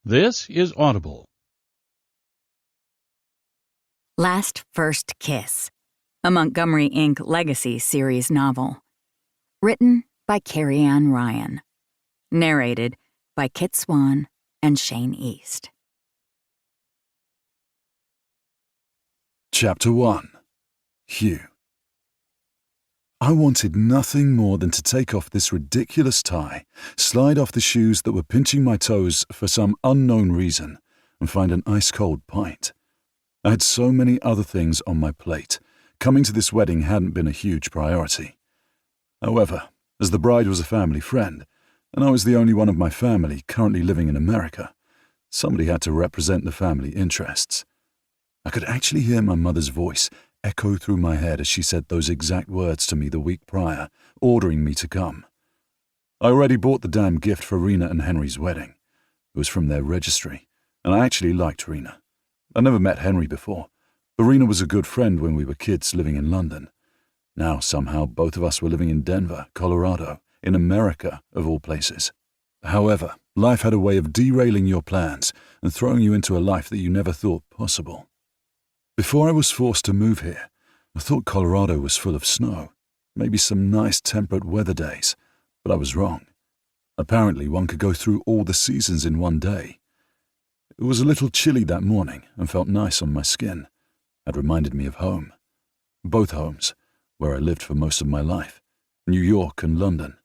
This is Audible. Last First Kiss, a Montgomery Inc. Legacy series novel. Written by Carrie Ryan. Narrated by Kit Swan and Shane East. Chapter 1. Hugh. I wanted nothing more than to take off this ridiculous tie, slide off the shoes that were pinching my toes for some unknown reason, and find an ice-cold pint. I had so many other things on my plate. Coming to this wedding hadn't been a huge priority. However, as the bride was a family friend, and I was the only one of my family currently living in America, somebody had to represent the family interests. I could actually hear my mother's voice echo through my head as she said those exact words to me the week prior, ordering me to come. I already bought the damn gift for Rena and Henry's wedding. It was from their registry, and I actually liked Rena. I never met Henry before, but Rena was a good friend when we were kids living in London. Now, somehow, both of us were living in Denver, Colorado, in America, of all places. However, life had a way of derailing your plans and throwing you into a life that you never thought possible. Before I was forced to move here, I thought Colorado was full of snow, maybe some nice temperate weather days, but I was wrong. Apparently, one could go through all the seasons in one day. It was a little chilly that morning and felt nice on my skin. It reminded me of home. Both homes, where I lived for most of my life, New York and London.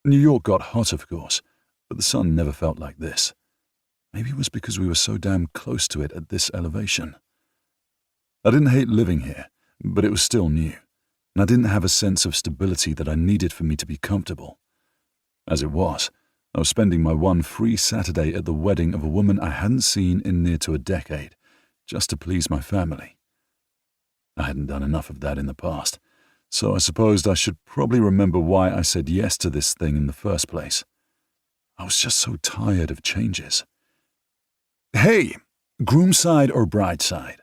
New York got hot, of course, but the sun never felt like this. Maybe it was because we were so damn close to it at this elevation. I didn't hate living here, but it was still new, and I didn't have a sense of stability that I needed for me to be comfortable. As it was, I was spending my one free Saturday at the wedding of a woman I hadn't seen in near to a decade, just to please my family. I hadn't done enough of that in the past, so I supposed I should probably remember why I said yes to this thing in the first place. I was just so tired of changes. "Hey, groom side or bride side?"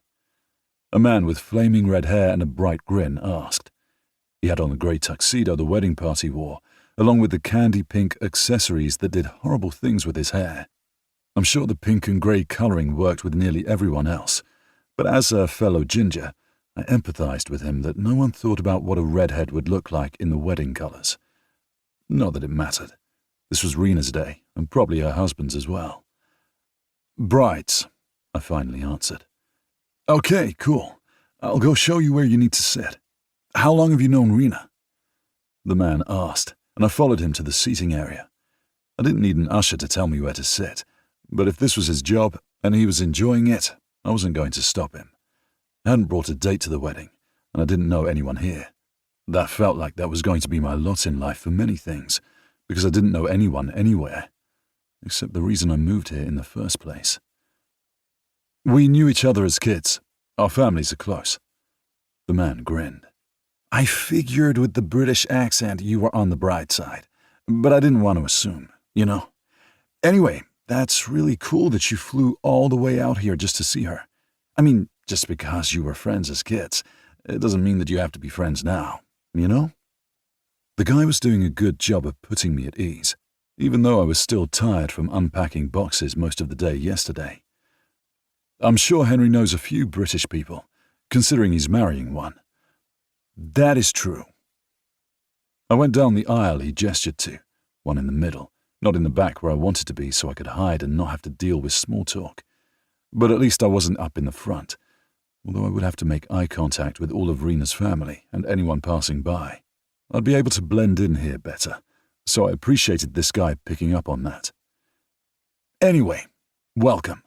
A man with flaming red hair and a bright grin asked. He had on the grey tuxedo the wedding party wore, along with the candy-pink accessories that did horrible things with his hair. I'm sure the pink and grey colouring worked with nearly everyone else, but as a fellow ginger, I empathized with him that no one thought about what a redhead would look like in the wedding colours. Not that it mattered. This was Rena's day, and probably her husband's as well. "Brides," I finally answered. "Okay, cool. I'll go show you where you need to sit. How long have you known Rena?" The man asked, and I followed him to the seating area. I didn't need an usher to tell me where to sit, but if this was his job and he was enjoying it, I wasn't going to stop him. I hadn't brought a date to the wedding, and I didn't know anyone here. That felt like that was going to be my lot in life for many things, because I didn't know anyone anywhere, except the reason I moved here in the first place. "We knew each other as kids. Our families are close." The man grinned. "I figured with the British accent you were on the bride side, but I didn't want to assume, you know. Anyway, that's really cool that you flew all the way out here just to see her. I mean, just because you were friends as kids, it doesn't mean that you have to be friends now, you know?" The guy was doing a good job of putting me at ease, even though I was still tired from unpacking boxes most of the day yesterday. "I'm sure Henry knows a few British people, considering he's marrying one." "That is true." I went down the aisle he gestured to, one in the middle, not in the back where I wanted to be so I could hide and not have to deal with small talk. But at least I wasn't up in the front, although I would have to make eye contact with all of Rena's family and anyone passing by. I'd be able to blend in here better, so I appreciated this guy picking up on that. "Anyway, welcome.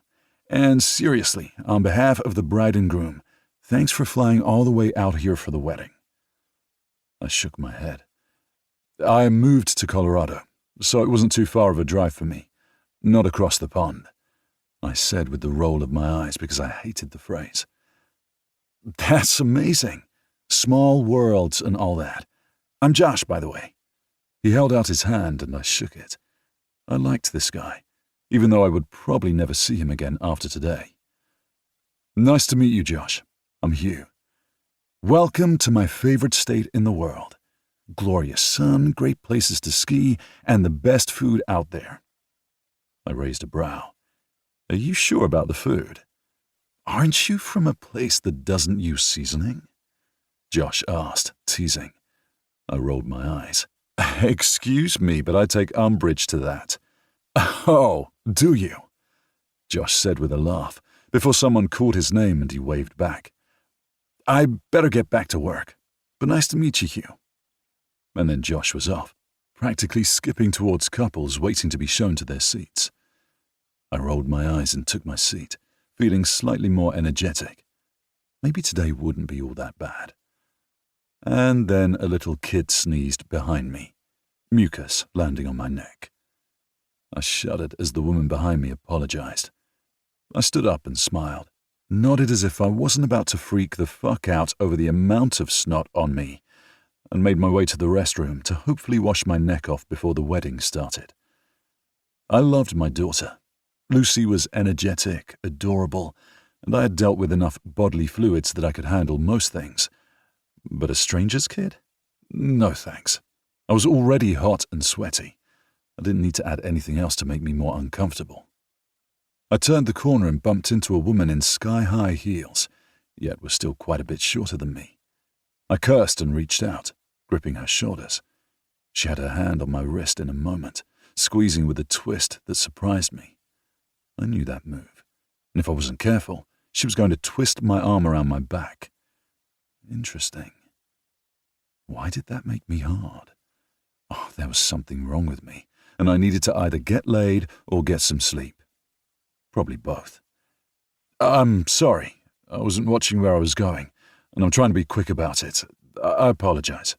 And seriously, on behalf of the bride and groom, thanks for flying all the way out here for the wedding." I shook my head. I moved to Colorado, so it wasn't too far of a drive for me. Not across the pond, I said with the roll of my eyes because I hated the phrase. "That's amazing. Small worlds and all that. I'm Josh, by the way." He held out his hand and I shook it. I liked this guy, even though I would probably never see him again after today. "Nice to meet you, Josh. I'm Hugh. Welcome to my favorite state in the world. Glorious sun, great places to ski, and the best food out there." I raised a brow. Are you sure about the food? Aren't you from a place that doesn't use seasoning? Josh asked, teasing. I rolled my eyes. Excuse me, but I take umbrage to that. Oh, do you? Josh said with a laugh, before someone called his name and he waved back. I better get back to work, but nice to meet you, Hugh. And then Josh was off, practically skipping towards couples waiting to be shown to their seats. I rolled my eyes and took my seat, feeling slightly more energetic. Maybe today wouldn't be all that bad. And then a little kid sneezed behind me, mucus landing on my neck. I shuddered as the woman behind me apologized. I stood up and smiled, nodded as if I wasn't about to freak the fuck out over the amount of snot on me, and made my way to the restroom to hopefully wash my neck off before the wedding started. I loved my daughter. Lucy was energetic, adorable, and I had dealt with enough bodily fluids that I could handle most things. But a stranger's kid? No thanks. I was already hot and sweaty. I didn't need to add anything else to make me more uncomfortable. I turned the corner and bumped into a woman in sky-high heels, yet was still quite a bit shorter than me. I cursed and reached out, gripping her shoulders. She had her hand on my wrist in a moment, squeezing with a twist that surprised me. I knew that move, and if I wasn't careful, she was going to twist my arm around my back. Interesting. Why did that make me hard? Oh, there was something wrong with me, and I needed to either get laid or get some sleep. Probably both. I'm sorry. I wasn't watching where I was going, and I'm trying to be quick about it. I apologize.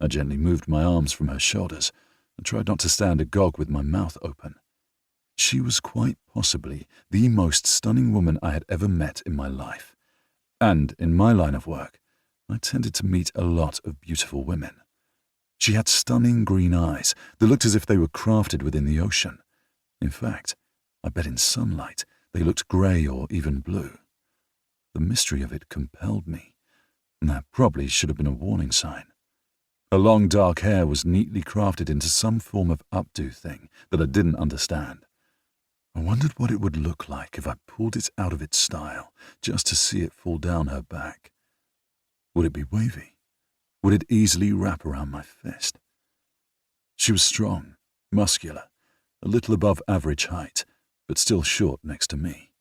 I gently moved my arms from her shoulders and tried not to stand agog with my mouth open. She was quite possibly the most stunning woman I had ever met in my life. And in my line of work, I tended to meet a lot of beautiful women. She had stunning green eyes that looked as if they were crafted within the ocean. In fact, I bet in sunlight they looked grey or even blue. The mystery of it compelled me, and that probably should have been a warning sign. Her long dark hair was neatly crafted into some form of updo thing that I didn't understand. I wondered what it would look like if I pulled it out of its style just to see it fall down her back. Would it be wavy? Would it easily wrap around my fist? She was strong, muscular, a little above average height, but still short next to me.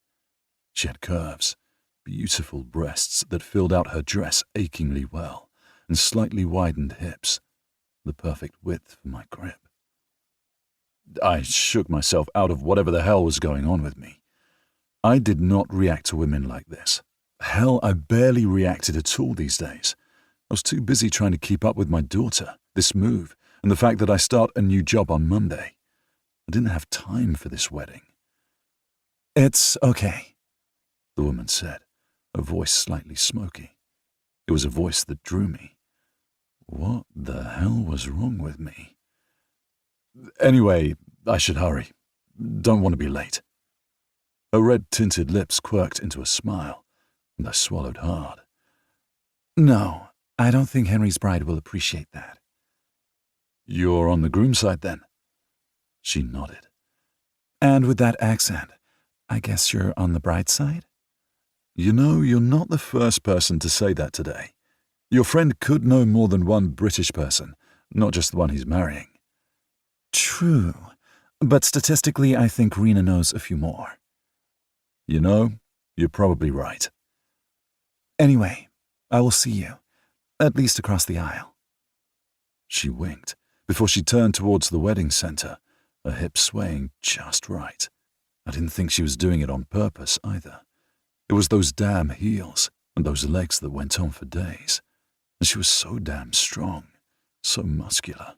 She had curves, beautiful breasts that filled out her dress achingly well, and slightly widened hips, the perfect width for my grip. I shook myself out of whatever the hell was going on with me. I did not react to women like this. Hell, I barely reacted at all these days. I was too busy trying to keep up with my daughter, this move, and the fact that I start a new job on Monday. I didn't have time for this wedding. It's okay, the woman said, her voice slightly smoky. It was a voice that drew me. What the hell was wrong with me? Anyway, I should hurry. Don't want to be late. Her red-tinted lips quirked into a smile, and I swallowed hard. No, I don't think Henry's bride will appreciate that. You're on the groom's side, then? She nodded. And with that accent, I guess you're on the bride's side? You know, you're not the first person to say that today. Your friend could know more than one British person, not just the one he's marrying. True, but statistically I think Rena knows a few more. You know, you're probably right. Anyway, I will see you, at least across the aisle. She winked before she turned towards the wedding center, her hips swaying just right. I didn't think she was doing it on purpose either. It was those damn heels and those legs that went on for days. And she was so damn strong, so muscular.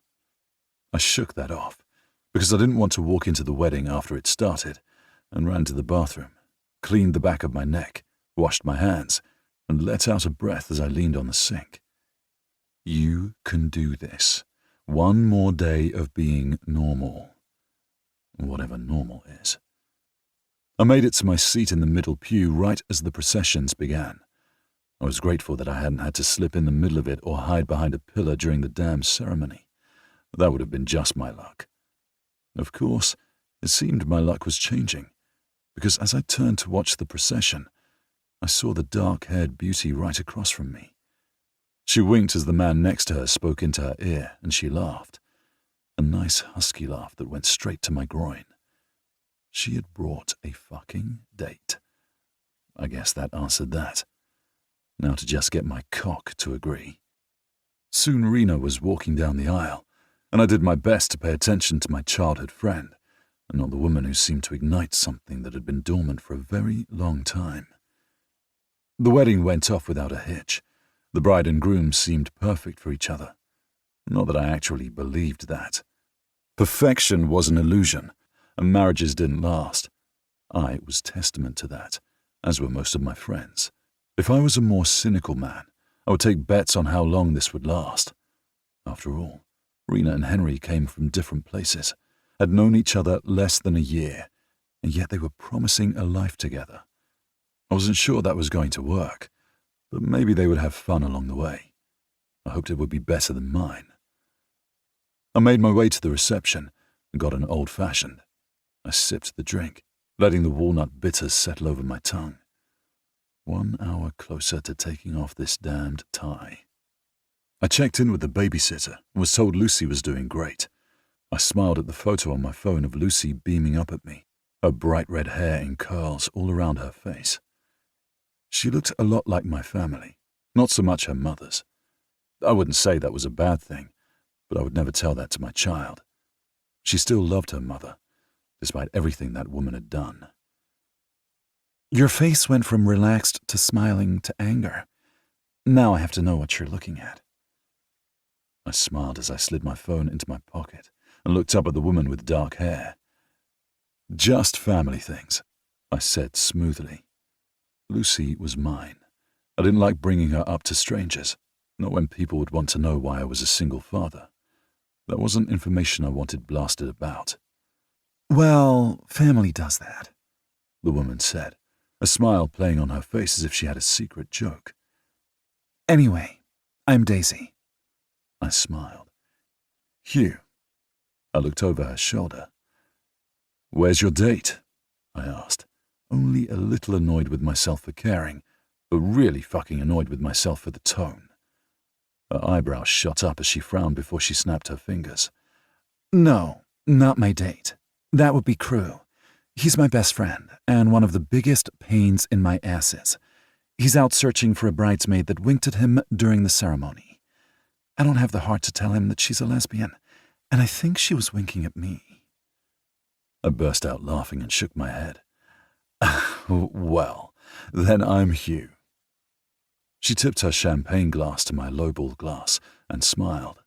I shook that off, because I didn't want to walk into the wedding after it started, and ran to the bathroom, cleaned the back of my neck, washed my hands, and let out a breath as I leaned on the sink. You can do this. One more day of being normal. Whatever normal is. I made it to my seat in the middle pew right as the processions began. I was grateful that I hadn't had to slip in the middle of it or hide behind a pillar during the damn ceremony. That would have been just my luck. Of course, it seemed my luck was changing, because as I turned to watch the procession, I saw the dark-haired beauty right across from me. She winked as the man next to her spoke into her ear, and she laughed. A nice husky laugh that went straight to my groin. She had brought a fucking date. I guess that answered that. Now to just get my cock to agree. Soon Rena was walking down the aisle, and I did my best to pay attention to my childhood friend, and not the woman who seemed to ignite something that had been dormant for a very long time. The wedding went off without a hitch. The bride and groom seemed perfect for each other. Not that I actually believed that. Perfection was an illusion, and marriages didn't last. I was testament to that, as were most of my friends. If I was a more cynical man, I would take bets on how long this would last. After all, Rena and Henry came from different places, had known each other less than a year, and yet they were promising a life together. I wasn't sure that was going to work, but maybe they would have fun along the way. I hoped it would be better than mine. I made my way to the reception and got an old-fashioned. I sipped the drink, letting the walnut bitters settle over my tongue. 1 hour closer to taking off this damned tie. I checked in with the babysitter and was told Lucy was doing great. I smiled at the photo on my phone of Lucy beaming up at me, her bright red hair in curls all around her face. She looked a lot like my family, not so much her mother's. I wouldn't say that was a bad thing, but I would never tell that to my child. She still loved her mother, despite everything that woman had done. Your face went from relaxed to smiling to anger. Now I have to know what you're looking at. I smiled as I slid my phone into my pocket and looked up at the woman with dark hair. Just family things, I said smoothly. Lucy was mine. I didn't like bringing her up to strangers, not when people would want to know why I was a single father. That wasn't information I wanted blasted about. Well, family does that, the woman said, a smile playing on her face as if she had a secret joke. Anyway, I'm Daisy. I smiled. Hugh. I looked over her shoulder. Where's your date? I asked, only a little annoyed with myself for caring, but really fucking annoyed with myself for the tone. Her eyebrows shot up as she frowned before she snapped her fingers. No, not my date. That would be Crew. He's my best friend, and one of the biggest pains in my asses. He's out searching for a bridesmaid that winked at him during the ceremony. I don't have the heart to tell him that she's a lesbian, and I think she was winking at me. I burst out laughing and shook my head. Well, then I'm Hugh. She tipped her champagne glass to my lowball glass and smiled.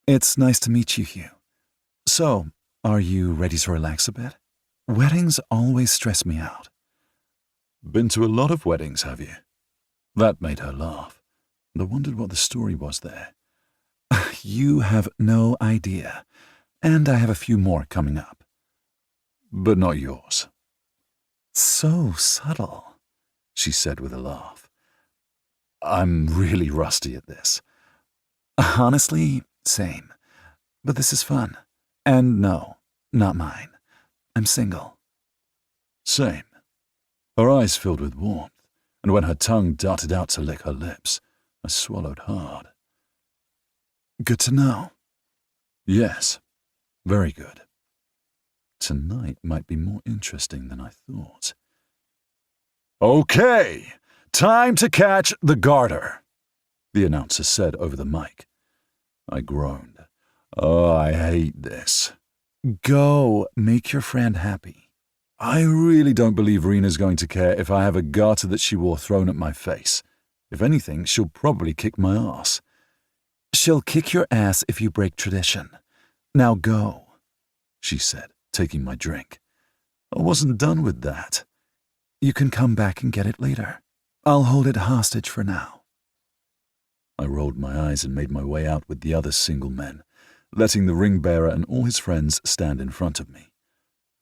It's nice to meet you, Hugh. So, are you ready to relax a bit? Weddings always stress me out. Been to a lot of weddings, have you? That made her laugh, and I wondered what the story was there. You have no idea, and I have a few more coming up. But not yours. So subtle, she said with a laugh. I'm really rusty at this. Honestly, same. But this is fun. And no, not mine. I'm single. Same. Her eyes filled with warmth, and when her tongue darted out to lick her lips, I swallowed hard. Good to know. Yes, very good. Tonight might be more interesting than I thought. Okay, time to catch the garter, the announcer said over the mic. I groaned. Oh, I hate this. Go, make your friend happy. I really don't believe Rena's going to care if I have a garter that she wore thrown at my face. If anything, she'll probably kick my ass. She'll kick your ass if you break tradition. Now go, she said, taking my drink. I wasn't done with that. You can come back and get it later. I'll hold it hostage for now. I rolled my eyes and made my way out with the other single men, letting the ring bearer and all his friends stand in front of me.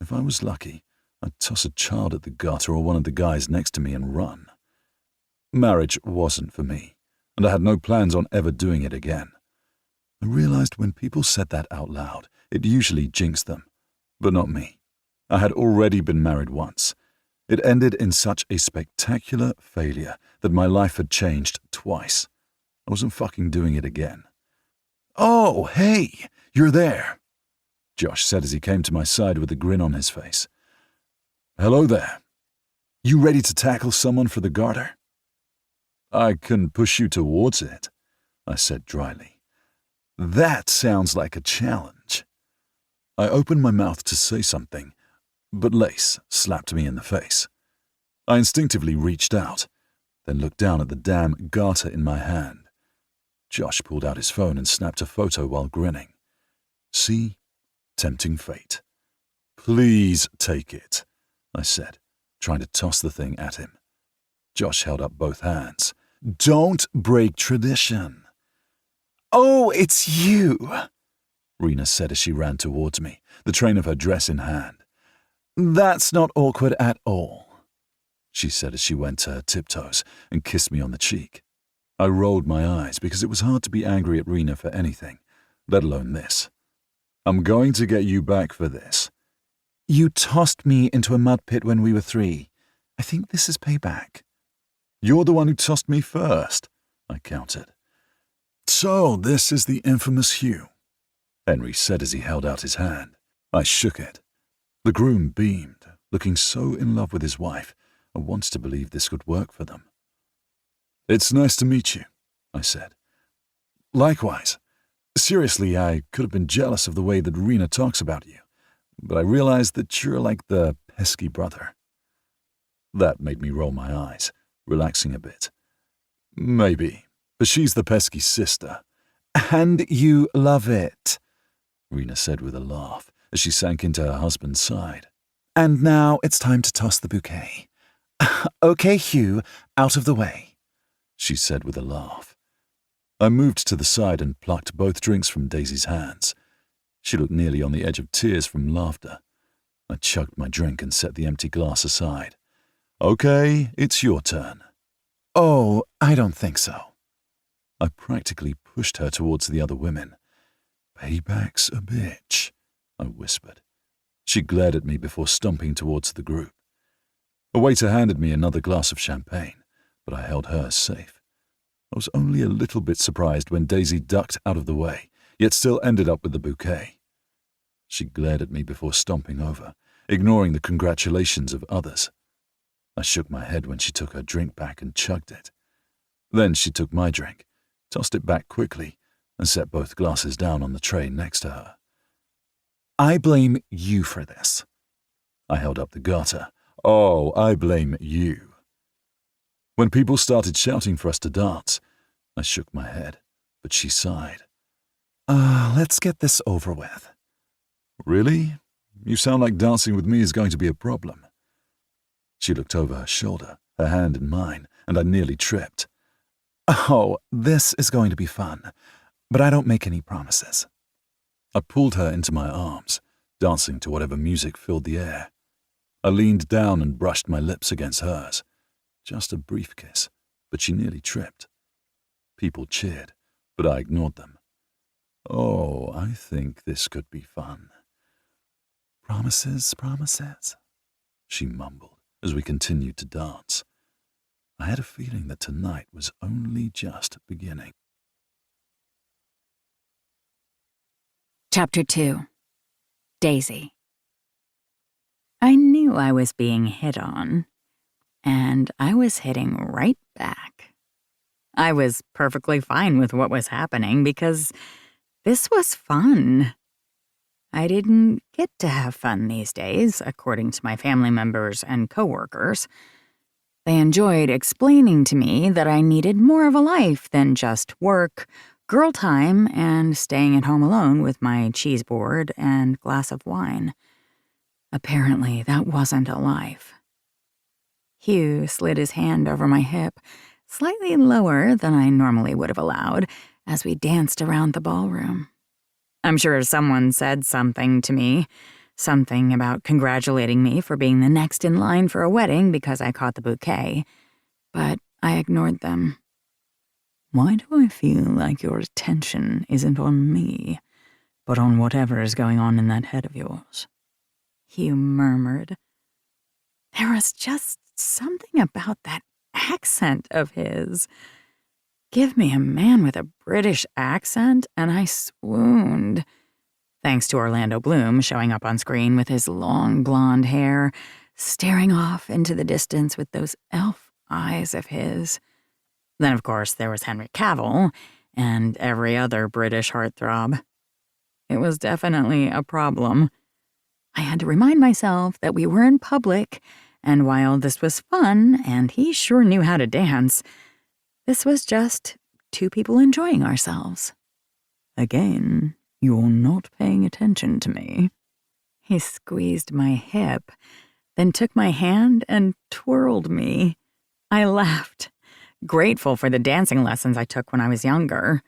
If I was lucky, I'd toss a child at the garter or one of the guys next to me and run. Marriage wasn't for me, and I had no plans on ever doing it again. I realized when people said that out loud, it usually jinxed them, but not me. I had already been married once. It ended in such a spectacular failure that my life had changed twice. I wasn't fucking doing it again. "Oh, hey, you're there," Josh said as he came to my side with a grin on his face. "Hello there. You ready to tackle someone for the garter?" "I can push you towards it," I said dryly. "That sounds like a challenge." I opened my mouth to say something, but Lace slapped me in the face. I instinctively reached out, then looked down at the damn garter in my hand. Josh pulled out his phone and snapped a photo while grinning. "See? Tempting fate." "Please take it," I said, trying to toss the thing at him. Josh held up both hands. "Don't break tradition." "Oh, it's you," Rena said as she ran towards me, the train of her dress in hand. "That's not awkward at all," she said as she went to her tiptoes and kissed me on the cheek. I rolled my eyes because it was hard to be angry at Rena for anything, let alone this. "I'm going to get you back for this." "You tossed me into a mud pit when we were 3. I think this is payback." "You're the one who tossed me first," I countered. "So this is the infamous Hugh," Henry said as he held out his hand. I shook it. The groom beamed, looking so in love with his wife. I wanted to believe this could work for them. "It's nice to meet you," I said. "Likewise. Seriously, I could have been jealous of the way that Rena talks about you, but I realized that you're like the pesky brother." That made me roll my eyes, relaxing a bit. "Maybe, but she's the pesky sister." "And you love it," Rena said with a laugh as she sank into her husband's side. "And now it's time to toss the bouquet." "Okay, Hugh, out of the way," she said with a laugh. I moved to the side and plucked both drinks from Daisy's hands. She looked nearly on the edge of tears from laughter. I chugged my drink and set the empty glass aside. "Okay, it's your turn." "Oh, I don't think so." I practically pushed her towards the other women. "Payback's a bitch," I whispered. She glared at me before stomping towards the group. A waiter handed me another glass of champagne, but I held hers safe. I was only a little bit surprised when Daisy ducked out of the way, yet still ended up with the bouquet. She glared at me before stomping over, ignoring the congratulations of others. I shook my head when she took her drink back and chugged it. Then she took my drink, tossed it back quickly, and set both glasses down on the tray next to her. "I blame you for this." I held up the garter. "Oh, I blame you." When people started shouting for us to dance, I shook my head, but she sighed. Let's get this over with." "Really? You sound like dancing with me is going to be a problem." She looked over her shoulder, her hand in mine, and I nearly tripped. "Oh, this is going to be fun, but I don't make any promises." I pulled her into my arms, dancing to whatever music filled the air. I leaned down and brushed my lips against hers. Just a brief kiss, but she nearly tripped. People cheered, but I ignored them. "Oh, I think this could be fun." "Promises, promises," she mumbled as we continued to dance. I had a feeling that tonight was only just beginning. Chapter 2. Daisy. I knew I was being hit on, and I was hitting right back. I was perfectly fine with what was happening because this was fun. I didn't get to have fun these days, according to my family members and coworkers. They enjoyed explaining to me that I needed more of a life than just work, girl time, and staying at home alone with my cheese board and glass of wine. Apparently, that wasn't a life. Hugh slid his hand over my hip, slightly lower than I normally would have allowed, as we danced around the ballroom. I'm sure someone said something to me, something about congratulating me for being the next in line for a wedding because I caught the bouquet, but I ignored them. Why do I feel like your attention isn't on me, but on whatever is going on in that head of yours? Hugh murmured. There was just something about that accent of his. Give me a man with a British accent, and I swooned. Thanks to Orlando Bloom showing up on screen with his long blonde hair, staring off into the distance with those elf eyes of his. Then, of course, there was Henry Cavill and every other British heartthrob. It was definitely a problem. I had to remind myself that we were in public, and while this was fun and he sure knew how to dance, this was just two people enjoying ourselves. Again, you're not paying attention to me. He squeezed my hip, then took my hand and twirled me. I laughed, grateful for the dancing lessons I took when I was younger.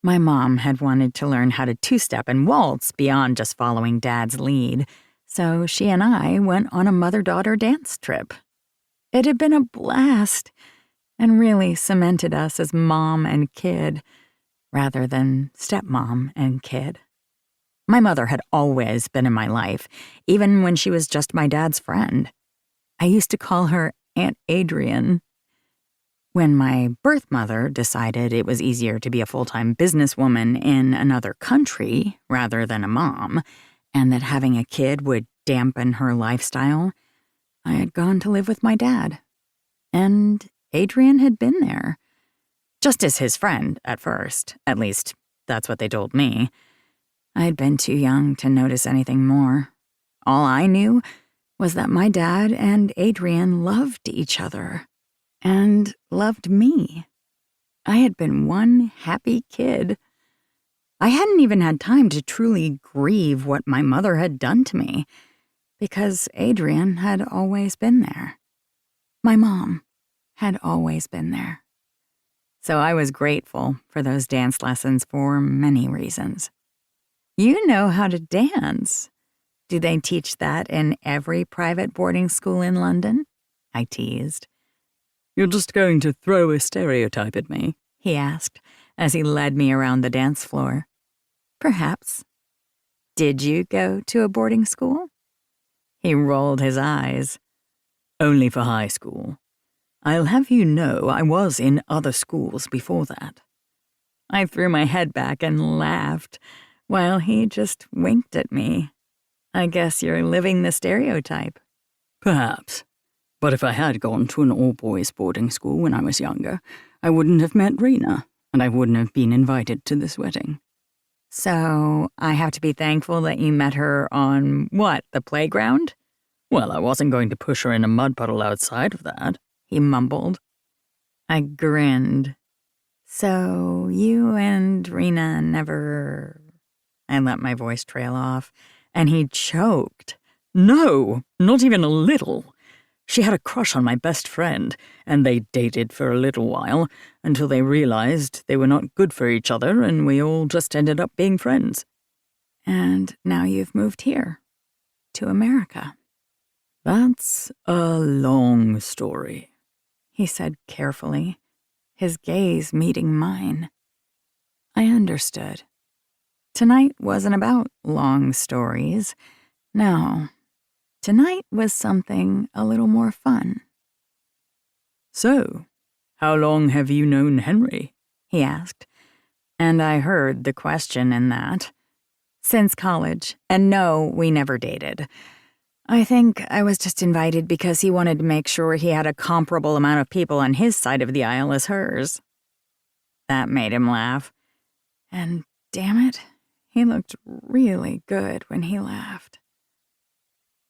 My mom had wanted to learn how to two-step and waltz beyond just following Dad's lead, so she and I went on a mother-daughter dance trip. It had been a blast, and really cemented us as mom and kid, rather than stepmom and kid. My mother had always been in my life, even when she was just my dad's friend. I used to call her Aunt Adrian. When my birth mother decided it was easier to be a full-time businesswoman in another country rather than a mom, and that having a kid would dampen her lifestyle, I had gone to live with my dad. And Adrian had been there. Just as his friend at first, at least that's what they told me. I had been too young to notice anything more. All I knew was that my dad and Adrian loved each other. And loved me. I had been one happy kid. I hadn't even had time to truly grieve what my mother had done to me, because Adrian had always been there. My mom had always been there. So I was grateful for those dance lessons for many reasons. You know how to dance. Do they teach that in every private boarding school in London? I teased. You're just going to throw a stereotype at me? He asked, as he led me around the dance floor. Perhaps. Did you go to a boarding school? He rolled his eyes. Only for high school. I'll have you know I was in other schools before that. I threw my head back and laughed, while he just winked at me. I guess you're living the stereotype. Perhaps. But if I had gone to an all-boys boarding school when I was younger, I wouldn't have met Rena, and I wouldn't have been invited to this wedding. So I have to be thankful that you met her on, what, the playground? Well, I wasn't going to push her in a mud puddle outside of that, he mumbled. I grinned. So you and Rena never... I let my voice trail off, and he choked. No, not even a little. She had a crush on my best friend, and they dated for a little while, until they realized they were not good for each other, and we all just ended up being friends. And now you've moved here, to America. That's a long story, he said carefully, his gaze meeting mine. I understood. Tonight wasn't about long stories. No. Tonight was something a little more fun. So, how long have you known Henry? He asked, and I heard the question in that. Since college, and no, we never dated. I think I was just invited because he wanted to make sure he had a comparable amount of people on his side of the aisle as hers. That made him laugh. And damn it, he looked really good when he laughed.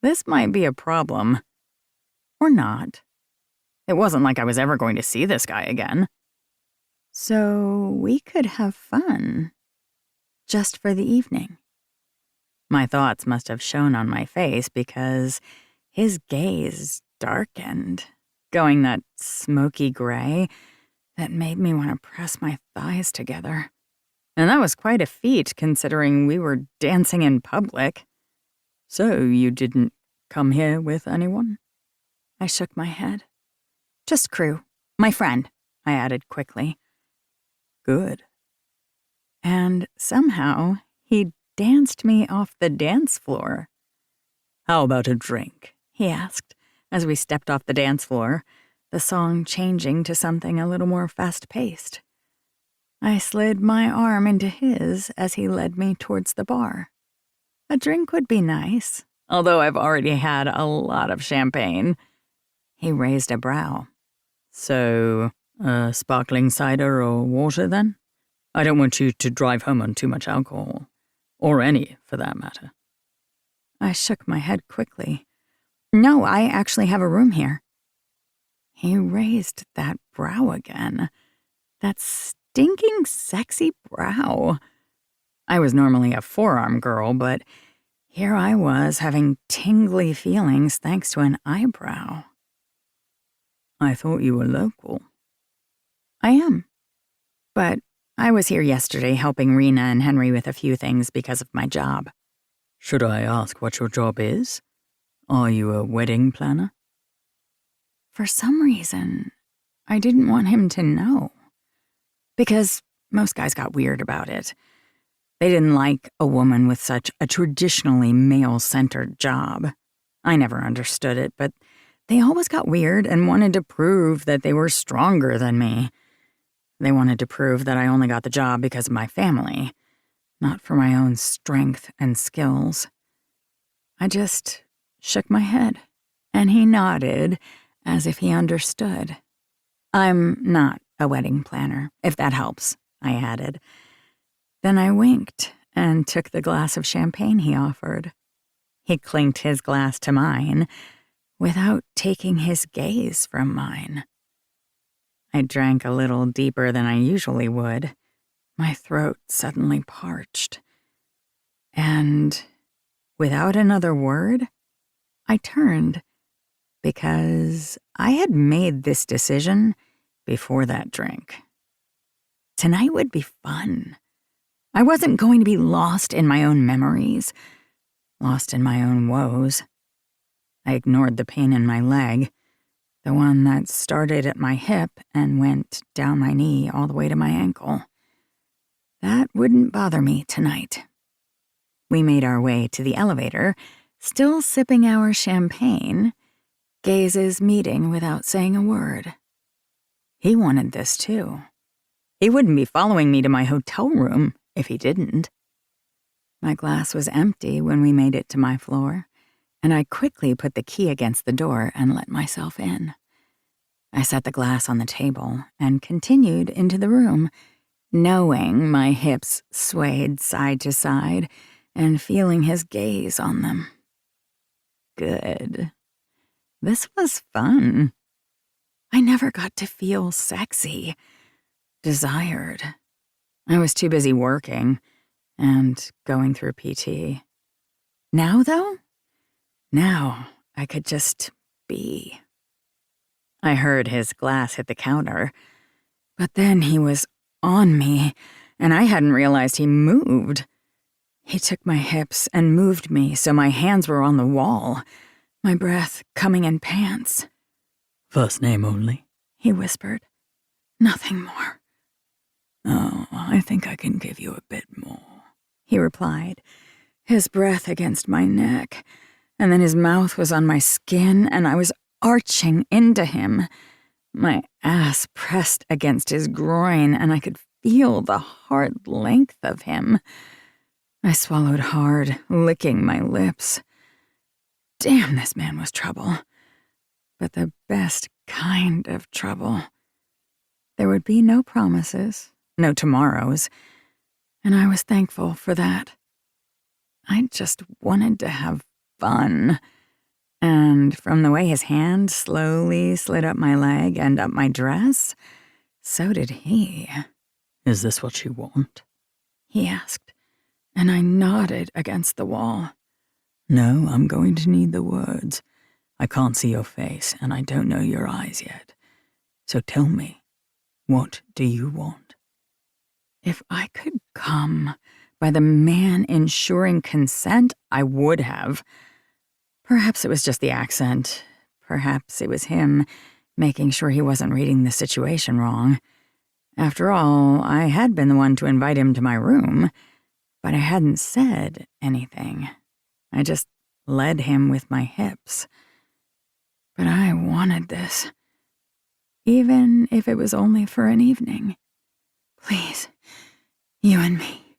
This might be a problem. Or not. It wasn't like I was ever going to see this guy again. So we could have fun. Just for the evening. My thoughts must have shown on my face because his gaze darkened, going that smoky gray that made me want to press my thighs together. And that was quite a feat considering we were dancing in public. So you didn't come here with anyone? I shook my head. Just Crew. My friend, I added quickly. Good. And somehow he danced me off the dance floor. "How about a drink?" he asked as we stepped off the dance floor, the song changing to something a little more fast-paced. I slid my arm into his as he led me towards the bar. A drink would be nice, although I've already had a lot of champagne. He raised a brow. "So, sparkling cider or water, then? I don't want you to drive home on too much alcohol. Or any, for that matter." I shook my head quickly. "No, I actually have a room here." He raised that brow again. That stinking sexy brow. I was normally a forearm girl, but here I was having tingly feelings thanks to an eyebrow. "I thought you were local." "I am. But I was here yesterday helping Rena and Henry with a few things because of my job." "Should I ask what your job is? Are you a wedding planner?" For some reason, I didn't want him to know. Because most guys got weird about it. They didn't like a woman with such a traditionally male-centered job. I never understood it, but they always got weird and wanted to prove that they were stronger than me. They wanted to prove that I only got the job because of my family, not for my own strength and skills. I just shook my head, and he nodded as if he understood. "I'm not a wedding planner, if that helps," I added. Then I winked and took the glass of champagne he offered. He clinked his glass to mine without taking his gaze from mine. I drank a little deeper than I usually would. My throat suddenly parched. And without another word, I turned because I had made this decision before that drink. Tonight would be fun. I wasn't going to be lost in my own memories, lost in my own woes. I ignored the pain in my leg, the one that started at my hip and went down my knee all the way to my ankle. That wouldn't bother me tonight. We made our way to the elevator, still sipping our champagne, gazes meeting without saying a word. He wanted this too. He wouldn't be following me to my hotel room if he didn't. My glass was empty when we made it to my floor, and I quickly put the key against the door and let myself in. I set the glass on the table and continued into the room, knowing my hips swayed side to side and feeling his gaze on them. Good. This was fun. I never got to feel sexy, desired. I was too busy working and going through PT. Now, though? Now I could just be. I heard his glass hit the counter, but then he was on me, and I hadn't realized he moved. He took my hips and moved me so my hands were on the wall, my breath coming in pants. "First name only?" he whispered. "Nothing more." "Oh, I think I can give you a bit more," he replied, his breath against my neck, and then his mouth was on my skin and I was arching into him. My ass pressed against his groin and I could feel the hard length of him. I swallowed hard, licking my lips. Damn, this man was trouble. But the best kind of trouble. There would be no promises, no tomorrows, and I was thankful for that. I just wanted to have fun. And from the way his hand slowly slid up my leg and up my dress, so did he. "Is this what you want?" he asked, and I nodded against the wall. "No, I'm going to need the words. I can't see your face, and I don't know your eyes yet. So tell me, what do you want?" If I could come by the man ensuring consent, I would have. Perhaps it was just the accent. Perhaps it was him making sure he wasn't reading the situation wrong. After all, I had been the one to invite him to my room, but I hadn't said anything. I just led him with my hips. But I wanted this, even if it was only for an evening. Please, you and me,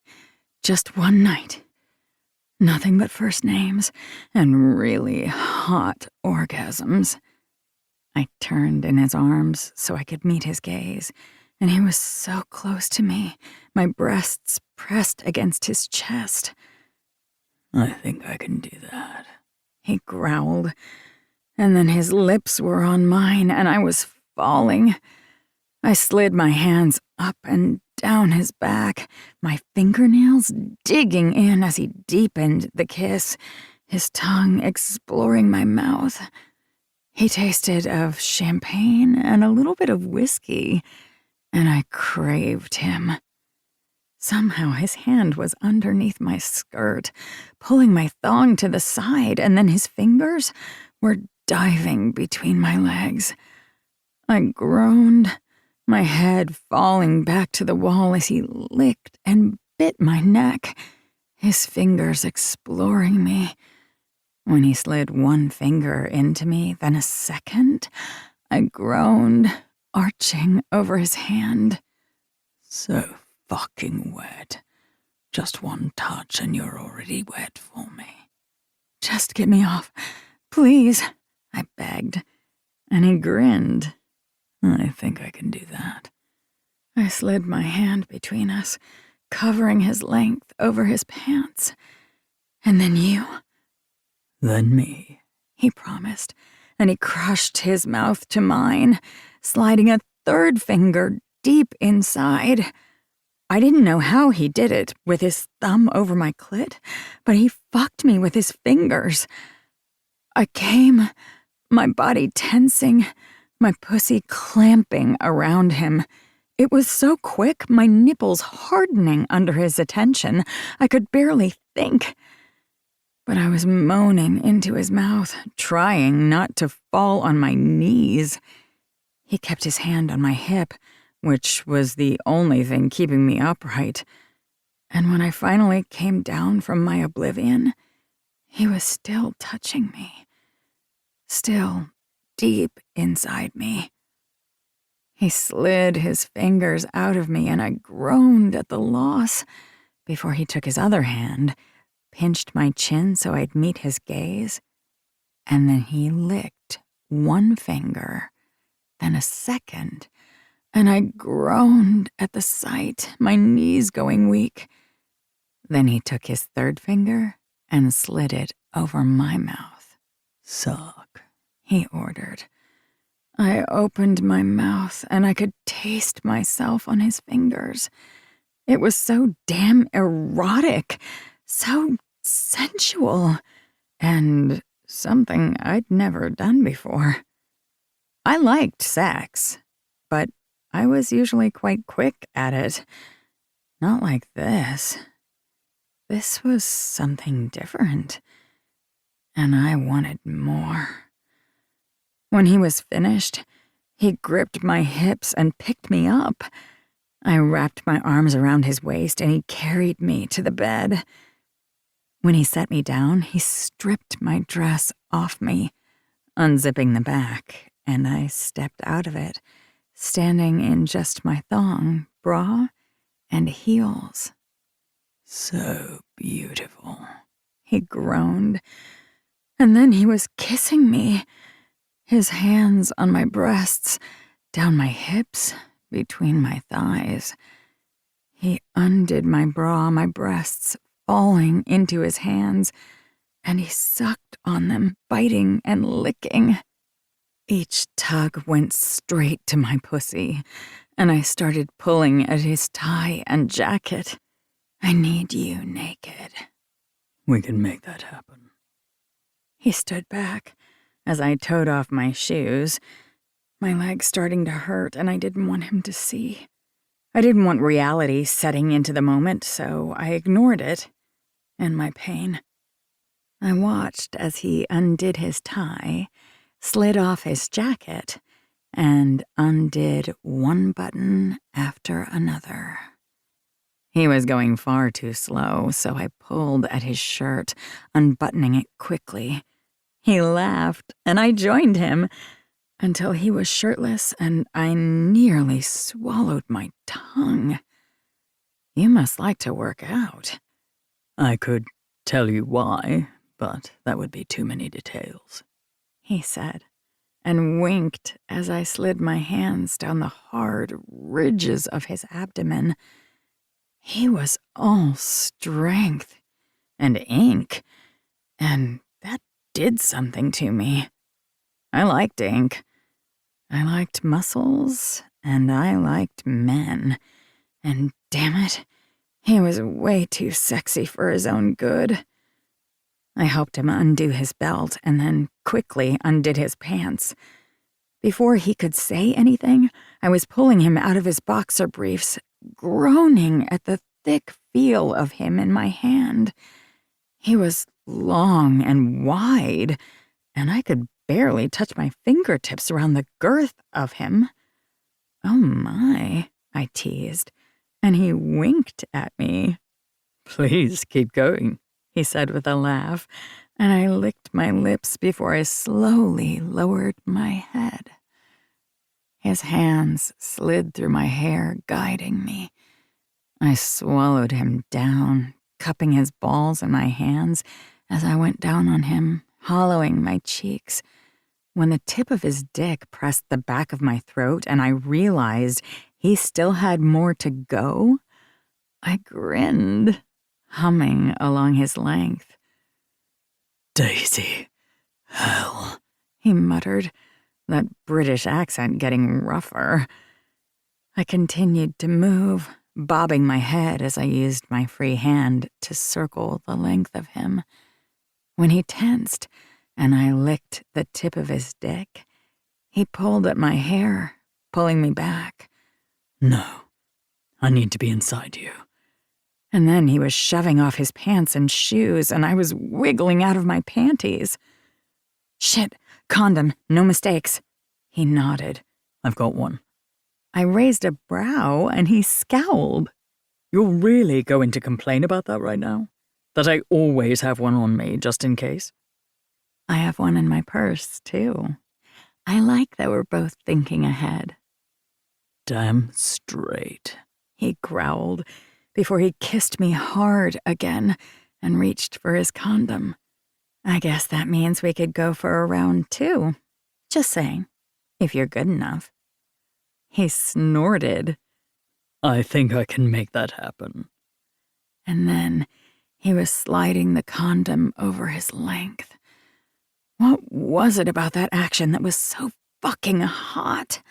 just one night. Nothing but first names and really hot orgasms. I turned in his arms so I could meet his gaze, and he was so close to me, my breasts pressed against his chest. I think I can do that, he growled, and then his lips were on mine, and I was falling. I slid my hands up and down his back, my fingernails digging in as he deepened the kiss, his tongue exploring my mouth. He tasted of champagne and a little bit of whiskey, and I craved him. Somehow his hand was underneath my skirt, pulling my thong to the side, and then his fingers were diving between my legs. I groaned, my head falling back to the wall as he licked and bit my neck, his fingers exploring me. When he slid one finger into me, then a second, I groaned, arching over his hand. So fucking wet. Just one touch and you're already wet for me. Just get me off, please, I begged, and he grinned. I think I can do that. I slid my hand between us, covering his length over his pants. And then you. Then me, he promised, and he crushed his mouth to mine, sliding a third finger deep inside. I didn't know how he did it, with his thumb over my clit, but he fucked me with his fingers. I came, my body tensing, my pussy clamping around him. It was so quick, my nipples hardening under his attention. I could barely think. But I was moaning into his mouth, trying not to fall on my knees. He kept his hand on my hip, which was the only thing keeping me upright. And when I finally came down from my oblivion, he was still touching me. Still deep inside me. He slid his fingers out of me, and I groaned at the loss before he took his other hand, pinched my chin so I'd meet his gaze, and then he licked one finger, then a second, and I groaned at the sight, my knees going weak. Then he took his third finger and slid it over my mouth. Suck, he ordered. I opened my mouth and I could taste myself on his fingers. It was so damn erotic, so sensual, and something I'd never done before. I liked sex, but I was usually quite quick at it. Not like this. This was something different, and I wanted more. When he was finished, he gripped my hips and picked me up. I wrapped my arms around his waist and he carried me to the bed. When he set me down, he stripped my dress off me, unzipping the back, and I stepped out of it, standing in just my thong, bra, and heels. So beautiful, he groaned, and then he was kissing me, his hands on my breasts, down my hips, between my thighs. He undid my bra, my breasts falling into his hands, and he sucked on them, biting and licking. Each tug went straight to my pussy, and I started pulling at his tie and jacket. I need you naked. We can make that happen. He stood back as I towed off my shoes, my legs starting to hurt, and I didn't want him to see. I didn't want reality setting into the moment, so I ignored it and my pain. I watched as he undid his tie, slid off his jacket, and undid one button after another. He was going far too slow, so I pulled at his shirt, unbuttoning it quickly. He laughed, and I joined him, until he was shirtless and I nearly swallowed my tongue. You must like to work out. I could tell you why, but that would be too many details, he said, and winked as I slid my hands down the hard ridges of his abdomen. He was all strength and ink, and that did something to me. I liked ink. I liked muscles, and I liked men. And damn it, he was way too sexy for his own good. I helped him undo his belt and then quickly undid his pants. Before he could say anything, I was pulling him out of his boxer briefs, groaning at the thick feel of him in my hand. He was long and wide, and I could barely touch my fingertips around the girth of him. Oh my, I teased, and he winked at me. Please keep going, he said with a laugh, and I licked my lips before I slowly lowered my head. His hands slid through my hair, guiding me. I swallowed him down, cupping his balls in my hands as I went down on him, hollowing my cheeks. When the tip of his dick pressed the back of my throat and I realized he still had more to go, I grinned, humming along his length. Daisy, hell, he muttered, that British accent getting rougher. I continued to move, bobbing my head as I used my free hand to circle the length of him. When he tensed and I licked the tip of his dick, he pulled at my hair, pulling me back. No, I need to be inside you. And then he was shoving off his pants and shoes, and I was wiggling out of my panties. Shit, condom, no mistakes. He nodded. I've got one. I raised a brow, and he scowled. You're really going to complain about that right now? That I always have one on me, just in case? I have one in my purse, too. I like that we're both thinking ahead. Damn straight, he growled before he kissed me hard again and reached for his condom. I guess that means we could go for a round 2. Just saying, if you're good enough. He snorted. I think I can make that happen. And then he was sliding the condom over his length. What was it about that action that was so fucking hot?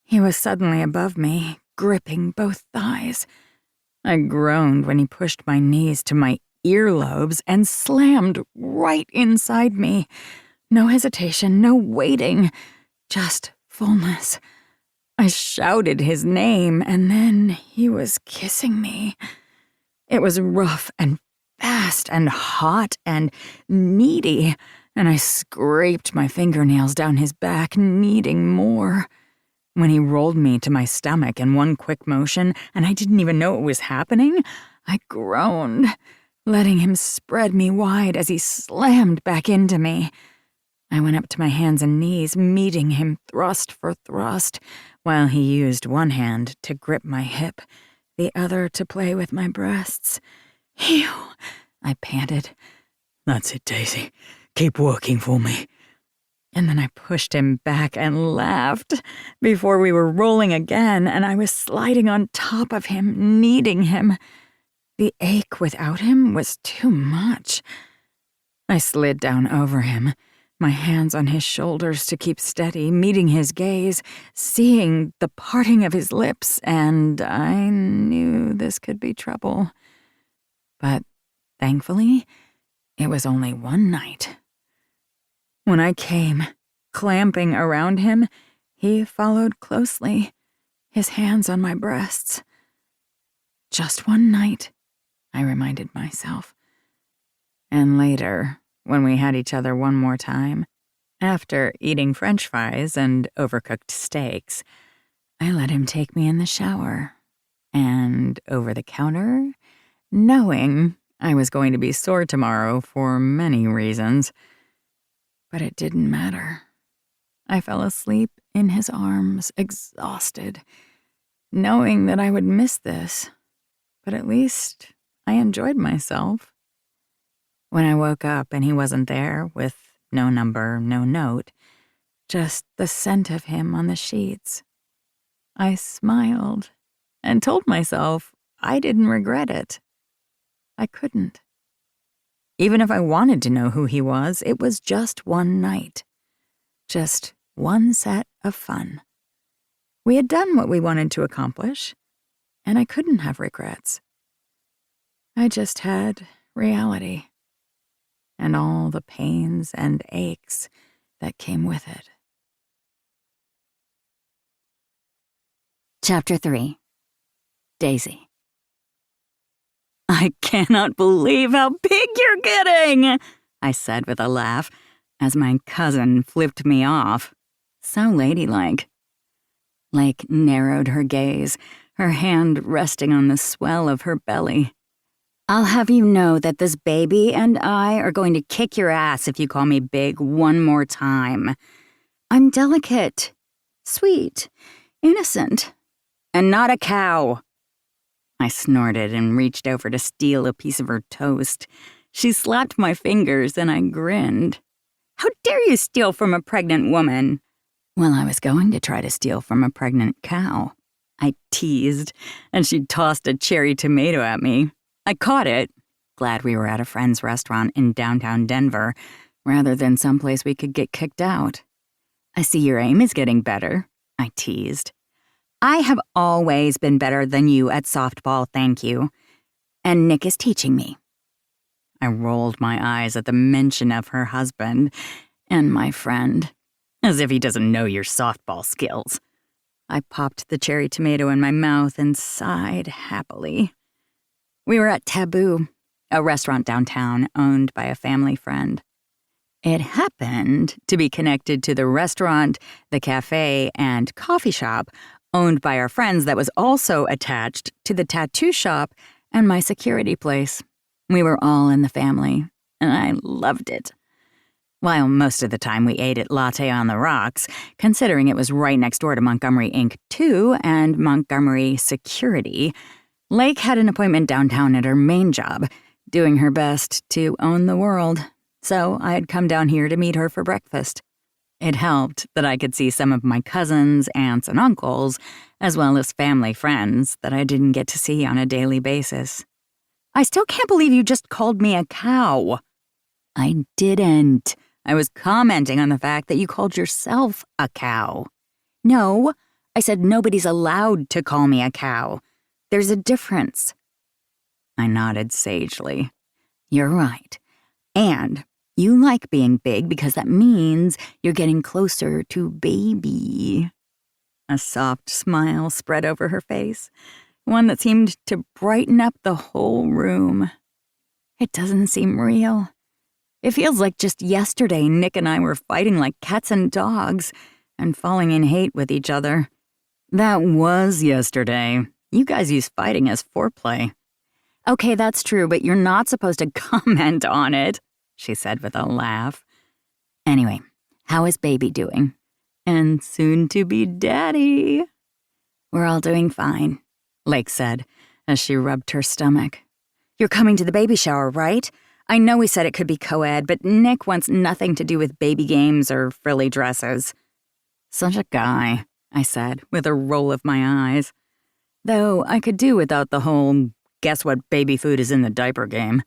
He was suddenly above me, gripping both thighs. I groaned when he pushed my knees to my earlobes and slammed right inside me. No hesitation, no waiting, just fullness. I shouted his name, and then he was kissing me. It was rough and fast and hot and needy, and I scraped my fingernails down his back, needing more. When he rolled me to my stomach in one quick motion, and I didn't even know it was happening, I groaned, letting him spread me wide as he slammed back into me. I went up to my hands and knees, meeting him thrust for thrust, while he used one hand to grip my hip, the other to play with my breasts. Ew, I panted. That's it, Daisy. Keep working for me. And then I pushed him back and laughed before we were rolling again, and I was sliding on top of him, needing him. The ache without him was too much. I slid down over him, my hands on his shoulders to keep steady, meeting his gaze, seeing the parting of his lips, and I knew this could be trouble. But thankfully, it was only one night. When I came, clamping around him, he followed closely, his hands on my breasts. Just one night, I reminded myself. And later, when we had each other one more time, after eating French fries and overcooked steaks, I let him take me in the shower, and over the counter, knowing I was going to be sore tomorrow for many reasons. But it didn't matter. I fell asleep in his arms, exhausted, knowing that I would miss this, but at least I enjoyed myself. When I woke up and he wasn't there, with no number, no note, just the scent of him on the sheets, I smiled and told myself I didn't regret it. I couldn't. Even if I wanted to know who he was, it was just one night. Just one set of fun. We had done what we wanted to accomplish, and I couldn't have regrets. I just had reality, and all the pains and aches that came with it. Chapter 3. Daisy. "I cannot believe how big you're getting," I said with a laugh, as my cousin flipped me off. So ladylike. Lake narrowed her gaze, her hand resting on the swell of her belly. "I'll have you know that this baby and I are going to kick your ass if you call me big one more time. I'm delicate, sweet, innocent, and not a cow." I snorted and reached over to steal a piece of her toast. She slapped my fingers and I grinned. "How dare you steal from a pregnant woman?" "Well, I was going to try to steal from a pregnant cow," I teased, and she tossed a cherry tomato at me. I caught it, glad we were at a friend's restaurant in downtown Denver, rather than someplace we could get kicked out. "I see your aim is getting better," I teased. "I have always been better than you at softball, thank you. And Nick is teaching me." I rolled my eyes at the mention of her husband and my friend, as if he doesn't know your softball skills. I popped the cherry tomato in my mouth and sighed happily. We were at Taboo, a restaurant downtown owned by a family friend. It happened to be connected to the restaurant, the cafe, and coffee shop owned by our friends that was also attached to the tattoo shop and my security place. We were all in the family, and I loved it. While most of the time we ate at Latte on the Rocks, considering it was right next door to Montgomery Inc. 2 and Montgomery Security, Lake had an appointment downtown at her main job, doing her best to own the world, so I had come down here to meet her for breakfast. It helped that I could see some of my cousins, aunts, and uncles, as well as family friends that I didn't get to see on a daily basis. "I still can't believe you just called me a cow." "I didn't. I was commenting on the fact that you called yourself a cow." "No, I said nobody's allowed to call me a cow. There's a difference." I nodded sagely. "You're right. And you like being big because that means you're getting closer to baby." A soft smile spread over her face, one that seemed to brighten up the whole room. It doesn't seem real. It feels like just yesterday Nick and I were fighting like cats and dogs and falling in hate with each other. That was yesterday. You guys use fighting as foreplay. "Okay, that's true, but you're not supposed to comment on it," she said with a laugh. "Anyway, how is baby doing? And soon-to-be daddy." "We're all doing fine," Lake said as she rubbed her stomach. "You're coming to the baby shower, right? I know we said it could be co-ed, but Nick wants nothing to do with baby games or frilly dresses." "Such a guy," I said with a roll of my eyes. Though I could do without the whole guess what baby food is in the diaper game.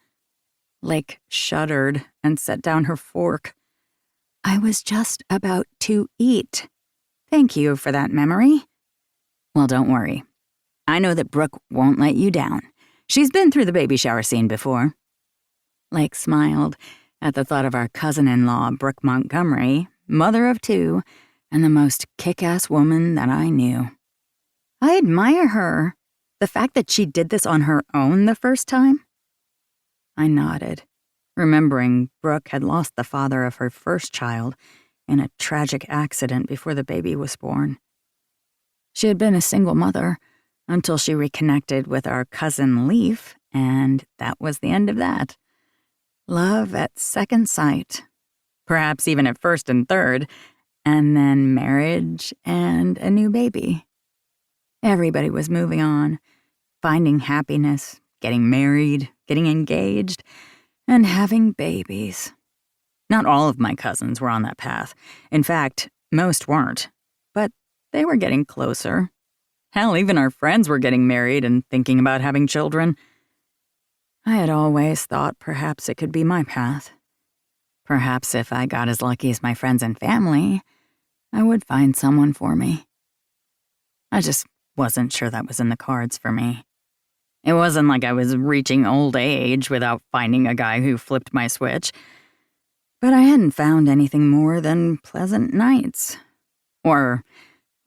Lake shuddered and set down her fork. "I was just about to eat. Thank you for that memory." "Well, don't worry. I know that Brooke won't let you down. She's been through the baby shower scene before." Lake smiled at the thought of our cousin-in-law, Brooke Montgomery, mother of 2, and the most kick-ass woman that I knew. I admire her. The fact that she did this on her own the first time? I nodded, remembering Brooke had lost the father of her first child in a tragic accident before the baby was born. She had been a single mother until she reconnected with our cousin Leaf, and that was the end of that. Love at second sight. Perhaps even at first and third, and then marriage and a new baby. Everybody was moving on, finding happiness, getting married, getting engaged, and having babies. Not all of my cousins were on that path. In fact, most weren't. But they were getting closer. Hell, even our friends were getting married and thinking about having children. I had always thought perhaps it could be my path. Perhaps if I got as lucky as my friends and family, I would find someone for me. I just wasn't sure that was in the cards for me. It wasn't like I was reaching old age without finding a guy who flipped my switch. But I hadn't found anything more than pleasant nights. Or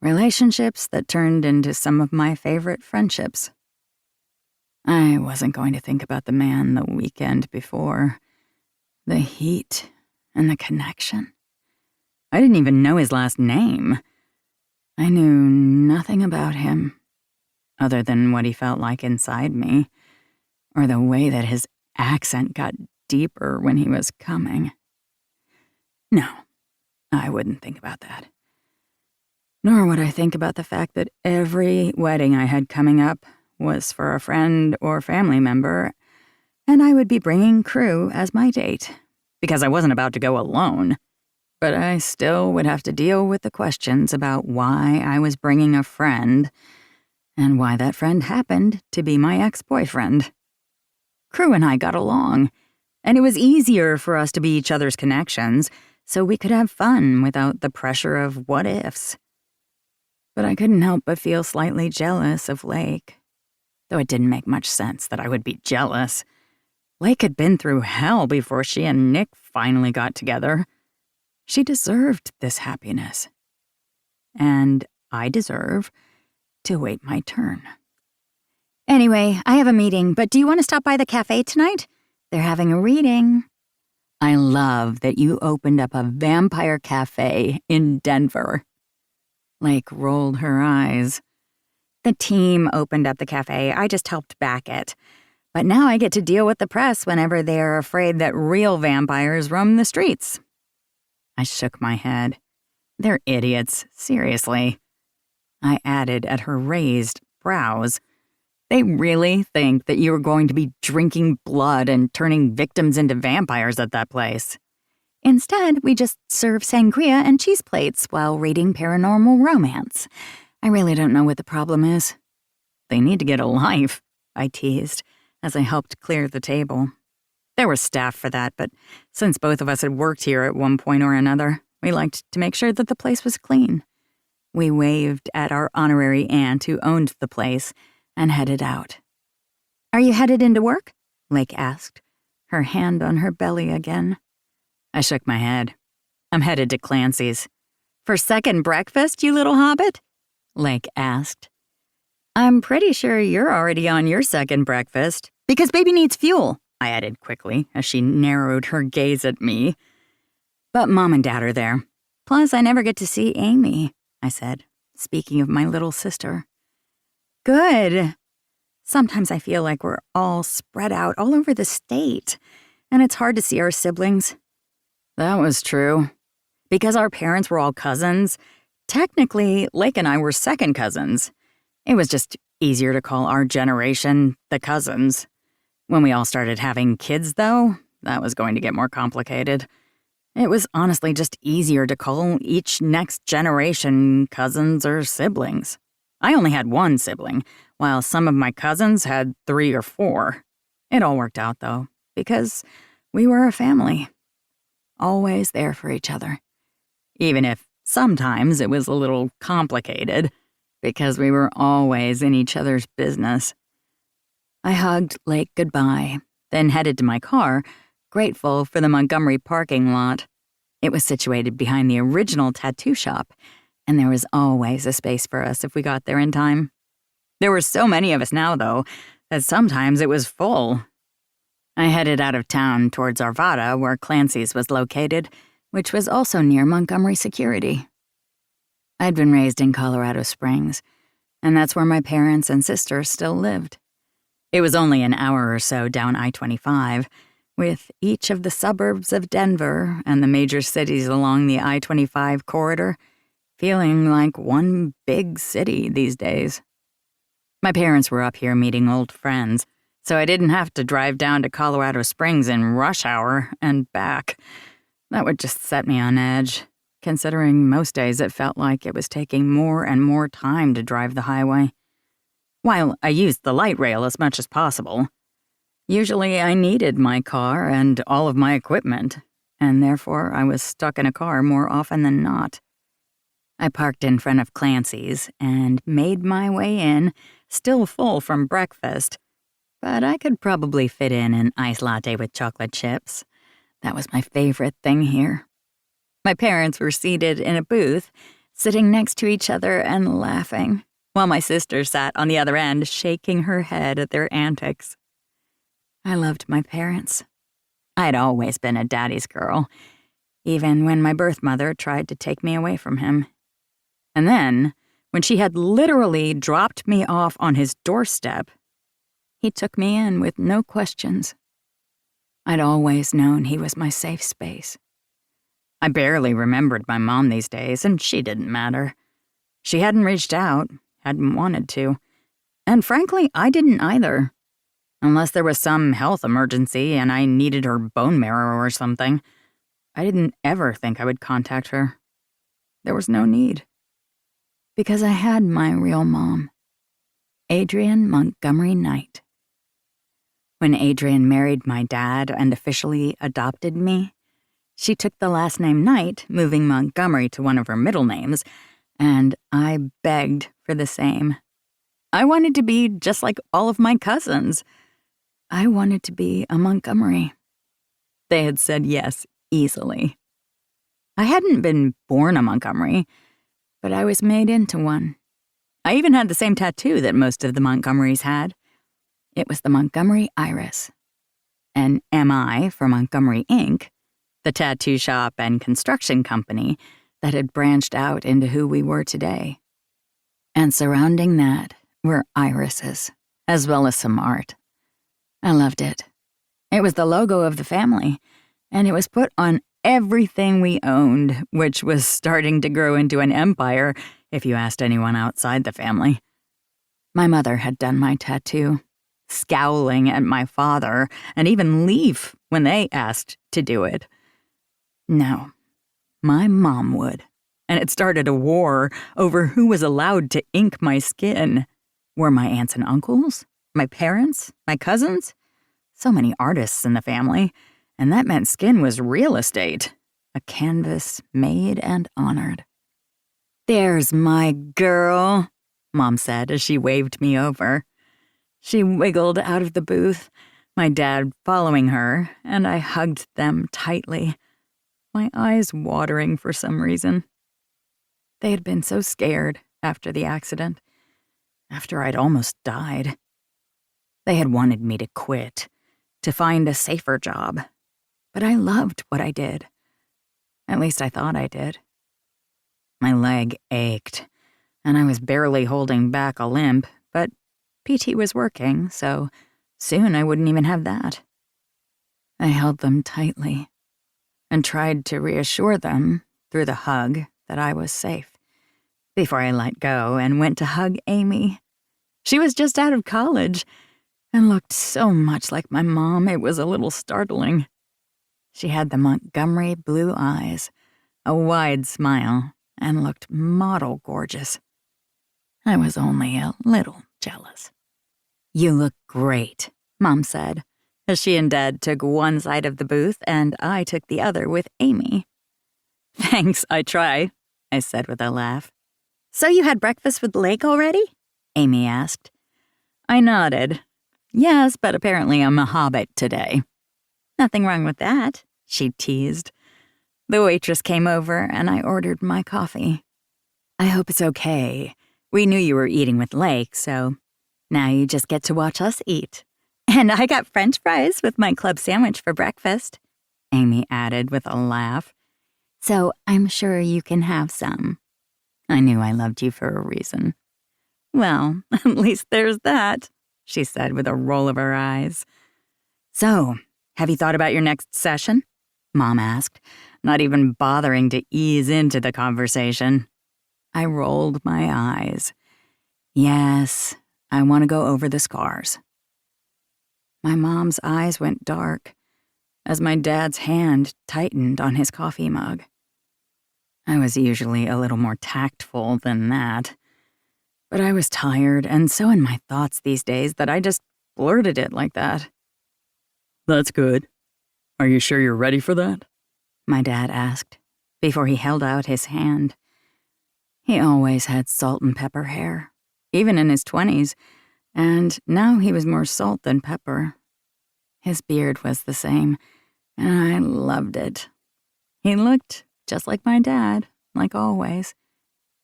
relationships that turned into some of my favorite friendships. I wasn't going to think about the man the weekend before. The heat and the connection. I didn't even know his last name. I knew nothing about him, other than what he felt like inside me, or the way that his accent got deeper when he was coming. No, I wouldn't think about that. Nor would I think about the fact that every wedding I had coming up was for a friend or family member, and I would be bringing Crew as my date, because I wasn't about to go alone. But I still would have to deal with the questions about why I was bringing a friend, and why that friend happened to be my ex-boyfriend. Crew and I got along, and it was easier for us to be each other's connections, so we could have fun without the pressure of what-ifs. But I couldn't help but feel slightly jealous of Lake, though it didn't make much sense that I would be jealous. Lake had been through hell before she and Nick finally got together. She deserved this happiness. And I deserve to wait my turn. Anyway, I have a meeting, but do you want to stop by the cafe tonight? They're having a reading. I love that you opened up a vampire cafe in Denver. Lake rolled her eyes. The team opened up the cafe. I just helped back it. But now I get to deal with the press whenever they are afraid that real vampires roam the streets. I shook my head. They're idiots, seriously. I added at her raised brows. They really think that you are going to be drinking blood and turning victims into vampires at that place. Instead, we just serve sangria and cheese plates while reading paranormal romance. I really don't know what the problem is. They need to get a life, I teased, as I helped clear the table. There was staff for that, but since both of us had worked here at one point or another, we liked to make sure that the place was clean. We waved at our honorary aunt who owned the place and headed out. Are you headed into work? Lake asked, her hand on her belly again. I shook my head. I'm headed to Clancy's. For second breakfast, you little hobbit? Lake asked. I'm pretty sure you're already on your second breakfast, because baby needs fuel, I added quickly as she narrowed her gaze at me. But Mom and Dad are there. Plus, I never get to see Amy, I said, speaking of my little sister. Good. Sometimes I feel like we're all spread out all over the state, and it's hard to see our siblings. That was true. Because our parents were all cousins, technically, Lake and I were second cousins. It was just easier to call our generation the cousins. When we all started having kids, though, that was going to get more complicated. It was honestly just easier to call each next generation cousins or siblings. I only had one sibling, while some of my cousins had 3 or 4. It all worked out, though, because we were a family. Always there for each other. Even if sometimes it was a little complicated, because we were always in each other's business. I hugged Lake goodbye, then headed to my car, grateful for the Montgomery parking lot. It was situated behind the original tattoo shop, and there was always a space for us if we got there in time. There were so many of us now, though, that sometimes it was full. I headed out of town towards Arvada, where Clancy's was located, which was also near Montgomery security. I'd been raised in Colorado Springs, and that's where my parents and sister still lived. It was only an hour or so down I-25, with each of the suburbs of Denver and the major cities along the I-25 corridor feeling like one big city these days. My parents were up here meeting old friends, so I didn't have to drive down to Colorado Springs in rush hour and back. That would just set me on edge, considering most days it felt like it was taking more and more time to drive the highway. While I used the light rail as much as possible, usually I needed my car and all of my equipment, and therefore I was stuck in a car more often than not. I parked in front of Clancy's and made my way in, still full from breakfast, but I could probably fit in an iced latte with chocolate chips. That was my favorite thing here. My parents were seated in a booth, sitting next to each other and laughing, while my sister sat on the other end, shaking her head at their antics. I loved my parents. I'd always been a daddy's girl, even when my birth mother tried to take me away from him. And then, when she had literally dropped me off on his doorstep, he took me in with no questions. I'd always known he was my safe space. I barely remembered my mom these days, and she didn't matter. She hadn't reached out, hadn't wanted to. And frankly, I didn't either. Unless there was some health emergency and I needed her bone marrow or something. I didn't ever think I would contact her. There was no need. Because I had my real mom, Adrienne Montgomery Knight. When Adrienne married my dad and officially adopted me, she took the last name Knight, moving Montgomery to one of her middle names, and I begged for the same. I wanted to be just like all of my cousins. I wanted to be a Montgomery. They had said yes easily. I hadn't been born a Montgomery, but I was made into one. I even had the same tattoo that most of the Montgomerys had. It was the Montgomery Iris. And MI for Montgomery Inc., the tattoo shop and construction company that had branched out into who we were today. And surrounding that were irises, as well as some art. I loved it. It was the logo of the family, and it was put on everything we owned, which was starting to grow into an empire if you asked anyone outside the family. My mother had done my tattoo, scowling at my father and even Leaf when they asked to do it. No, my mom would, and it started a war over who was allowed to ink my skin. Were my aunts and uncles? My parents? My cousins? So many artists in the family, and that meant skin was real estate, a canvas made and honored. "There's my girl," Mom said as she waved me over. She wiggled out of the booth, my dad following her, and I hugged them tightly, my eyes watering for some reason. They had been so scared after the accident, after I'd almost died. They had wanted me to quit, to find a safer job. But I loved what I did. At least I thought I did. My leg ached, and I was barely holding back a limp, but PT was working, so soon I wouldn't even have that. I held them tightly and tried to reassure them through the hug that I was safe before I let go and went to hug Amy. She was just out of college and looked so much like my mom it was a little startling. She had the Montgomery blue eyes, a wide smile, and looked model gorgeous. I was only a little jealous. "You look great," Mom said, as she and Dad took one side of the booth and I took the other with Amy. "Thanks, I try," I said with a laugh. "So you had breakfast with Lake already?" Amy asked. I nodded. "Yes, but apparently I'm a hobbit today." "Nothing wrong with that," she teased. The waitress came over and I ordered my coffee. "I hope it's okay. We knew you were eating with Lake, so now you just get to watch us eat. And I got French fries with my club sandwich for breakfast," Amy added with a laugh. "So I'm sure you can have some." I knew I loved you for a reason. Well, at least there's that, she said with a roll of her eyes. So, have you thought about your next session? Mom asked, not even bothering to ease into the conversation. I rolled my eyes. Yes, I want to go over the scars. My mom's eyes went dark as my dad's hand tightened on his coffee mug. I was usually a little more tactful than that, but I was tired and so in my thoughts these days that I just blurted it like that. That's good. Are you sure you're ready for that? My dad asked, before he held out his hand. He always had salt and pepper hair, even in his 20s, and now he was more salt than pepper. His beard was the same, and I loved it. He looked just like my dad, like always.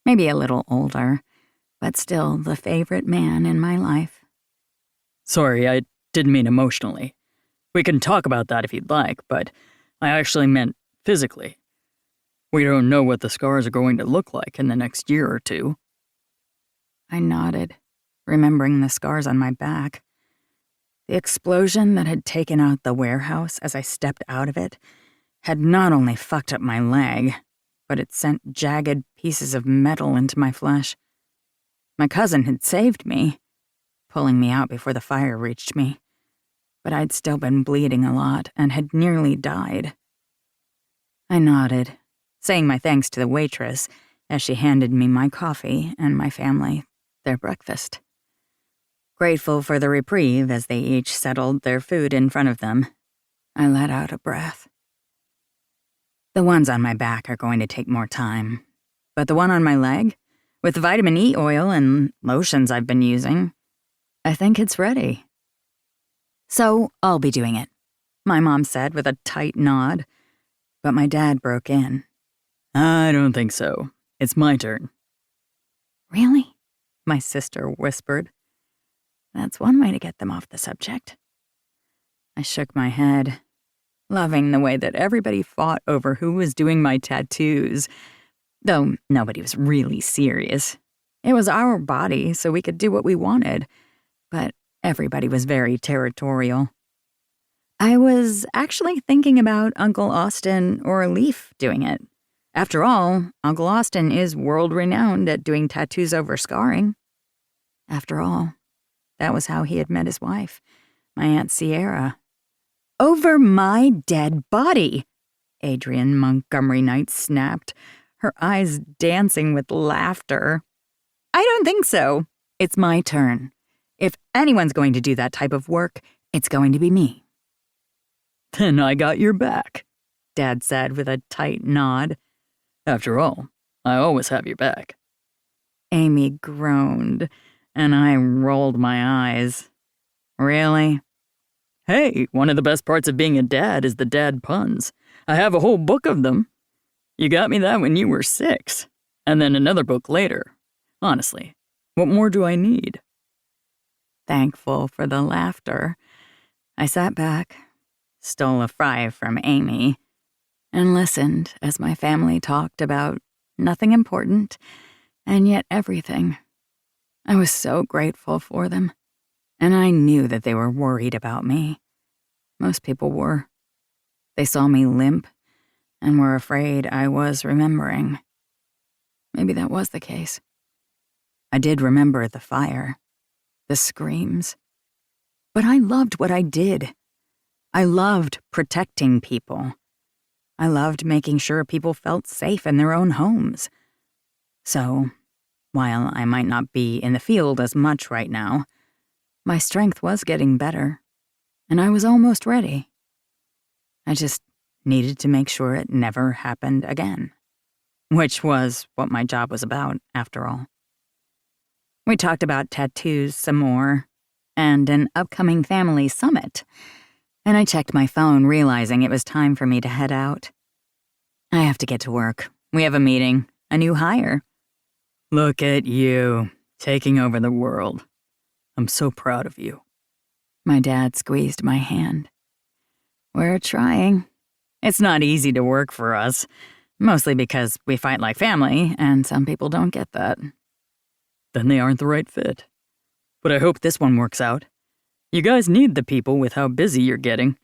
Maybe a little older, but still the favorite man in my life. Sorry, I didn't mean emotionally. We can talk about that if you'd like, but I actually meant physically. We don't know what the scars are going to look like in the next year or two. I nodded, remembering the scars on my back. The explosion that had taken out the warehouse as I stepped out of it had not only fucked up my leg, but it sent jagged pieces of metal into my flesh. My cousin had saved me, pulling me out before the fire reached me, but I'd still been bleeding a lot and had nearly died. I nodded, saying my thanks to the waitress as she handed me my coffee and my family their breakfast. Grateful for the reprieve as they each settled their food in front of them, I let out a breath. The ones on my back are going to take more time, but the one on my leg, with the vitamin E oil and lotions I've been using, I think it's ready. So I'll be doing it, my mom said with a tight nod, but my dad broke in. I don't think so. It's my turn. Really? My sister whispered. That's one way to get them off the subject. I shook my head, loving the way that everybody fought over who was doing my tattoos, though nobody was really serious. It was our body, so we could do what we wanted, but everybody was very territorial. I was actually thinking about Uncle Austin or Leaf doing it. After all, Uncle Austin is world-renowned at doing tattoos over scarring. After all, that was how he had met his wife, my Aunt Sierra. Over my dead body, Adrian Montgomery Knight snapped, her eyes dancing with laughter. I don't think so. It's my turn. If anyone's going to do that type of work, it's going to be me. Then I got your back, Dad said with a tight nod. After all, I always have your back. Amy groaned, and I rolled my eyes. Really? Hey, one of the best parts of being a dad is the dad puns. I have a whole book of them. You got me that when you were 6, and then another book later. Honestly, what more do I need? Thankful for the laughter, I sat back, stole a fry from Amy, and listened as my family talked about nothing important and yet everything. I was so grateful for them, and I knew that they were worried about me. Most people were. They saw me limp and were afraid I was remembering. Maybe that was the case. I did remember the fire, the screams. But I loved what I did. I loved protecting people. I loved making sure people felt safe in their own homes. So, while I might not be in the field as much right now, my strength was getting better, and I was almost ready. I just needed to make sure it never happened again, which was what my job was about, after all. We talked about tattoos some more, and an upcoming family summit, and I checked my phone, realizing it was time for me to head out. I have to get to work. We have a meeting, a new hire. Look at you, taking over the world. I'm so proud of you. My dad squeezed my hand. We're trying. It's not easy to work for us, mostly because we fight like family, and some people don't get that. then they aren't the right fit. But I hope this one works out. You guys need the people with how busy you're getting,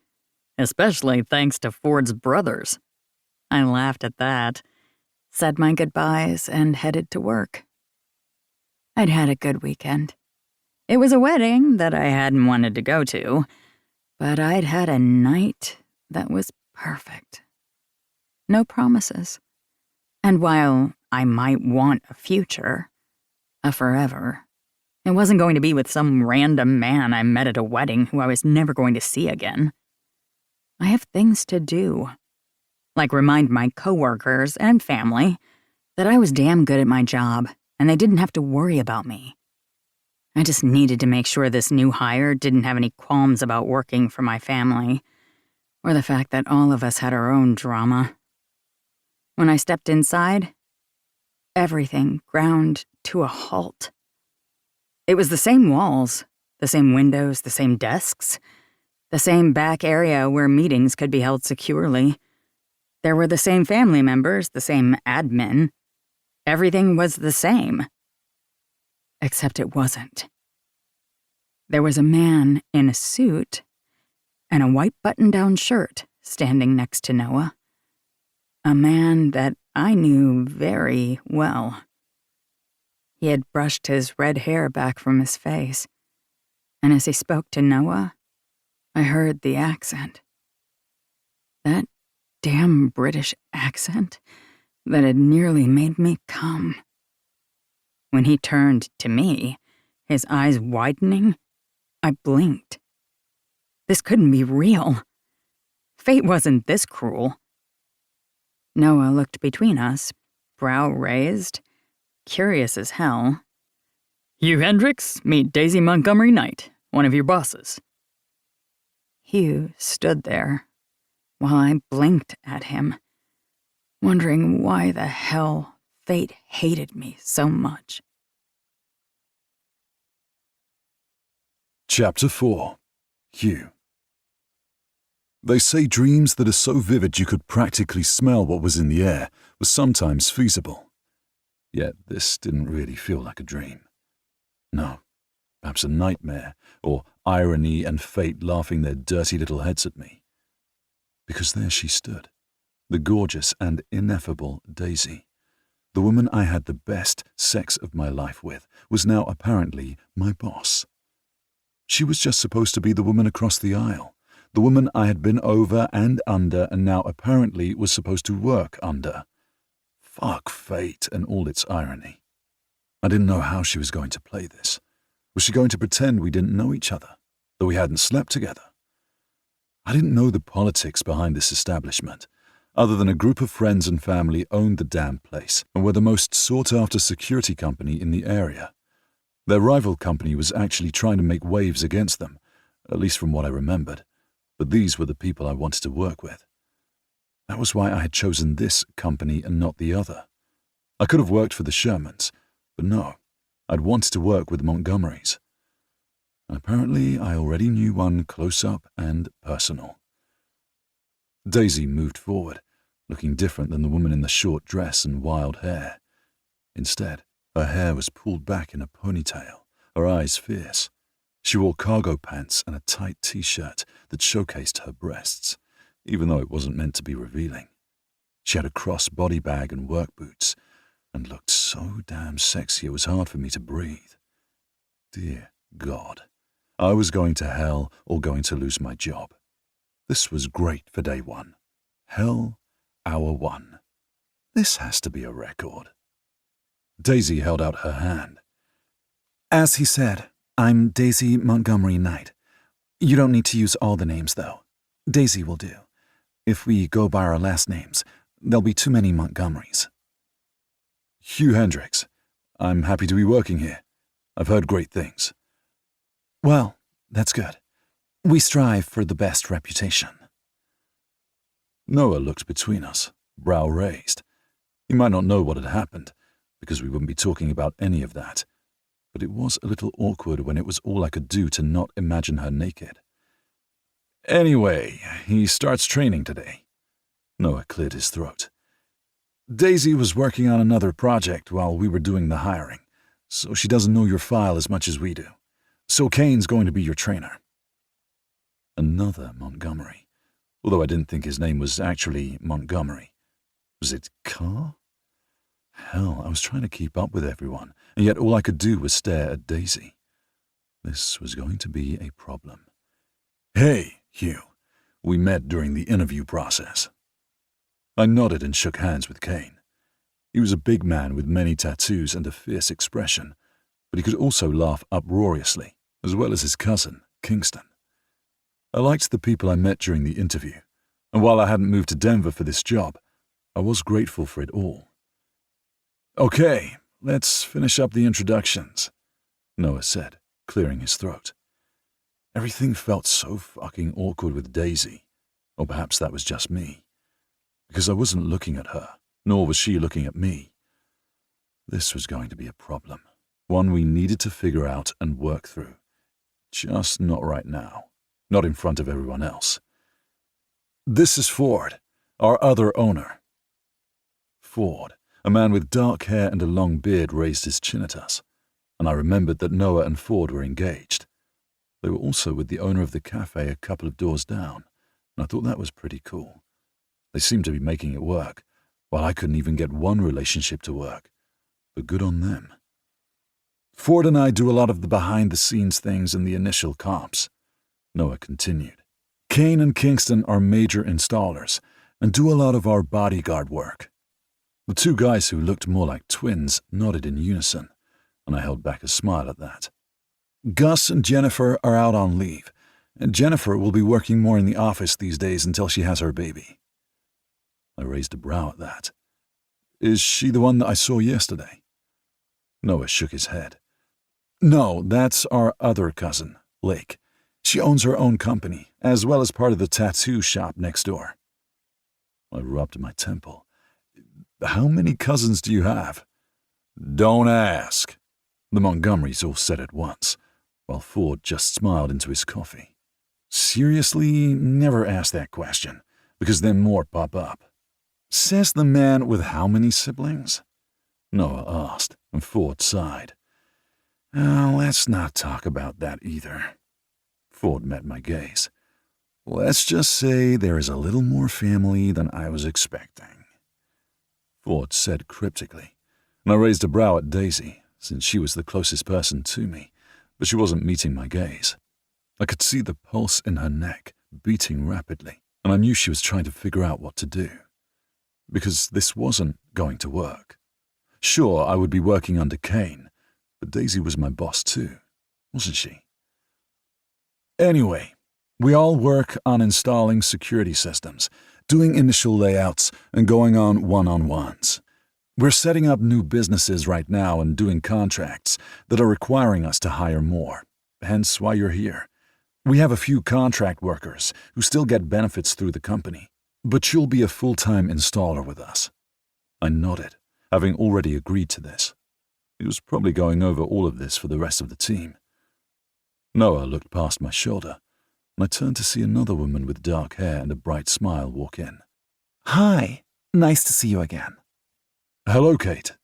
especially thanks to Ford's brothers." I laughed at that, said my goodbyes, and headed to work. I'd had a good weekend. It was a wedding that I hadn't wanted to go to, but I'd had a night that was perfect. No promises. And while I might want a future, a forever, it wasn't going to be with some random man I met at a wedding who I was never going to see again. I have things to do, like remind my coworkers and family that I was damn good at my job and they didn't have to worry about me. I just needed to make sure this new hire didn't have any qualms about working for my family, or the fact that all of us had our own drama. When I stepped inside, everything ground to a halt. It was the same walls, the same windows, the same desks, the same back area where meetings could be held securely. There were the same family members, the same admin. Everything was the same. Except it wasn't. There was a man in a suit and a white button-down shirt standing next to Noah. A man that I knew very well. He had brushed his red hair back from his face, and as he spoke to Noah, I heard the accent. That damn British accent that had nearly made me come. When he turned to me, his eyes widening, I blinked. This couldn't be real. Fate wasn't this cruel. Noah looked between us, brow raised, curious as hell. "Hugh Hendricks, meet Daisy Montgomery Knight, one of your bosses." Hugh stood there while I blinked at him, wondering why the hell fate hated me so much. Chapter 4. Hugh. They say dreams that are so vivid you could practically smell what was in the air were sometimes feasible. Yet this didn't really feel like a dream. No, perhaps a nightmare, or irony and fate laughing their dirty little heads at me. Because there she stood, the gorgeous and ineffable Daisy. The woman I had the best sex of my life with was now apparently my boss. She was just supposed to be the woman across the aisle, the woman I had been over and under and now apparently was supposed to work under. Fuck fate and all its irony. I didn't know how she was going to play this. Was she going to pretend we didn't know each other, that we hadn't slept together? I didn't know the politics behind this establishment, other than a group of friends and family owned the damn place and were the most sought-after security company in the area. Their rival company was actually trying to make waves against them, at least from what I remembered, but these were the people I wanted to work with. That was why I had chosen this company and not the other. I could have worked for the Shermans, but no, I'd wanted to work with the Montgomerys. And apparently I already knew one close up and personal. Daisy moved forward, looking different than the woman in the short dress and wild hair. Instead, her hair was pulled back in a ponytail, her eyes fierce. She wore cargo pants and a tight t-shirt that showcased her breasts, even though it wasn't meant to be revealing. She had a cross body bag and work boots, and looked so damn sexy it was hard for me to breathe. Dear God, I was going to hell or going to lose my job. This was great for day one. Hell, hour one. This has to be a record. Daisy held out her hand. As he said, I'm Daisy Montgomery Knight. You don't need to use all the names, though. Daisy will do. If we go by our last names, there'll be too many Montgomerys. Hugh Hendricks. I'm happy to be working here. I've heard great things. Well, that's good. We strive for the best reputation. Noah looked between us, brow raised. He might not know what had happened, because we wouldn't be talking about any of that. But it was a little awkward when it was all I could do to not imagine her naked. Anyway, he starts training today. Noah cleared his throat. Daisy was working on another project while we were doing the hiring, so she doesn't know your file as much as we do. So Kane's going to be your trainer." Another Montgomery, although I didn't think his name was actually Montgomery. Was it Carr? Hell, I was trying to keep up with everyone, and yet all I could do was stare at Daisy. This was going to be a problem. "Hey, Hugh. We met during the interview process." I nodded and shook hands with Kane. He was a big man with many tattoos and a fierce expression, but he could also laugh uproariously, as well as his cousin, Kingston. I liked the people I met during the interview, and while I hadn't moved to Denver for this job, I was grateful for it all. "Okay, let's finish up the introductions," Noah said, clearing his throat. Everything felt so fucking awkward with Daisy, or perhaps that was just me, because I wasn't looking at her, nor was she looking at me. This was going to be a problem, one we needed to figure out and work through. Just not right now, not in front of everyone else. "This is Ford, our other owner." Ford, a man with dark hair and a long beard, raised his chin at us, and I remembered that Noah and Ford were engaged. They were also with the owner of the cafe a couple of doors down, and I thought that was pretty cool. They seemed to be making it work, while I couldn't even get one relationship to work. But good on them. "Ford and I do a lot of the behind-the-scenes things in the initial comps," Noah continued. "Kane and Kingston are major installers and do a lot of our bodyguard work." The two guys who looked more like twins nodded in unison, and I held back a smile at that. "Gus and Jennifer are out on leave, and Jennifer will be working more in the office these days until she has her baby." I raised a brow at that. "Is she the one that I saw yesterday?" Noah shook his head. "No, that's our other cousin, Lake. She owns her own company, as well as part of the tattoo shop next door." I rubbed my temple. "How many cousins do you have?" "Don't ask," the Montgomerys all said at once, while Ford just smiled into his coffee. "Seriously, never ask that question, because then more pop up." "Says the man with how many siblings?" Noah asked, and Ford sighed. Let's not talk about that either." Ford met my gaze. "Let's just say there is a little more family than I was expecting," Ford said cryptically, and I raised a brow at Daisy, since she was the closest person to me, but she wasn't meeting my gaze. I could see the pulse in her neck beating rapidly, and I knew she was trying to figure out what to do. Because this wasn't going to work. Sure, I would be working under Kane, but Daisy was my boss too, wasn't she? Anyway, we all work on installing security systems, doing initial layouts, and going on one-on-ones. We're setting up new businesses right now and doing contracts that are requiring us to hire more, hence why you're here. We have a few contract workers who still get benefits through the company, but you'll be a full-time installer with us." I nodded, having already agreed to this. He was probably going over all of this for the rest of the team. Noah looked past my shoulder, and I turned to see another woman with dark hair and a bright smile walk in. "Hi, nice to see you again." "Hello, Kate,"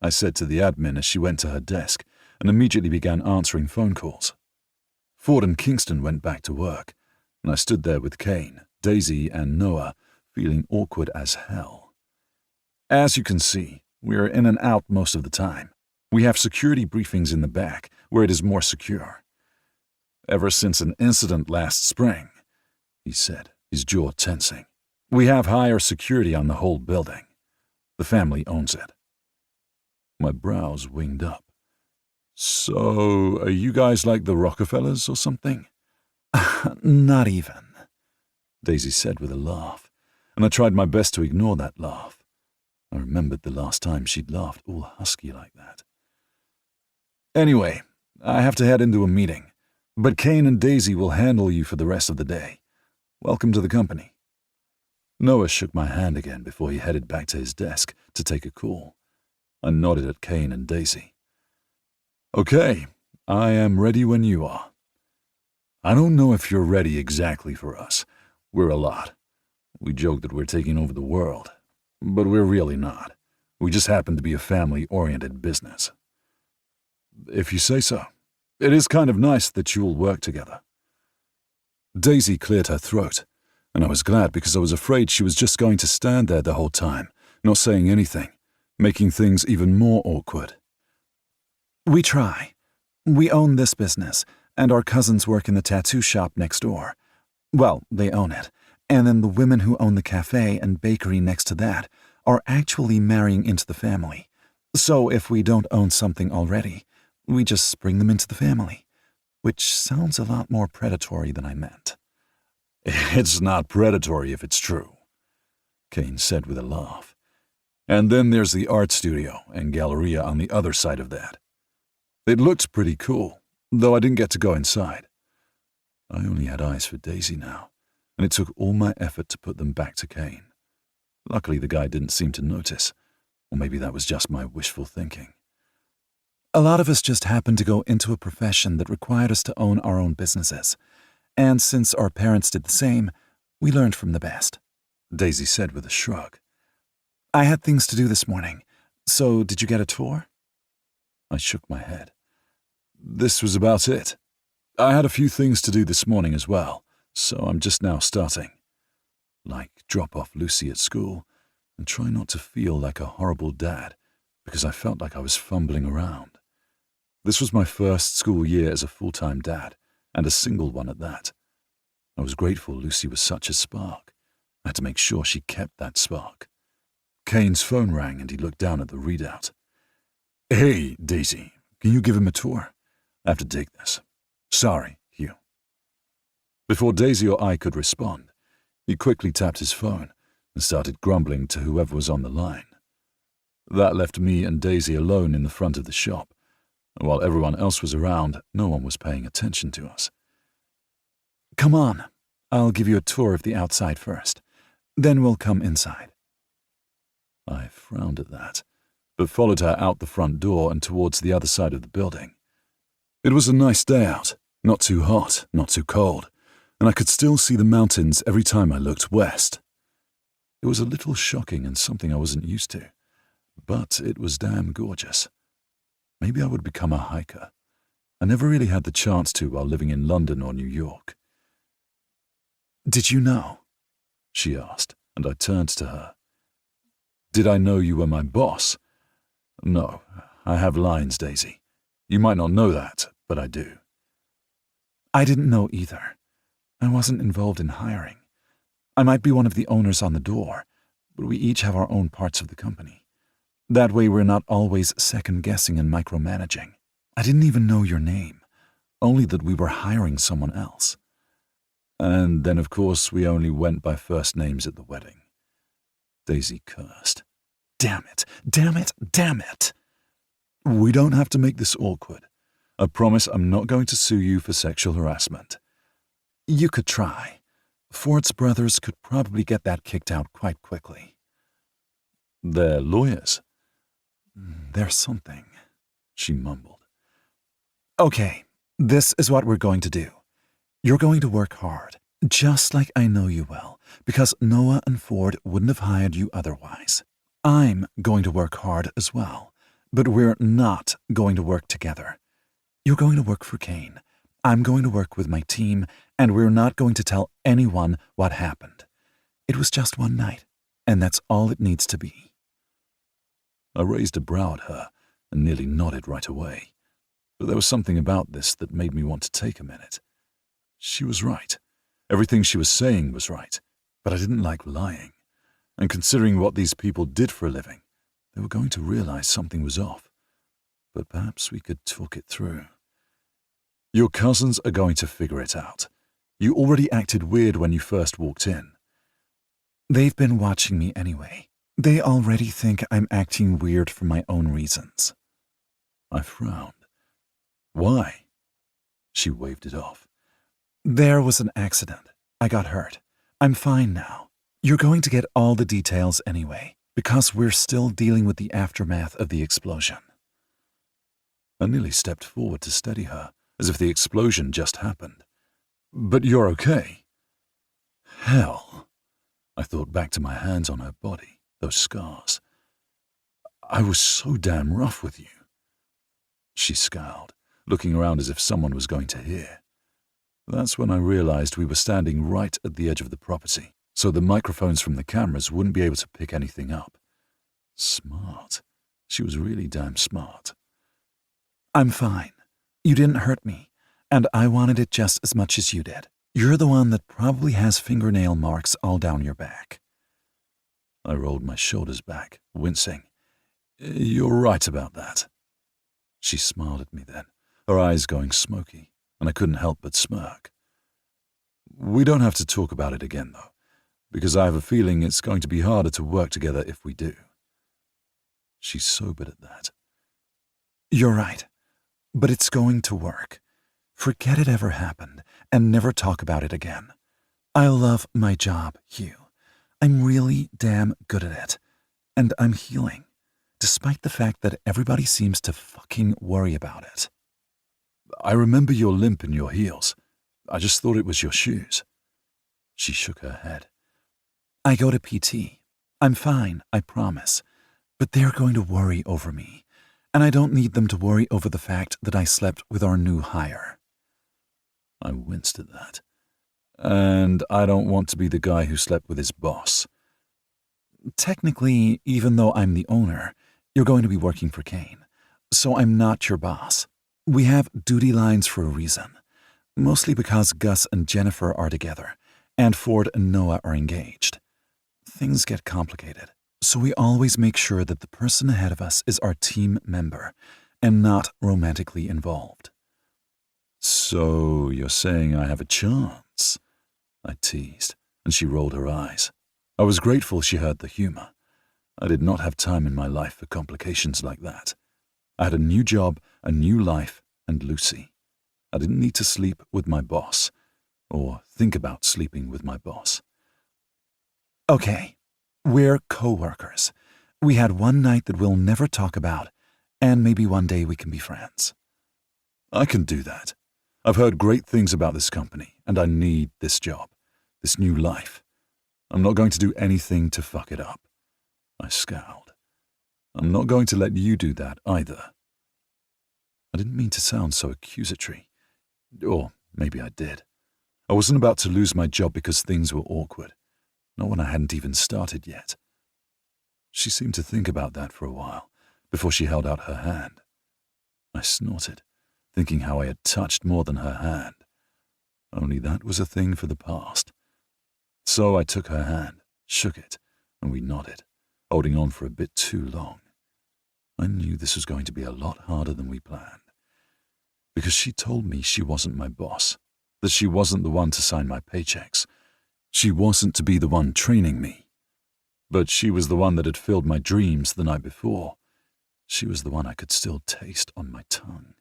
I said to the admin as she went to her desk and immediately began answering phone calls. Ford and Kingston went back to work, and I stood there with Kane, Daisy, and Noah, feeling awkward as hell. As you can see, we are in and out most of the time. We have security briefings in the back, where it is more secure. "Ever since an incident last spring," he said, his jaw tensing, "we have higher security on the whole building. The family owns it." My brows winged up. "So, are you guys like the Rockefellers or something?" "Not even," Daisy said with a laugh, and I tried my best to ignore that laugh. I remembered the last time she'd laughed all husky like that. "Anyway, I have to head into a meeting, but Kane and Daisy will handle you for the rest of the day. Welcome to the company." Noah shook my hand again before he headed back to his desk to take a call. I nodded at Kane and Daisy. "Okay, I am ready when you are." "I don't know if you're ready exactly for us. We're a lot. We joke that we're taking over the world, but we're really not. We just happen to be a family-oriented business." If you say so. It is kind of nice that you all work together. Daisy cleared her throat, and I was glad because I was afraid she was just going to stand there the whole time, not saying anything, making things even more awkward. We try. We own this business, and our cousins work in the tattoo shop next door. Well, they own it. And then the women who own the cafe and bakery next to that are actually marrying into the family. So if we don't own something already, we just bring them into the family, which sounds a lot more predatory than I meant. It's not predatory if it's true, Kane said with a laugh. And then there's the art studio and galleria on the other side of that. It looked pretty cool, though I didn't get to go inside. I only had eyes for Daisy now, and it took all my effort to put them back to Kane. Luckily, the guy didn't seem to notice, or maybe that was just my wishful thinking. A lot of us just happened to go into a profession that required us to own our own businesses. And since our parents did the same, we learned from the best, Daisy said with a shrug. I had things to do this morning, so did you get a tour? I shook my head. This was about it. I had a few things to do this morning as well, so I'm just now starting. Like drop off Lucy at school and try not to feel like a horrible dad because I felt like I was fumbling around. This was my first school year as a full-time dad, and a single one at that. I was grateful Lucy was such a spark. I had to make sure she kept that spark. Kane's phone rang and he looked down at the readout. Hey, Daisy, can you give him a tour? I have to take this. Sorry, Hugh. Before Daisy or I could respond, he quickly tapped his phone and started grumbling to whoever was on the line. That left me and Daisy alone in the front of the shop, and while everyone else was around, no one was paying attention to us. Come on, I'll give you a tour of the outside first. Then we'll come inside. I frowned at that, but followed her out the front door and towards the other side of the building. It was a nice day out, not too hot, not too cold, and I could still see the mountains every time I looked west. It was a little shocking and something I wasn't used to, but it was damn gorgeous. Maybe I would become a hiker. I never really had the chance to while living in London or New York. Did you know? She asked, and I turned to her. Did I know you were my boss? No, I have lines, Daisy. You might not know that, but I do. I didn't know either. I wasn't involved in hiring. I might be one of the owners on the door, but we each have our own parts of the company. That way we're not always second-guessing and micromanaging. I didn't even know your name, only that we were hiring someone else. And then, of course, we only went by first names at the wedding. Daisy cursed. Damn it, damn it, damn it. We don't have to make this awkward. I promise I'm not going to sue you for sexual harassment. You could try. Ford's brothers could probably get that kicked out quite quickly. They're lawyers. There's something, she mumbled. Okay, this is what we're going to do. You're going to work hard, just like I know you will, because Noah and Ford wouldn't have hired you otherwise. I'm going to work hard as well, but we're not going to work together. You're going to work for Kane. I'm going to work with my team, and we're not going to tell anyone what happened. It was just one night, and that's all it needs to be. I raised a brow at her and nearly nodded right away, but there was something about this that made me want to take a minute. She was right. Everything she was saying was right, but I didn't like lying. And considering what these people did for a living, they were going to realize something was off. But perhaps we could talk it through. Your cousins are going to figure it out. You already acted weird when you first walked in. They've been watching me anyway. They already think I'm acting weird for my own reasons. I frowned. Why? She waved it off. There was an accident. I got hurt. I'm fine now. You're going to get all the details anyway, because we're still dealing with the aftermath of the explosion. I nearly stepped forward to steady her, as if the explosion just happened. But you're okay. Hell. I thought back to my hands on her body, those scars. I was so damn rough with you. She scowled, looking around as if someone was going to hear. That's when I realized we were standing right at the edge of the property, so the microphones from the cameras wouldn't be able to pick anything up. Smart. She was really damn smart. I'm fine. You didn't hurt me, and I wanted it just as much as you did. You're the one that probably has fingernail marks all down your back. I rolled my shoulders back, wincing. You're right about that. She smiled at me then, her eyes going smoky, and I couldn't help but smirk. We don't have to talk about it again, though, because I have a feeling it's going to be harder to work together if we do. She sobered at that. You're right, but it's going to work. Forget it ever happened, and never talk about it again. I love my job, Hugh. I'm really damn good at it, and I'm healing, despite the fact that everybody seems to fucking worry about it. I remember your limp in your heels. I just thought it was your shoes. She shook her head. I go to PT. I'm fine, I promise. But they're going to worry over me, and I don't need them to worry over the fact that I slept with our new hire. I winced at that. And I don't want to be the guy who slept with his boss. Technically, even though I'm the owner, you're going to be working for Kane, so I'm not your boss. We have duty lines for a reason, mostly because Gus and Jennifer are together, and Ford and Noah are engaged. Things get complicated, so we always make sure that the person ahead of us is our team member and not romantically involved. So you're saying I have a chance? I teased, and she rolled her eyes. I was grateful she heard the humor. I did not have time in my life for complications like that. I had a new job, a new life, and Lucy. I didn't need to sleep with my boss, or think about sleeping with my boss. Okay, we're co-workers. We had one night that we'll never talk about, and maybe one day we can be friends. I can do that. I've heard great things about this company, and I need this job, this new life. I'm not going to do anything to fuck it up. I scowled. I'm not going to let you do that either. I didn't mean to sound so accusatory. Or maybe I did. I wasn't about to lose my job because things were awkward. Not when I hadn't even started yet. She seemed to think about that for a while, before she held out her hand. I snorted, thinking how I had touched more than her hand. Only that was a thing for the past. So I took her hand, shook it, and we nodded, holding on for a bit too long. I knew this was going to be a lot harder than we planned. Because she told me she wasn't my boss, that she wasn't the one to sign my paychecks. She wasn't to be the one training me. But she was the one that had filled my dreams the night before. She was the one I could still taste on my tongue.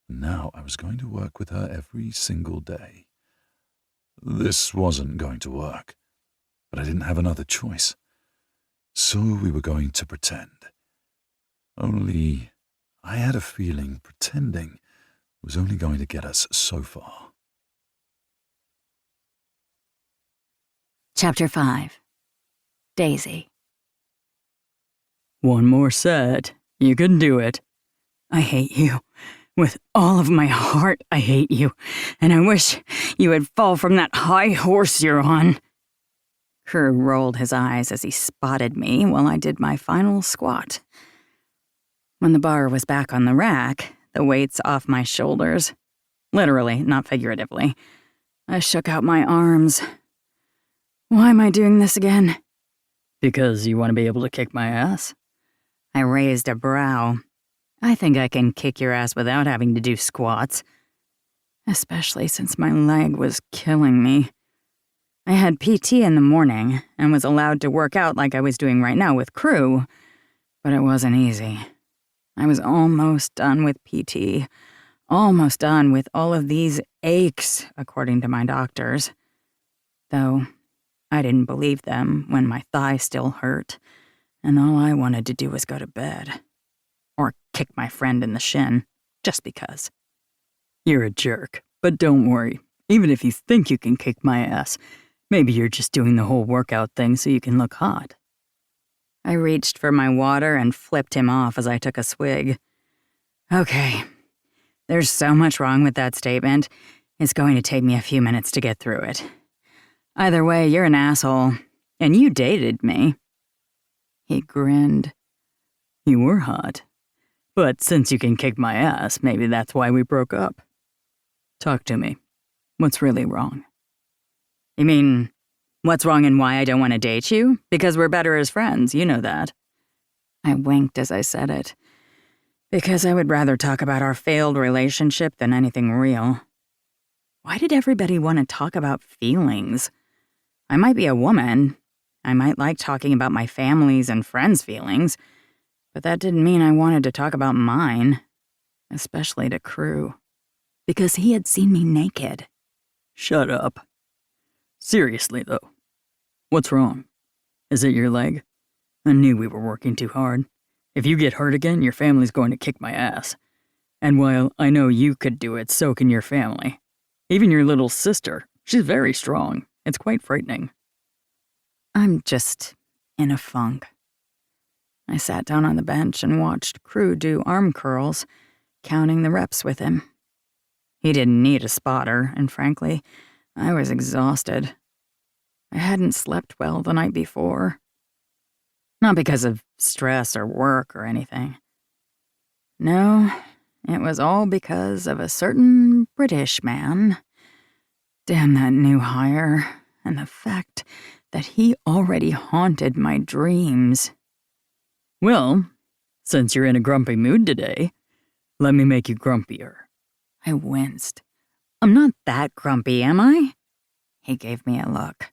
Now I was going to work with her every single day. This wasn't going to work, but I didn't have another choice. So we were going to pretend. Only I had a feeling pretending was only going to get us so far. Chapter 5. Daisy. One more set. You can do it. I hate you. With all of my heart, I hate you, and I wish you would fall from that high horse you're on. Crew rolled his eyes as he spotted me while I did my final squat. When the bar was back on the rack, the weights off my shoulders, literally, not figuratively, I shook out my arms. Why am I doing this again? Because you want to be able to kick my ass? I raised a brow. I think I can kick your ass without having to do squats. Especially since my leg was killing me. I had PT in the morning and was allowed to work out like I was doing right now with crew, but it wasn't easy. I was almost done with PT, almost done with all of these aches, according to my doctors. Though I didn't believe them when my thigh still hurt, and all I wanted to do was go to bed. Or kick my friend in the shin, just because. You're a jerk, but don't worry. Even if you think you can kick my ass, maybe you're just doing the whole workout thing so you can look hot. I reached for my water and flipped him off as I took a swig. Okay. There's so much wrong with that statement. It's going to take me a few minutes to get through it. Either way, you're an asshole, and you dated me. He grinned. You were hot. But since you can kick my ass, maybe that's why we broke up. Talk to me. What's really wrong? You mean, what's wrong and why I don't want to date you? Because we're better as friends, you know that. I winked as I said it. Because I would rather talk about our failed relationship than anything real. Why did everybody want to talk about feelings? I might be a woman. I might like talking about my family's and friends' feelings, but that didn't mean I wanted to talk about mine, especially to Crew, because he had seen me naked. Shut up. Seriously, though. What's wrong? Is it your leg? I knew we were working too hard. If you get hurt again, your family's going to kick my ass. And while I know you could do it, so can your family. Even your little sister. She's very strong. It's quite frightening. I'm just in a funk. I sat down on the bench and watched Crew do arm curls, counting the reps with him. He didn't need a spotter, and frankly, I was exhausted. I hadn't slept well the night before. Not because of stress or work or anything. No, it was all because of a certain British man. Damn that new hire, and the fact that he already haunted my dreams. Well, since you're in a grumpy mood today, let me make you grumpier. I winced. I'm not that grumpy, am I? He gave me a look.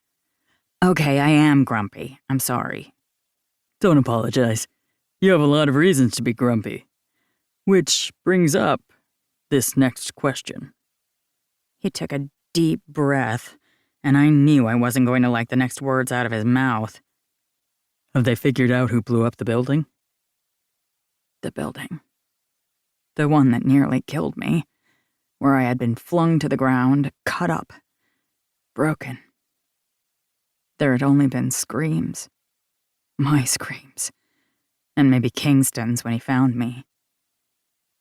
Okay, I am grumpy. I'm sorry. Don't apologize. You have a lot of reasons to be grumpy. Which brings up this next question. He took a deep breath, and I knew I wasn't going to like the next words out of his mouth. Have they figured out who blew up the building? The building. The one that nearly killed me, where I had been flung to the ground, cut up, broken. There had only been screams. My screams. And maybe Kingston's when he found me.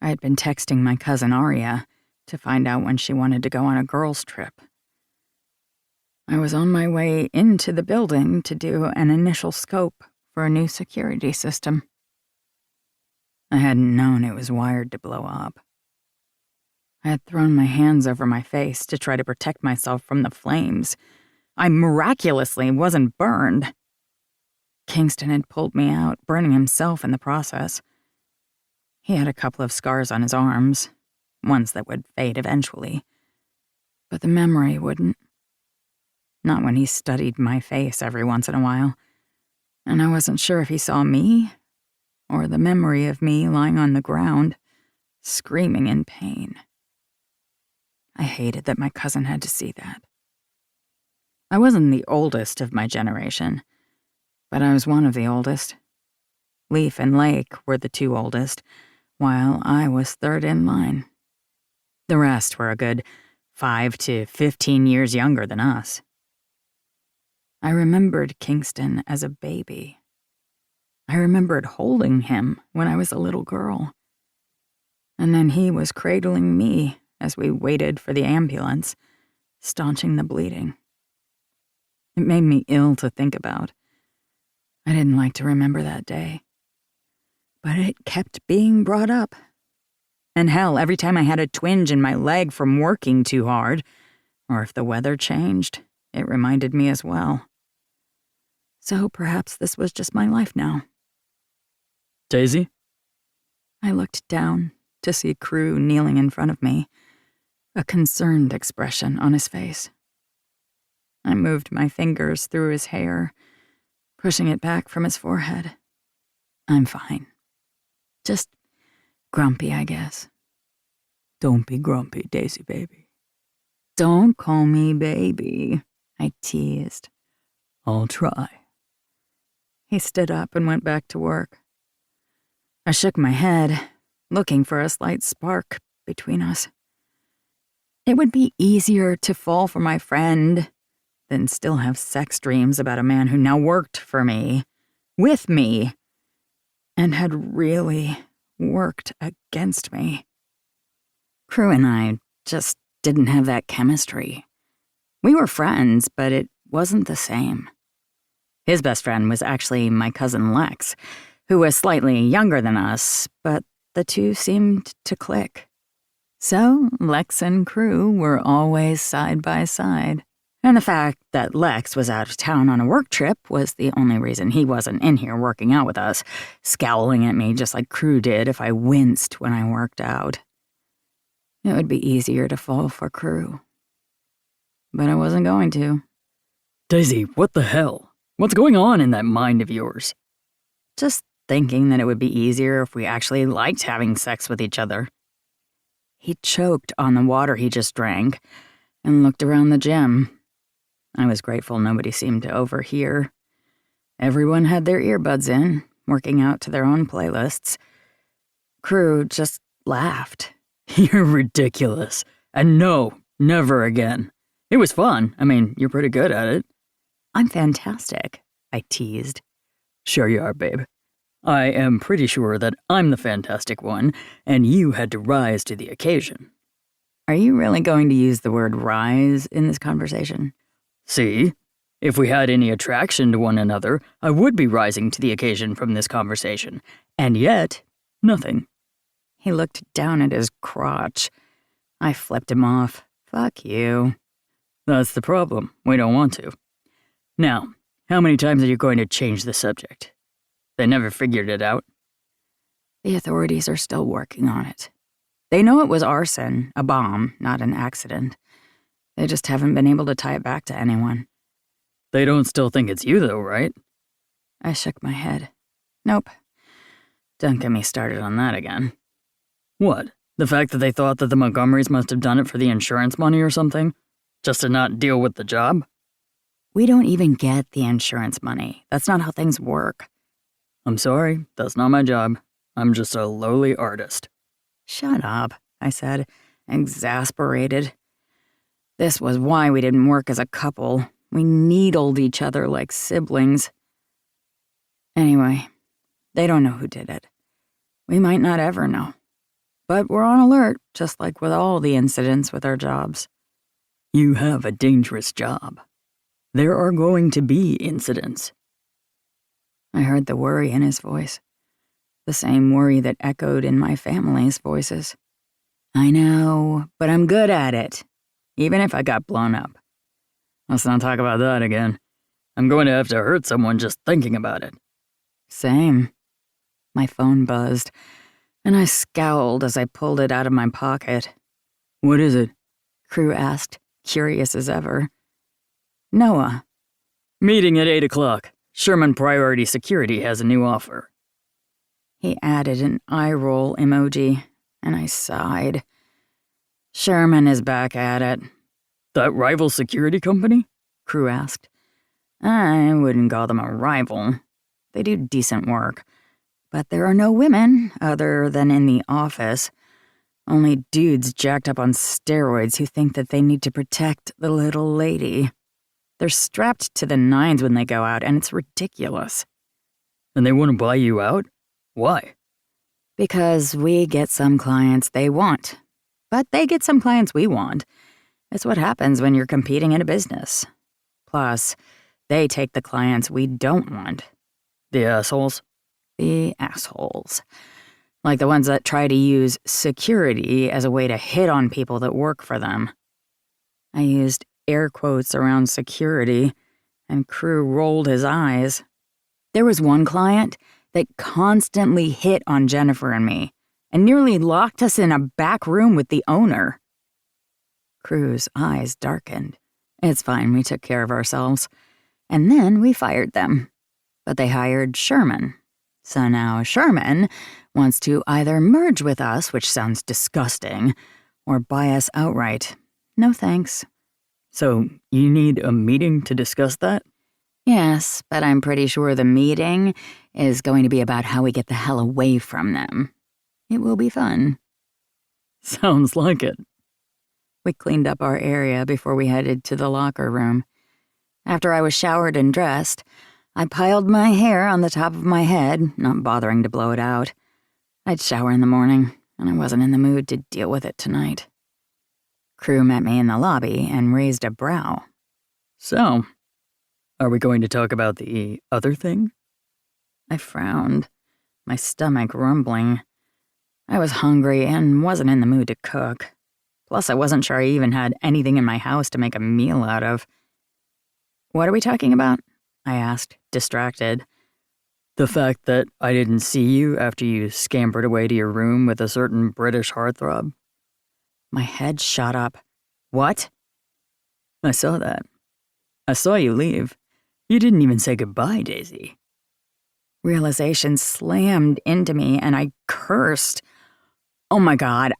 I had been texting my cousin Aria to find out when she wanted to go on a girls' trip. I was on my way into the building to do an initial scope for a new security system. I hadn't known it was wired to blow up. I had thrown my hands over my face to try to protect myself from the flames. I miraculously wasn't burned. Kingston had pulled me out, burning himself in the process. He had a couple of scars on his arms, ones that would fade eventually. But the memory wouldn't. Not when he studied my face every once in a while. And I wasn't sure if he saw me, or the memory of me lying on the ground, screaming in pain. I hated that my cousin had to see that. I wasn't the oldest of my generation, but I was one of the oldest. Leaf and Lake were the two oldest, while I was third in line. The rest were a good 5 to 15 years younger than us. I remembered Kingston as a baby. I remembered holding him when I was a little girl. And then he was cradling me as we waited for the ambulance, staunching the bleeding. It made me ill to think about. I didn't like to remember that day. But it kept being brought up. And hell, every time I had a twinge in my leg from working too hard, or if the weather changed, it reminded me as well. So perhaps this was just my life now. Daisy? I looked down to see Crew kneeling in front of me, a concerned expression on his face. I moved my fingers through his hair, pushing it back from his forehead. I'm fine. Just grumpy, I guess. Don't be grumpy, Daisy baby. Don't call me baby, I teased. I'll try. He stood up and went back to work. I shook my head, looking for a slight spark between us. It would be easier to fall for my friend than still have sex dreams about a man who now worked for me, with me, and had really worked against me. Crew and I just didn't have that chemistry. We were friends, but it wasn't the same. His best friend was actually my cousin Lex, who was slightly younger than us, but the two seemed to click. So Lex and Crew were always side by side. And the fact that Lex was out of town on a work trip was the only reason he wasn't in here working out with us, scowling at me just like Crew did if I winced when I worked out. It would be easier to fall for Crew. But I wasn't going to. Daisy, what the hell? What's going on in that mind of yours? Just thinking that it would be easier if we actually liked having sex with each other. He choked on the water he just drank and looked around the gym. I was grateful nobody seemed to overhear. Everyone had their earbuds in, working out to their own playlists. Crew just laughed. You're ridiculous. And no, never again. It was fun. I mean, you're pretty good at it. I'm fantastic, I teased. Sure you are, babe. I am pretty sure that I'm the fantastic one, and you had to rise to the occasion. Are you really going to use the word rise in this conversation? See? If we had any attraction to one another, I would be rising to the occasion from this conversation. And yet, nothing. He looked down at his crotch. I flipped him off. Fuck you. That's the problem. We don't want to. Now, how many times are you going to change the subject? They never figured it out. The authorities are still working on it. They know it was arson, a bomb, not an accident. They just haven't been able to tie it back to anyone. They don't still think it's you, though, right? I shook my head. Nope. Don't get me started on that again. What? The fact that they thought that the Montgomerys must have done it for the insurance money or something? Just to not deal with the job? We don't even get the insurance money. That's not how things work. I'm sorry, that's not my job. I'm just a lowly artist. Shut up, I said, exasperated. This was why we didn't work as a couple. We needled each other like siblings. Anyway, they don't know who did it. We might not ever know. But we're on alert, just like with all the incidents with our jobs. You have a dangerous job. There are going to be incidents. I heard the worry in his voice. The same worry that echoed in my family's voices. I know, but I'm good at it, even if I got blown up. Let's not talk about that again. I'm going to have to hurt someone just thinking about it. Same. My phone buzzed, and I scowled as I pulled it out of my pocket. What is it? Crew asked, curious as ever. Noah. Meeting at 8 o'clock. Sherman Priority Security has a new offer. He added an eye roll emoji, and I sighed. Sherman is back at it. That rival security company? Crew asked. I wouldn't call them a rival. They do decent work. But there are no women, other than in the office. Only dudes jacked up on steroids who think that they need to protect the little lady. They're strapped to the nines when they go out, and it's ridiculous. And they wouldn't buy you out? Why? Because we get some clients they want. But they get some clients we want. It's what happens when you're competing in a business. Plus, they take the clients we don't want. The assholes? The assholes. Like the ones that try to use security as a way to hit on people that work for them. I used air quotes around security, and Crew rolled his eyes. There was one client that constantly hit on Jennifer and me, and nearly locked us in a back room with the owner. Crew's eyes darkened. It's fine, we took care of ourselves. And then we fired them. But they hired Sherman. So now Sherman wants to either merge with us, which sounds disgusting, or buy us outright. No thanks. So you need a meeting to discuss that? Yes, but I'm pretty sure the meeting is going to be about how we get the hell away from them. It will be fun. Sounds like it. We cleaned up our area before we headed to the locker room. After I was showered and dressed, I piled my hair on the top of my head, not bothering to blow it out. I'd shower in the morning, and I wasn't in the mood to deal with it tonight. Crew met me in the lobby and raised a brow. So, are we going to talk about the other thing? I frowned, my stomach rumbling. I was hungry and wasn't in the mood to cook. Plus, I wasn't sure I even had anything in my house to make a meal out of. What are we talking about? I asked, distracted. The fact that I didn't see you after you scampered away to your room with a certain British heartthrob. My head shot up. What? I saw that. I saw you leave. You didn't even say goodbye, Daisy. Realization slammed into me and I cursed. Oh my God,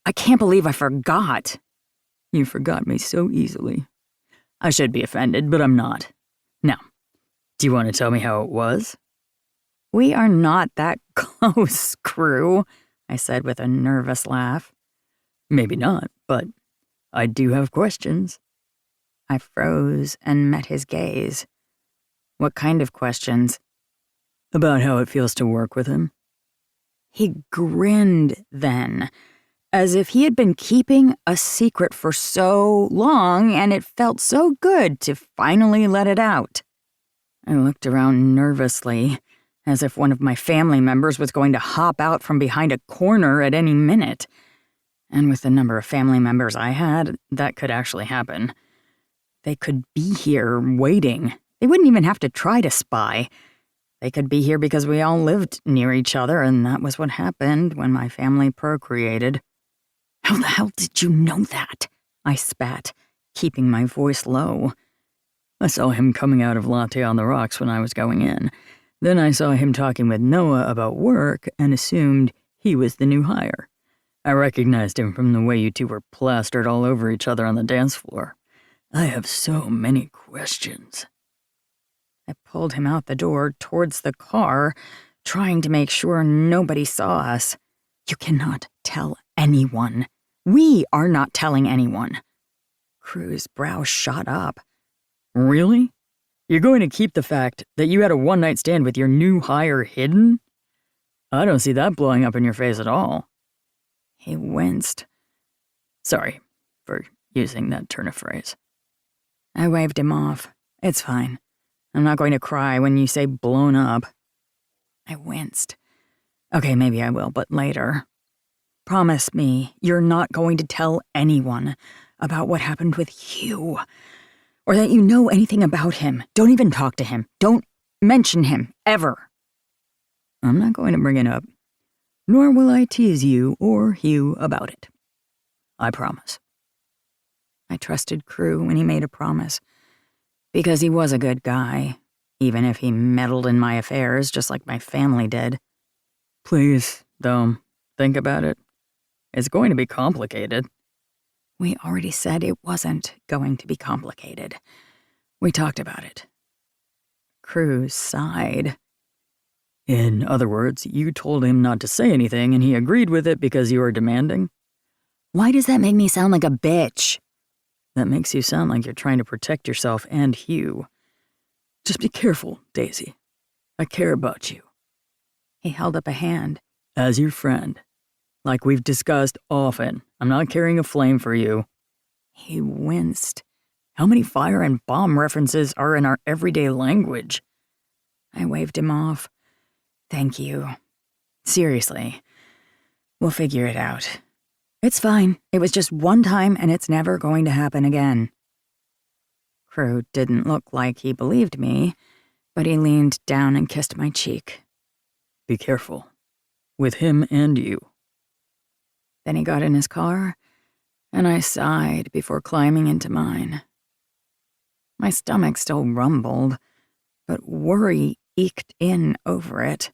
I can't believe I forgot. You forgot me so easily. I should be offended, but I'm not. Now, do you want to tell me how it was? We are not that close, Crew, I said with a nervous laugh. Maybe not, but I do have questions. I froze and met his gaze. What kind of questions? About how it feels to work with him. He grinned then, as if he had been keeping a secret for so long and it felt so good to finally let it out. I looked around nervously, as if one of my family members was going to hop out from behind a corner at any minute. And with the number of family members I had, that could actually happen. They could be here waiting. They wouldn't even have to try to spy. They could be here because we all lived near each other, and that was what happened when my family procreated. How the hell did you know that? I spat, keeping my voice low. I saw him coming out of Latte on the Rocks when I was going in. Then I saw him talking with Noah about work and assumed he was the new hire. I recognized him from the way you two were plastered all over each other on the dance floor. I have so many questions. I pulled him out the door towards the car, trying to make sure nobody saw us. You cannot tell anyone. We are not telling anyone. Crew's brow shot up. Really? You're going to keep the fact that you had a one-night stand with your new hire hidden? I don't see that blowing up in your face at all. He winced. Sorry for using that turn of phrase. I waved him off. It's fine. I'm not going to cry when you say blown up. I winced. Okay, maybe I will, but later. Promise me you're not going to tell anyone about what happened with Hugh, or that you know anything about him. Don't even talk to him. Don't mention him, ever. I'm not going to bring it up, nor will I tease you or Hugh about it. I promise. I trusted Crew when he made a promise, because he was a good guy, even if he meddled in my affairs just like my family did. Please, though, think about it. It's going to be complicated. We already said it wasn't going to be complicated. We talked about it. Crew sighed. In other words, you told him not to say anything and he agreed with it because you were demanding? Why does that make me sound like a bitch? That makes you sound like you're trying to protect yourself and Hugh. Just be careful, Daisy. I care about you. He held up a hand. As your friend. Like we've discussed often, I'm not carrying a flame for you. He winced. How many fire and bomb references are in our everyday language? I waved him off. Thank you. Seriously. We'll figure it out. It's fine. It was just one time and it's never going to happen again. Crew didn't look like he believed me, but he leaned down and kissed my cheek. Be careful. With him and you. Then he got in his car, and I sighed before climbing into mine. My stomach still rumbled, but worry eked in over it.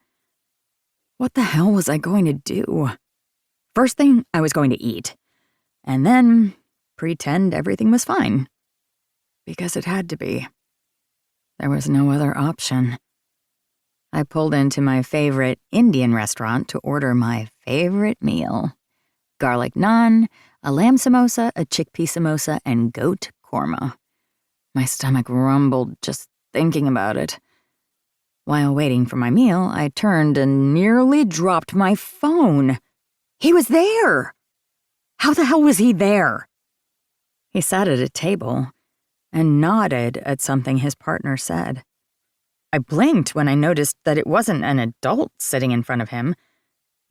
What the hell was I going to do? First thing, I was going to eat, and then pretend everything was fine. Because it had to be. There was no other option. I pulled into my favorite Indian restaurant to order my favorite meal. Garlic naan, a lamb samosa, a chickpea samosa, and goat korma. My stomach rumbled just thinking about it. While waiting for my meal, I turned and nearly dropped my phone. He was there! How the hell was he there? He sat at a table and nodded at something his partner said. I blinked when I noticed that it wasn't an adult sitting in front of him,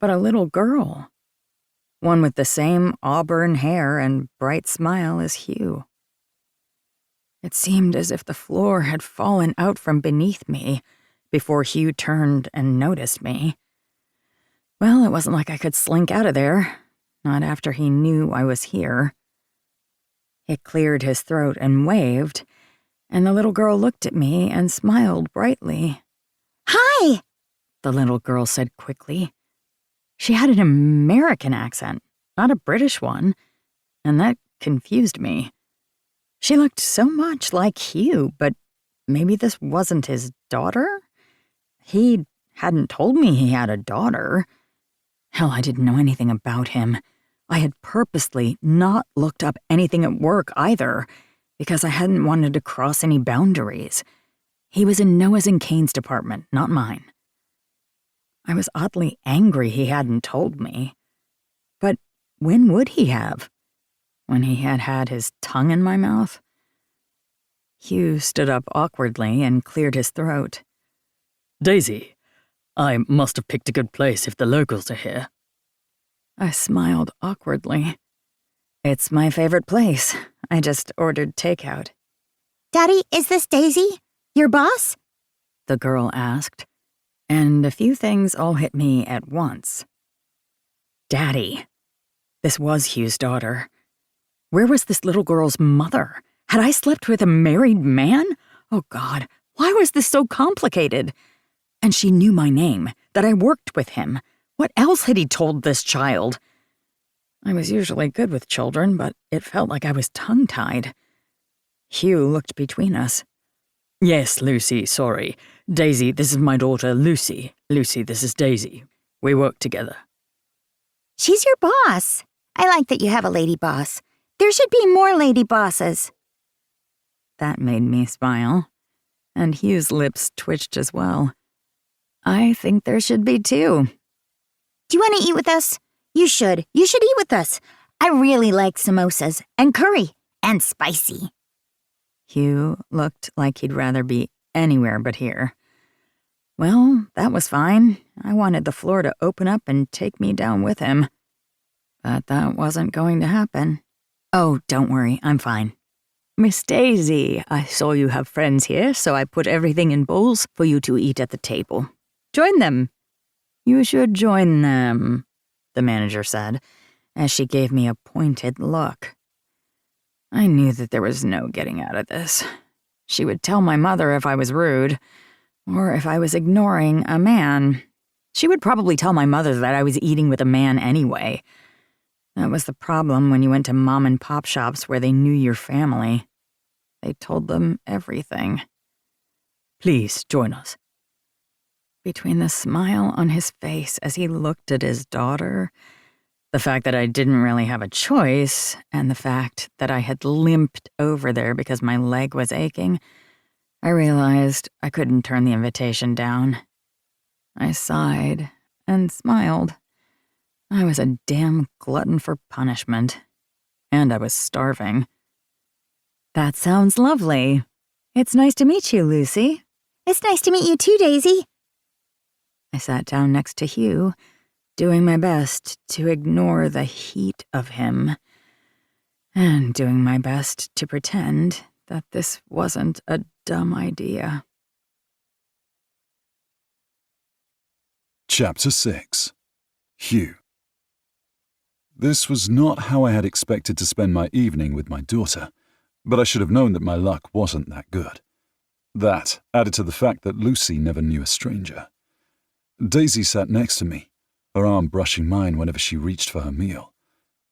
but a little girl. One with the same auburn hair and bright smile as Hugh. It seemed as if the floor had fallen out from beneath me before Hugh turned and noticed me. Well, it wasn't like I could slink out of there, not after he knew I was here. He cleared his throat and waved, and the little girl looked at me and smiled brightly. "Hi," the little girl said quickly. She had an American accent, not a British one, and that confused me. She looked so much like Hugh, but maybe this wasn't his daughter? He hadn't told me he had a daughter. Hell, I didn't know anything about him. I had purposely not looked up anything at work either, because I hadn't wanted to cross any boundaries. He was in Noah's and Kane's department, not mine. I was oddly angry he hadn't told me. But when would he have? When he had had his tongue in my mouth? Hugh stood up awkwardly and cleared his throat. Daisy, I must have picked a good place if the locals are here. I smiled awkwardly. It's my favorite place. I just ordered takeout. "Daddy, is this Daisy? Your boss?" The girl asked, and a few things all hit me at once. Daddy. This was Hugh's daughter. Where was this little girl's mother? Had I slept with a married man? Oh God, why was this so complicated? And she knew my name, that I worked with him. What else had he told this child? I was usually good with children, but it felt like I was tongue-tied. Hugh looked between us. Yes, Lucy, sorry. Daisy, this is my daughter, Lucy. Lucy, this is Daisy. We work together. "She's your boss. I like that you have a lady boss. There should be more lady bosses." That made me smile, and Hugh's lips twitched as well. I think there should be too. "Do you want to eat with us? You should. You should eat with us. I really like samosas and curry and spicy." Hugh looked like he'd rather be anywhere but here. Well, that was fine. I wanted the floor to open up and take me down with him. But that wasn't going to happen. Oh, don't worry, I'm fine. Miss Daisy, I saw you have friends here, so I put everything in bowls for you to eat at the table. Join them. You should join them, the manager said, as she gave me a pointed look. I knew that there was no getting out of this. She would tell my mother if I was rude, or if I was ignoring a man. She would probably tell my mother that I was eating with a man anyway. That was the problem when you went to mom and pop shops where they knew your family. They told them everything. Please, join us. Between the smile on his face as he looked at his daughter, the fact that I didn't really have a choice, and the fact that I had limped over there because my leg was aching, I realized I couldn't turn the invitation down. I sighed and smiled. I was a damn glutton for punishment, and I was starving. That sounds lovely. It's nice to meet you, Lucy. "It's nice to meet you too, Daisy." I sat down next to Hugh, doing my best to ignore the heat of him, and doing my best to pretend that this wasn't a dumb idea. Chapter 6. Hugh. This was not how I had expected to spend my evening with my daughter, but I should have known that my luck wasn't that good. That, added to the fact that Lucy never knew a stranger. Daisy sat next to me, her arm brushing mine whenever she reached for her meal.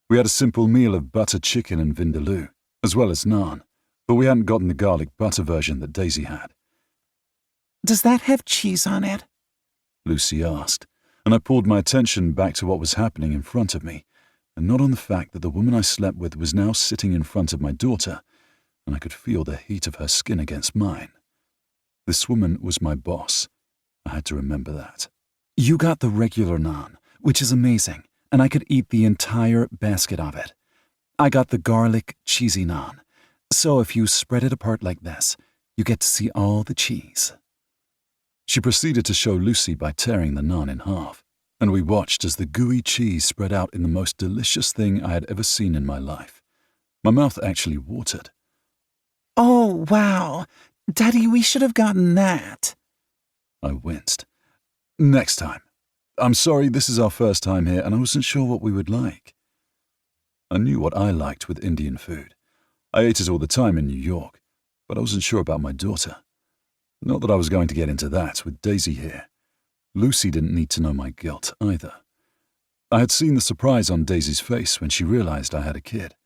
We had a simple meal of butter chicken and vindaloo, as well as naan, but we hadn't gotten the garlic butter version that Daisy had. Does that have cheese on it? Lucy asked, and I pulled my attention back to what was happening in front of me, and not on the fact that the woman I slept with was now sitting in front of my daughter, and I could feel the heat of her skin against mine. This woman was my boss, I had to remember that. You got the regular naan, which is amazing, and I could eat the entire basket of it. I got the garlic cheesy naan, so if you spread it apart like this, you get to see all the cheese. She proceeded to show Lucy by tearing the naan in half, and we watched as the gooey cheese spread out in the most delicious thing I had ever seen in my life. My mouth actually watered. Oh, wow. Daddy, we should have gotten that. I winced. Next time. I'm sorry, this is our first time here, and I wasn't sure what we would like. I knew what I liked with Indian food. I ate it all the time in New York, but I wasn't sure about my daughter. Not that I was going to get into that with Daisy here. Lucy didn't need to know my guilt either. I had seen the surprise on Daisy's face when she realized I had a kid.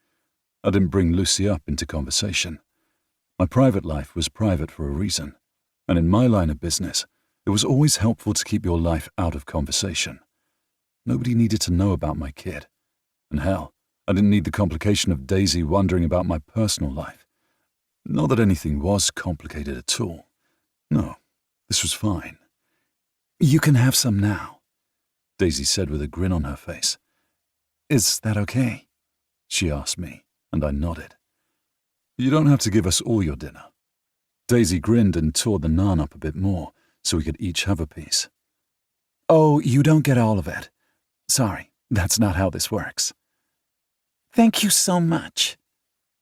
I didn't bring Lucy up into conversation. My private life was private for a reason, and in my line of business, it was always helpful to keep your life out of conversation. Nobody needed to know about my kid. And hell, I didn't need the complication of Daisy wondering about my personal life. Not that anything was complicated at all. No, this was fine. You can have some now, Daisy said with a grin on her face. Is that okay? She asked me, and I nodded. You don't have to give us all your dinner. Daisy grinned and tore the naan up a bit more, so we could each have a piece. Oh, you don't get all of it. Sorry, that's not how this works. Thank you so much,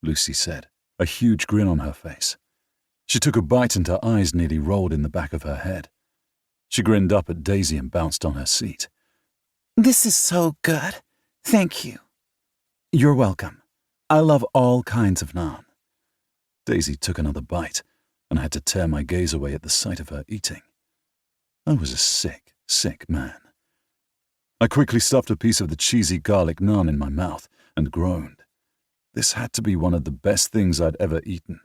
Lucy said, a huge grin on her face. She took a bite and her eyes nearly rolled in the back of her head. She grinned up at Daisy and bounced on her seat. This is so good. Thank you. You're welcome. I love all kinds of naan. Daisy took another bite, and I had to tear my gaze away at the sight of her eating. I was a sick, sick man. I quickly stuffed a piece of the cheesy garlic naan in my mouth and groaned. This had to be one of the best things I'd ever eaten.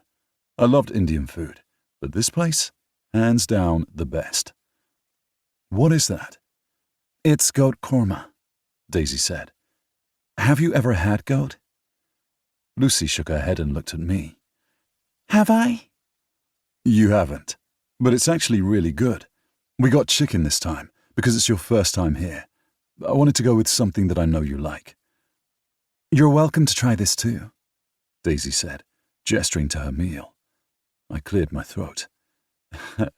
I loved Indian food, but this place, hands down, the best. What is that? It's goat korma, Daisy said. Have you ever had goat? Lucy shook her head and looked at me. Have I? You haven't, but it's actually really good. We got chicken this time because it's your first time here. I wanted to go with something that I know you like. You're welcome to try this too, Daisy said, gesturing to her meal. I cleared my throat.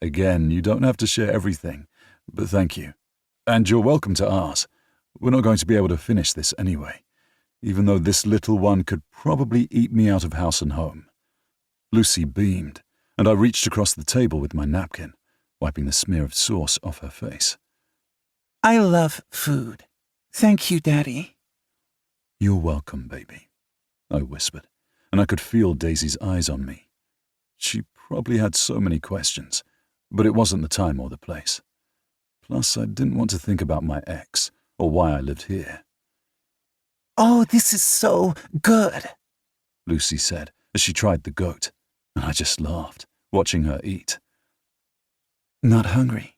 Again, you don't have to share everything, but thank you. And you're welcome to ours. We're not going to be able to finish this anyway, even though this little one could probably eat me out of house and home. Lucy beamed, and I reached across the table with my napkin, wiping the smear of sauce off her face. I love food. Thank you, Daddy. You're welcome, baby, I whispered, and I could feel Daisy's eyes on me. She probably had so many questions, but it wasn't the time or the place. Plus, I didn't want to think about my ex or why I lived here. Oh, this is so good, Lucy said as she tried the goat, and I just laughed, watching her eat. Not hungry?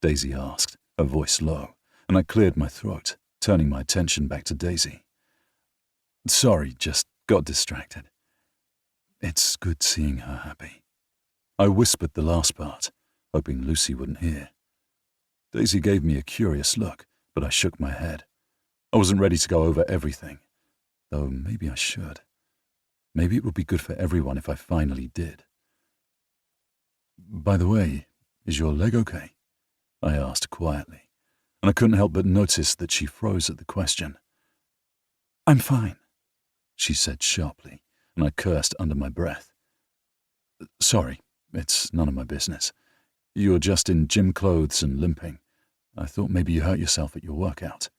Daisy asked, her voice low, and I cleared my throat, turning my attention back to Daisy. Sorry, just got distracted. It's good seeing her happy. I whispered the last part, hoping Lucy wouldn't hear. Daisy gave me a curious look, but I shook my head. I wasn't ready to go over everything, though maybe I should. Maybe it would be good for everyone if I finally did. By the way, is your leg okay? I asked quietly, and I couldn't help but notice that she froze at the question. I'm fine, she said sharply, and I cursed under my breath. Sorry, it's none of my business. You were just in gym clothes and limping. I thought maybe you hurt yourself at your workout.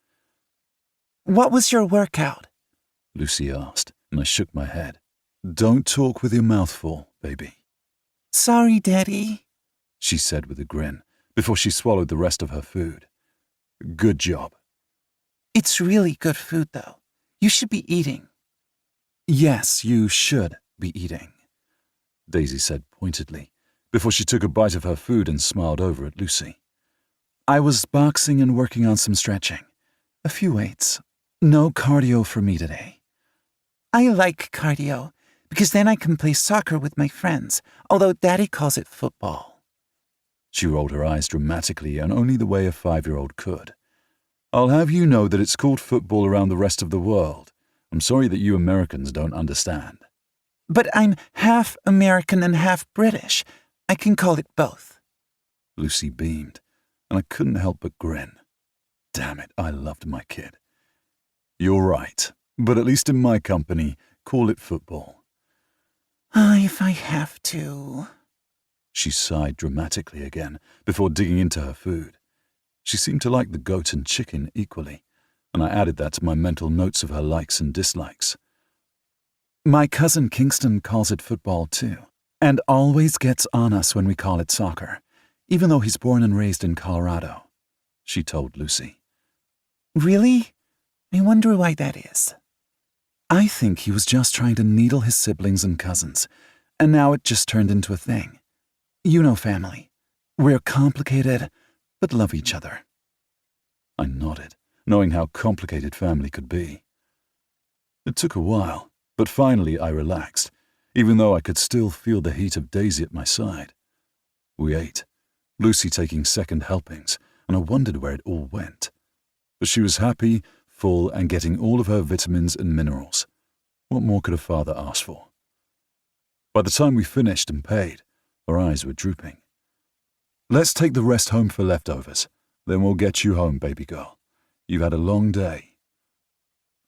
What was your workout? Lucy asked, and I shook my head. Don't talk with your mouth full, baby. Sorry, Daddy, she said with a grin, before she swallowed the rest of her food. Good job. It's really good food, though. You should be eating. Yes, you should be eating, Daisy said pointedly, before she took a bite of her food and smiled over at Lucy. I was boxing and working on some stretching. A few weights. No cardio for me today. I like cardio, because then I can play soccer with my friends, although Daddy calls it football. She rolled her eyes dramatically in only the way a 5-year-old could. I'll have you know that it's called football around the rest of the world. I'm sorry that you Americans don't understand. But I'm half American and half British. I can call it both. Lucy beamed, and I couldn't help but grin. Damn it, I loved my kid. You're right, but at least in my company, call it football. If I have to. She sighed dramatically again before digging into her food. She seemed to like the goat and chicken equally, and I added that to my mental notes of her likes and dislikes. My cousin Kingston calls it football too, and always gets on us when we call it soccer, even though he's born and raised in Colorado, she told Lucy. Really? I wonder why that is. I think he was just trying to needle his siblings and cousins, and now it just turned into a thing. You know family. We're complicated, but love each other. I nodded, knowing how complicated family could be. It took a while, but finally I relaxed, even though I could still feel the heat of Daisy at my side. We ate, Lucy taking second helpings, and I wondered where it all went. But she was happy, full, and getting all of her vitamins and minerals. What more could a father ask for? By the time we finished and paid, her eyes were drooping. Let's take the rest home for leftovers. Then we'll get you home, baby girl. You've had a long day.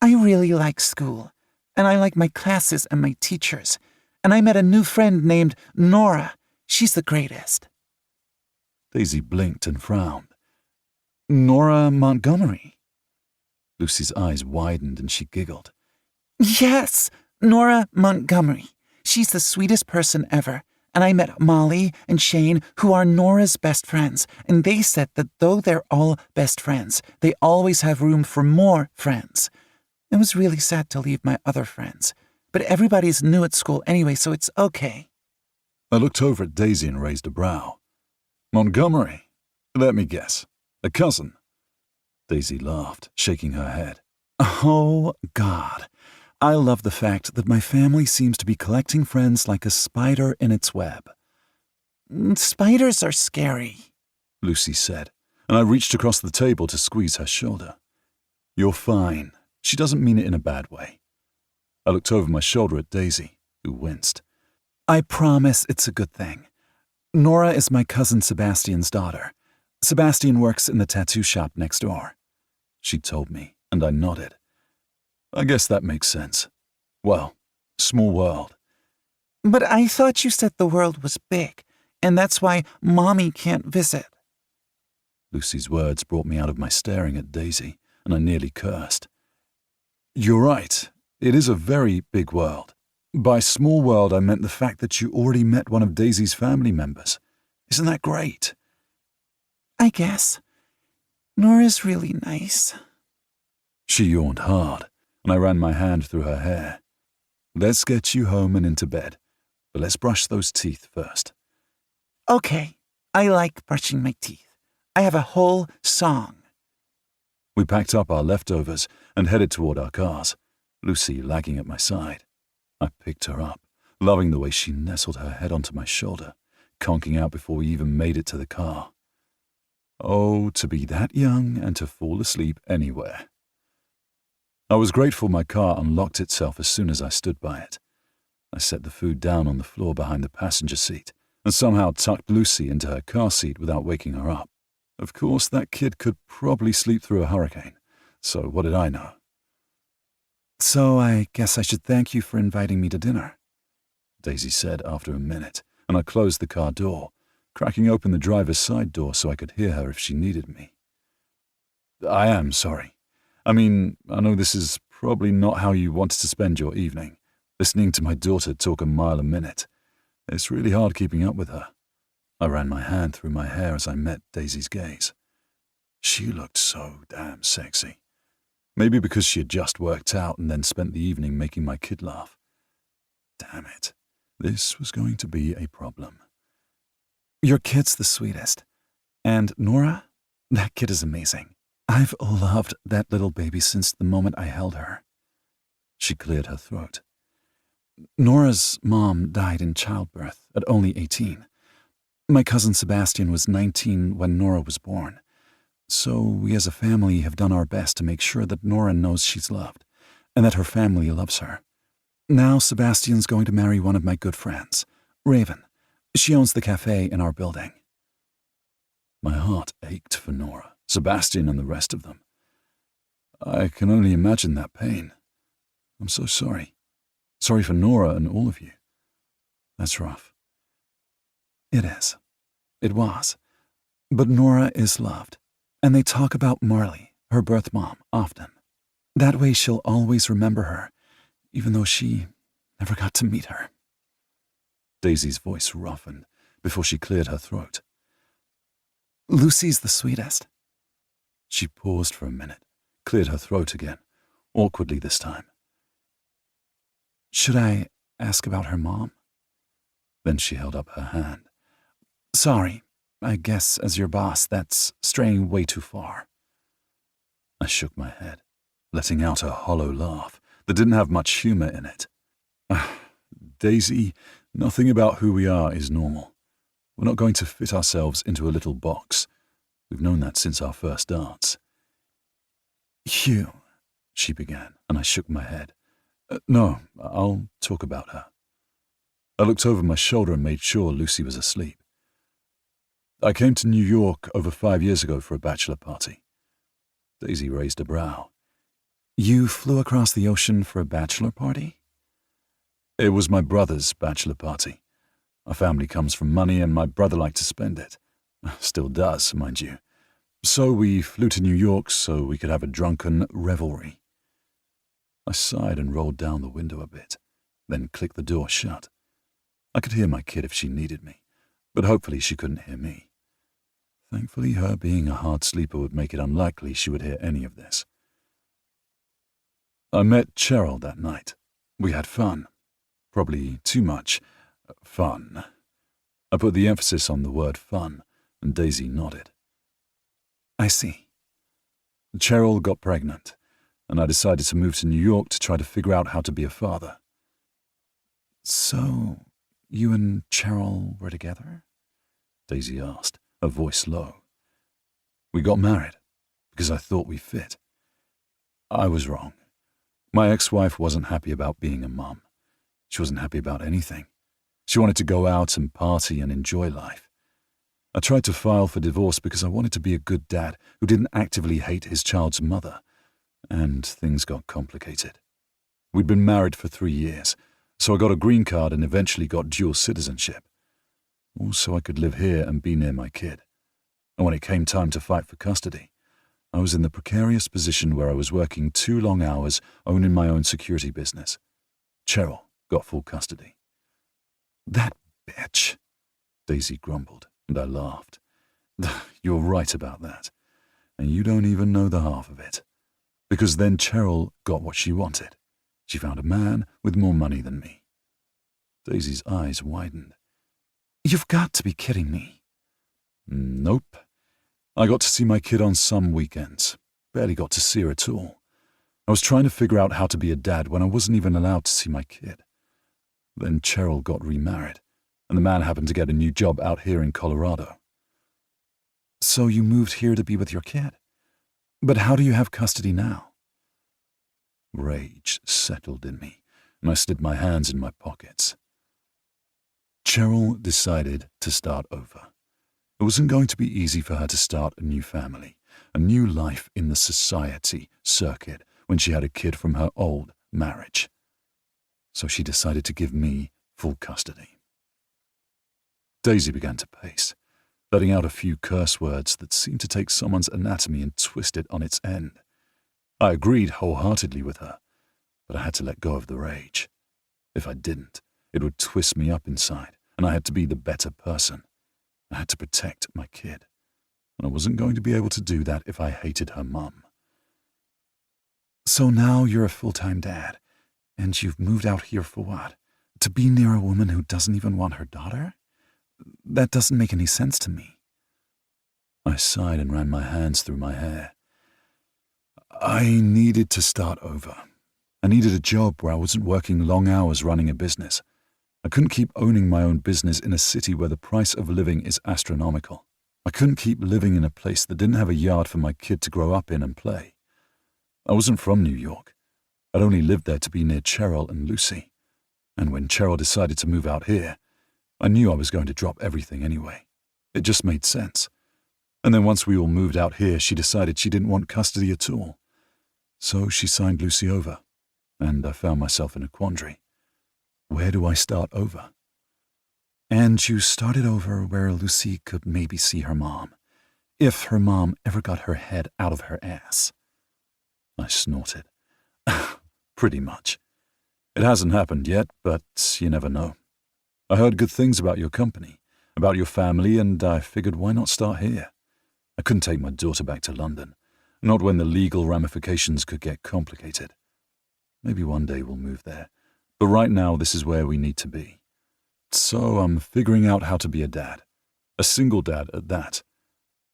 I really like school, and I like my classes and my teachers, and I met a new friend named Nora. She's the greatest. Daisy blinked and frowned. Nora Montgomery? Lucy's eyes widened and she giggled. Yes, Nora Montgomery. She's the sweetest person ever. And I met Molly and Shane, who are Nora's best friends, and they said that though they're all best friends, they always have room for more friends. It was really sad to leave my other friends, but everybody's new at school anyway, so it's okay. I looked over at Daisy and raised a brow. Montgomery? Let me guess. A cousin? Daisy laughed, shaking her head. Oh, God. I love the fact that my family seems to be collecting friends like a spider in its web. Spiders are scary, Lucy said, and I reached across the table to squeeze her shoulder. You're fine. She doesn't mean it in a bad way. I looked over my shoulder at Daisy, who winced. I promise it's a good thing. Nora is my cousin Sebastian's daughter. Sebastian works in the tattoo shop next door. She told me, and I nodded. I guess that makes sense. Well, small world. But I thought you said the world was big, and that's why Mommy can't visit. Lucy's words brought me out of my staring at Daisy, and I nearly cursed. You're right. It is a very big world. By small world, I meant the fact that you already met one of Daisy's family members. Isn't that great? I guess. Nora's really nice. She yawned hard, and I ran my hand through her hair. Let's get you home and into bed, but let's brush those teeth first. Okay, I like brushing my teeth. I have a whole song. We packed up our leftovers and headed toward our cars, Lucy lagging at my side. I picked her up, loving the way she nestled her head onto my shoulder, conking out before we even made it to the car. Oh, to be that young and to fall asleep anywhere. I was grateful my car unlocked itself as soon as I stood by it. I set the food down on the floor behind the passenger seat and somehow tucked Lucy into her car seat without waking her up. Of course, that kid could probably sleep through a hurricane, so what did I know? So I guess I should thank you for inviting me to dinner, Daisy said after a minute, and I closed the car door, cracking open the driver's side door so I could hear her if she needed me. I am sorry. I mean, I know this is probably not how you wanted to spend your evening, listening to my daughter talk a mile a minute. It's really hard keeping up with her. I ran my hand through my hair as I met Daisy's gaze. She looked so damn sexy. Maybe because she had just worked out and then spent the evening making my kid laugh. Damn it. This was going to be a problem. Your kid's the sweetest. And Nora, that kid is amazing. I've loved that little baby since the moment I held her. She cleared her throat. Nora's mom died in childbirth at only 18. My cousin Sebastian was 19 when Nora was born, so we as a family have done our best to make sure that Nora knows she's loved, and that her family loves her. Now Sebastian's going to marry one of my good friends, Raven. She owns the cafe in our building. My heart ached for Nora, Sebastian, and the rest of them. I can only imagine that pain. I'm so sorry. Sorry for Nora and all of you. That's rough. It is. It was. But Nora is loved, and they talk about Marley, her birth mom, often. That way she'll always remember her, even though she never got to meet her. Daisy's voice roughened before she cleared her throat. Lucy's the sweetest. She paused for a minute, cleared her throat again, awkwardly this time. Should I ask about her mom? Then she held up her hand. Sorry, I guess as your boss, that's straying way too far. I shook my head, letting out a hollow laugh that didn't have much humor in it. Daisy, nothing about who we are is normal. We're not going to fit ourselves into a little box. We've known that since our first dance. Hugh, she began, and I shook my head. No, I'll talk about her. I looked over my shoulder and made sure Lucy was asleep. I came to New York over 5 years ago for a bachelor party. Daisy raised a brow. You flew across the ocean for a bachelor party? It was my brother's bachelor party. Our family comes from money and my brother liked to spend it. Still does, mind you. So we flew to New York so we could have a drunken revelry. I sighed and rolled down the window a bit, then clicked the door shut. I could hear my kid if she needed me, but hopefully she couldn't hear me. Thankfully, her being a hard sleeper would make it unlikely she would hear any of this. I met Cheryl that night. We had fun. Probably too much fun. I put the emphasis on the word fun, and Daisy nodded. I see. Cheryl got pregnant, and I decided to move to New York to try to figure out how to be a father. So, you and Cheryl were together? Daisy asked, her voice low. We got married, because I thought we fit. I was wrong. My ex-wife wasn't happy about being a mum. She wasn't happy about anything. She wanted to go out and party and enjoy life. I tried to file for divorce because I wanted to be a good dad who didn't actively hate his child's mother, and things got complicated. We'd been married for 3 years, so I got a green card and eventually got dual citizenship. Also, I could live here and be near my kid. And when it came time to fight for custody, I was in the precarious position where I was working 2 long hours owning my own security business. Cheryl got full custody. That bitch, Daisy grumbled, and I laughed. You're right about that, and you don't even know the half of it. Because then Cheryl got what she wanted. She found a man with more money than me. Daisy's eyes widened. You've got to be kidding me. Nope. I got to see my kid on some weekends. Barely got to see her at all. I was trying to figure out how to be a dad when I wasn't even allowed to see my kid. Then Cheryl got remarried, and the man happened to get a new job out here in Colorado. So you moved here to be with your kid? But how do you have custody now? Rage settled in me, and I slid my hands in my pockets. Cheryl decided to start over. It wasn't going to be easy for her to start a new family, a new life in the society circuit when she had a kid from her old marriage. So she decided to give me full custody. Daisy began to pace, letting out a few curse words that seemed to take someone's anatomy and twist it on its end. I agreed wholeheartedly with her, but I had to let go of the rage. If I didn't, it would twist me up inside, and I had to be the better person. I had to protect my kid, and I wasn't going to be able to do that if I hated her mum. So now you're a full-time dad, and you've moved out here for what? To be near a woman who doesn't even want her daughter? That doesn't make any sense to me. I sighed and ran my hands through my hair. I needed to start over. I needed a job where I wasn't working long hours running a business. I couldn't keep owning my own business in a city where the price of living is astronomical. I couldn't keep living in a place that didn't have a yard for my kid to grow up in and play. I wasn't from New York. I'd only lived there to be near Cheryl and Lucy. And when Cheryl decided to move out here, I knew I was going to drop everything anyway. It just made sense. And then once we all moved out here, she decided she didn't want custody at all. So she signed Lucy over, and I found myself in a quandary. Where do I start over? And you started over where Lucy could maybe see her mom, if her mom ever got her head out of her ass. I snorted. Pretty much. It hasn't happened yet, but you never know. I heard good things about your company, about your family, and I figured why not start here? I couldn't take my daughter back to London, not when the legal ramifications could get complicated. Maybe one day we'll move there, but right now this is where we need to be. So I'm figuring out how to be a dad, a single dad at that.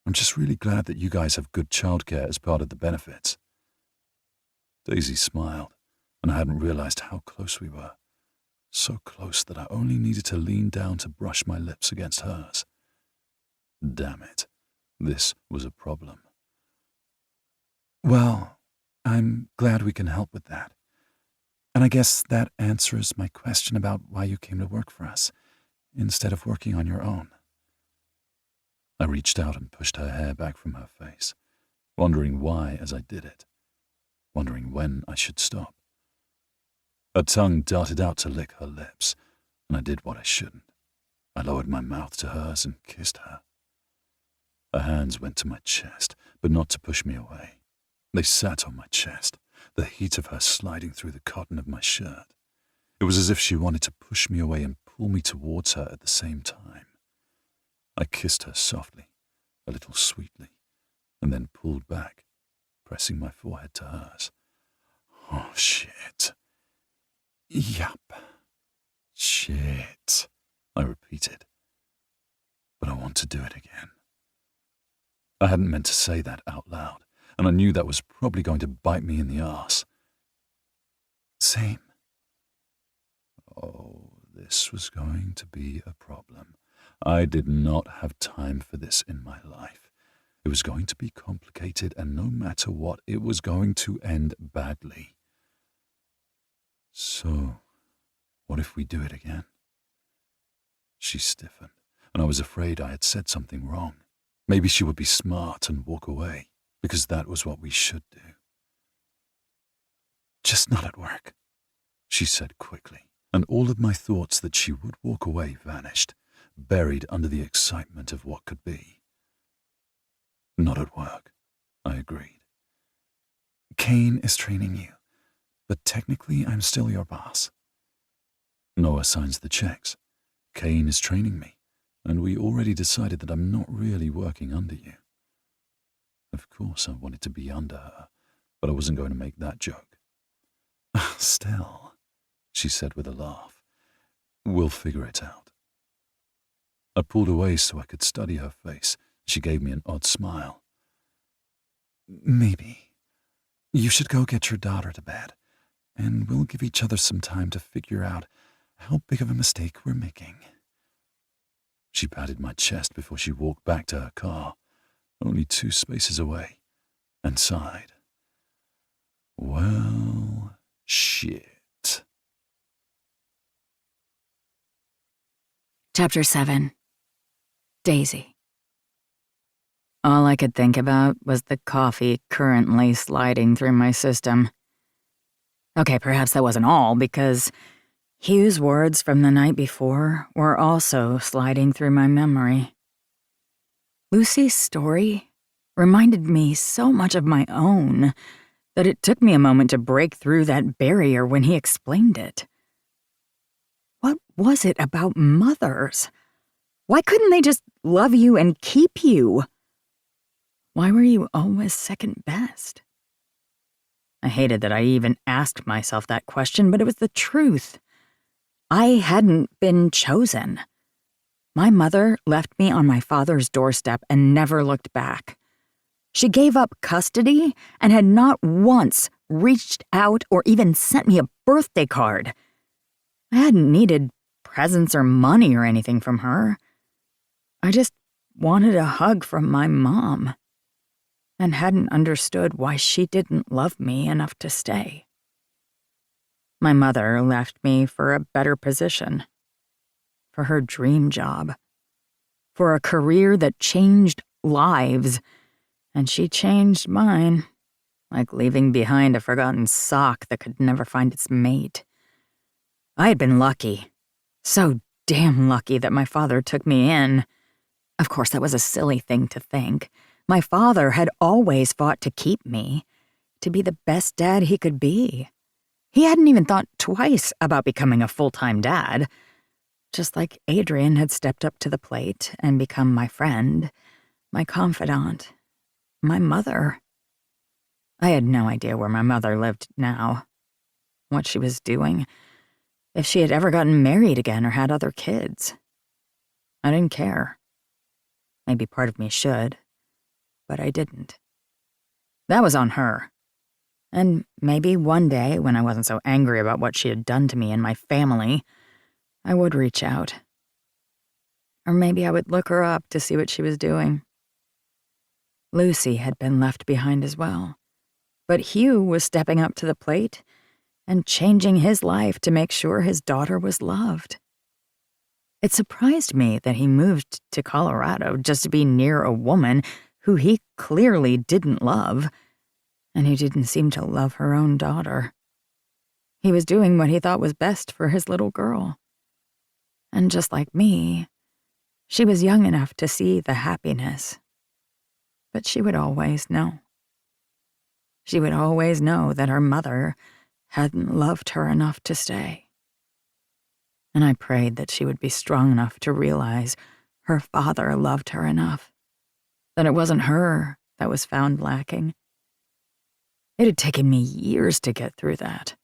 I'm just really glad that you guys have good childcare as part of the benefits. Daisy smiled, and I hadn't realized how close we were. So close that I only needed to lean down to brush my lips against hers. Damn it, this was a problem. Well, I'm glad we can help with that. And I guess that answers my question about why you came to work for us, instead of working on your own. I reached out and pushed her hair back from her face, wondering why as I did it, wondering when I should stop. Her tongue darted out to lick her lips, and I did what I shouldn't. I lowered my mouth to hers and kissed her. Her hands went to my chest, but not to push me away. They sat on my chest, the heat of her sliding through the cotton of my shirt. It was as if she wanted to push me away and pull me towards her at the same time. I kissed her softly, a little sweetly, and then pulled back, pressing my forehead to hers. Oh, shit. Yup. Shit, I repeated. But I want to do it again. I hadn't meant to say that out loud, and I knew that was probably going to bite me in the arse. Same. Oh, this was going to be a problem. I did not have time for this in my life. It was going to be complicated, and no matter what, it was going to end badly. So, what if we do it again? She stiffened, and I was afraid I had said something wrong. Maybe she would be smart and walk away, because that was what we should do. Just not at work, she said quickly, and all of my thoughts that she would walk away vanished, buried under the excitement of what could be. Not at work, I agreed. Kane is training you, but technically I'm still your boss. Noah signs the checks. Kane is training me, and we already decided that I'm not really working under you. Of course I wanted to be under her, but I wasn't going to make that joke. Still, she said with a laugh, we'll figure it out. I pulled away so I could study her face. She gave me an odd smile. Maybe. You should go get your daughter to bed, and we'll give each other some time to figure out how big of a mistake we're making. She patted my chest before she walked back to her car, only 2 spaces away, and sighed. Well, shit. Chapter 7. Daisy. All I could think about was the coffee currently sliding through my system. Okay, perhaps that wasn't all, because Hugh's words from the night before were also sliding through my memory. Lucy's story reminded me so much of my own that it took me a moment to break through that barrier when he explained it. What was it about mothers? Why couldn't they just love you and keep you? Why were you always second best? I hated that I even asked myself that question, but it was the truth. I hadn't been chosen. My mother left me on my father's doorstep and never looked back. She gave up custody and had not once reached out or even sent me a birthday card. I hadn't needed presents or money or anything from her. I just wanted a hug from my mom and hadn't understood why she didn't love me enough to stay. My mother left me for a better position, for her dream job, for a career that changed lives, and she changed mine, like leaving behind a forgotten sock that could never find its mate. I had been lucky, so damn lucky that my father took me in. Of course, that was a silly thing to think. My father had always fought to keep me, to be the best dad he could be. He hadn't even thought twice about becoming a full-time dad, just like Adrian had stepped up to the plate and become my friend, my confidant, my mother. I had no idea where my mother lived now, what she was doing, if she had ever gotten married again or had other kids. I didn't care. Maybe part of me should, but I didn't. That was on her. And maybe one day, when I wasn't so angry about what she had done to me and my family, I would reach out. Or maybe I would look her up to see what she was doing. Lucy had been left behind as well, but Hugh was stepping up to the plate and changing his life to make sure his daughter was loved. It surprised me that he moved to Colorado just to be near a woman who he clearly didn't love, and who didn't seem to love her own daughter. He was doing what he thought was best for his little girl. And just like me, she was young enough to see the happiness. But she would always know. She would always know that her mother hadn't loved her enough to stay. And I prayed that she would be strong enough to realize her father loved her enough, that it wasn't her that was found lacking. It had taken me years to get through that,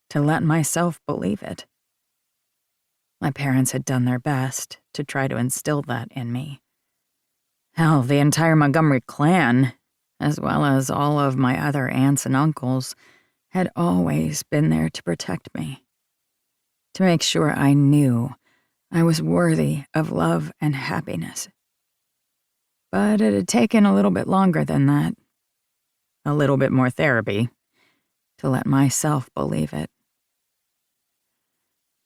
to let myself believe it. My parents had done their best to try to instill that in me. Hell, the entire Montgomery clan, as well as all of my other aunts and uncles, had always been there to protect me, to make sure I knew I was worthy of love and happiness. But it had taken a little bit longer than that, a little bit more therapy, to let myself believe it.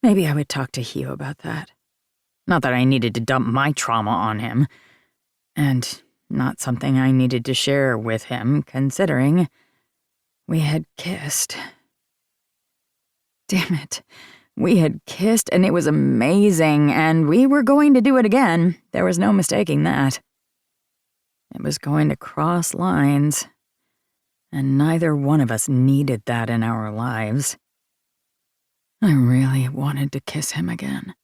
Maybe I would talk to Hugh about that. Not that I needed to dump my trauma on him, and not something I needed to share with him, considering we had kissed. Damn it. We had kissed, and it was amazing, and we were going to do it again. There was no mistaking that. It was going to cross lines, and neither one of us needed that in our lives. I really wanted to kiss him again.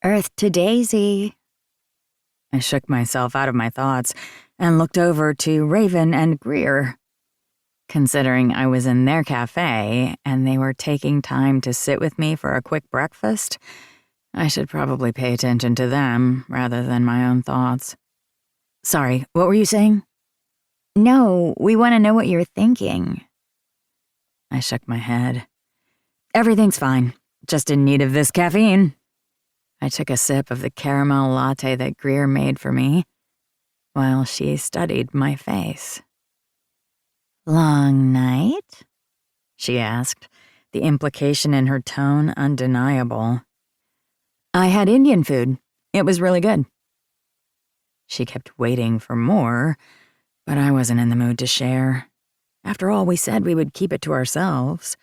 Earth to Daisy. I shook myself out of my thoughts and looked over to Raven and Greer. Considering I was in their cafe and they were taking time to sit with me for a quick breakfast, I should probably pay attention to them rather than my own thoughts. Sorry, what were you saying? No, we want to know what you're thinking. I shook my head. Everything's fine, just in need of this caffeine. I took a sip of the caramel latte that Greer made for me, while she studied my face. Long night? She asked, the implication in her tone undeniable. I had Indian food. It was really good. She kept waiting for more, but I wasn't in the mood to share. After all, we said we would keep it to ourselves.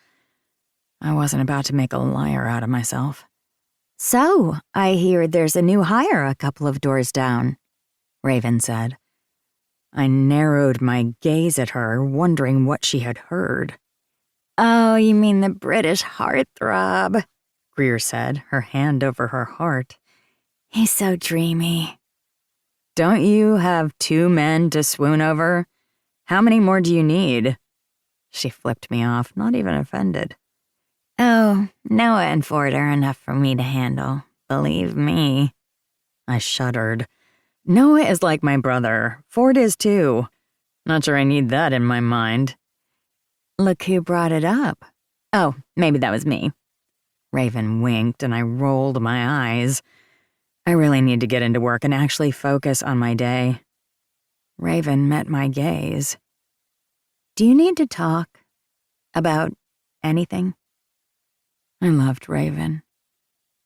I wasn't about to make a liar out of myself. So, I hear there's a new hire a couple of doors down, Raven said. I narrowed my gaze at her, wondering what she had heard. Oh, you mean the British heartthrob, Greer said, her hand over her heart. He's so dreamy. Don't you have 2 men to swoon over? How many more do you need? She flipped me off, not even offended. Oh, Noah and Ford are enough for me to handle, believe me. I shuddered. Noah is like my brother. Ford is too. Not sure I need that in my mind. Look who brought it up. Oh, maybe that was me. Raven winked and I rolled my eyes. I really need to get into work and actually focus on my day. Raven met my gaze. Do you need to talk about anything? I loved Raven.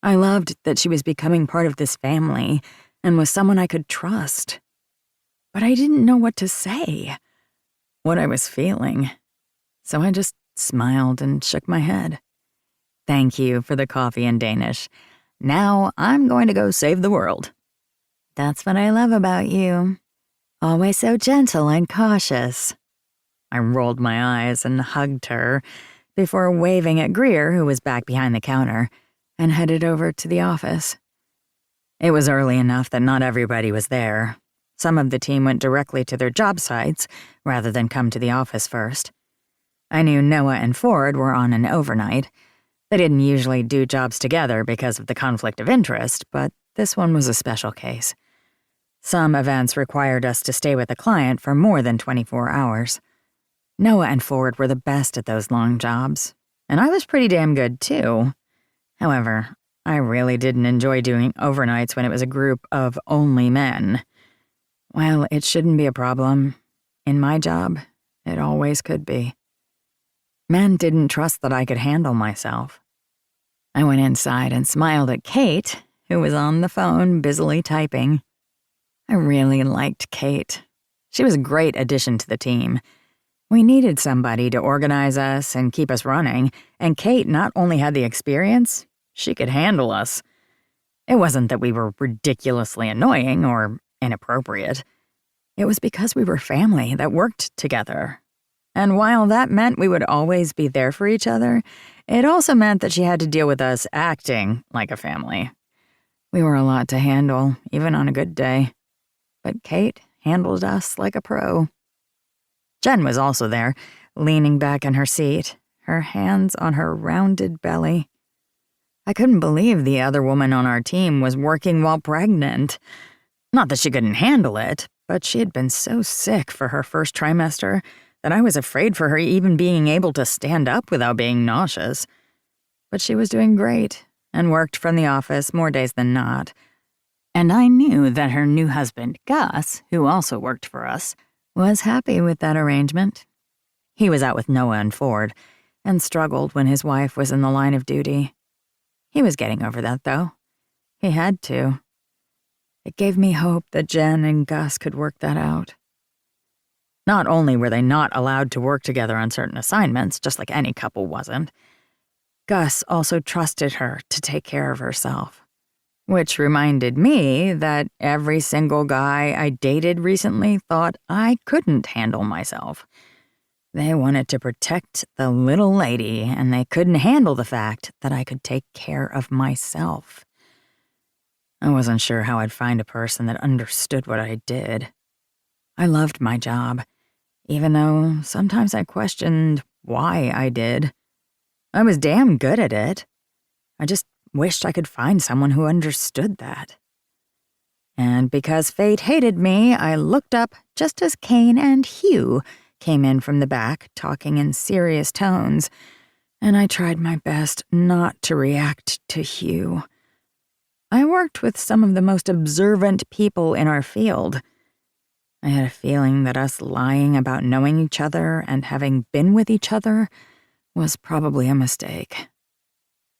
I loved that she was becoming part of this family and was someone I could trust. But I didn't know what to say, what I was feeling. So I just smiled and shook my head. Thank you for the coffee in Danish. Now I'm going to go save the world. That's what I love about you. Always so gentle and cautious. I rolled my eyes and hugged her before waving at Greer, who was back behind the counter, and headed over to the office. It was early enough that not everybody was there. Some of the team went directly to their job sites rather than come to the office first. I knew Noah and Ford were on an overnight. They didn't usually do jobs together because of the conflict of interest, but this one was a special case. Some events required us to stay with a client for more than 24 hours. Noah and Ford were the best at those long jobs, and I was pretty damn good too. However, I really didn't enjoy doing overnights when it was a group of only men. Well, it shouldn't be a problem. In my job, it always could be. Men didn't trust that I could handle myself. I went inside and smiled at Kate, who was on the phone busily typing. I really liked Kate. She was a great addition to the team. We needed somebody to organize us and keep us running, and Kate not only had the experience, she could handle us. It wasn't that we were ridiculously annoying or inappropriate. It was because we were family that worked together. And while that meant we would always be there for each other, it also meant that she had to deal with us acting like a family. We were a lot to handle, even on a good day. But Kate handled us like a pro. Jen was also there, leaning back in her seat, her hands on her rounded belly. I couldn't believe the other woman on our team was working while pregnant. Not that she couldn't handle it, but she had been so sick for her first trimester that I was afraid for her even being able to stand up without being nauseous. But she was doing great and worked from the office more days than not. And I knew that her new husband, Gus, who also worked for us, was happy with that arrangement. He was out with Noah and Ford and struggled when his wife was in the line of duty. He was getting over that, though. He had to. It gave me hope that Jen and Gus could work that out. Not only were they not allowed to work together on certain assignments, just like any couple wasn't, Gus also trusted her to take care of herself. Which reminded me that every single guy I dated recently thought I couldn't handle myself. They wanted to protect the little lady, and they couldn't handle the fact that I could take care of myself. I wasn't sure how I'd find a person that understood what I did. I loved my job, even though sometimes I questioned why I did. I was damn good at it. I just wished I could find someone who understood that. And because fate hated me, I looked up just as Kane and Hugh came in from the back, talking in serious tones, and I tried my best not to react to Hugh. I worked with some of the most observant people in our field. I had a feeling that us lying about knowing each other and having been with each other was probably a mistake.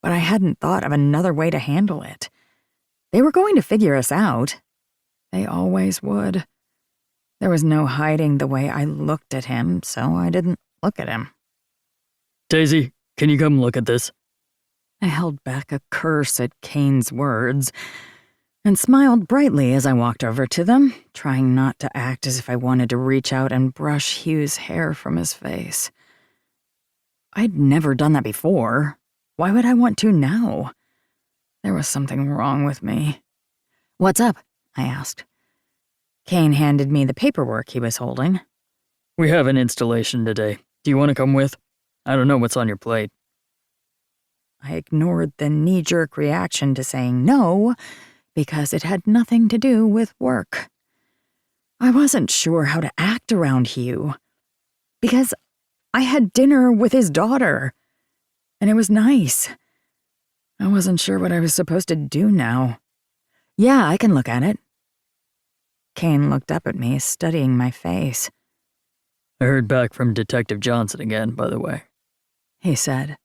But I hadn't thought of another way to handle it. They were going to figure us out. They always would. There was no hiding the way I looked at him, so I didn't look at him. Daisy, can you come look at this? I held back a curse at Kane's words and smiled brightly as I walked over to them, trying not to act as if I wanted to reach out and brush Hugh's hair from his face. I'd never done that before. Why would I want to now? There was something wrong with me. "What's up?" I asked. Kane handed me the paperwork he was holding. We have an installation today. Do you want to come with? I don't know what's on your plate. I ignored the knee-jerk reaction to saying no because it had nothing to do with work. I wasn't sure how to act around Hugh because I had dinner with his daughter, and it was nice. I wasn't sure what I was supposed to do now. Yeah, I can look at it. Kane looked up at me, studying my face. I heard back from Detective Johnson again, by the way, he said,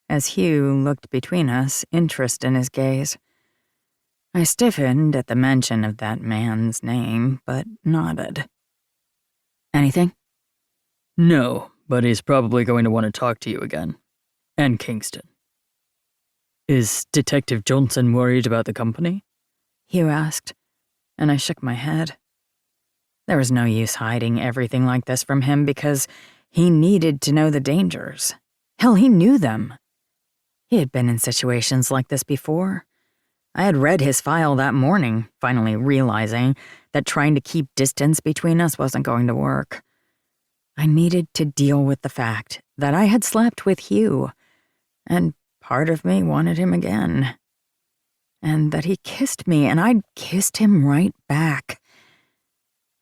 as Hugh looked between us, interest in his gaze. I stiffened at the mention of that man's name, but nodded. Anything? No, but he's probably going to want to talk to you again. And Kingston. Is Detective Johnson worried about the company? Hugh asked, and I shook my head. There was no use hiding everything like this from him because he needed to know the dangers. Hell, he knew them. He had been in situations like this before. I had read his file that morning, finally realizing that trying to keep distance between us wasn't going to work. I needed to deal with the fact that I had slept with Hugh, and part of me wanted him again. And that he kissed me, and I'd kissed him right back.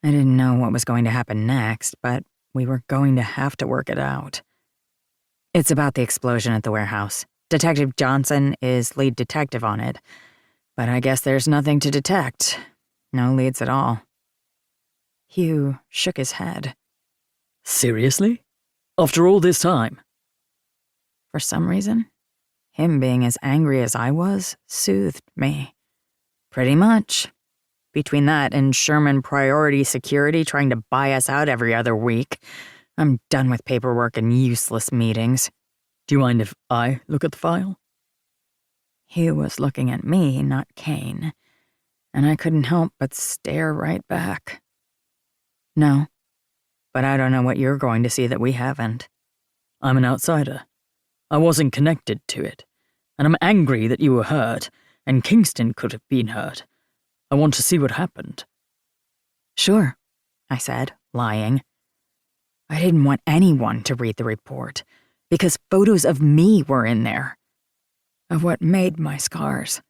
I didn't know what was going to happen next, but we were going to have to work it out. It's about the explosion at the warehouse. Detective Johnson is lead detective on it, but I guess there's nothing to detect. No leads at all. Hugh shook his head. Seriously? After all this time? For some reason, him being as angry as I was soothed me. Pretty much. Between that and Sherman Priority Security trying to buy us out every other week, I'm done with paperwork and useless meetings. Do you mind if I look at the file? Hugh was looking at me, not Kane, and I couldn't help but stare right back. No, but I don't know what you're going to see that we haven't. I'm an outsider. I wasn't connected to it, and I'm angry that you were hurt, and Kingston could have been hurt. I want to see what happened. Sure, I said, lying. I didn't want anyone to read the report, because photos of me were in there. Of what made my scars.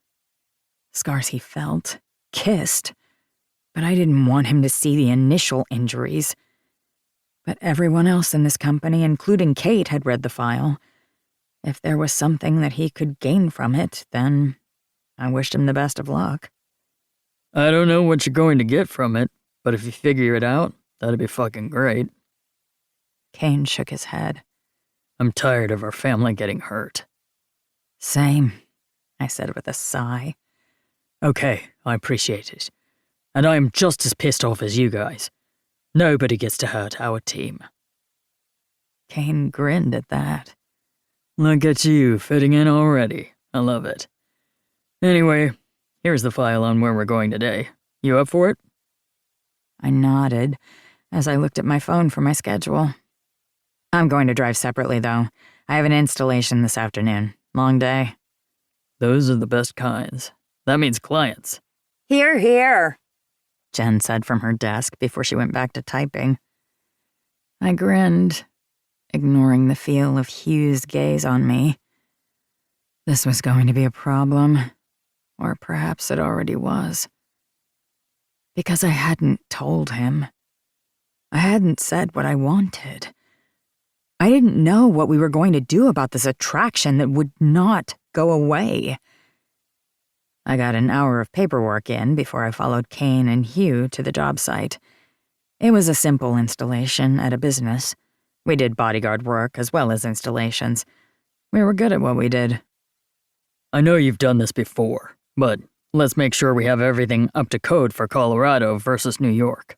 Scars he felt, kissed, but I didn't want him to see the initial injuries. But everyone else in this company, including Kate, had read the file. If there was something that he could gain from it, then I wished him the best of luck. I don't know what you're going to get from it, but if you figure it out, that'd be fucking great. Kane shook his head. I'm tired of our family getting hurt. Same, I said with a sigh. Okay, I appreciate it. And I am just as pissed off as you guys. Nobody gets to hurt our team. Kane grinned at that. Look at you, fitting in already. I love it. Anyway, here's the file on where we're going today. You up for it? I nodded as I looked at my phone for my schedule. I'm going to drive separately, though. I have an installation this afternoon. Long day. Those are the best kinds. That means clients. Hear, hear, Jen said from her desk before she went back to typing. I grinned, ignoring the feel of Hugh's gaze on me. This was going to be a problem, or perhaps it already was. Because I hadn't told him. I hadn't said what I wanted. I didn't know what we were going to do about this attraction that would not go away. I got an hour of paperwork in before I followed Kane and Hugh to the job site. It was a simple installation at a business. We did bodyguard work as well as installations. We were good at what we did. I know you've done this before, but let's make sure we have everything up to code for Colorado versus New York.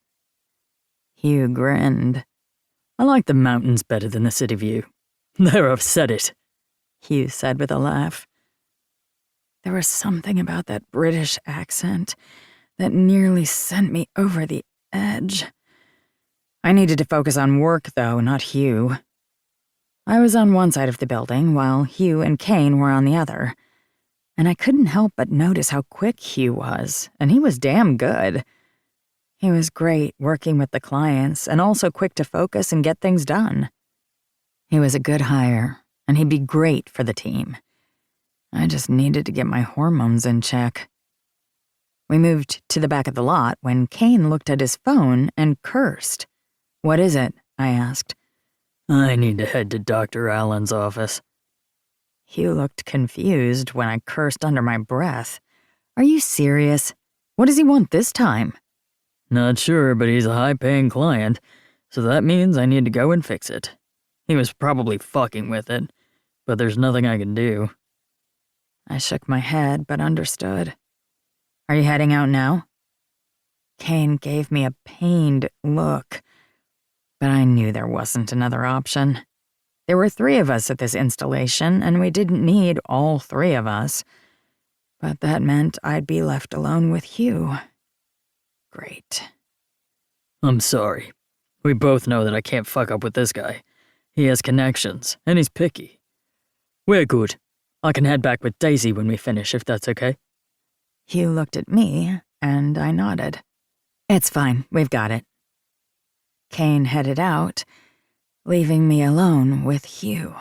Hugh grinned. I like the mountains better than the city view. There, I've said it, Hugh said with a laugh. There was something about that British accent that nearly sent me over the edge. I needed to focus on work, though, not Hugh. I was on one side of the building, while Hugh and Kane were on the other. And I couldn't help but notice how quick Hugh was, and he was damn good. He was great working with the clients, and also quick to focus and get things done. He was a good hire, and he'd be great for the team. I just needed to get my hormones in check. We moved to the back of the lot when Kane looked at his phone and cursed. "What is it?" I asked. I need to head to Dr. Allen's office. Hugh looked confused when I cursed under my breath. Are you serious? What does he want this time? Not sure, but he's a high-paying client, so that means I need to go and fix it. He was probably fucking with it, but there's nothing I can do. I shook my head, but understood. Are you heading out now? Kane gave me a pained look, but I knew there wasn't another option. There were 3 of us at this installation, and we didn't need all 3 of us. But that meant I'd be left alone with Hugh. Great. I'm sorry. We both know that I can't fuck up with this guy. He has connections, and he's picky. We're good. I can head back with Daisy when we finish, if that's okay. Hugh looked at me, and I nodded. It's fine, we've got it. Kane headed out, leaving me alone with Hugh.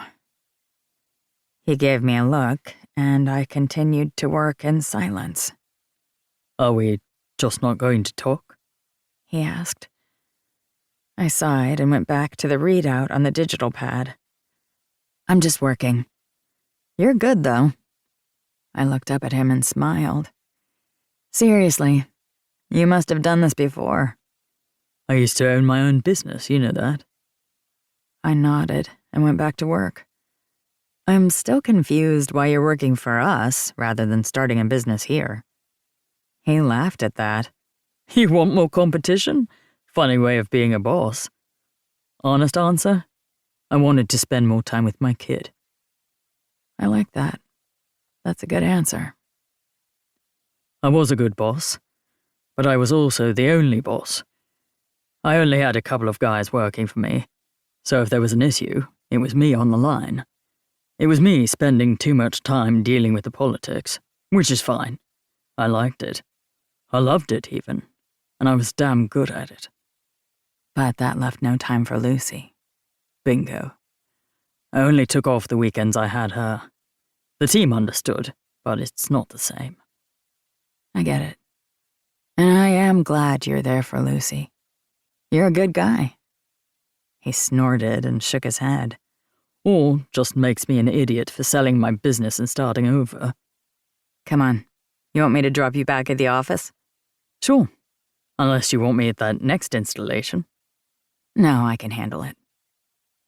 He gave me a look, and I continued to work in silence. Are we just not going to talk? He asked. I sighed and went back to the readout on the digital pad. I'm just working. You're good, though. I looked up at him and smiled. Seriously, you must have done this before. I used to own my own business, you know that. I nodded and went back to work. I'm still confused why you're working for us rather than starting a business here. He laughed at that. You want more competition? Funny way of being a boss. Honest answer? I wanted to spend more time with my kid. I like that. That's a good answer. I was a good boss, but I was also the only boss. I only had a couple of guys working for me, so if there was an issue, it was me on the line. It was me spending too much time dealing with the politics, which is fine. I liked it. I loved it, even, and I was damn good at it. But that left no time for Lucy. Bingo. I only took off the weekends I had her. The team understood, but it's not the same. I get it. And I am glad you're there for Lucy. You're a good guy. He snorted and shook his head. Or just makes me an idiot for selling my business and starting over. Come on. You want me to drop you back at the office? Sure. Unless you want me at that next installation. No, I can handle it.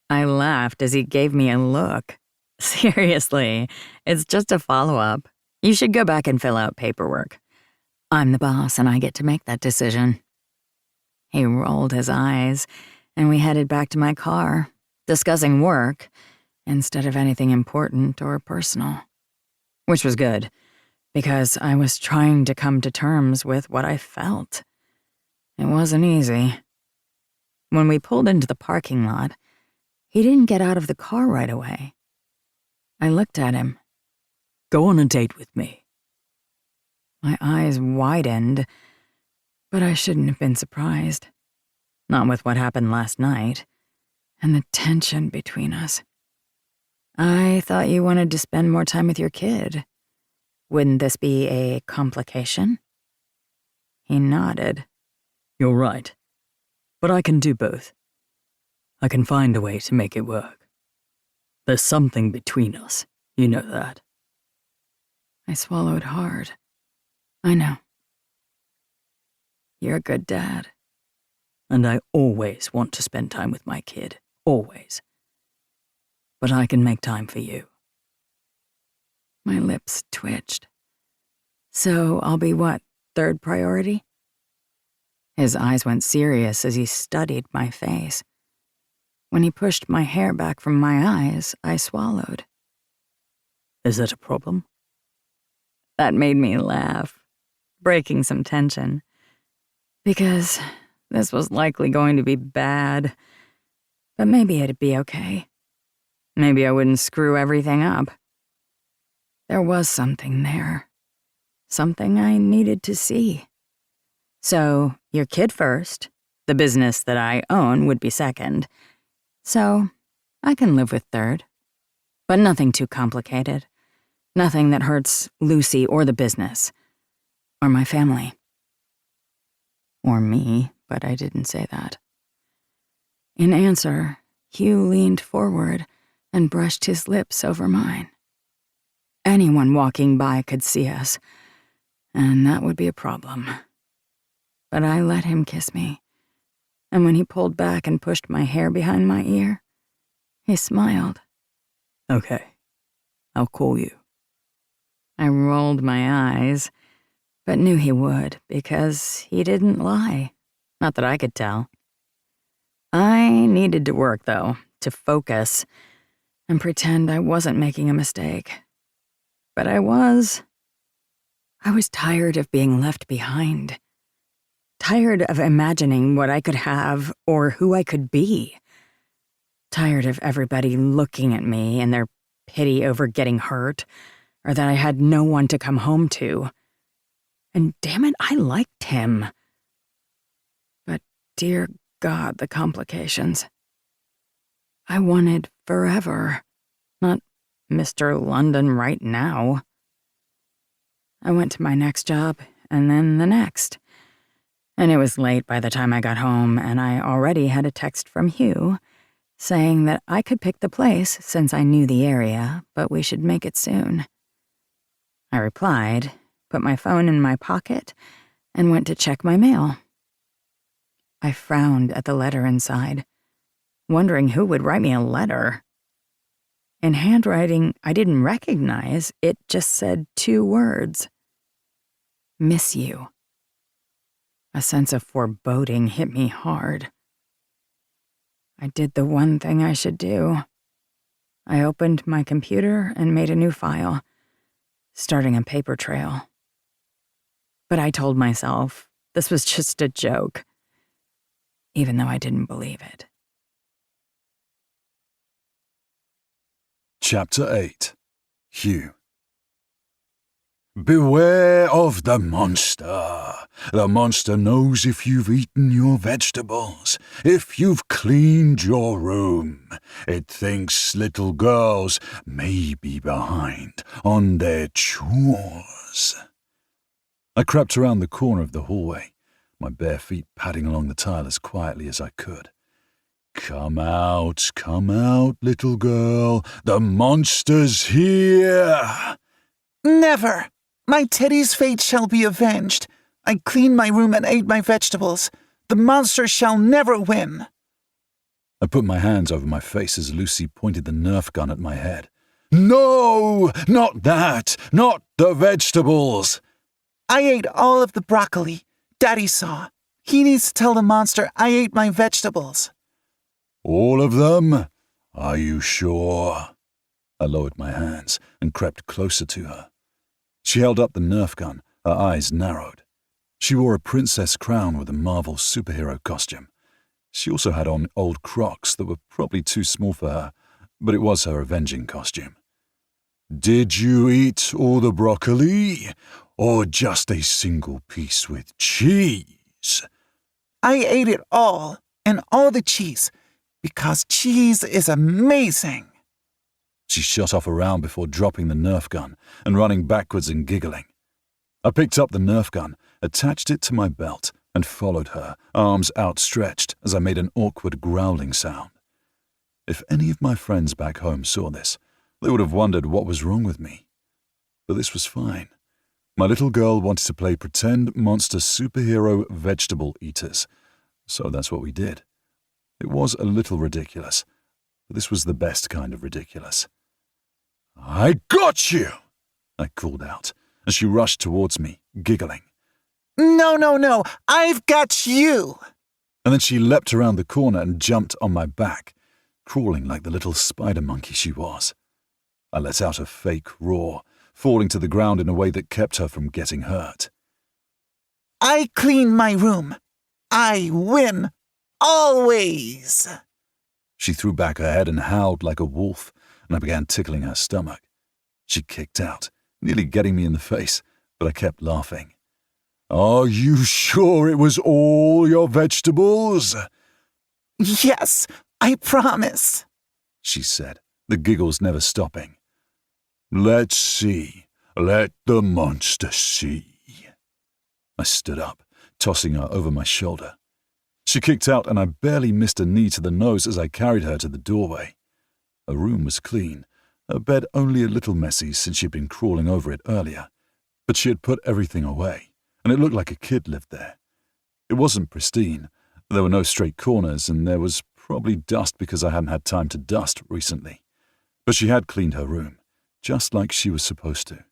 I laughed as he gave me a look. Seriously, it's just a follow-up. You should go back and fill out paperwork. I'm the boss and I get to make that decision. He rolled his eyes and we headed back to my car, discussing work instead of anything important or personal. Which was good, because I was trying to come to terms with what I felt. It wasn't easy. When we pulled into the parking lot, he didn't get out of the car right away. I looked at him. Go on a date with me. My eyes widened, but I shouldn't have been surprised. Not with what happened last night, and the tension between us. I thought you wanted to spend more time with your kid. Wouldn't this be a complication? He nodded. You're right. But I can do both. I can find a way to make it work. There's something between us, you know that. I swallowed hard. I know. You're a good dad. And I always want to spend time with my kid. Always. But I can make time for you. My lips twitched. So I'll be what, third priority? His eyes went serious as he studied my face. When he pushed my hair back from my eyes, I swallowed. Is that a problem? That made me laugh, breaking some tension. Because this was likely going to be bad. But maybe it'd be okay. Maybe I wouldn't screw everything up. There was something there. Something I needed to see. So, your kid first. The business that I own would be second. So, I can live with third. But nothing too complicated. Nothing that hurts Lucy or the business. Or my family. Or me, but I didn't say that. In answer, Hugh leaned forward and brushed his lips over mine. Anyone walking by could see us, and that would be a problem. But I let him kiss me, and when he pulled back and pushed my hair behind my ear, he smiled. Okay, I'll call you. I rolled my eyes, but knew he would because he didn't lie. Not that I could tell. I needed to work, though, to focus and pretend I wasn't making a mistake. But I was. I was tired of being left behind. Tired of imagining what I could have or who I could be. Tired of everybody looking at me and their pity over getting hurt, or that I had no one to come home to. And damn it, I liked him. But dear God, the complications. I wanted forever, not Mr. London right now. I went to my next job, and then the next. And it was late by the time I got home, and I already had a text from Hugh saying that I could pick the place since I knew the area, but we should make it soon. I replied, put my phone in my pocket, and went to check my mail. I frowned at the letter inside, wondering who would write me a letter. In handwriting I didn't recognize, it just said 2 words. Miss you. A sense of foreboding hit me hard. I did the one thing I should do. I opened my computer and made a new file, starting a paper trail. But I told myself this was just a joke, even though I didn't believe it. Chapter 8. Hugh. Beware of the monster. The monster knows if you've eaten your vegetables, if you've cleaned your room. It thinks little girls may be behind on their chores. I crept around the corner of the hallway, my bare feet padding along the tile as quietly as I could. Come out, little girl. The monster's here. Never! My Teddy's fate shall be avenged. I cleaned my room and ate my vegetables. The monster shall never win. I put my hands over my face as Lucy pointed the Nerf gun at my head. No! Not that! Not the vegetables! I ate all of the broccoli. Daddy saw. He needs to tell the monster I ate my vegetables. All of them? Are you sure? I lowered my hands and crept closer to her. She held up the Nerf gun, her eyes narrowed. She wore a princess crown with a Marvel superhero costume. She also had on old Crocs that were probably too small for her, but it was her avenging costume. Did you eat all the broccoli, or just a single piece with cheese? I ate it all, and all the cheese, because cheese is amazing. She shot off around before dropping the Nerf gun and running backwards and giggling. I picked up the Nerf gun, attached it to my belt, and followed her, arms outstretched as I made an awkward growling sound. If any of my friends back home saw this, they would have wondered what was wrong with me. But this was fine. My little girl wanted to play pretend monster superhero vegetable eaters, so that's what we did. It was a little ridiculous, but this was the best kind of ridiculous. I got you! I called out as she rushed towards me, giggling. No, I've got you! And then she leapt around the corner and jumped on my back, crawling like the little spider monkey she was. I let out a fake roar, falling to the ground in a way that kept her from getting hurt. I clean my room. I win. Always. She threw back her head and howled like a wolf, and I began tickling her stomach. She kicked out, nearly getting me in the face, but I kept laughing. Are you sure it was all your vegetables? Yes, I promise, she said, the giggles never stopping. Let's see. Let the monster see. I stood up, tossing her over my shoulder. She kicked out and I barely missed a knee to the nose as I carried her to the doorway. Her room was clean, Her bed only a little messy since she'd been crawling over it earlier, but she had put everything away, and it looked like a kid lived there. It wasn't pristine. There were no straight corners, and there was probably dust because I hadn't had time to dust recently. But she had cleaned her room, just like she was supposed to.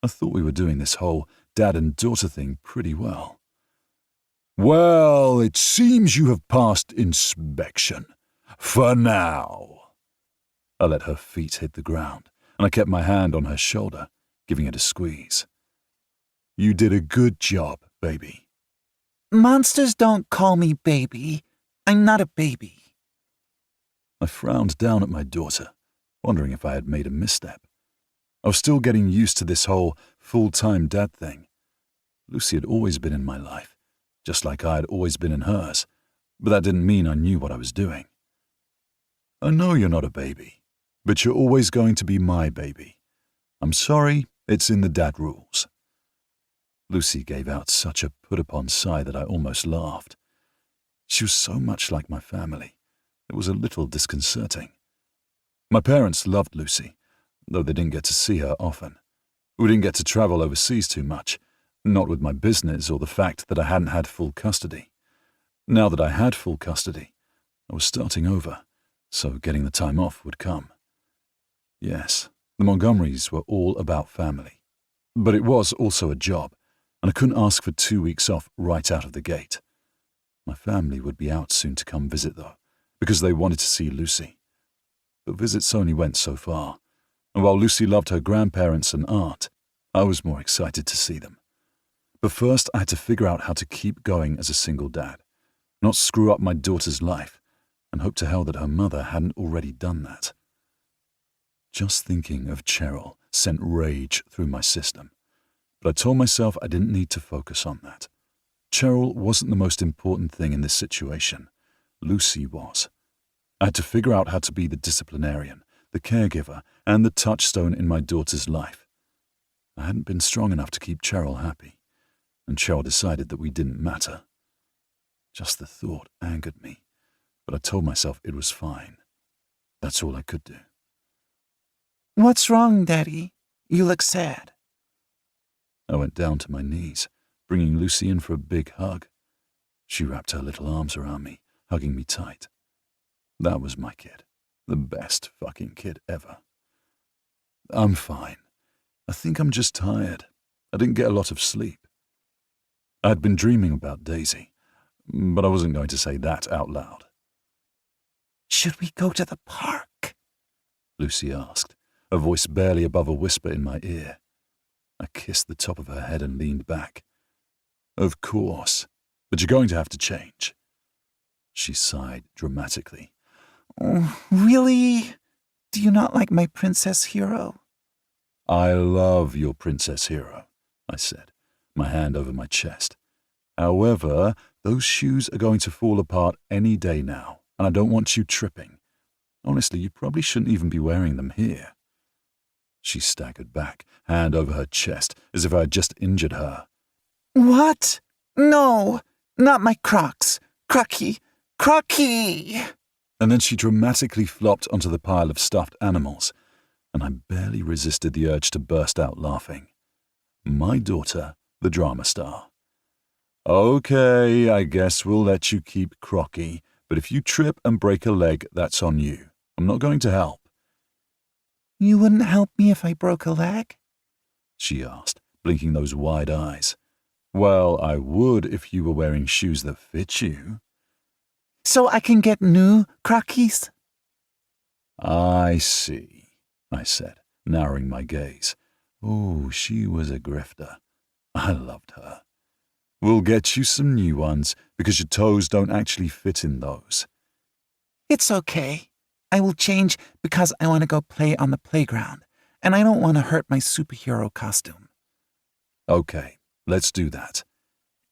I thought we were doing this whole dad and daughter thing pretty well. "Well, it seems you have passed inspection. For now." I let her feet hit the ground, and I kept my hand on her shoulder, giving it a squeeze. "You did a good job, baby." Monsters don't call me baby. I'm not a baby. I frowned down at my daughter, wondering if I had made a misstep. I was still getting used to this whole full-time dad thing. Lucy had always been in my life, just like I had always been in hers, but that didn't mean I knew what I was doing. "I know you're not a baby, but you're always going to be my baby. I'm sorry, it's in the dad rules." Lucy gave out such a put-upon sigh that I almost laughed. She was so much like my family. It was a little disconcerting. My parents loved Lucy, though they didn't get to see her often. We didn't get to travel overseas too much, not with my business or the fact that I hadn't had full custody. Now that I had full custody, I was starting over, so getting the time off would come. Yes, the Montgomerys were all about family. But it was also a job, and I couldn't ask for 2 weeks off right out of the gate. My family would be out soon to come visit, though, because they wanted to see Lucy. But visits only went so far, and while Lucy loved her grandparents and aunt, I was more excited to see them. But first I had to figure out how to keep going as a single dad, not screw up my daughter's life, and hope to hell that her mother hadn't already done that. Just thinking of Cheryl sent rage through my system, but I told myself I didn't need to focus on that. Cheryl wasn't the most important thing in this situation. Lucy was. I had to figure out how to be the disciplinarian, the caregiver, and the touchstone in my daughter's life. I hadn't been strong enough to keep Cheryl happy, and Cheryl decided that we didn't matter. Just the thought angered me, but I told myself it was fine. That's all I could do. What's wrong, Daddy? You look sad. I went down to my knees, bringing Lucy in for a big hug. She wrapped her little arms around me, hugging me tight. That was my kid, the best fucking kid ever. "I'm fine. I think I'm just tired. I didn't get a lot of sleep." I had been dreaming about Daisy, but I wasn't going to say that out loud. Should we go to the park? Lucy asked, her voice barely above a whisper in my ear. I kissed the top of her head and leaned back. "Of course, but you're going to have to change." She sighed dramatically. Oh, really? Do you not like my princess hero? "I love your princess hero," I said, my hand over my chest. "However, those shoes are going to fall apart any day now, and I don't want you tripping. Honestly, you probably shouldn't even be wearing them here." She staggered back, hand over her chest, as if I had just injured her. What? No, not my Crocs. Crocky. And then she dramatically flopped onto the pile of stuffed animals, and I barely resisted the urge to burst out laughing. My daughter, the drama star. "Okay, I guess we'll let you keep Crocky, but if you trip and break a leg, that's on you. I'm not going to help." You wouldn't help me if I broke a leg? She asked, blinking those wide eyes. "Well, I would if you were wearing shoes that fit you." So I can get new Crockies? "I see," I said, narrowing my gaze. Oh, she was a grifter. I loved her. "We'll get you some new ones because your toes don't actually fit in those." It's okay. I will change because I want to go play on the playground, and I don't want to hurt my superhero costume. "Okay, let's do that."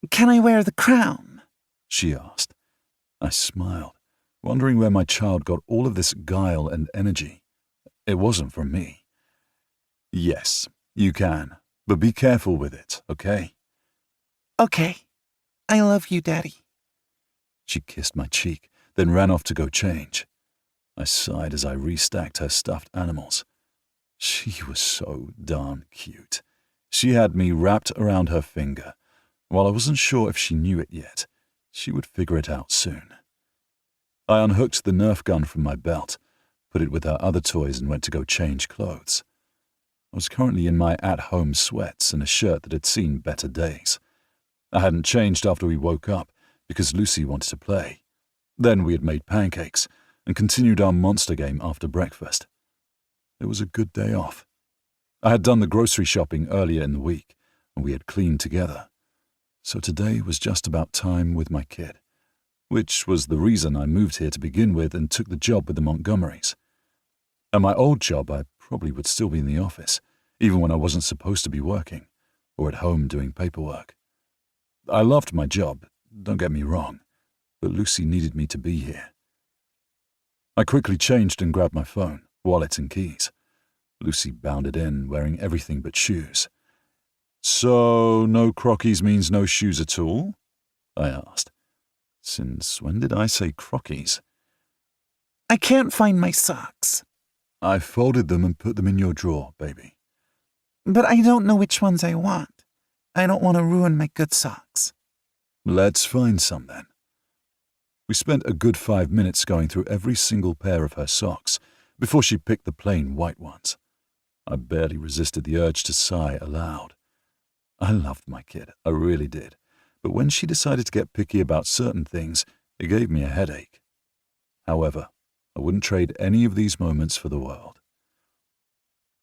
Can I wear the crown? She asked. I smiled, wondering where my child got all of this guile and energy. It wasn't from me. "Yes, you can, but be careful with it, okay?" Okay. I love you, Daddy. She kissed my cheek, then ran off to go change. I sighed as I restacked her stuffed animals. She was so darn cute. She had me wrapped around her finger. While I wasn't sure if she knew it yet, she would figure it out soon. I unhooked the Nerf gun from my belt, put it with her other toys, and went to go change clothes. I was currently in my at-home sweats and a shirt that had seen better days. I hadn't changed after we woke up because Lucy wanted to play. Then we had made pancakes and continued our monster game after breakfast. It was a good day off. I had done the grocery shopping earlier in the week, and we had cleaned together. So today was just about time with my kid, which was the reason I moved here to begin with and took the job with the Montgomerys. At my old job, I probably would still be in the office, even when I wasn't supposed to be working, or at home doing paperwork. I loved my job, don't get me wrong, but Lucy needed me to be here. I quickly changed and grabbed my phone, wallet and keys. Lucy bounded in, wearing everything but shoes. "So, no Crockies means no shoes at all?" I asked. Since when did I say Crockies? I can't find my socks. I folded them and put them in your drawer, baby. But I don't know which ones I want. I don't want to ruin my good socks. Let's find some then. We spent a good 5 minutes going through every single pair of her socks before she picked the plain white ones. I barely resisted the urge to sigh aloud. I loved my kid, I really did, but when she decided to get picky about certain things, it gave me a headache. However, I wouldn't trade any of these moments for the world.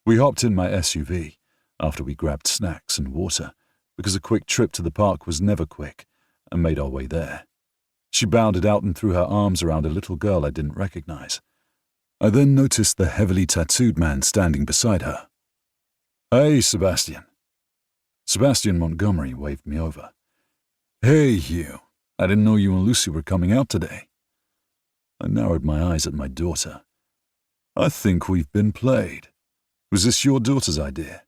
We hopped in my SUV after we grabbed snacks and water, because a quick trip to the park was never quick, and made our way there. She bounded out and threw her arms around a little girl I didn't recognize. I then noticed the heavily tattooed man standing beside her. "Hey, Sebastian." Sebastian Montgomery waved me over. "Hey, Hugh. I didn't know you and Lucy were coming out today." I narrowed my eyes at my daughter. "I think we've been played. Was this your daughter's idea?"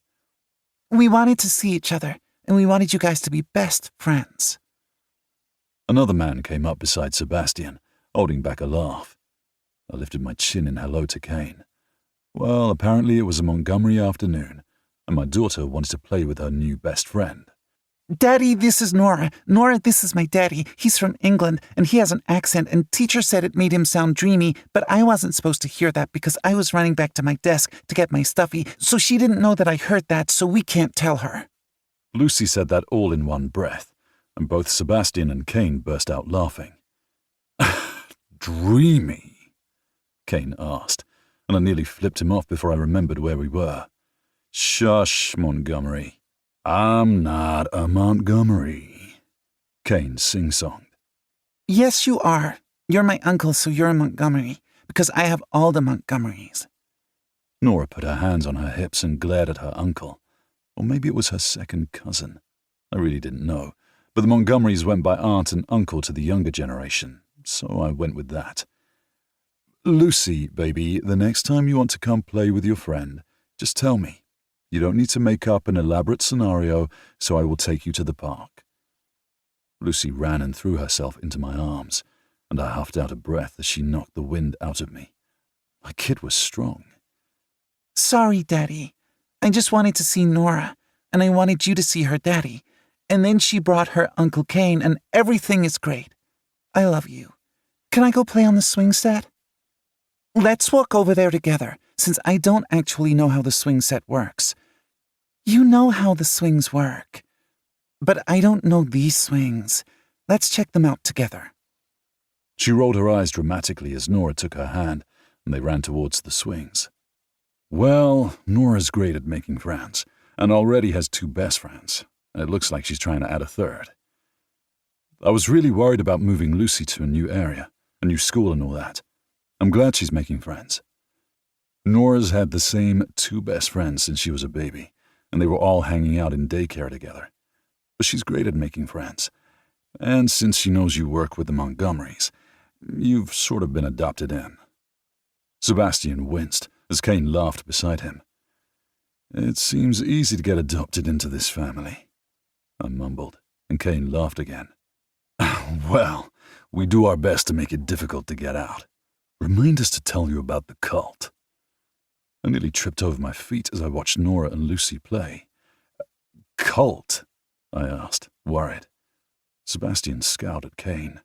We wanted to see each other, and we wanted you guys to be best friends. Another man came up beside Sebastian, holding back a laugh. I lifted my chin in hello to Kane. Well, apparently it was a Montgomery afternoon, and my daughter wanted to play with her new best friend. Daddy, this is Nora. Nora, this is my daddy. He's from England, and he has an accent, and teacher said it made him sound dreamy, but I wasn't supposed to hear that because I was running back to my desk to get my stuffy, so she didn't know that I heard that, so we can't tell her. Lucy said that all in one breath, and both Sebastian and Kane burst out laughing. "Dreamy?" Kane asked, and I nearly flipped him off before I remembered where we were. "Shush, Montgomery. I'm not a Montgomery," Kane sing-songed. Yes, you are. You're my uncle, so you're a Montgomery, because I have all the Montgomerys. Nora put her hands on her hips and glared at her uncle. Or maybe it was her second cousin. I really didn't know, but the Montgomerys went by aunt and uncle to the younger generation, so I went with that. "Lucy, baby, the next time you want to come play with your friend, just tell me. You don't need to make up an elaborate scenario, so I will take you to the park." Lucy ran and threw herself into my arms, and I huffed out a breath as she knocked the wind out of me. My kid was strong. Sorry, Daddy. I just wanted to see Nora, and I wanted you to see her daddy, and then she brought her Uncle Kane, and everything is great. I love you. Can I go play on the swing set? Let's walk over there together, since I don't actually know how the swing set works. You know how the swings work. But I don't know these swings. Let's check them out together. She rolled her eyes dramatically as Nora took her hand, and they ran towards the swings. Well, Nora's great at making friends, and already has 2 best friends. It looks like she's trying to add a 3rd. I was really worried about moving Lucy to a new area, a new school and all that. I'm glad she's making friends. Nora's had the same 2 best friends since she was a baby, and they were all hanging out in daycare together. But she's great at making friends. And since she knows you work with the Montgomerys, you've sort of been adopted in. Sebastian winced as Kane laughed beside him. "It seems easy to get adopted into this family," I mumbled, and Kane laughed again. "Well, we do our best to make it difficult to get out. Remind us to tell you about the cult." I nearly tripped over my feet as I watched Nora and Lucy play. Cult? I asked, worried. Sebastian scowled at Kane.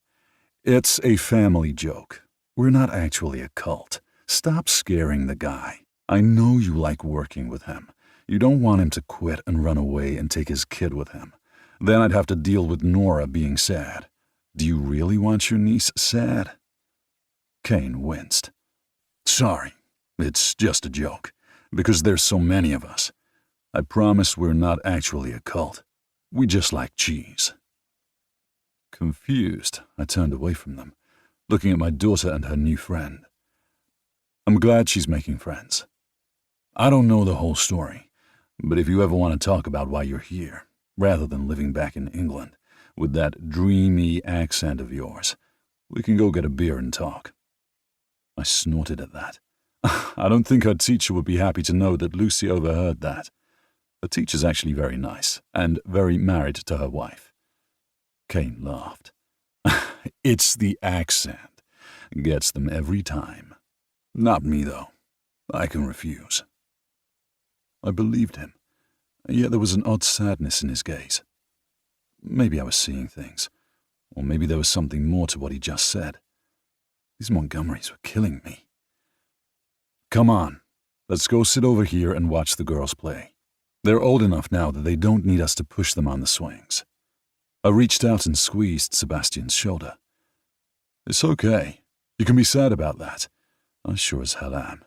It's a family joke. We're not actually a cult. Stop scaring the guy. I know you like working with him. You don't want him to quit and run away and take his kid with him. Then I'd have to deal with Nora being sad. Do you really want your niece sad? Kane winced. Sorry, it's just a joke, because there's so many of us. I promise we're not actually a cult. We just like cheese. Confused, I turned away from them, looking at my daughter and her new friend. I'm glad she's making friends. I don't know the whole story, but if you ever want to talk about why you're here, rather than living back in England, with that dreamy accent of yours, we can go get a beer and talk. I snorted at that. I don't think her teacher would be happy to know that Lucy overheard that. Her teacher's actually very nice, and very married to her wife. Kane laughed. It's the accent. Gets them every time. Not me, though. I can refuse. I believed him, yet there was an odd sadness in his gaze. Maybe I was seeing things, or maybe there was something more to what he just said. These Montgomerys were killing me. Come on, let's go sit over here and watch the girls play. They're old enough now that they don't need us to push them on the swings. I reached out and squeezed Sebastian's shoulder. It's okay. You can be sad about that. I sure as hell am.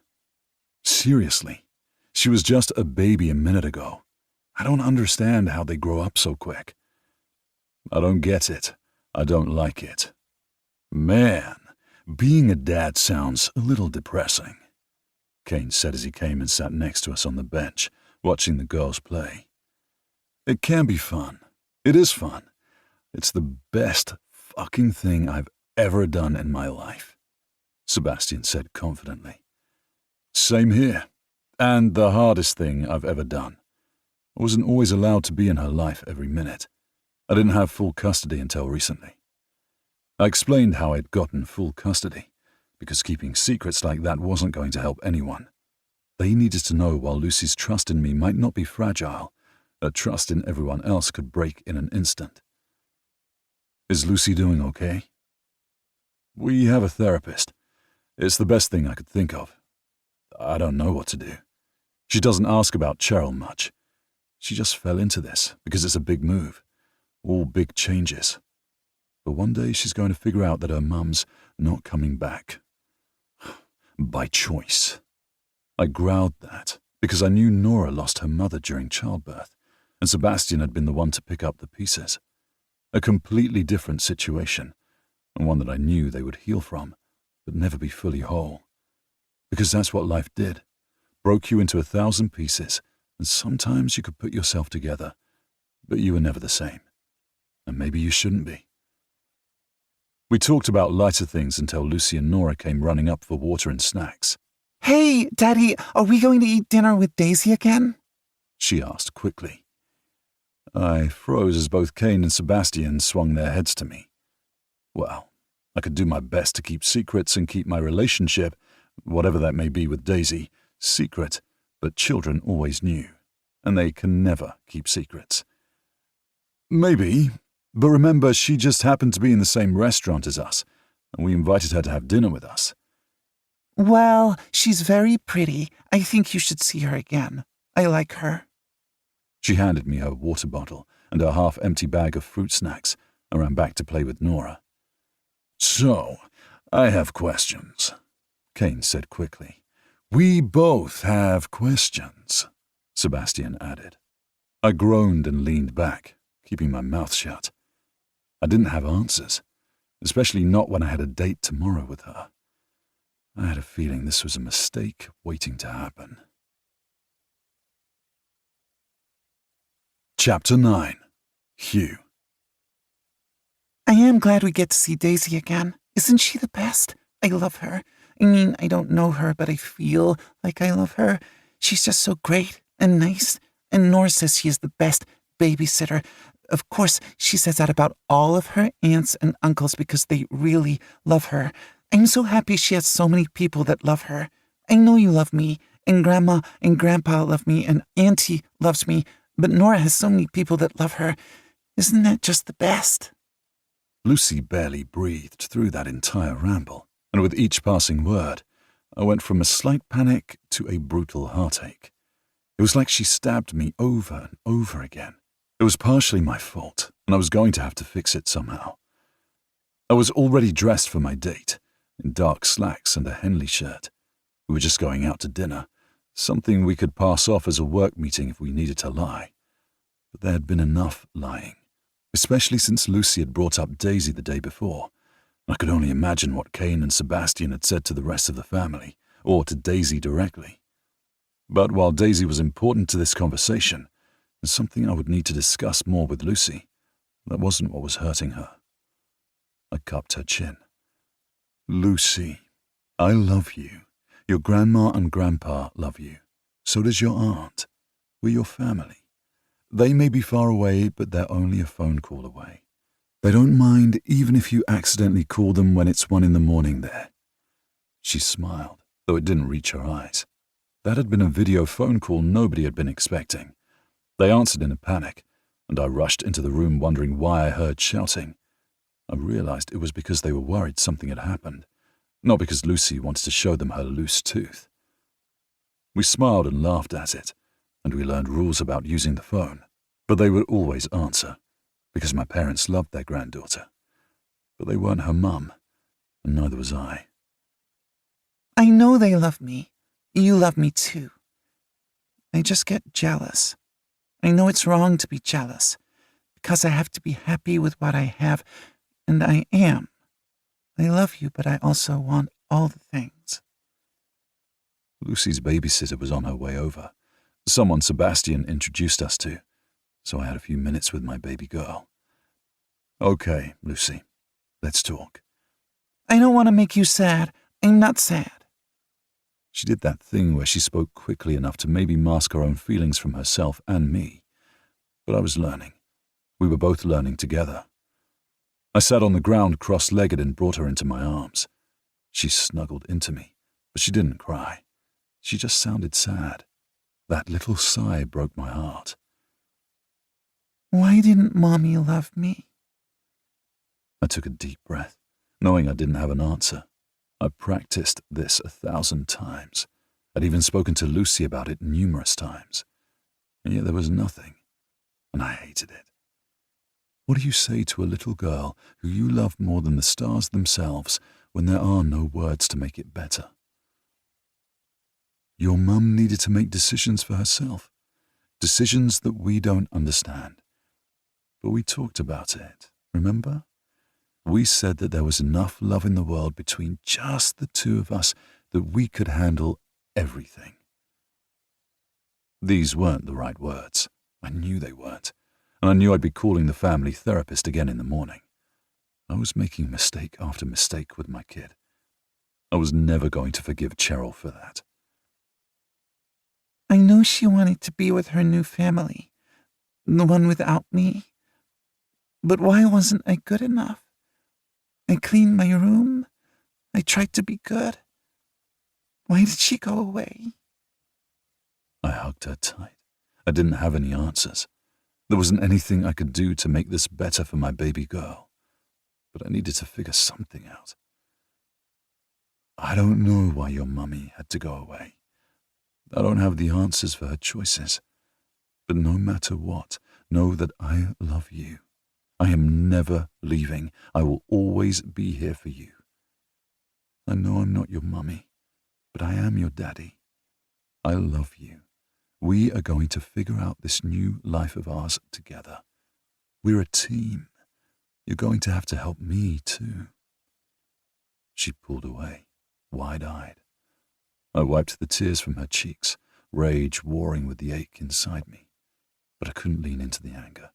Seriously, she was just a baby a minute ago. I don't understand how they grow up so quick. I don't get it. I don't like it. Man, being a dad sounds a little depressing, Kane said as he came and sat next to us on the bench, watching the girls play. It can be fun. It is fun. It's the best fucking thing I've ever done in my life, Sebastian said confidently. Same here. And the hardest thing I've ever done. I wasn't always allowed to be in her life every minute. I didn't have full custody until recently. I explained how I'd gotten full custody, because keeping secrets like that wasn't going to help anyone. They needed to know while Lucy's trust in me might not be fragile, her trust in everyone else could break in an instant. Is Lucy doing okay? We have a therapist. It's the best thing I could think of. I don't know what to do. She doesn't ask about Cheryl much. She just fell into this because it's a big move. All big changes. But one day she's going to figure out that her mum's not coming back. By choice. I growled that because I knew Nora lost her mother during childbirth, and Sebastian had been the one to pick up the pieces. A completely different situation, and one that I knew they would heal from, but never be fully whole. Because that's what life did. Broke you into 1,000 pieces, and sometimes you could put yourself together, but you were never the same. And maybe you shouldn't be. We talked about lighter things until Lucy and Nora came running up for water and snacks. Hey, Daddy, are we going to eat dinner with Daisy again? She asked quickly. I froze as both Kane and Sebastian swung their heads to me. Well, I could do my best to keep secrets and keep my relationship, whatever that may be with Daisy, secret, but children always knew, and they can never keep secrets. Maybe, but remember she just happened to be in the same restaurant as us, and we invited her to have dinner with us. Well, she's very pretty. I think you should see her again. I like her. She handed me her water bottle and her half-empty bag of fruit snacks and ran back to play with Nora. So, I have questions, Kane said quickly. We both have questions, Sebastian added. I groaned and leaned back, keeping my mouth shut. I didn't have answers, especially not when I had a date tomorrow with her. I had a feeling this was a mistake waiting to happen. Chapter 9. Hugh. I am glad we get to see Daisy again. Isn't she the best? I love her. I mean, I don't know her, but I feel like I love her. She's just so great and nice. And Nora says she is the best babysitter. Of course, she says that about all of her aunts and uncles because they really love her. I'm so happy she has so many people that love her. I know you love me, and Grandma and Grandpa love me, and Auntie loves me, but Nora has so many people that love her. Isn't that just the best? Lucy barely breathed through that entire ramble, and with each passing word, I went from a slight panic to a brutal heartache. It was like she stabbed me over and over again. It was partially my fault, and I was going to have to fix it somehow. I was already dressed for my date, in dark slacks and a Henley shirt. We were just going out to dinner, something we could pass off as a work meeting if we needed to lie. But there had been enough lying, especially since Lucy had brought up Daisy the day before. I could only imagine what Kane and Sebastian had said to the rest of the family, or to Daisy directly. But while Daisy was important to this conversation, and something I would need to discuss more with Lucy, that wasn't what was hurting her. I cupped her chin. Lucy, I love you. Your grandma and grandpa love you. So does your aunt. We're your family. They may be far away, but they're only a phone call away. They don't mind even if you accidentally call them when it's 1 a.m. there. She smiled, though it didn't reach her eyes. That had been a video phone call nobody had been expecting. They answered in a panic, and I rushed into the room wondering why I heard shouting. I realized it was because they were worried something had happened, not because Lucy wanted to show them her loose tooth. We smiled and laughed at it, and we learned rules about using the phone, but they would always answer, because my parents loved their granddaughter. But they weren't her mum, and neither was I. I know they love me. You love me too. I just get jealous. I know it's wrong to be jealous, because I have to be happy with what I have, and I am. I love you, but I also want all the things. Lucy's babysitter was on her way over, someone Sebastian introduced us to, so I had a few minutes with my baby girl. Okay, Lucy, let's talk. I don't want to make you sad. I'm not sad. She did that thing where she spoke quickly enough to maybe mask her own feelings from herself and me. But I was learning. We were both learning together. I sat on the ground cross-legged and brought her into my arms. She snuggled into me, but she didn't cry. She just sounded sad. That little sigh broke my heart. Why didn't Mommy love me? I took a deep breath, knowing I didn't have an answer. I practiced this 1,000 times. I'd even spoken to Lucy about it numerous times. And yet there was nothing, and I hated it. What do you say to a little girl who you love more than the stars themselves when there are no words to make it better? Your mum needed to make decisions for herself, decisions that we don't understand. But we talked about it, remember? We said that there was enough love in the world between just the two of us that we could handle everything. These weren't the right words. I knew they weren't, and I knew I'd be calling the family therapist again in the morning. I was making mistake after mistake with my kid. I was never going to forgive Cheryl for that. I know she wanted to be with her new family, the one without me. But why wasn't I good enough? I cleaned my room. I tried to be good. Why did she go away? I hugged her tight. I didn't have any answers. There wasn't anything I could do to make this better for my baby girl. But I needed to figure something out. I don't know why your mummy had to go away. I don't have the answers for her choices. But no matter what, know that I love you. I am never leaving. I will always be here for you. I know I'm not your mummy, but I am your daddy. I love you. We are going to figure out this new life of ours together. We're a team. You're going to have to help me too. She pulled away, wide-eyed. I wiped the tears from her cheeks, rage warring with the ache inside me. But I couldn't lean into the anger.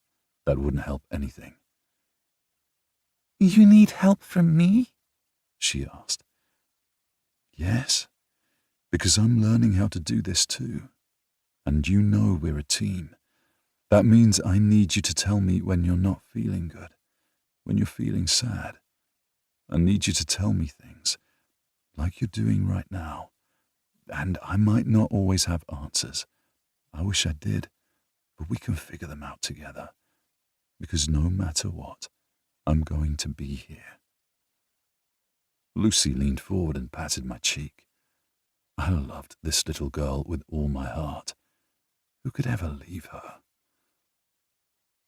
That wouldn't help anything. You need help from me? She asked. Yes, because I'm learning how to do this too. And you know we're a team. That means I need you to tell me when you're not feeling good, when you're feeling sad. I need you to tell me things, like you're doing right now, And I might not always have answers. I wish I did, but we can figure them out together. Because no matter what, I'm going to be here. Lucy leaned forward and patted my cheek. I loved this little girl with all my heart. Who could ever leave her?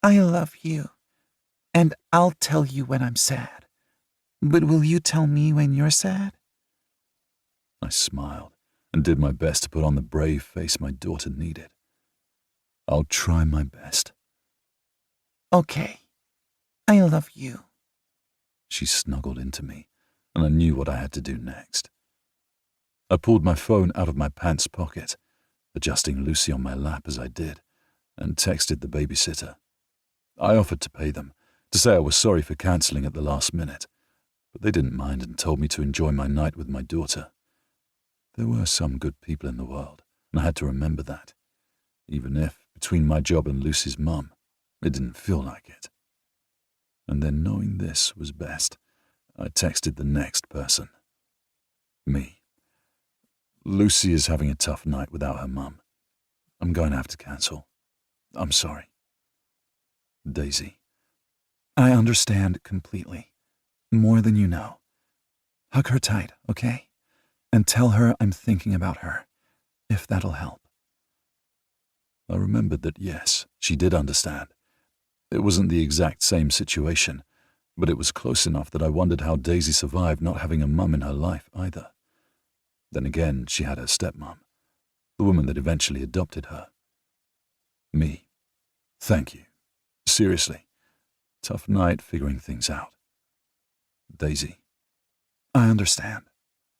I love you, and I'll tell you when I'm sad. But will you tell me when you're sad? I smiled and did my best to put on the brave face my daughter needed. I'll try my best. Okay, I love you. She snuggled into me, and I knew what I had to do next. I pulled my phone out of my pants pocket, adjusting Lucy on my lap as I did, and texted the babysitter. I offered to pay them, to say I was sorry for cancelling at the last minute, but they didn't mind and told me to enjoy my night with my daughter. There were some good people in the world, and I had to remember that, even if, between my job and Lucy's mum, it didn't feel like it. And then knowing this was best, I texted the next person. Me. Lucy is having a tough night without her mum. I'm going to have to cancel. I'm sorry. Daisy. I understand completely. More than you know. Hug her tight, okay? And tell her I'm thinking about her, if that'll help. I remembered that, yes, she did understand. It wasn't the exact same situation, but it was close enough that I wondered how Daisy survived not having a mum in her life either. Then again, she had her stepmom, the woman that eventually adopted her. Me. Thank you. Seriously. Tough night figuring things out. Daisy. I understand.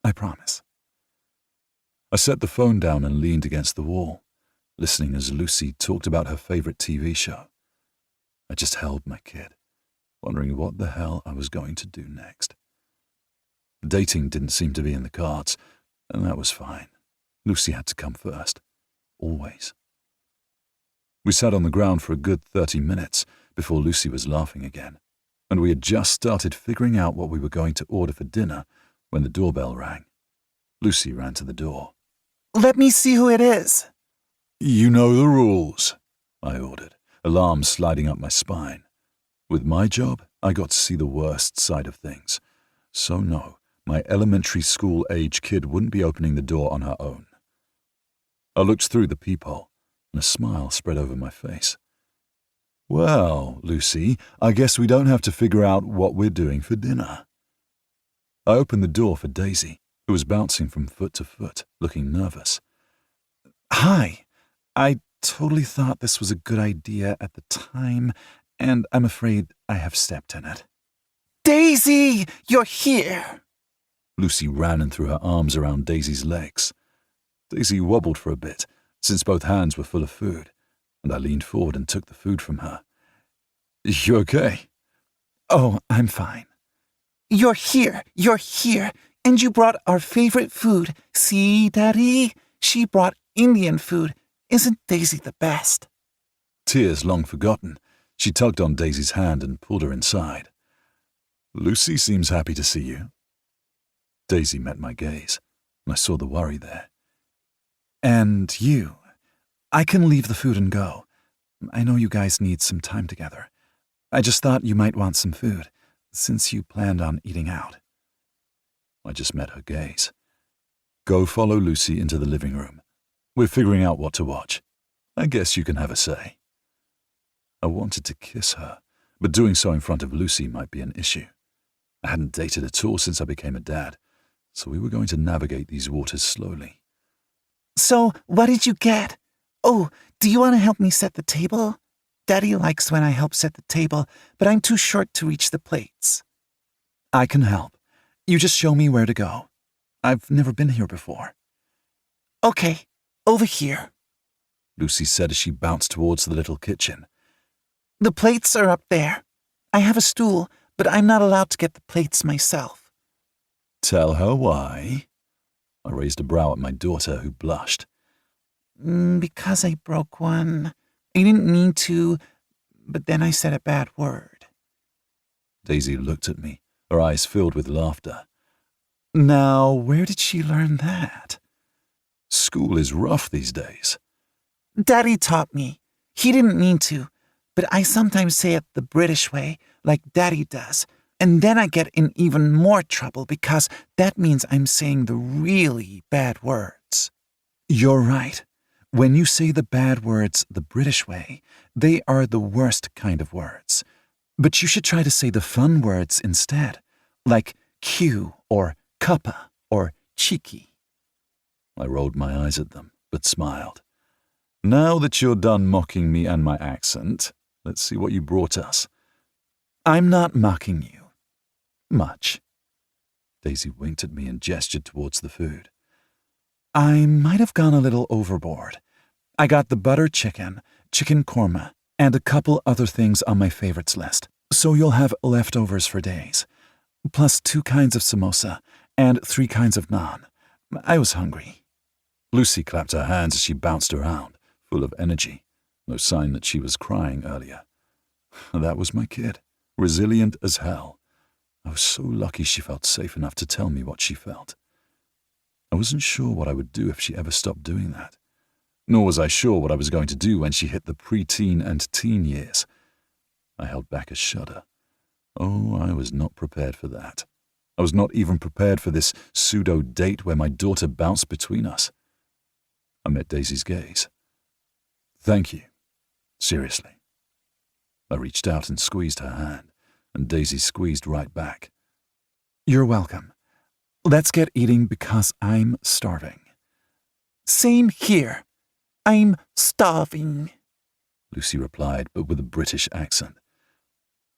I promise. I set the phone down and leaned against the wall, listening as Lucy talked about her favorite TV show. I just held my kid, wondering what the hell I was going to do next. Dating didn't seem to be in the cards, and that was fine. Lucy had to come first. Always. We sat on the ground for a good 30 minutes before Lucy was laughing again, and we had just started figuring out what we were going to order for dinner when the doorbell rang. Lucy ran to the door. Let me see who it is. You know the rules, I ordered, alarm sliding up my spine. With my job, I got to see the worst side of things. So no, my elementary school-age kid wouldn't be opening the door on her own. I looked through the peephole, and a smile spread over my face. Well, Lucy, I guess we don't have to figure out what we're doing for dinner. I opened the door for Daisy, who was bouncing from foot to foot, looking nervous. Hi. I totally thought this was a good idea at the time, and I'm afraid I have stepped in it. Daisy, you're here. Lucy ran and threw her arms around Daisy's legs. Daisy wobbled for a bit, since both hands were full of food, and I leaned forward and took the food from her. You okay? Oh, I'm fine. You're here, and you brought our favorite food. See, Daddy? She brought Indian food. Isn't Daisy the best? Tears long forgotten, she tugged on Daisy's hand and pulled her inside. Lucy seems happy to see you. Daisy met my gaze, and I saw the worry there. And you. I can leave the food and go. I know you guys need some time together. I just thought you might want some food, since you planned on eating out. I just met her gaze. Go follow Lucy into the living room. We're figuring out what to watch. I guess you can have a say. I wanted to kiss her, but doing so in front of Lucy might be an issue. I hadn't dated at all since I became a dad, so we were going to navigate these waters slowly. So, what did you get? Oh, do you want to help me set the table? Daddy likes when I help set the table, but I'm too short to reach the plates. I can help. You just show me where to go. I've never been here before. Okay, over here. Lucy said as she bounced towards the little kitchen. The plates are up there. I have a stool, but I'm not allowed to get the plates myself. Tell her why. I raised a brow at my daughter, who blushed. Because I broke one. I didn't mean to, but then I said a bad word. Daisy looked at me, her eyes filled with laughter. Now, where did she learn that? School is rough these days. Daddy taught me. He didn't mean to, but I sometimes say it the British way, like Daddy does, and then I get in even more trouble because that means I'm saying the really bad words. You're right. When you say the bad words the British way, they are the worst kind of words. But you should try to say the fun words instead, like Q or cuppa or cheeky. I rolled my eyes at them, but smiled. Now that you're done mocking me and my accent, let's see what you brought us. I'm not mocking you. Much. Daisy winked at me and gestured towards the food. I might have gone a little overboard. I got the butter chicken, chicken korma, and a couple other things on my favorites list, so you'll have leftovers for days. Plus 2 kinds of samosa and 3 kinds of naan. I was hungry. Lucy clapped her hands as she bounced around, full of energy. No sign that she was crying earlier. That was my kid, resilient as hell. I was so lucky she felt safe enough to tell me what she felt. I wasn't sure what I would do if she ever stopped doing that. Nor was I sure what I was going to do when she hit the preteen and teen years. I held back a shudder. Oh, I was not prepared for that. I was not even prepared for this pseudo-date where my daughter bounced between us. I met Daisy's gaze. Thank you. Seriously. I reached out and squeezed her hand, and Daisy squeezed right back. You're welcome. Let's get eating because I'm starving. Same here. I'm starving, Lucy replied, but with a British accent.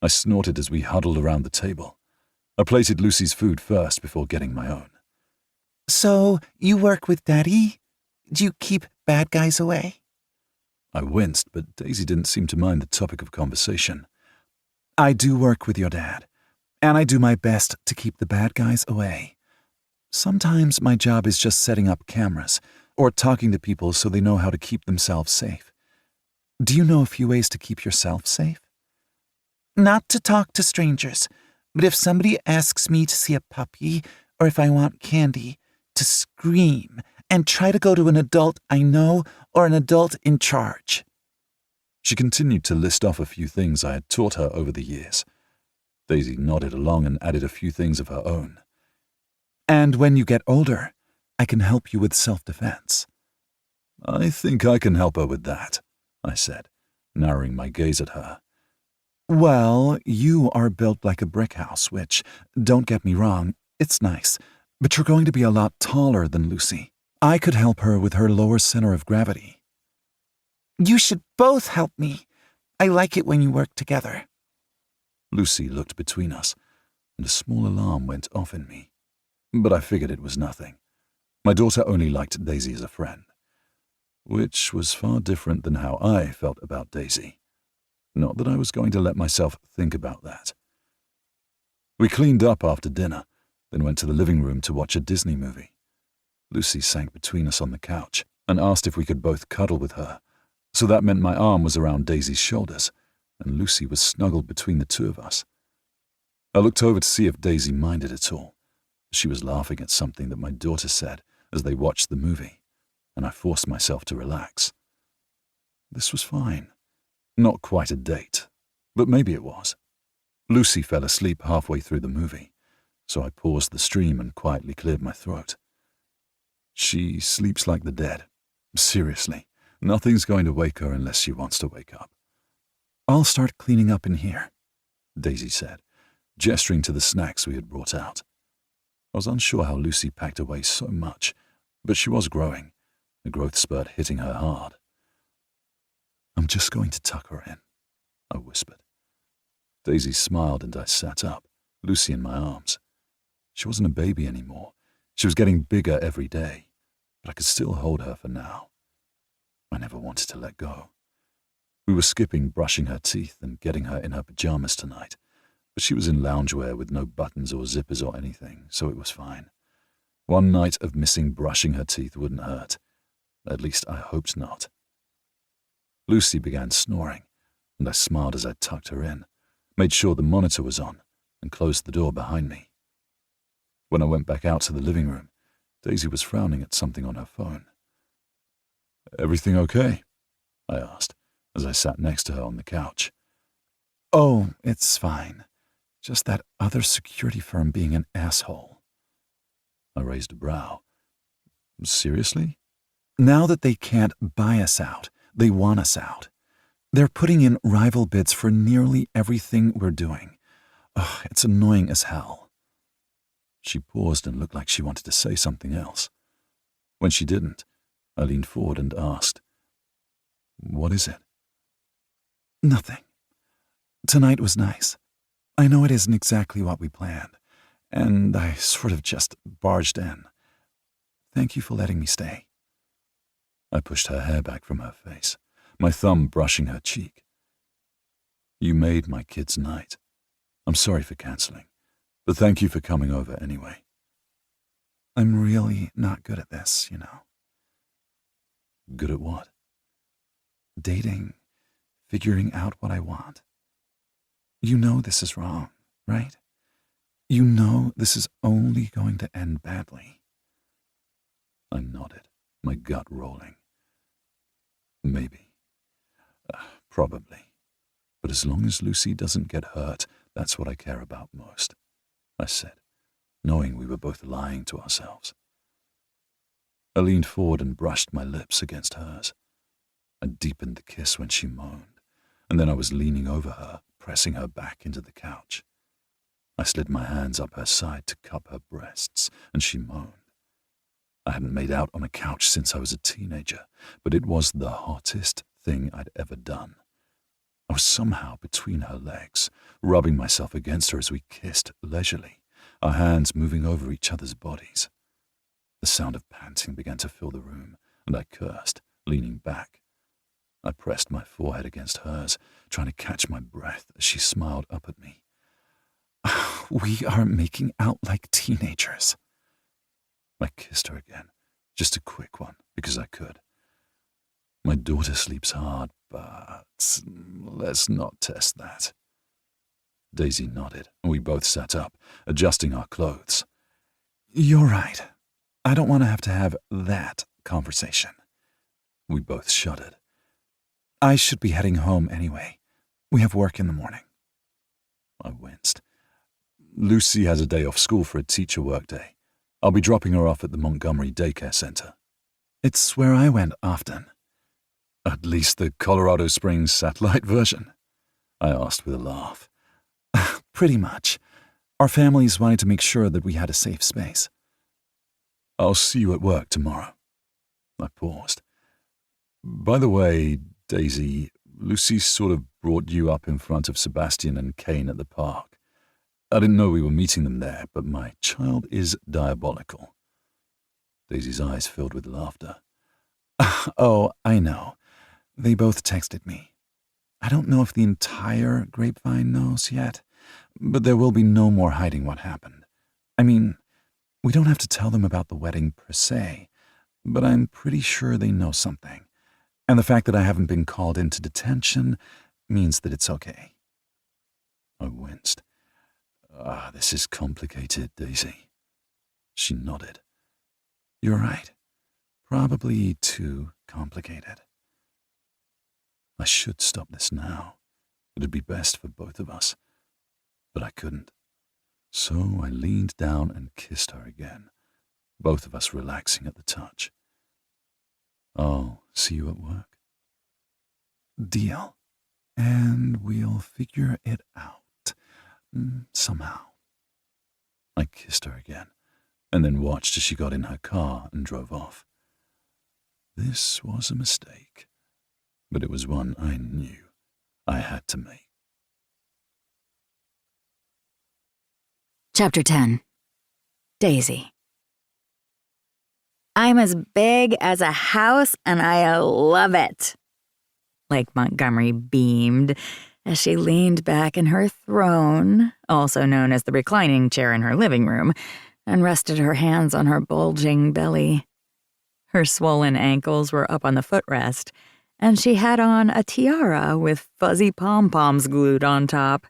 I snorted as we huddled around the table. I plated Lucy's food first before getting my own. So, you work with Daddy? Do you keep bad guys away? I winced, but Daisy didn't seem to mind the topic of conversation. I do work with your dad, and I do my best to keep the bad guys away. Sometimes my job is just setting up cameras or talking to people so they know how to keep themselves safe. Do you know a few ways to keep yourself safe? Not to talk to strangers, but if somebody asks me to see a puppy or if I want candy, to scream and try to go to an adult I know or an adult in charge. She continued to list off a few things I had taught her over the years. Daisy nodded along and added a few things of her own. And when you get older, I can help you with self-defense. I think I can help her with that, I said, narrowing my gaze at her. Well, you are built like a brick house, which, don't get me wrong, it's nice, but you're going to be a lot taller than Lucy. I could help her with her lower center of gravity. You should both help me. I like it when you work together. Lucy looked between us, and a small alarm went off in me. But I figured it was nothing. My daughter only liked Daisy as a friend, which was far different than how I felt about Daisy. Not that I was going to let myself think about that. We cleaned up after dinner, then went to the living room to watch a Disney movie. Lucy sank between us on the couch and asked if we could both cuddle with her, so that meant my arm was around Daisy's shoulders, and Lucy was snuggled between the two of us. I looked over to see if Daisy minded at all. She was laughing at something that my daughter said as they watched the movie, and I forced myself to relax. This was fine. Not quite a date, but maybe it was. Lucy fell asleep halfway through the movie, so I paused the stream and quietly cleared my throat. She sleeps like the dead. Seriously, nothing's going to wake her unless she wants to wake up. I'll start cleaning up in here, Daisy said, gesturing to the snacks we had brought out. I was unsure how Lucy packed away so much, but she was growing, a growth spurt hitting her hard. I'm just going to tuck her in, I whispered. Daisy smiled and I sat up, Lucy in my arms. She wasn't a baby anymore. She was getting bigger every day, but I could still hold her for now. I never wanted to let go. We were skipping brushing her teeth and getting her in her pajamas tonight, but she was in loungewear with no buttons or zippers or anything, so it was fine. One night of missing brushing her teeth wouldn't hurt. At least I hoped not. Lucy began snoring, and I smiled as I tucked her in, made sure the monitor was on, and closed the door behind me. When I went back out to the living room, Daisy was frowning at something on her phone. Everything okay? I asked, as I sat next to her on the couch. Oh, it's fine. Just that other security firm being an asshole. I raised a brow. Seriously? Now that they can't buy us out, they want us out. They're putting in rival bids for nearly everything we're doing. Ugh, it's annoying as hell. She paused and looked like she wanted to say something else. When she didn't, I leaned forward and asked, "What is it?" Nothing. Tonight was nice. I know it isn't exactly what we planned, and I sort of just barged in. Thank you for letting me stay. I pushed her hair back from her face, my thumb brushing her cheek. You made my kid's night. I'm sorry for canceling, but thank you for coming over anyway. I'm really not good at this, you know. Good at what? Dating, figuring out what I want. You know this is wrong, right? You know this is only going to end badly. I nodded, my gut rolling. Maybe. Probably. But as long as Lucy doesn't get hurt, that's what I care about most, I said, knowing we were both lying to ourselves. I leaned forward and brushed my lips against hers. I deepened the kiss when she moaned, and then I was leaning over her, pressing her back into the couch. I slid my hands up her side to cup her breasts, and she moaned. I hadn't made out on a couch since I was a teenager, but it was the hottest thing I'd ever done. I was somehow between her legs, rubbing myself against her as we kissed leisurely, our hands moving over each other's bodies. The sound of panting began to fill the room, and I cursed, leaning back. I pressed my forehead against hers, trying to catch my breath as she smiled up at me. We are making out like teenagers. I kissed her again, just a quick one, because I could. My daughter sleeps hard, but let's not test that. Daisy nodded, and we both sat up, adjusting our clothes. You're right. I don't want to have that conversation. We both shuddered. I should be heading home anyway. We have work in the morning. I winced. Lucy has a day off school for a teacher workday. I'll be dropping her off at the Montgomery daycare center. It's where I went often. At least the Colorado Springs satellite version? I asked with a laugh. Pretty much. Our families wanted to make sure that we had a safe space. I'll see you at work tomorrow. I paused. By the way, Daisy, Lucy sort of brought you up in front of Sebastian and Kane at the park. I didn't know we were meeting them there, but my child is diabolical. Daisy's eyes filled with laughter. Oh, I know. They both texted me. I don't know if the entire grapevine knows yet, but there will be no more hiding what happened. I mean, we don't have to tell them about the wedding per se, but I'm pretty sure they know something. And the fact that I haven't been called into detention means that it's okay. I winced. This is complicated, Daisy. She nodded. You're right. Probably too complicated. I should stop this now. It'd be best for both of us. But I couldn't. So I leaned down and kissed her again, both of us relaxing at the touch. I'll see you at work. Deal. And we'll figure it out. Somehow. I kissed her again, and then watched as she got in her car and drove off. This was a mistake, but it was one I knew I had to make. Chapter 10. Daisy. I'm as big as a house and I love it. Lake Montgomery beamed as she leaned back in her throne, also known as the reclining chair in her living room, and rested her hands on her bulging belly. Her swollen ankles were up on the footrest, and she had on a tiara with fuzzy pom-poms glued on top.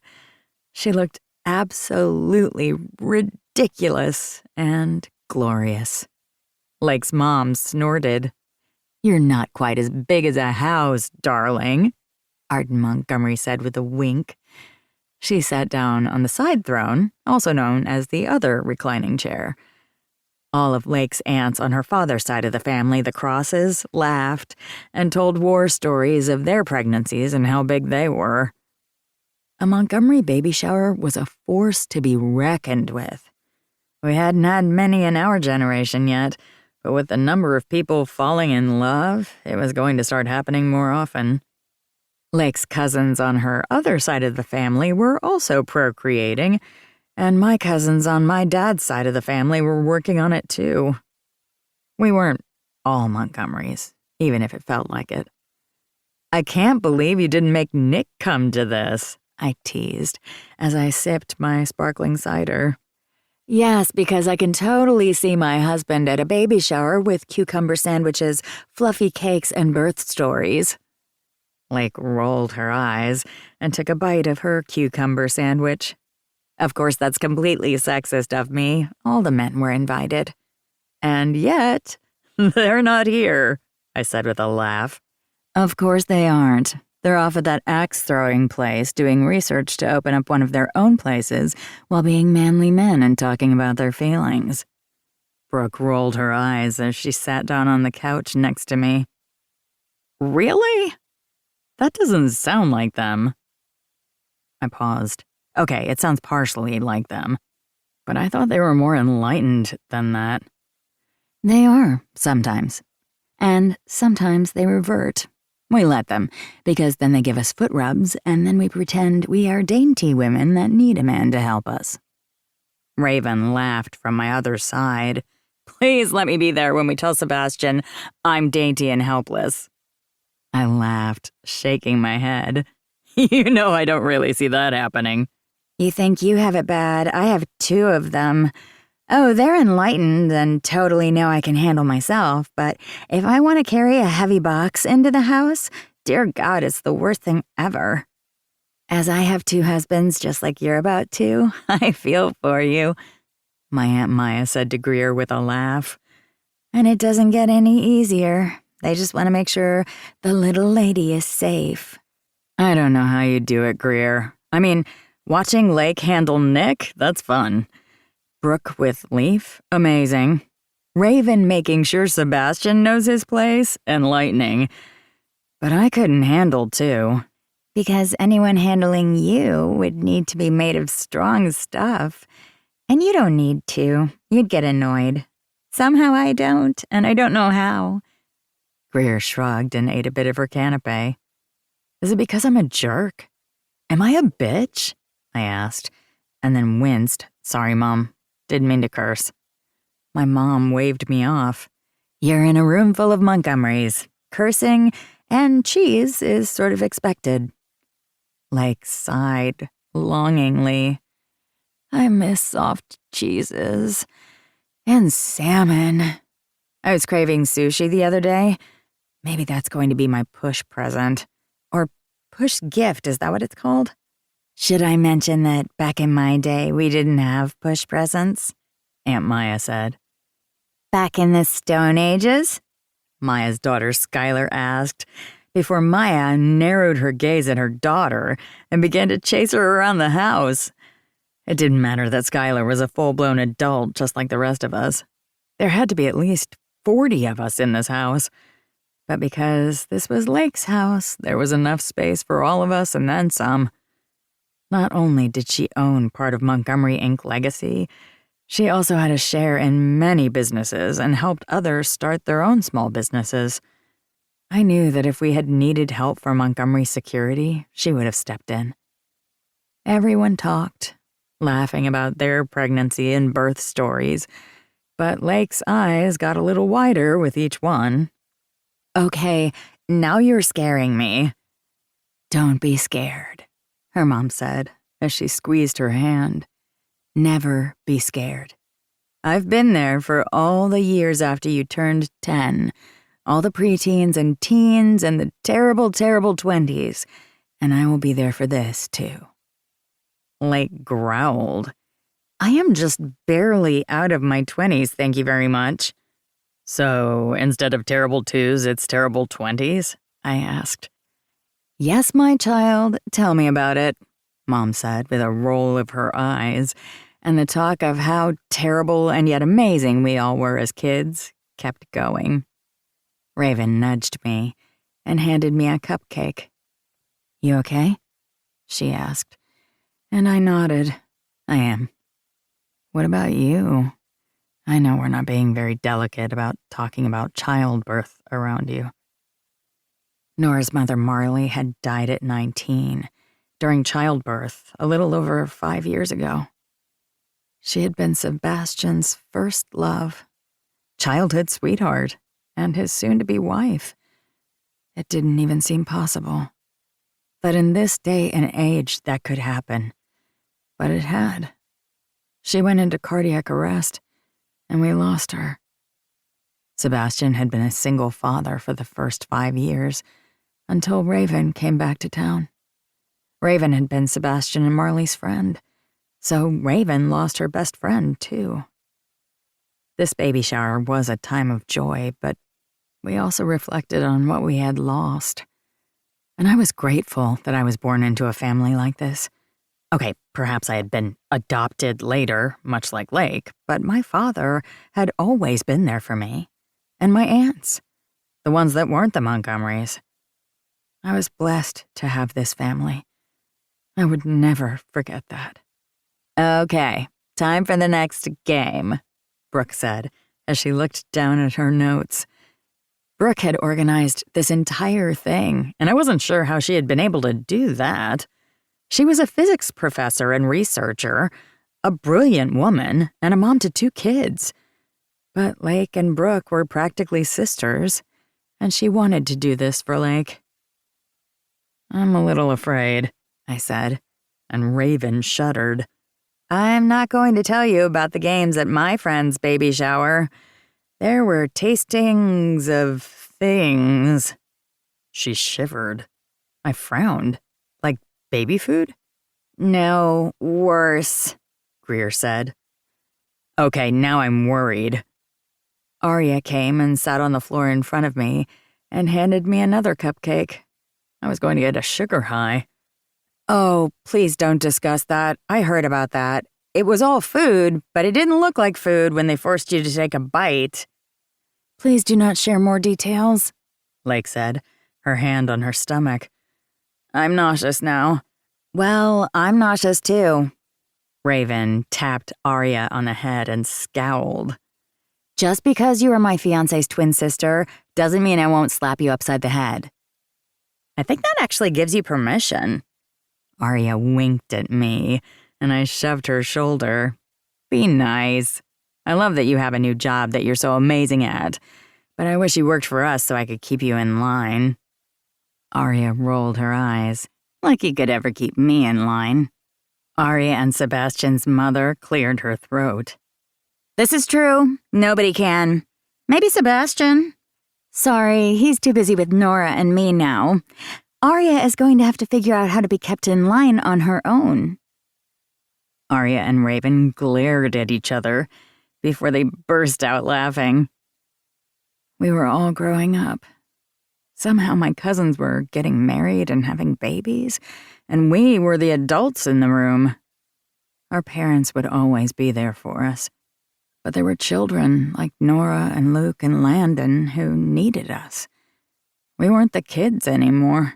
She looked absolutely ridiculous and glorious. Lake's mom snorted. You're not quite as big as a house, darling, Arden Montgomery said with a wink. She sat down on the side throne, also known as the other reclining chair. All of Lake's aunts on her father's side of the family, the Crosses, laughed and told war stories of their pregnancies and how big they were. A Montgomery baby shower was a force to be reckoned with. We hadn't had many in our generation yet, but with the number of people falling in love, it was going to start happening more often. Lake's cousins on her other side of the family were also procreating, and my cousins on my dad's side of the family were working on it too. We weren't all Montgomerys, even if it felt like it. I can't believe you didn't make Nick come to this, I teased as I sipped my sparkling cider. Yes, because I can totally see my husband at a baby shower with cucumber sandwiches, fluffy cakes, and birth stories. Lake rolled her eyes and took a bite of her cucumber sandwich. Of course, that's completely sexist of me. All the men were invited. And yet, they're not here, I said with a laugh. Of course they aren't. They're off at that axe-throwing place doing research to open up one of their own places while being manly men and talking about their feelings. Brooke rolled her eyes as she sat down on the couch next to me. Really? That doesn't sound like them. I paused. Okay, it sounds partially like them, but I thought they were more enlightened than that. They are, sometimes. And sometimes they revert. We let them, because then they give us foot rubs, and then we pretend we are dainty women that need a man to help us. Raven laughed from my other side. Please let me be there when we tell Sebastian I'm dainty and helpless. I laughed, shaking my head. You know I don't really see that happening. You think you have it bad? I have 2 of them. Oh, they're enlightened and totally know I can handle myself, but if I want to carry a heavy box into the house, dear God, it's the worst thing ever. As I have 2 husbands just like you're about to, I feel for you, my Aunt Maya said to Greer with a laugh. And it doesn't get any easier. They just want to make sure the little lady is safe. I don't know how you do it, Greer. I mean, watching Lake handle Nick, that's fun. Brooke with Leaf, amazing. Raven making sure Sebastian knows his place, enlightening. But I couldn't handle 2. Because anyone handling you would need to be made of strong stuff. And you don't need to. You'd get annoyed. Somehow I don't, and I don't know how. Greer shrugged and ate a bit of her canapé. Is it because I'm a jerk? Am I a bitch? I asked, and then winced. Sorry, Mom. Didn't mean to curse. My mom waved me off. You're in a room full of Montgomerys. Cursing and cheese is sort of expected. Lake sighed longingly. I miss soft cheeses. And salmon. I was craving sushi the other day. Maybe that's going to be my push present. Or push gift, is that what it's called? Should I mention that back in my day we didn't have push presents? Aunt Maya said. Back in the Stone Ages? Maya's daughter Skylar asked, before Maya narrowed her gaze at her daughter and began to chase her around the house. It didn't matter that Skylar was a full-blown adult just like the rest of us. There had to be at least 40 of us in this house. But because this was Lake's house, there was enough space for all of us and then some. Not only did she own part of Montgomery Inc. legacy, she also had a share in many businesses and helped others start their own small businesses. I knew that if we had needed help for Montgomery security, she would have stepped in. Everyone talked, laughing about their pregnancy and birth stories, but Lake's eyes got a little wider with each one. Okay, now you're scaring me. Don't be scared, her mom said as she squeezed her hand. Never be scared. I've been there for all the years after you turned 10, all the preteens and teens and the terrible, terrible 20s, and I will be there for this, too. Lake growled. I am just barely out of my 20s, thank you very much. So instead of terrible 2s, it's terrible 20s? I asked. Yes, my child, tell me about it, Mom said with a roll of her eyes, and the talk of how terrible and yet amazing we all were as kids kept going. Raven nudged me and handed me a cupcake. You okay? She asked, and I nodded. I am. What about you? I know we're not being very delicate about talking about childbirth around you. Nora's mother, Marley, had died at 19, during childbirth, a little over 5 years ago. She had been Sebastian's first love, childhood sweetheart, and his soon-to-be wife. It didn't even seem possible. That in this day and age that could happen. But it had. She went into cardiac arrest, and we lost her. Sebastian had been a single father for the first 5 years, until Raven came back to town. Raven had been Sebastian and Marley's friend, so Raven lost her best friend, too. This baby shower was a time of joy, but we also reflected on what we had lost. And I was grateful that I was born into a family like this. Okay, perhaps I had been adopted later, much like Lake, but my father had always been there for me. And my aunts, the ones that weren't the Montgomerys. I was blessed to have this family. I would never forget that. Okay, time for the next game, Brooke said as she looked down at her notes. Brooke had organized this entire thing, and I wasn't sure how she had been able to do that. She was a physics professor and researcher, a brilliant woman, and a mom to 2 kids. But Lake and Brooke were practically sisters, and she wanted to do this for Lake. I'm a little afraid, I said, and Raven shuddered. I'm not going to tell you about the games at my friend's baby shower. There were tastings of things. She shivered. I frowned. Like baby food? No, worse, Greer said. Okay, now I'm worried. Arya came and sat on the floor in front of me and handed me another cupcake. I was going to get a sugar high. Oh, please don't discuss that. I heard about that. It was all food, but it didn't look like food when they forced you to take a bite. Please do not share more details, Lake said, her hand on her stomach. I'm nauseous now. Well, I'm nauseous too. Raven tapped Arya on the head and scowled. Just because you are my fiancé's twin sister doesn't mean I won't slap you upside the head. I think that actually gives you permission. Arya winked at me, and I shoved her shoulder. Be nice. I love that you have a new job that you're so amazing at, but I wish you worked for us so I could keep you in line. Arya rolled her eyes, like you could ever keep me in line. Arya and Sebastian's mother cleared her throat. This is true. Nobody can. Maybe Sebastian. Sorry, he's too busy with Nora and me now. Arya is going to have to figure out how to be kept in line on her own. Arya and Raven glared at each other before they burst out laughing. We were all growing up. Somehow my cousins were getting married and having babies, and we were the adults in the room. Our parents would always be there for us, but there were children like Nora and Luke and Landon who needed us. We weren't the kids anymore.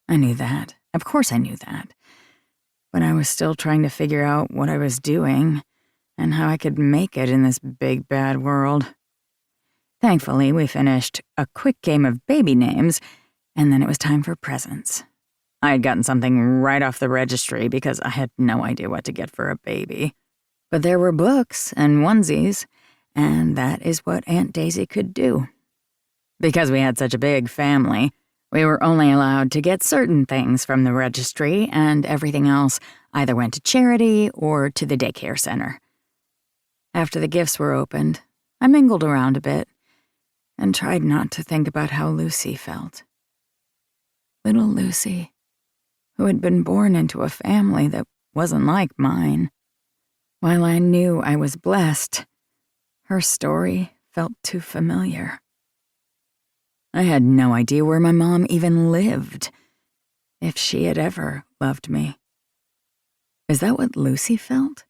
I knew that. Of course I knew that. But I was still trying to figure out what I was doing and how I could make it in this big, bad world. Thankfully, we finished a quick game of baby names, and then it was time for presents. I had gotten something right off the registry because I had no idea what to get for a baby. But there were books and onesies, and that is what Aunt Daisy could do. Because we had such a big family, we were only allowed to get certain things from the registry, and everything else either went to charity or to the daycare center. After the gifts were opened, I mingled around a bit and tried not to think about how Lucy felt. Little Lucy, who had been born into a family that wasn't like mine. While I knew I was blessed, her story felt too familiar. I had no idea where my mom even lived, if she had ever loved me. Is that what Lucy felt?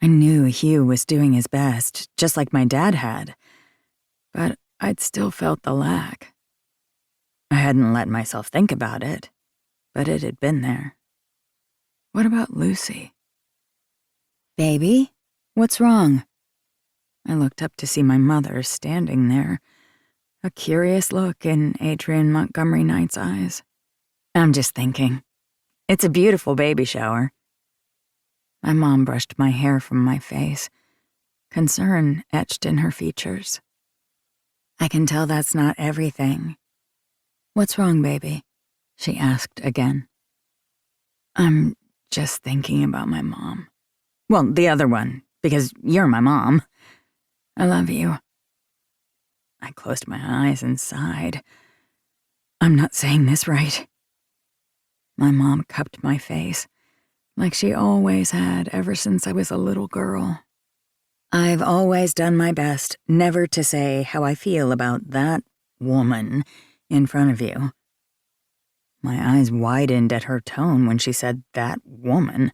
I knew Hugh was doing his best, just like my dad had, but I'd still felt the lack. I hadn't let myself think about it, but it had been there. What about Lucy? "Baby, what's wrong?" I looked up to see my mother standing there, a curious look in Adrian Montgomery Knight's eyes. "I'm just thinking. It's a beautiful baby shower." My mom brushed my hair from my face, concern etched in her features. "I can tell that's not everything. What's wrong, baby?" she asked again. "I'm just thinking about my mom. Well, the other one, because you're my mom. I love you." I closed my eyes and sighed. I'm not saying this right. My mom cupped my face, like she always had ever since I was a little girl. "I've always done my best never to say how I feel about that woman in front of you." My eyes widened at her tone when she said that woman.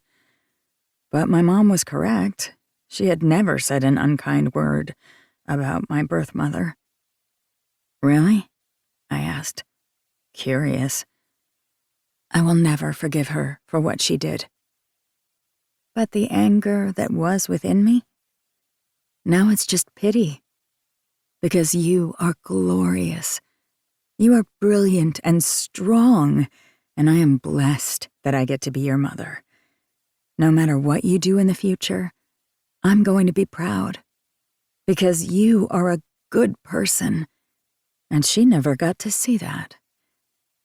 But my mom was correct. She had never said an unkind word about my birth mother. "Really?" I asked, curious. "I will never forgive her for what she did." But the anger that was within me? Now it's just pity. Because you are glorious. You are brilliant and strong, and I am blessed that I get to be your mother. No matter what you do in the future, I'm going to be proud. Because you are a good person. And she never got to see that.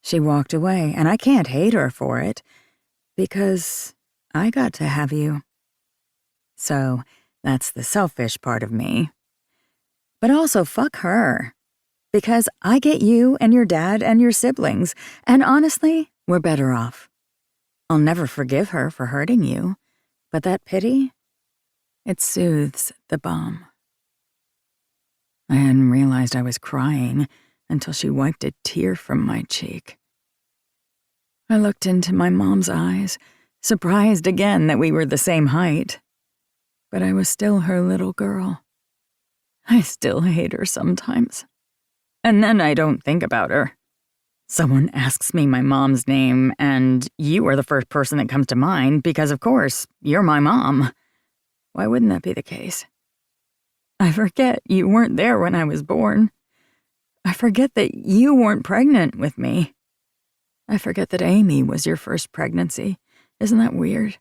She walked away, and I can't hate her for it, because I got to have you. So that's the selfish part of me. But also fuck her. Because I get you and your dad and your siblings, and honestly, we're better off. I'll never forgive her for hurting you, but that pity, it soothes the bomb. I hadn't realized I was crying until she wiped a tear from my cheek. I looked into my mom's eyes, surprised again that we were the same height. But I was still her little girl. I still hate her sometimes. And then I don't think about her. Someone asks me my mom's name, and you are the first person that comes to mind because, of course, you're my mom. Why wouldn't that be the case? I forget you weren't there when I was born. I forget that you weren't pregnant with me. I forget that Amy was your first pregnancy. Isn't that weird?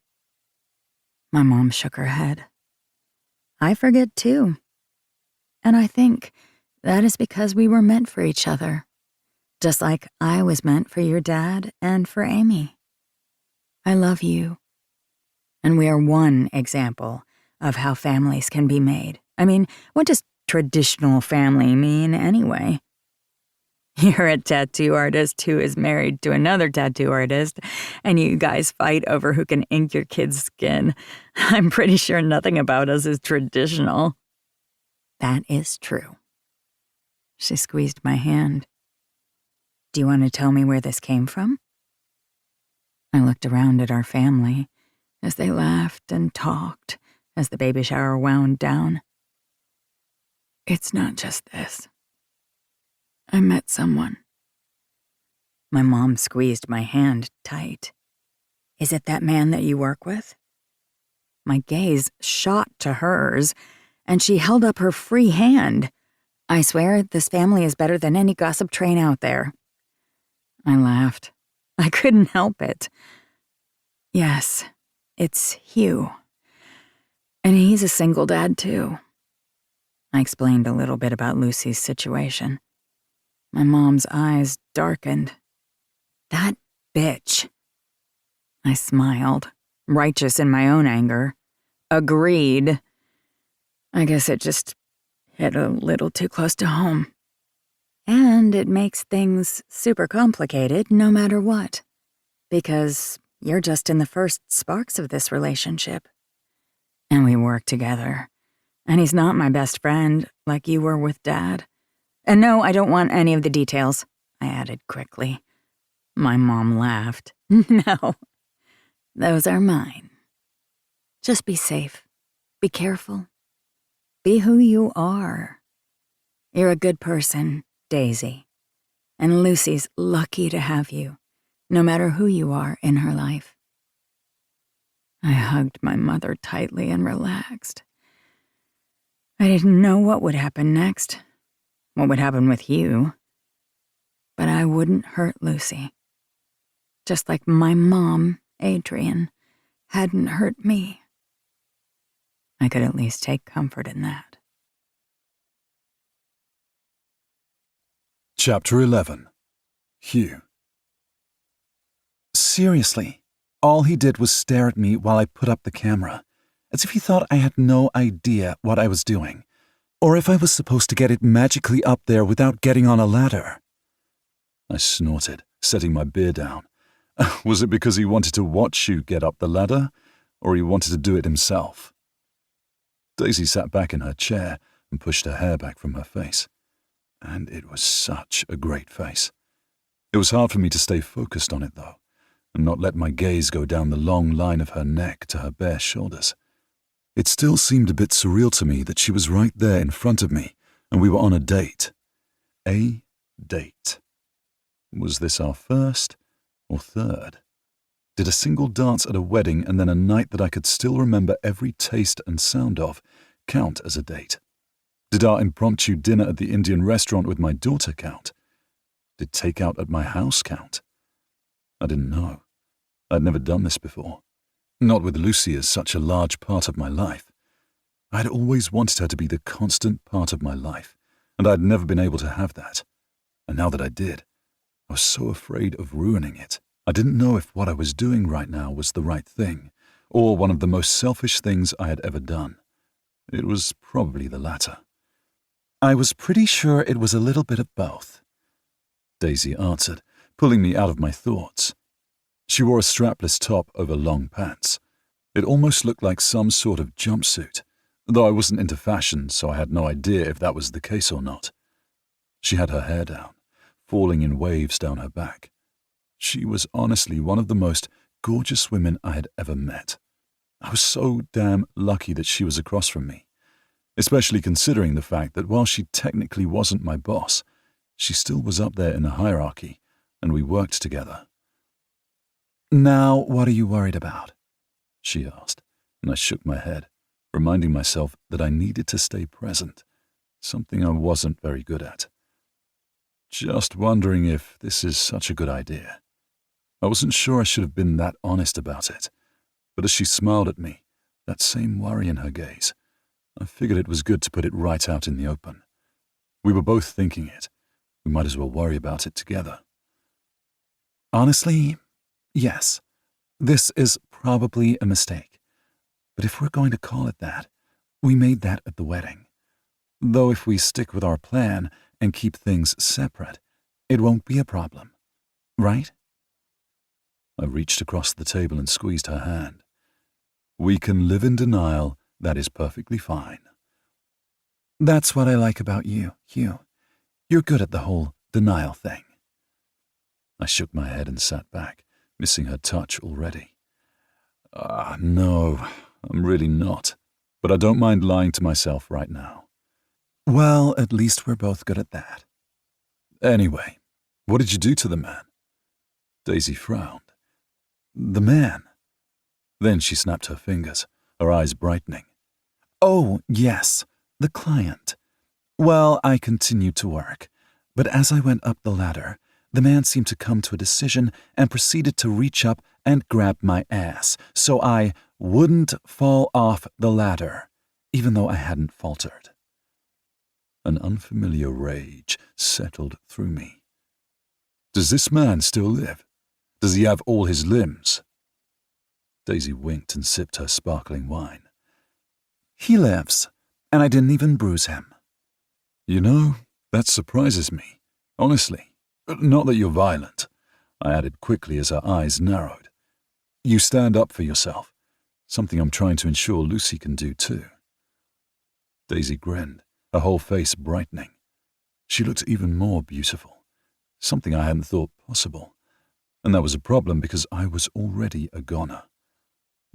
My mom shook her head. I forget too. And I think that is because we were meant for each other, just like I was meant for your dad and for Amy. I love you. And we are one example of how families can be made. I mean, what does traditional family mean anyway? You're a tattoo artist who is married to another tattoo artist, and you guys fight over who can ink your kid's skin. I'm pretty sure nothing about us is traditional. That is true. She squeezed my hand. Do you want to tell me where this came from? I looked around at our family as they laughed and talked as the baby shower wound down. It's not just this. I met someone. My mom squeezed my hand tight. Is it that man that you work with? My gaze shot to hers, and she held up her free hand. I swear this family is better than any gossip train out there. I laughed. I couldn't help it. Yes, it's Hugh. And he's a single dad, too. I explained a little bit about Lucy's situation. My mom's eyes darkened. That bitch. I smiled, righteous in my own anger. Agreed. I guess it just hit a little too close to home. And it makes things super complicated no matter what. Because you're just in the first sparks of this relationship. And we work together. And he's not my best friend, like you were with Dad. And no, I don't want any of the details, I added quickly. My mom laughed. No, those are mine. Just be safe. Be careful. Be who you are. You're a good person, Daisy. And Lucy's lucky to have you, no matter who you are in her life. I hugged my mother tightly and relaxed. I didn't know what would happen next, what would happen with you. But I wouldn't hurt Lucy. Just like my mom, Adrian, hadn't hurt me. I could at least take comfort in that. Chapter 11. Hugh. Seriously, all he did was stare at me while I put up the camera, as if he thought I had no idea what I was doing, or if I was supposed to get it magically up there without getting on a ladder. I snorted, setting my beer down. Was it because he wanted to watch you get up the ladder, or he wanted to do it himself? Daisy sat back in her chair and pushed her hair back from her face. And it was such a great face. It was hard for me to stay focused on it, though, and not let my gaze go down the long line of her neck to her bare shoulders. It still seemed a bit surreal to me that she was right there in front of me, and we were on a date. A date. Was this our first or third? Did a single dance at a wedding and then a night that I could still remember every taste and sound of count as a date? Did our impromptu dinner at the Indian restaurant with my daughter count? Did takeout at my house count? I didn't know. I'd never done this before. Not with Lucy as such a large part of my life. I'd always wanted her to be the constant part of my life, and I'd never been able to have that. And now that I did, I was so afraid of ruining it. I didn't know if what I was doing right now was the right thing, or one of the most selfish things I had ever done. It was probably the latter. I was pretty sure it was a little bit of both, Daisy answered, pulling me out of my thoughts. She wore a strapless top over long pants. It almost looked like some sort of jumpsuit, though I wasn't into fashion, so I had no idea if that was the case or not. She had her hair down, falling in waves down her back. She was honestly one of the most gorgeous women I had ever met. I was so damn lucky that she was across from me, especially considering the fact that while she technically wasn't my boss, she still was up there in the hierarchy, and we worked together. "Now, what are you worried about?" she asked, and I shook my head, reminding myself that I needed to stay present, something I wasn't very good at. Just wondering if this is such a good idea. I wasn't sure I should have been that honest about it, but as she smiled at me, that same worry in her gaze, I figured it was good to put it right out in the open. We were both thinking it. We might as well worry about it together. Honestly, yes. This is probably a mistake. But if we're going to call it that, we made that at the wedding. Though if we stick with our plan and keep things separate, it won't be a problem. Right? I reached across the table and squeezed her hand. We can live in denial. That is perfectly fine. That's what I like about you, Hugh. You're good at the whole denial thing. I shook my head and sat back, missing her touch already. No, I'm really not. But I don't mind lying to myself right now. Well, at least we're both good at that. Anyway, what did you do to the man? Daisy frowned. The man? Then she snapped her fingers, her eyes brightening. Oh, yes, the client. Well, I continued to work, but as I went up the ladder, the man seemed to come to a decision and proceeded to reach up and grab my ass, so I wouldn't fall off the ladder, even though I hadn't faltered. An unfamiliar rage settled through me. Does this man still live? Does he have all his limbs? Daisy winked and sipped her sparkling wine. He lives, and I didn't even bruise him. You know, that surprises me, honestly. Not that you're violent, I added quickly as her eyes narrowed. You stand up for yourself, something I'm trying to ensure Lucy can do too. Daisy grinned, her whole face brightening. She looked even more beautiful, something I hadn't thought possible. And that was a problem because I was already a goner.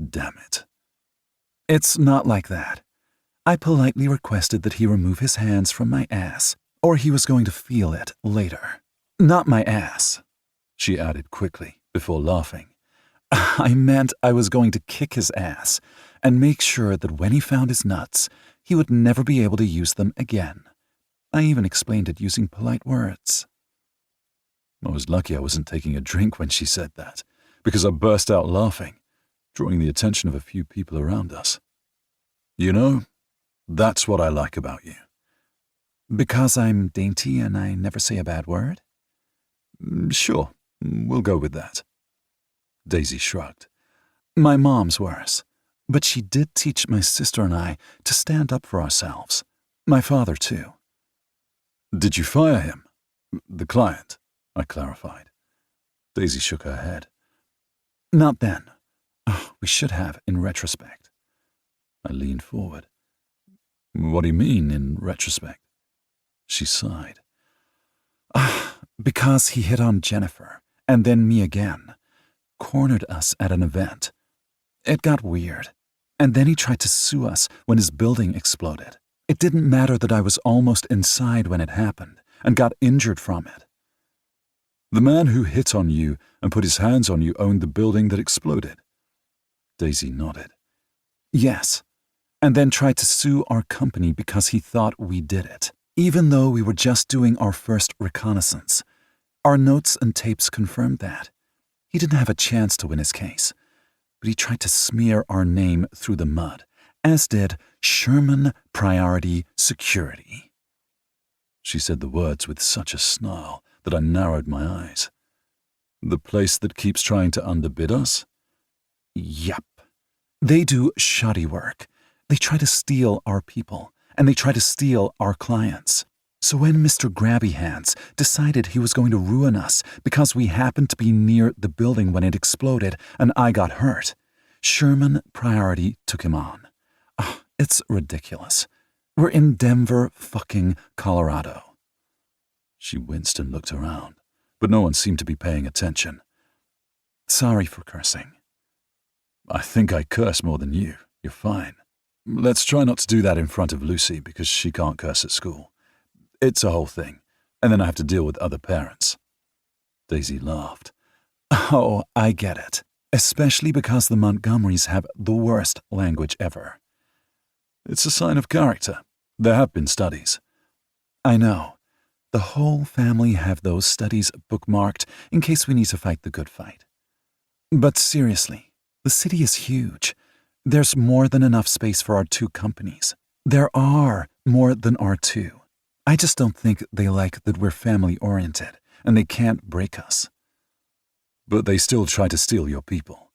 Damn it. It's not like that. I politely requested that he remove his hands from my ass, or he was going to feel it later. Not my ass, she added quickly before laughing. I meant I was going to kick his ass and make sure that when he found his nuts, he would never be able to use them again. I even explained it using polite words. I was lucky I wasn't taking a drink when she said that, because I burst out laughing, drawing the attention of a few people around us. You know, that's what I like about you. Because I'm dainty and I never say a bad word? Sure, we'll go with that. Daisy shrugged. My mom's worse, but she did teach my sister and I to stand up for ourselves. My father, too. Did you fire him? The client, I clarified. Daisy shook her head. Not then. Oh, we should have, in retrospect. I leaned forward. What do you mean, in retrospect? She sighed. Because he hit on Jennifer, and then me again. Cornered us at an event. It got weird. And then he tried to sue us when his building exploded. It didn't matter that I was almost inside when it happened, and got injured from it. The man who hit on you and put his hands on you owned the building that exploded. Daisy nodded. Yes, and then tried to sue our company because he thought we did it, even though we were just doing our first reconnaissance. Our notes and tapes confirmed that. He didn't have a chance to win his case, but he tried to smear our name through the mud, as did Sherman Priority Security. She said the words with such a snarl that I narrowed my eyes. The place that keeps trying to underbid us? Yup. They do shoddy work. They try to steal our people, and they try to steal our clients. So when Mr. Grabby Hands decided he was going to ruin us because we happened to be near the building when it exploded and I got hurt, Sherman Priority took him on. It's ridiculous. We're in Denver, fucking Colorado. She winced and looked around, but no one seemed to be paying attention. Sorry for cursing. I think I curse more than you. You're fine. Let's try not to do that in front of Lucy because she can't curse at school. It's a whole thing, and then I have to deal with other parents. Daisy laughed. Oh, I get it. Especially because the Montgomerys have the worst language ever. It's a sign of character. There have been studies. I know. The whole family have those studies bookmarked in case we need to fight the good fight. But seriously, the city is huge. There's more than enough space for our two companies. There are more than our two. I just don't think they like that we're family-oriented, and they can't break us. But they still try to steal your people.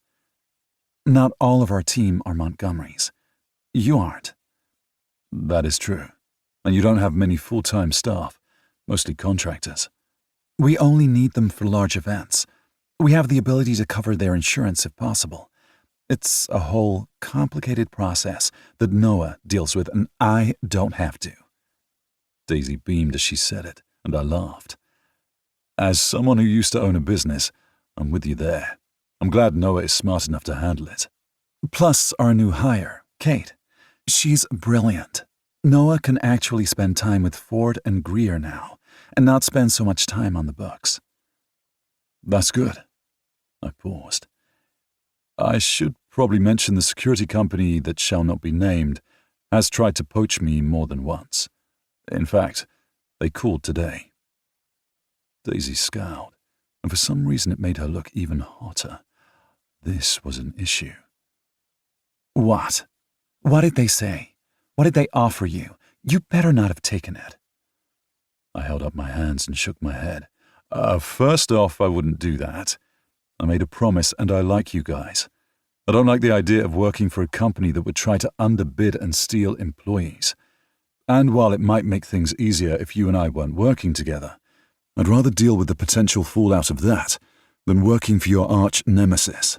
Not all of our team are Montgomerys. You aren't. That is true. And you don't have many full-time staff, mostly contractors. We only need them for large events. We have the ability to cover their insurance if possible. It's a whole complicated process that Noah deals with, and I don't have to. Daisy beamed as she said it, and I laughed. As someone who used to own a business, I'm with you there. I'm glad Noah is smart enough to handle it. Plus our new hire, Kate. She's brilliant. Noah can actually spend time with Ford and Greer now, and not spend so much time on the books. That's good. I paused. I should probably mention the security company that shall not be named has tried to poach me more than once. In fact, they called today. Daisy scowled, and for some reason it made her look even hotter. This was an issue. What? What did they say? What did they offer you? You better not have taken it. I held up my hands and shook my head. First off, I wouldn't do that. I made a promise, and I like you guys. I don't like the idea of working for a company that would try to underbid and steal employees. And while it might make things easier if you and I weren't working together, I'd rather deal with the potential fallout of that than working for your arch nemesis.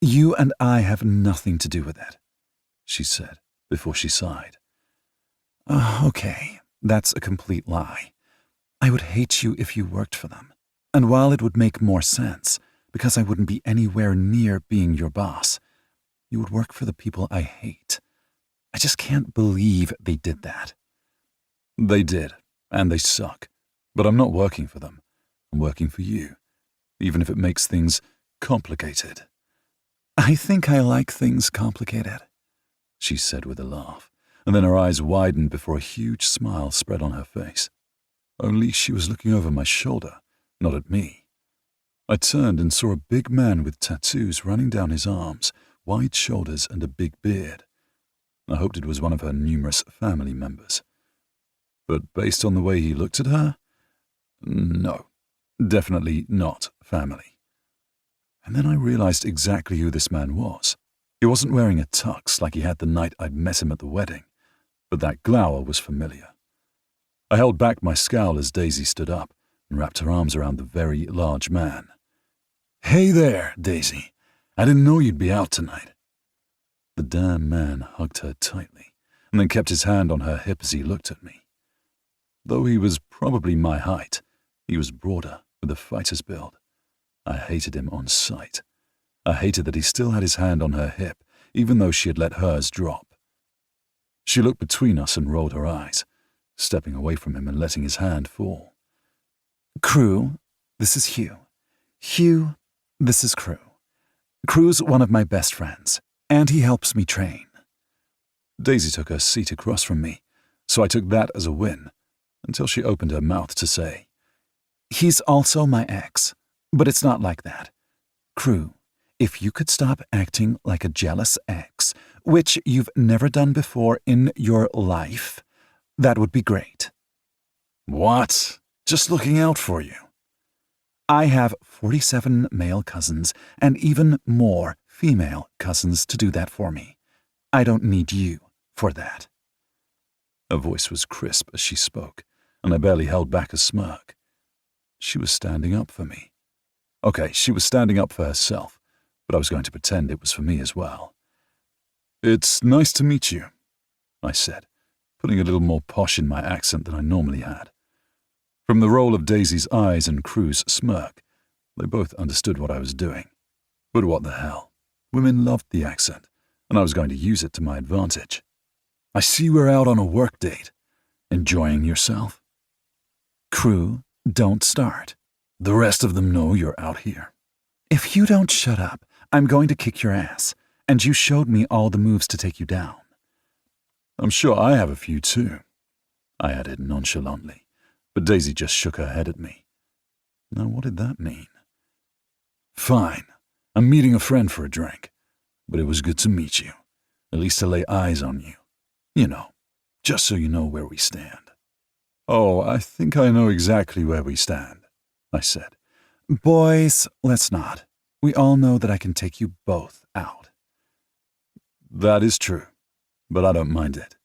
You and I have nothing to do with it, she said before she sighed. Okay, that's a complete lie. I would hate you if you worked for them. And while it would make more sense, because I wouldn't be anywhere near being your boss, you would work for the people I hate. I just can't believe they did that. They did, and they suck. But I'm not working for them. I'm working for you, even if it makes things complicated. I think I like things complicated, she said with a laugh, and then her eyes widened before a huge smile spread on her face. Only she was looking over my shoulder, not at me. I turned and saw a big man with tattoos running down his arms, wide shoulders and a big beard. I hoped it was one of her numerous family members. But based on the way he looked at her, no, definitely not family. And then I realized exactly who this man was. He wasn't wearing a tux like he had the night I'd met him at the wedding, but that glower was familiar. I held back my scowl as Daisy stood up and wrapped her arms around the very large man. "Hey there, Daisy. I didn't know you'd be out tonight." The damn man hugged her tightly and then kept his hand on her hip as he looked at me. Though he was probably my height, he was broader with a fighter's build. I hated him on sight. I hated that he still had his hand on her hip, even though she had let hers drop. She looked between us and rolled her eyes, stepping away from him and letting his hand fall. "Crew, this is Hugh. Hugh, this is Crew. Crew's one of my best friends, and he helps me train." Daisy took her seat across from me, so I took that as a win, until she opened her mouth to say, "He's also my ex, but it's not like that. Crew, if you could stop acting like a jealous ex, which you've never done before in your life, that would be great." "What? Just looking out for you." "I have 47 male cousins and even more female cousins to do that for me. I don't need you for that." Her voice was crisp as she spoke, and I barely held back a smirk. She was standing up for me. Okay, she was standing up for herself, but I was going to pretend it was for me as well. "It's nice to meet you," I said, putting a little more posh in my accent than I normally had. From the roll of Daisy's eyes and Crew's smirk, they both understood what I was doing. But what the hell? Women loved the accent, and I was going to use it to my advantage. "I see we're out on a work date. Enjoying yourself?" "Crew, don't start. The rest of them know you're out here." "If you don't shut up, I'm going to kick your ass, and you showed me all the moves to take you down." "I'm sure I have a few too," I added nonchalantly, but Daisy just shook her head at me. Now what did that mean? "Fine, I'm meeting a friend for a drink, but it was good to meet you, at least to lay eyes on you. You know, just so you know where we stand." "Oh, I think I know exactly where we stand," I said. "Boys, let's not. We all know that I can take you both out." "That is true, but I don't mind it."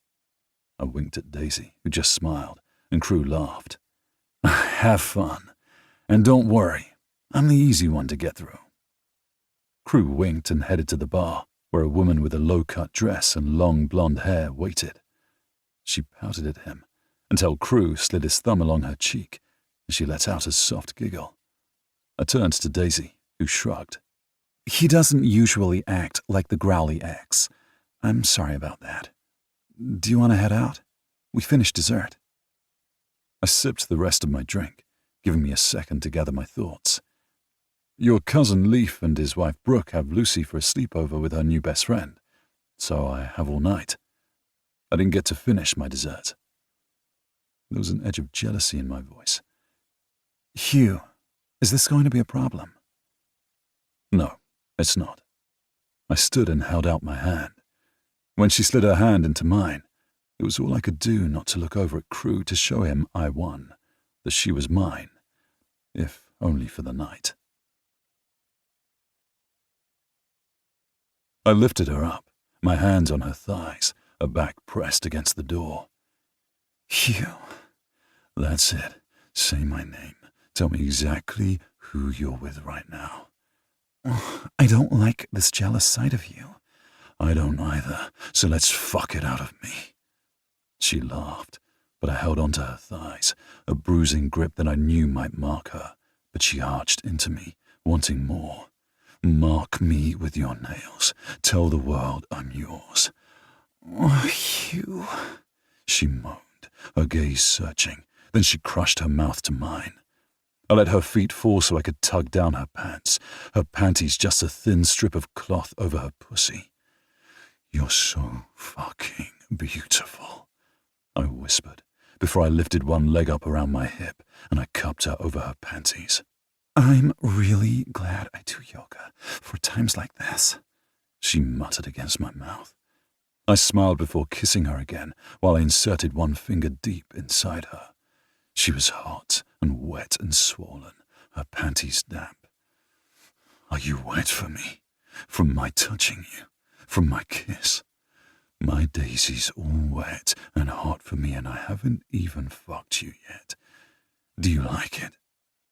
I winked at Daisy, who just smiled, and Crew laughed. "Have fun, and don't worry, I'm the easy one to get through." Crew winked and headed to the bar, where a woman with a low-cut dress and long blonde hair waited. She pouted at him, until Crew slid his thumb along her cheek, and she let out a soft giggle. I turned to Daisy, who shrugged. "He doesn't usually act like the growly ex. I'm sorry about that. Do you want to head out? We finished dessert." I sipped the rest of my drink, giving me a second to gather my thoughts. "Your cousin Leaf and his wife Brooke have Lucy for a sleepover with her new best friend, so I have all night. I didn't get to finish my dessert." There was an edge of jealousy in my voice. "Hugh, is this going to be a problem?" "No, it's not." I stood and held out my hand. When she slid her hand into mine, it was all I could do not to look over at Crew to show him I won, that she was mine, if only for the night. I lifted her up, my hands on her thighs, her back pressed against the door. "Hugh, that's it. Say my name. Tell me exactly who you're with right now." "I don't like this jealous side of you." "I don't either, so let's fuck it out of me." She laughed, but I held onto her thighs, a bruising grip that I knew might mark her, but she arched into me, wanting more. Mark me with your nails. Tell the world I'm yours. Oh, Hugh, she moaned, her gaze searching. Then she crushed her mouth to mine. I let her feet fall so I could tug down her pants, her panties just a thin strip of cloth over her pussy. You're so fucking beautiful, I whispered, before I lifted one leg up around my hip and I cupped her over her panties. I'm really glad I do yoga for times like this, she muttered against my mouth. I smiled before kissing her again while I inserted one finger deep inside her. She was hot and wet and swollen, her panties damp. Are you wet for me? From my touching you? From my kiss? My Daisy's all wet and hot for me and I haven't even fucked you yet. Do you like it?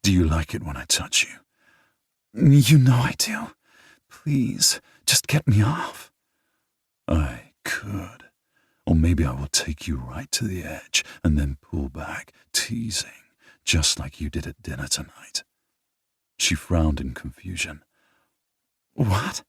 Do you like it when I touch you? You know I do. Please, just get me off. I could. Or maybe I will take you right to the edge and then pull back, teasing, just like you did at dinner tonight. She frowned in confusion. What?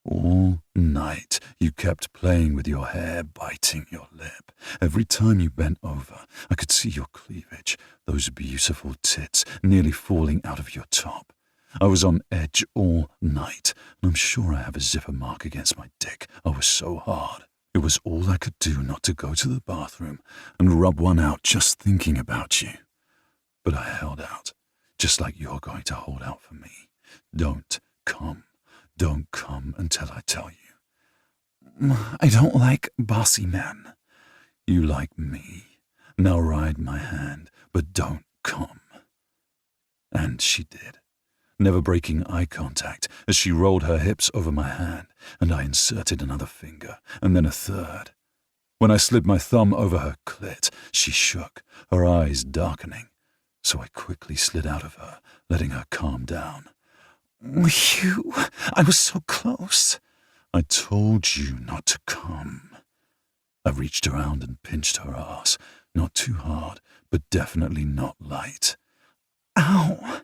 All night you kept playing with your hair, biting your lip. Every time you bent over, I could see your cleavage, those beautiful tits nearly falling out of your top. I was on edge all night, and I'm sure I have a zipper mark against my dick. I was so hard. It was all I could do not to go to the bathroom and rub one out just thinking about you. But I held out, just like you're going to hold out for me. Don't come. Don't come until I tell you. I don't like bossy men. You like me. Now ride my hand, but don't come. And she did, never breaking eye contact as she rolled her hips over my hand, and I inserted another finger, and then a third. When I slid my thumb over her clit, she shook, her eyes darkening, so I quickly slid out of her, letting her calm down. Hugh, I was so close. I told you not to come. I reached around and pinched her ass, not too hard, but definitely not light. Ow!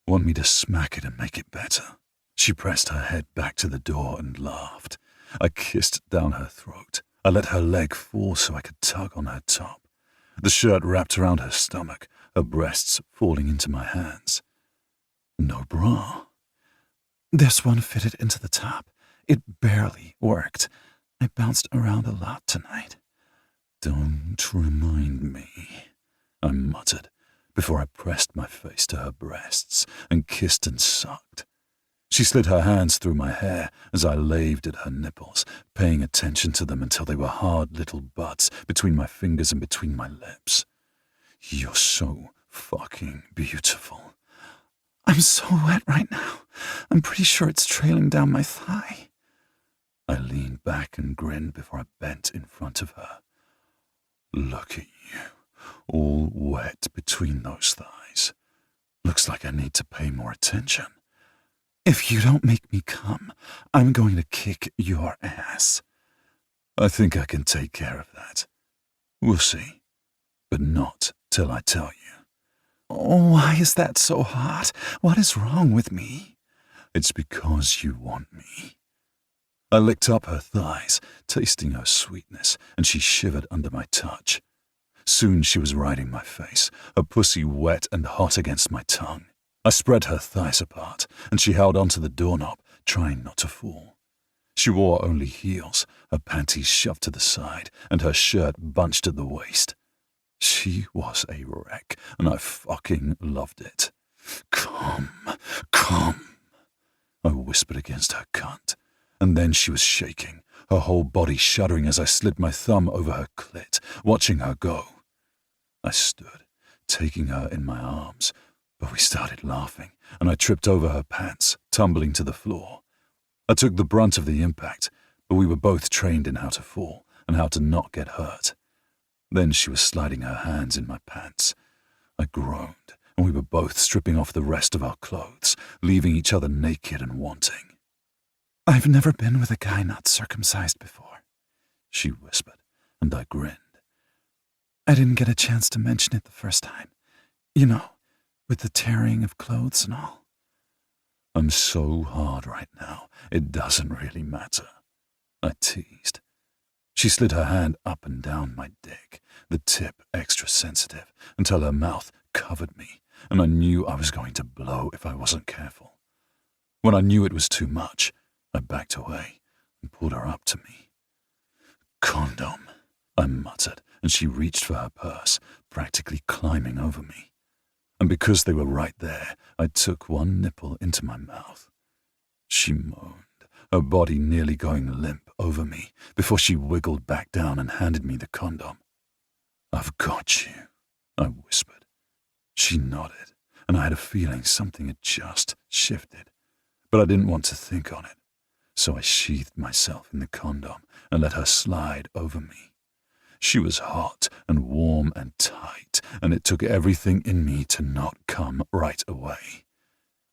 Want me to smack it and make it better? She pressed her head back to the door and laughed. I kissed down her throat. I let her leg fall so I could tug on her top. The shirt wrapped around her stomach, her breasts falling into my hands. No bra. This one fitted into the top. It barely worked. I bounced around a lot tonight. Don't remind me, I muttered, before I pressed my face to her breasts and kissed and sucked. She slid her hands through my hair as I laved at her nipples, paying attention to them until they were hard little butts between my fingers and between my lips. You're so fucking beautiful. I'm so wet right now. I'm pretty sure it's trailing down my thigh. I leaned back and grinned before I bent in front of her. Look at you, all wet between those thighs. Looks like I need to pay more attention. If you don't make me come, I'm going to kick your ass. I think I can take care of that. We'll see, but not till I tell you. Oh, why is that so hot? What is wrong with me? It's because you want me. I licked up her thighs, tasting her sweetness, and she shivered under my touch. Soon she was riding my face, her pussy wet and hot against my tongue. I spread her thighs apart, and she held onto the doorknob, trying not to fall. She wore only heels, her panties shoved to the side, and her shirt bunched at the waist. She was a wreck, and I fucking loved it. Come, I whispered against her cunt. And then she was shaking, her whole body shuddering as I slid my thumb over her clit, watching her go. I stood, taking her in my arms, but we started laughing, and I tripped over her pants, tumbling to the floor. I took the brunt of the impact, but we were both trained in how to fall and how to not get hurt. Then she was sliding her hands in my pants. I groaned, and we were both stripping off the rest of our clothes, leaving each other naked and wanting. I've never been with a guy not circumcised before, she whispered, and I grinned. I didn't get a chance to mention it the first time. You know, with the tearing of clothes and all. I'm so hard right now, it doesn't really matter, I teased. She slid her hand up and down my dick, the tip extra sensitive, until her mouth covered me, and I knew I was going to blow if I wasn't careful. When I knew it was too much, I backed away and pulled her up to me. Condom, I muttered, and she reached for her purse, practically climbing over me. And because they were right there, I took one nipple into my mouth. She moaned, her body nearly going limp over me, before she wiggled back down and handed me the condom. I've got you, I whispered. She nodded, and I had a feeling something had just shifted, but I didn't want to think on it, so I sheathed myself in the condom and let her slide over me. She was hot and warm and tight, and it took everything in me to not come right away.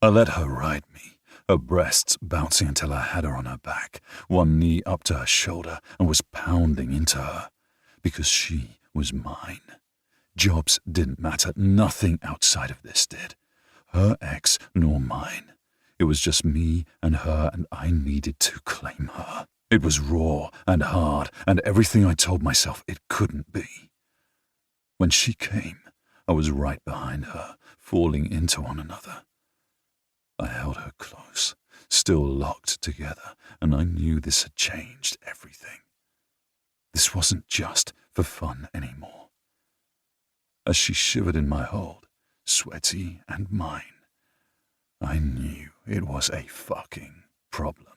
I let her ride me, her breasts bouncing until I had her on her back, one knee up to her shoulder, and was pounding into her, because she was mine. Jobs didn't matter, nothing outside of this did. Her ex nor mine. It was just me and her, and I needed to claim her. It was raw and hard, and everything I told myself it couldn't be. When she came, I was right behind her, falling into one another. I held her close, still locked together, and I knew this had changed everything. This wasn't just for fun anymore. As she shivered in my hold, sweaty and mine, I knew it was a fucking problem.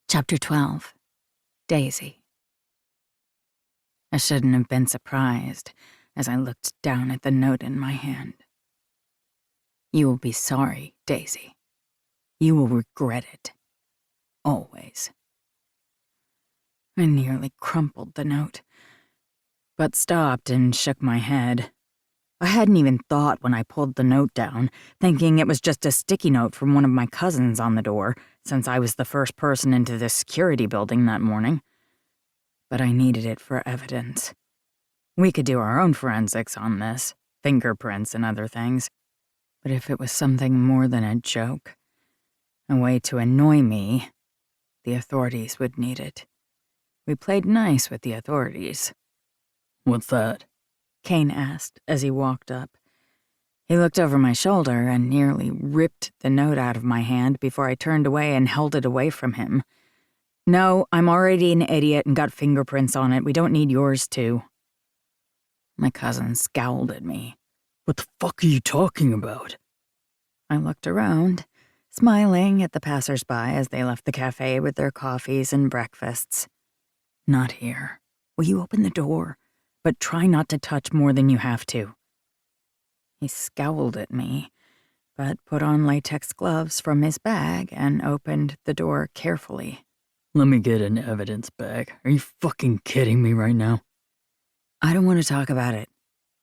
Chapter 12. Daisy. I shouldn't have been surprised as I looked down at the note in my hand. You will be sorry, Daisy. You will regret it. Always. I nearly crumpled the note, but stopped and shook my head. I hadn't even thought when I pulled the note down, thinking it was just a sticky note from one of my cousins on the door, since I was the first person into the security building that morning. But I needed it for evidence. We could do our own forensics on this, fingerprints and other things. But if it was something more than a joke, a way to annoy me, the authorities would need it. We played nice with the authorities. What's that? Kane asked as he walked up. He looked over my shoulder and nearly ripped the note out of my hand before I turned away and held it away from him. No, I'm already an idiot and got fingerprints on it. We don't need yours too. My cousin scowled at me. What the fuck are you talking about? I looked around, smiling at the passersby as they left the cafe with their coffees and breakfasts. Not here. Will you open the door? But try not to touch more than you have to. He scowled at me, but put on latex gloves from his bag and opened the door carefully. Let me get an evidence bag. Are you fucking kidding me right now? I don't want to talk about it.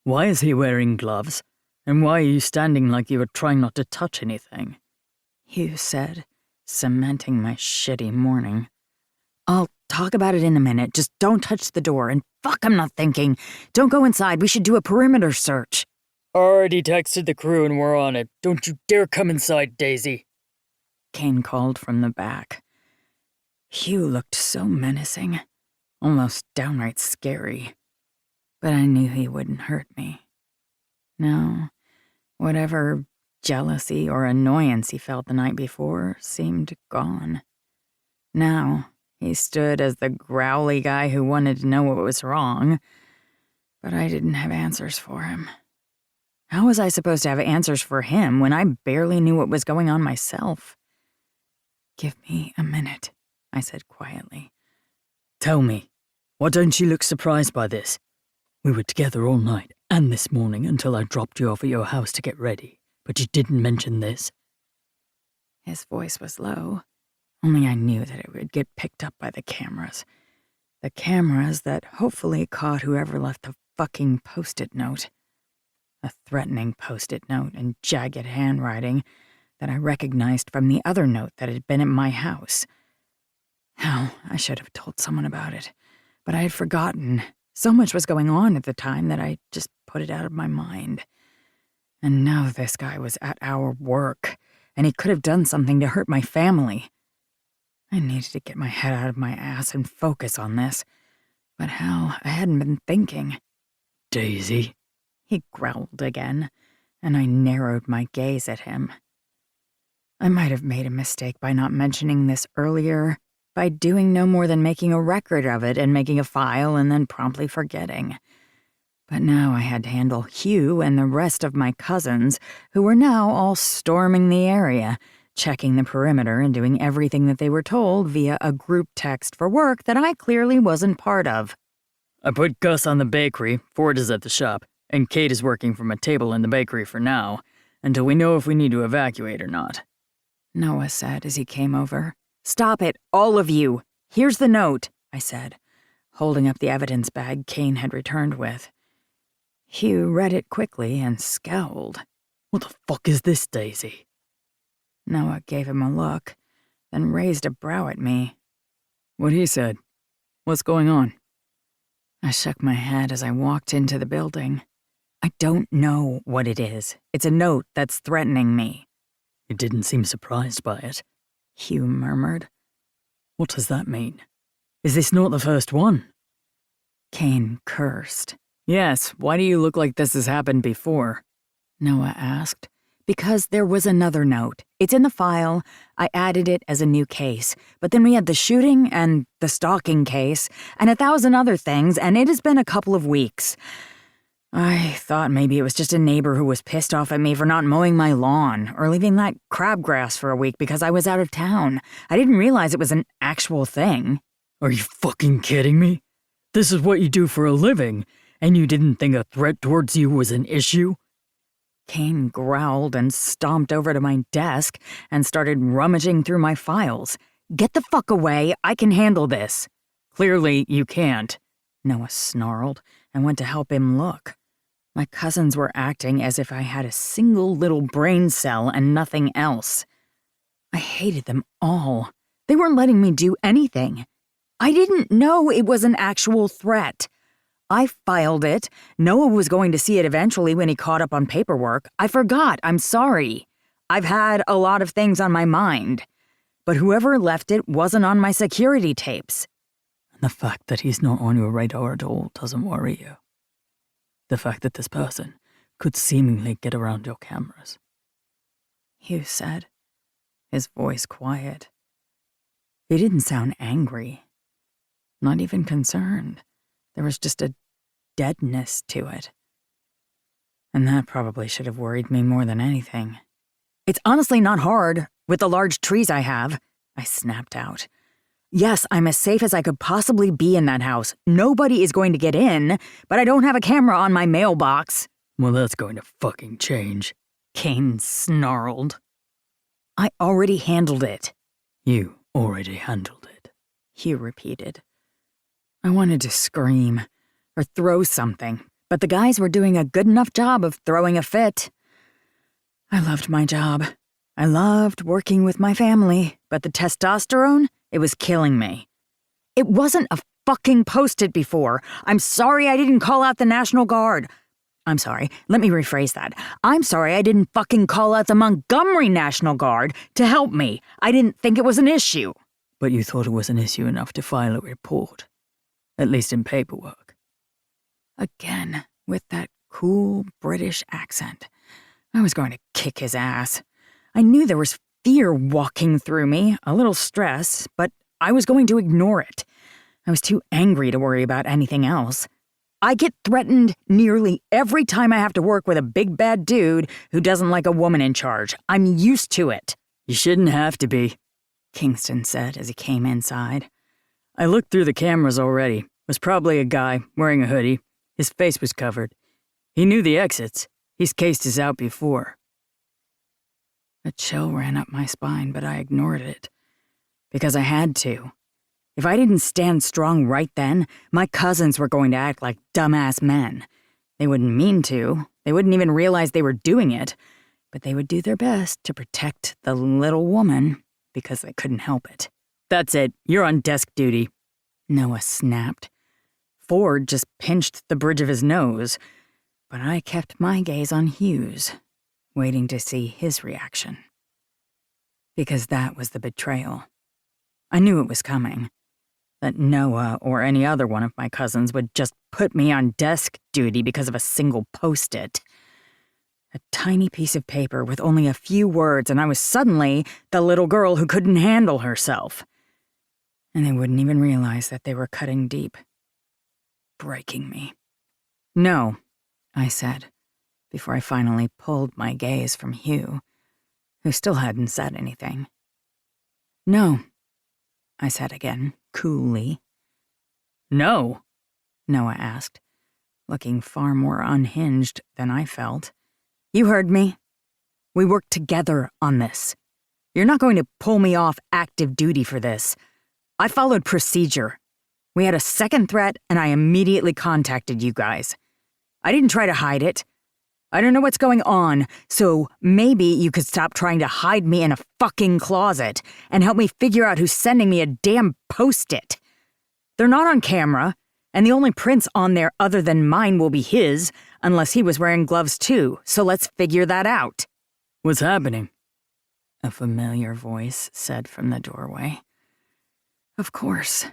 Why is he wearing gloves? And why are you standing like you were trying not to touch anything? Hugh said, cementing my shitty morning. I'll talk about it in a minute. Just don't touch the door. And fuck, I'm not thinking. Don't go inside. We should do a perimeter search. Already texted the crew and we're on it. Don't you dare come inside, Daisy. Kane called from the back. Hugh looked so menacing, almost downright scary. But I knew he wouldn't hurt me. No, whatever jealousy or annoyance he felt the night before seemed gone. Now, he stood as the growly guy who wanted to know what was wrong, but I didn't have answers for him. How was I supposed to have answers for him when I barely knew what was going on myself? Give me a minute, I said quietly. Tell me, why don't you look surprised by this? We were together all night and this morning until I dropped you off at your house to get ready, but you didn't mention this. His voice was low. Only I knew that it would get picked up by the cameras. The cameras that hopefully caught whoever left the fucking Post-it note. A threatening Post-it note in jagged handwriting that I recognized from the other note that had been at my house. Hell, I should have told someone about it. But I had forgotten. So much was going on at the time that I just put it out of my mind. And now this guy was at our work, and he could have done something to hurt my family. I needed to get my head out of my ass and focus on this. But hell, I hadn't been thinking. Daisy? He growled again, and I narrowed my gaze at him. I might have made a mistake by not mentioning this earlier, by doing no more than making a record of it and making a file and then promptly forgetting. But now I had to handle Hugh and the rest of my cousins, who were now all storming the area, checking the perimeter and doing everything that they were told via a group text for work that I clearly wasn't part of. I put Gus on the bakery, Ford is at the shop, and Kate is working from a table in the bakery for now, until we know if we need to evacuate or not. Noah said as he came over. "Stop it, all of you. Here's the note," I said, holding up the evidence bag Kane had returned with. Hugh read it quickly and scowled. What the fuck is this, Daisy? Noah gave him a look, then raised a brow at me. What he said. What's going on? I shook my head as I walked into the building. I don't know what it is. It's a note that's threatening me. You didn't seem surprised by it. Hugh murmured. What does that mean? Is this not the first one? Kane cursed. Yes, why do you look like this has happened before? Noah asked. Because there was another note. It's in the file. I added it as a new case. But then we had the shooting and the stalking case and 1,000 other things, and it has been a couple of weeks. I thought maybe it was just a neighbor who was pissed off at me for not mowing my lawn or leaving that crabgrass for a week because I was out of town. I didn't realize it was an actual thing. Are you fucking kidding me? This is what you do for a living, and you didn't think a threat towards you was an issue? Kane growled and stomped over to my desk and started rummaging through my files. "Get the fuck away, I can handle this." Clearly, you can't, Noah snarled and went to help him look. My cousins were acting as if I had a single little brain cell and nothing else. I hated them all. They weren't letting me do anything. I didn't know it was an actual threat. I filed it. Noah was going to see it eventually when he caught up on paperwork. I forgot. I'm sorry. I've had a lot of things on my mind. But whoever left it wasn't on my security tapes. And the fact that he's not on your radar at all doesn't worry you. The fact that this person could seemingly get around your cameras. Hugh said, his voice quiet. He didn't sound angry. Not even concerned. There was just a deadness to it. And that probably should have worried me more than anything. "It's honestly not hard, with the large trees I have," I snapped out. "Yes, I'm as safe as I could possibly be in that house. Nobody is going to get in, but I don't have a camera on my mailbox." Well, that's going to fucking change, Kane snarled. "I already handled it." You already handled it, Hugh repeated. I wanted to scream or throw something, but the guys were doing a good enough job of throwing a fit. I loved my job. I loved working with my family, but the testosterone, it was killing me. It wasn't a fucking Post-it before. I'm sorry I didn't call out the National Guard. I'm sorry, let me rephrase that. I'm sorry I didn't fucking call out the Montgomery National Guard to help me. I didn't think it was an issue. But you thought it was an issue enough to file a report, at least in paperwork. Again, with that cool British accent. I was going to kick his ass. I knew there was fear walking through me, a little stress, but I was going to ignore it. I was too angry to worry about anything else. I get threatened nearly every time I have to work with a big bad dude who doesn't like a woman in charge. I'm used to it. You shouldn't have to be, Kingston said as he came inside. I looked through the cameras already. It was probably a guy wearing a hoodie. His face was covered. He knew the exits. He's cased us out before. A chill ran up my spine, but I ignored it. Because I had to. If I didn't stand strong right then, my cousins were going to act like dumbass men. They wouldn't mean to. They wouldn't even realize they were doing it. But they would do their best to protect the little woman because they couldn't help it. That's it. You're on desk duty, Noah snapped. Ford just pinched the bridge of his nose, but I kept my gaze on Hughes, waiting to see his reaction. Because that was the betrayal. I knew it was coming. That Noah or any other one of my cousins would just put me on desk duty because of a single Post-it. A tiny piece of paper with only a few words, and I was suddenly the little girl who couldn't handle herself. And they wouldn't even realize that they were cutting deep. Breaking me. No, I said, before I finally pulled my gaze from Hugh, who still hadn't said anything. No, I said again, coolly. No, Noah asked, looking far more unhinged than I felt. You heard me. We worked together on this. You're not going to pull me off active duty for this. I followed procedure. We had a second threat, and I immediately contacted you guys. I didn't try to hide it. I don't know what's going on, so maybe you could stop trying to hide me in a fucking closet and help me figure out who's sending me a damn Post-it. They're not on camera, and the only prints on there other than mine will be his, unless he was wearing gloves too, so let's figure that out. what's happening? A familiar voice said from the doorway. Of course.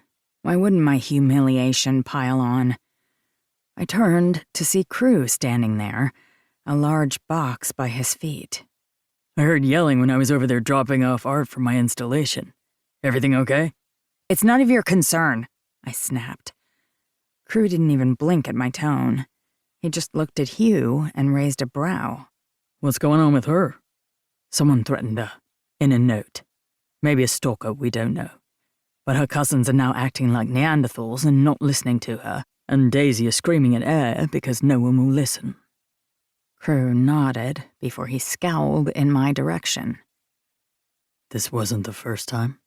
Why wouldn't my humiliation pile on? I turned to see Crew standing there, a large box by his feet. I heard yelling when I was over there dropping off art for my installation. Everything okay? It's none of your concern, I snapped. Crew didn't even blink at my tone. He just looked at Hugh and raised a brow. What's going on with her? Someone threatened her, in a note. Maybe a stalker, we don't know. But her cousins are now acting like Neanderthals and not listening to her, and Daisy is screaming at air because no one will listen. Crew nodded before he scowled in my direction. This wasn't the first time?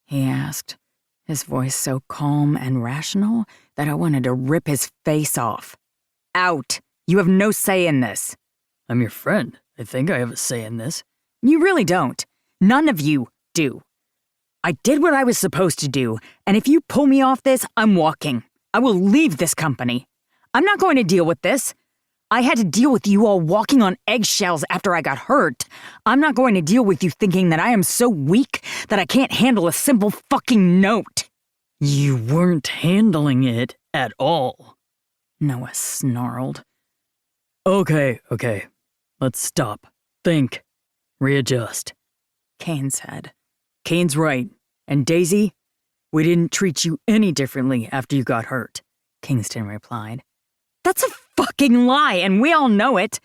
He asked, his voice so calm and rational that I wanted to rip his face off. Out! You have no say in this. I'm your friend. I think I have a say in this. You really don't. None of you do. I did what I was supposed to do, and if you pull me off this, I'm walking. I will leave this company. I'm not going to deal with this. I had to deal with you all walking on eggshells after I got hurt. I'm not going to deal with you thinking that I am so weak that I can't handle a simple fucking note. You weren't handling it at all. Noah snarled. Okay. Let's stop. Think. Readjust. Kane said. Kane's right. And Daisy, we didn't treat you any differently after you got hurt, Kingston replied. That's a fucking lie, and we all know it.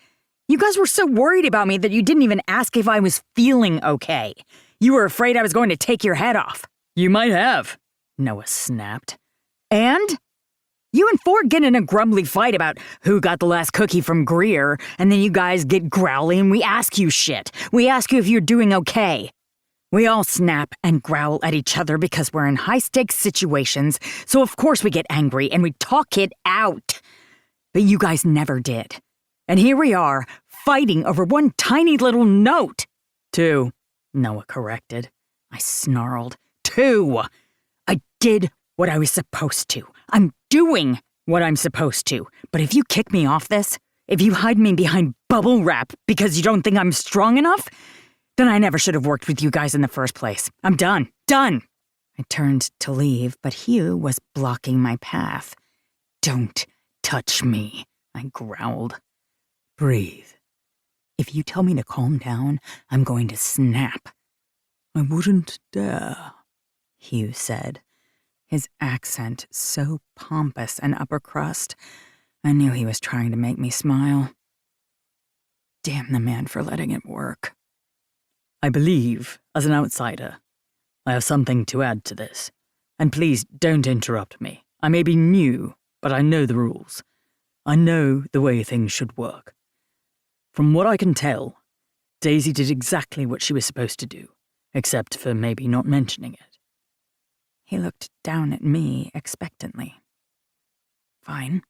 You guys were so worried about me that you didn't even ask if I was feeling okay. You were afraid I was going to take your head off. You might have, Noah snapped. And? You and Ford get in a grumbly fight about who got the last cookie from Greer, and then you guys get growly and we ask you shit. We ask you if you're doing okay. We all snap and growl at each other because we're in high-stakes situations, so of course we get angry and we talk it out. But you guys never did. And here we are, fighting over one tiny little note. 2, Noah corrected. I snarled. 2. I did what I was supposed to. I'm doing what I'm supposed to. But if you kick me off this, if you hide me behind bubble wrap because you don't think I'm strong enough, then I never should have worked with you guys in the first place. I'm done. Done. I turned to leave, but Hugh was blocking my path. Don't touch me, I growled. Breathe. If you tell me to calm down, I'm going to snap. I wouldn't dare, Hugh said, his accent so pompous and upper crust, I knew he was trying to make me smile. Damn the man for letting it work. I believe, as an outsider, I have something to add to this. And please don't interrupt me. I may be new, but I know the rules. I know the way things should work. From what I can tell, Daisy did exactly what she was supposed to do, except for maybe not mentioning it. He looked down at me expectantly. Fine.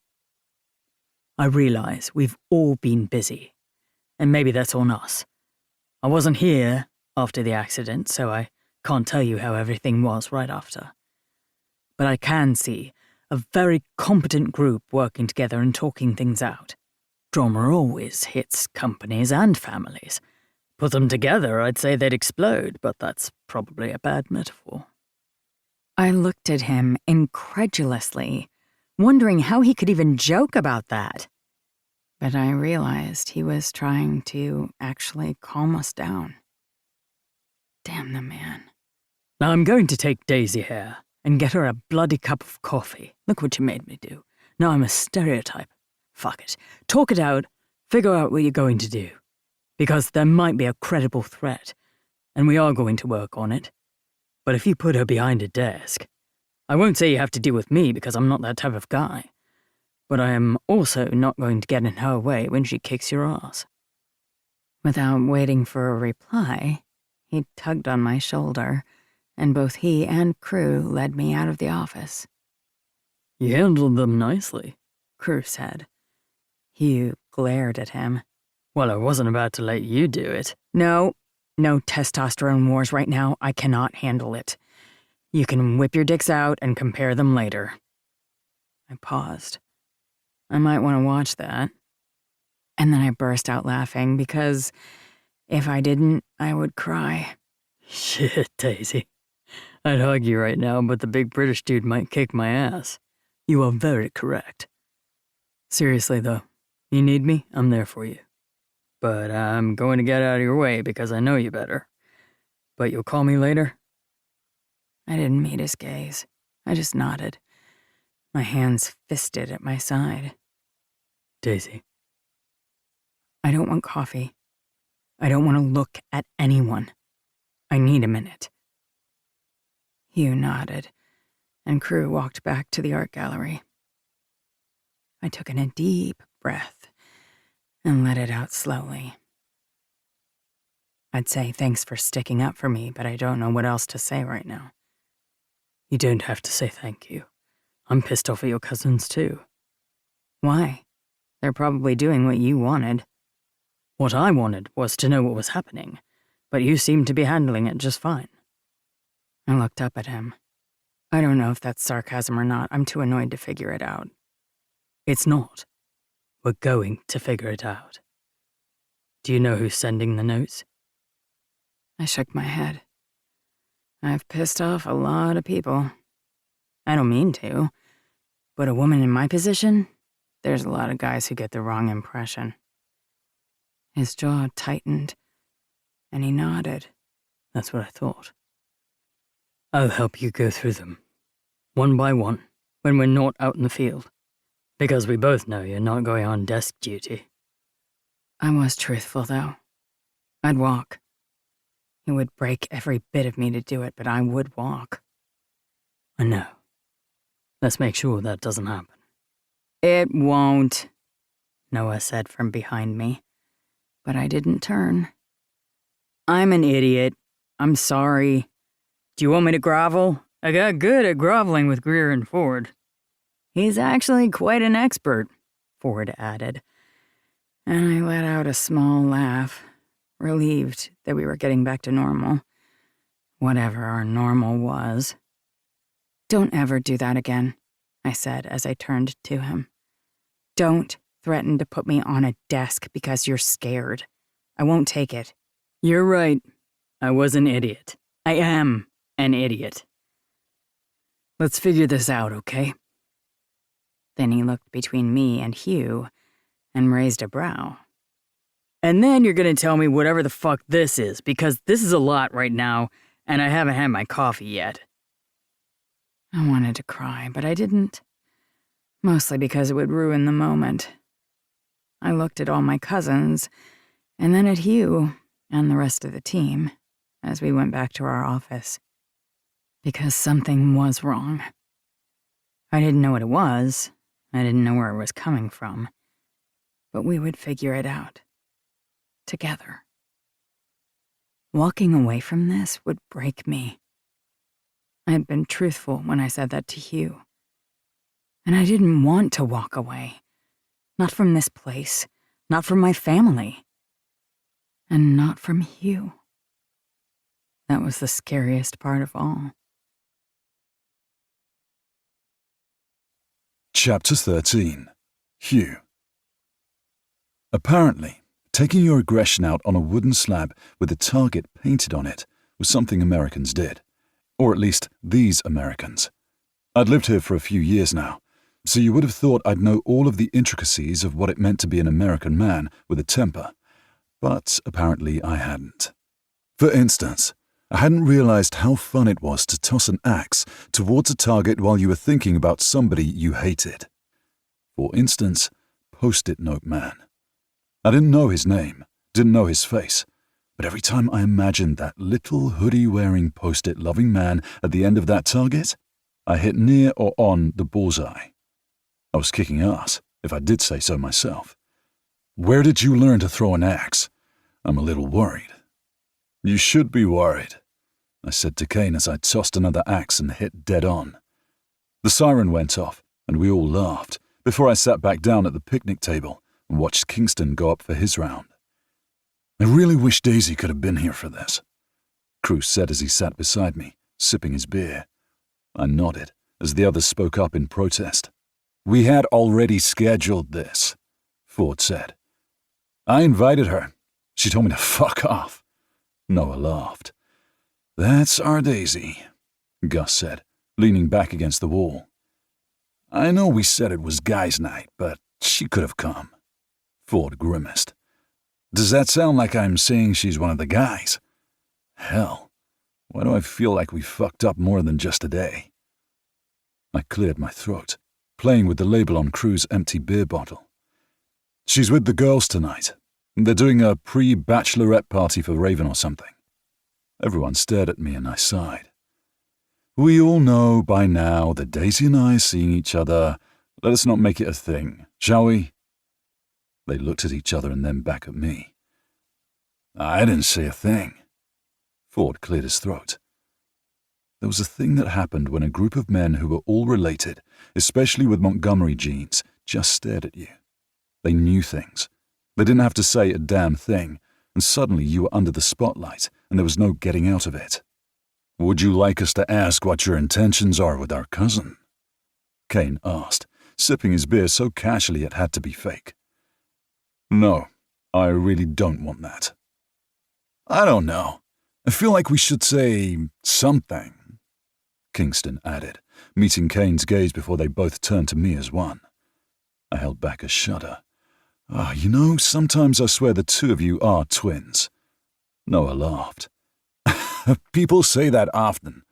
I realize we've all been busy, and maybe that's on us. I wasn't here after the accident, so I can't tell you how everything was right after. But I can see a very competent group working together and talking things out. Drama always hits companies and families. Put them together, I'd say they'd explode, but that's probably a bad metaphor. I looked at him incredulously, wondering how he could even joke about that. But I realized he was trying to actually calm us down. Damn the man. Now I'm going to take Daisy here and get her a bloody cup of coffee. Look what you made me do. Now I'm a stereotype. Fuck it. Talk it out. Figure out what you're going to do. Because there might be a credible threat, and we are going to work on it. But if you put her behind a desk, I won't say you have to deal with me because I'm not that type of guy. But I am also not going to get in her way when she kicks your ass. Without waiting for a reply, he tugged on my shoulder, and both he and Crew led me out of the office. You handled them nicely, Crew said. Hugh glared at him. Well, I wasn't about to let you do it. No testosterone wars right now. I cannot handle it. You can whip your dicks out and compare them later. I paused. I might want to watch that. And then I burst out laughing because if I didn't, I would cry. Shit, Daisy. I'd hug you right now, but the big British dude might kick my ass. You are very correct. Seriously, though, you need me, I'm there for you. But I'm going to get out of your way because I know you better. But you'll call me later? I didn't meet his gaze. I just nodded, my hands fisted at my side. Daisy. I don't want coffee. I don't want to look at anyone. I need a minute. Hugh nodded, and Crew walked back to the art gallery. I took in a deep breath and let it out slowly. I'd say thanks for sticking up for me, but I don't know what else to say right now. You don't have to say thank you. I'm pissed off at your cousins, too. Why? They're probably doing what you wanted. What I wanted was to know what was happening, but you seemed to be handling it just fine. I looked up at him. I don't know if that's sarcasm or not. I'm too annoyed to figure it out. It's not. We're going to figure it out. Do you know who's sending the notes? I shook my head. I've pissed off a lot of people. I don't mean to, but a woman in my position, there's a lot of guys who get the wrong impression. His jaw tightened, and he nodded. That's what I thought. I'll help you go through them, one by one, when we're not out in the field. Because we both know you're not going on desk duty. I was truthful, though. I'd walk. It would break every bit of me to do it, but I would walk. I know. Let's make sure that doesn't happen. It won't, Noah said from behind me, but I didn't turn. I'm an idiot. I'm sorry. Do you want me to grovel? I got good at groveling with Greer and Ford. He's actually quite an expert, Ford added. And I let out a small laugh, relieved that we were getting back to normal. Whatever our normal was. Don't ever do that again, I said as I turned to him. Don't threaten to put me on a desk because you're scared. I won't take it. You're right. I was an idiot. I am an idiot. Let's figure this out, okay? Then he looked between me and Hugh and raised a brow. And then you're gonna tell me whatever the fuck this is, because this is a lot right now, and I haven't had my coffee yet. I wanted to cry, but I didn't. Mostly because it would ruin the moment. I looked at all my cousins, and then at Hugh and the rest of the team as we went back to our office. Because something was wrong. I didn't know what it was. I didn't know where it was coming from. But we would figure it out. Together. Walking away from this would break me. I had been truthful when I said that to Hugh. And I didn't want to walk away. Not from this place. Not from my family. And not from Hugh. That was the scariest part of all. Chapter 13. Hugh. Apparently, taking your aggression out on a wooden slab with a target painted on it was something Americans did. Or at least these Americans. I'd lived here for a few years now, so you would have thought I'd know all of the intricacies of what it meant to be an American man with a temper, but apparently I hadn't. For instance, I hadn't realized how fun it was to toss an axe towards a target while you were thinking about somebody you hated. For instance, Post-it Note Man. I didn't know his name, didn't know his face, but every time I imagined that little hoodie-wearing Post-it loving man at the end of that target, I hit near or on the bullseye. I was kicking ass, if I did say so myself. Where did you learn to throw an axe? I'm a little worried. You should be worried, I said to Kane as I tossed another axe and hit dead on. The siren went off, and we all laughed, before I sat back down at the picnic table and watched Kingston go up for his round. I really wish Daisy could have been here for this, Cruz said as he sat beside me, sipping his beer. I nodded as the others spoke up in protest. We had already scheduled this, Ford said. I invited her. She told me to fuck off. Noah laughed. That's our Daisy, Gus said, leaning back against the wall. I know we said it was guys' night, but she could have come. Ford grimaced. Does that sound like I'm saying she's one of the guys? Hell, why do I feel like we fucked up more than just a day? I cleared my throat, playing with the label on Cruz's empty beer bottle. She's with the girls tonight. They're doing a pre-bachelorette party for Raven or something. Everyone stared at me and I sighed. We all know by now that Daisy and I are seeing each other. Let us not make it a thing, shall we? They looked at each other and then back at me. I didn't say a thing. Ford cleared his throat. There was a thing that happened when a group of men who were all related, especially with Montgomery genes, just stared at you. They knew things. They didn't have to say a damn thing, and suddenly you were under the spotlight, and there was no getting out of it. Would you like us to ask what your intentions are with our cousin? Kane asked, sipping his beer so casually it had to be fake. No, I really don't want that. I don't know. I feel like we should say something, Kingston added, meeting Kane's gaze before they both turned to me as one. I held back a shudder. Sometimes I swear the two of you are twins. Noah laughed. People say that often,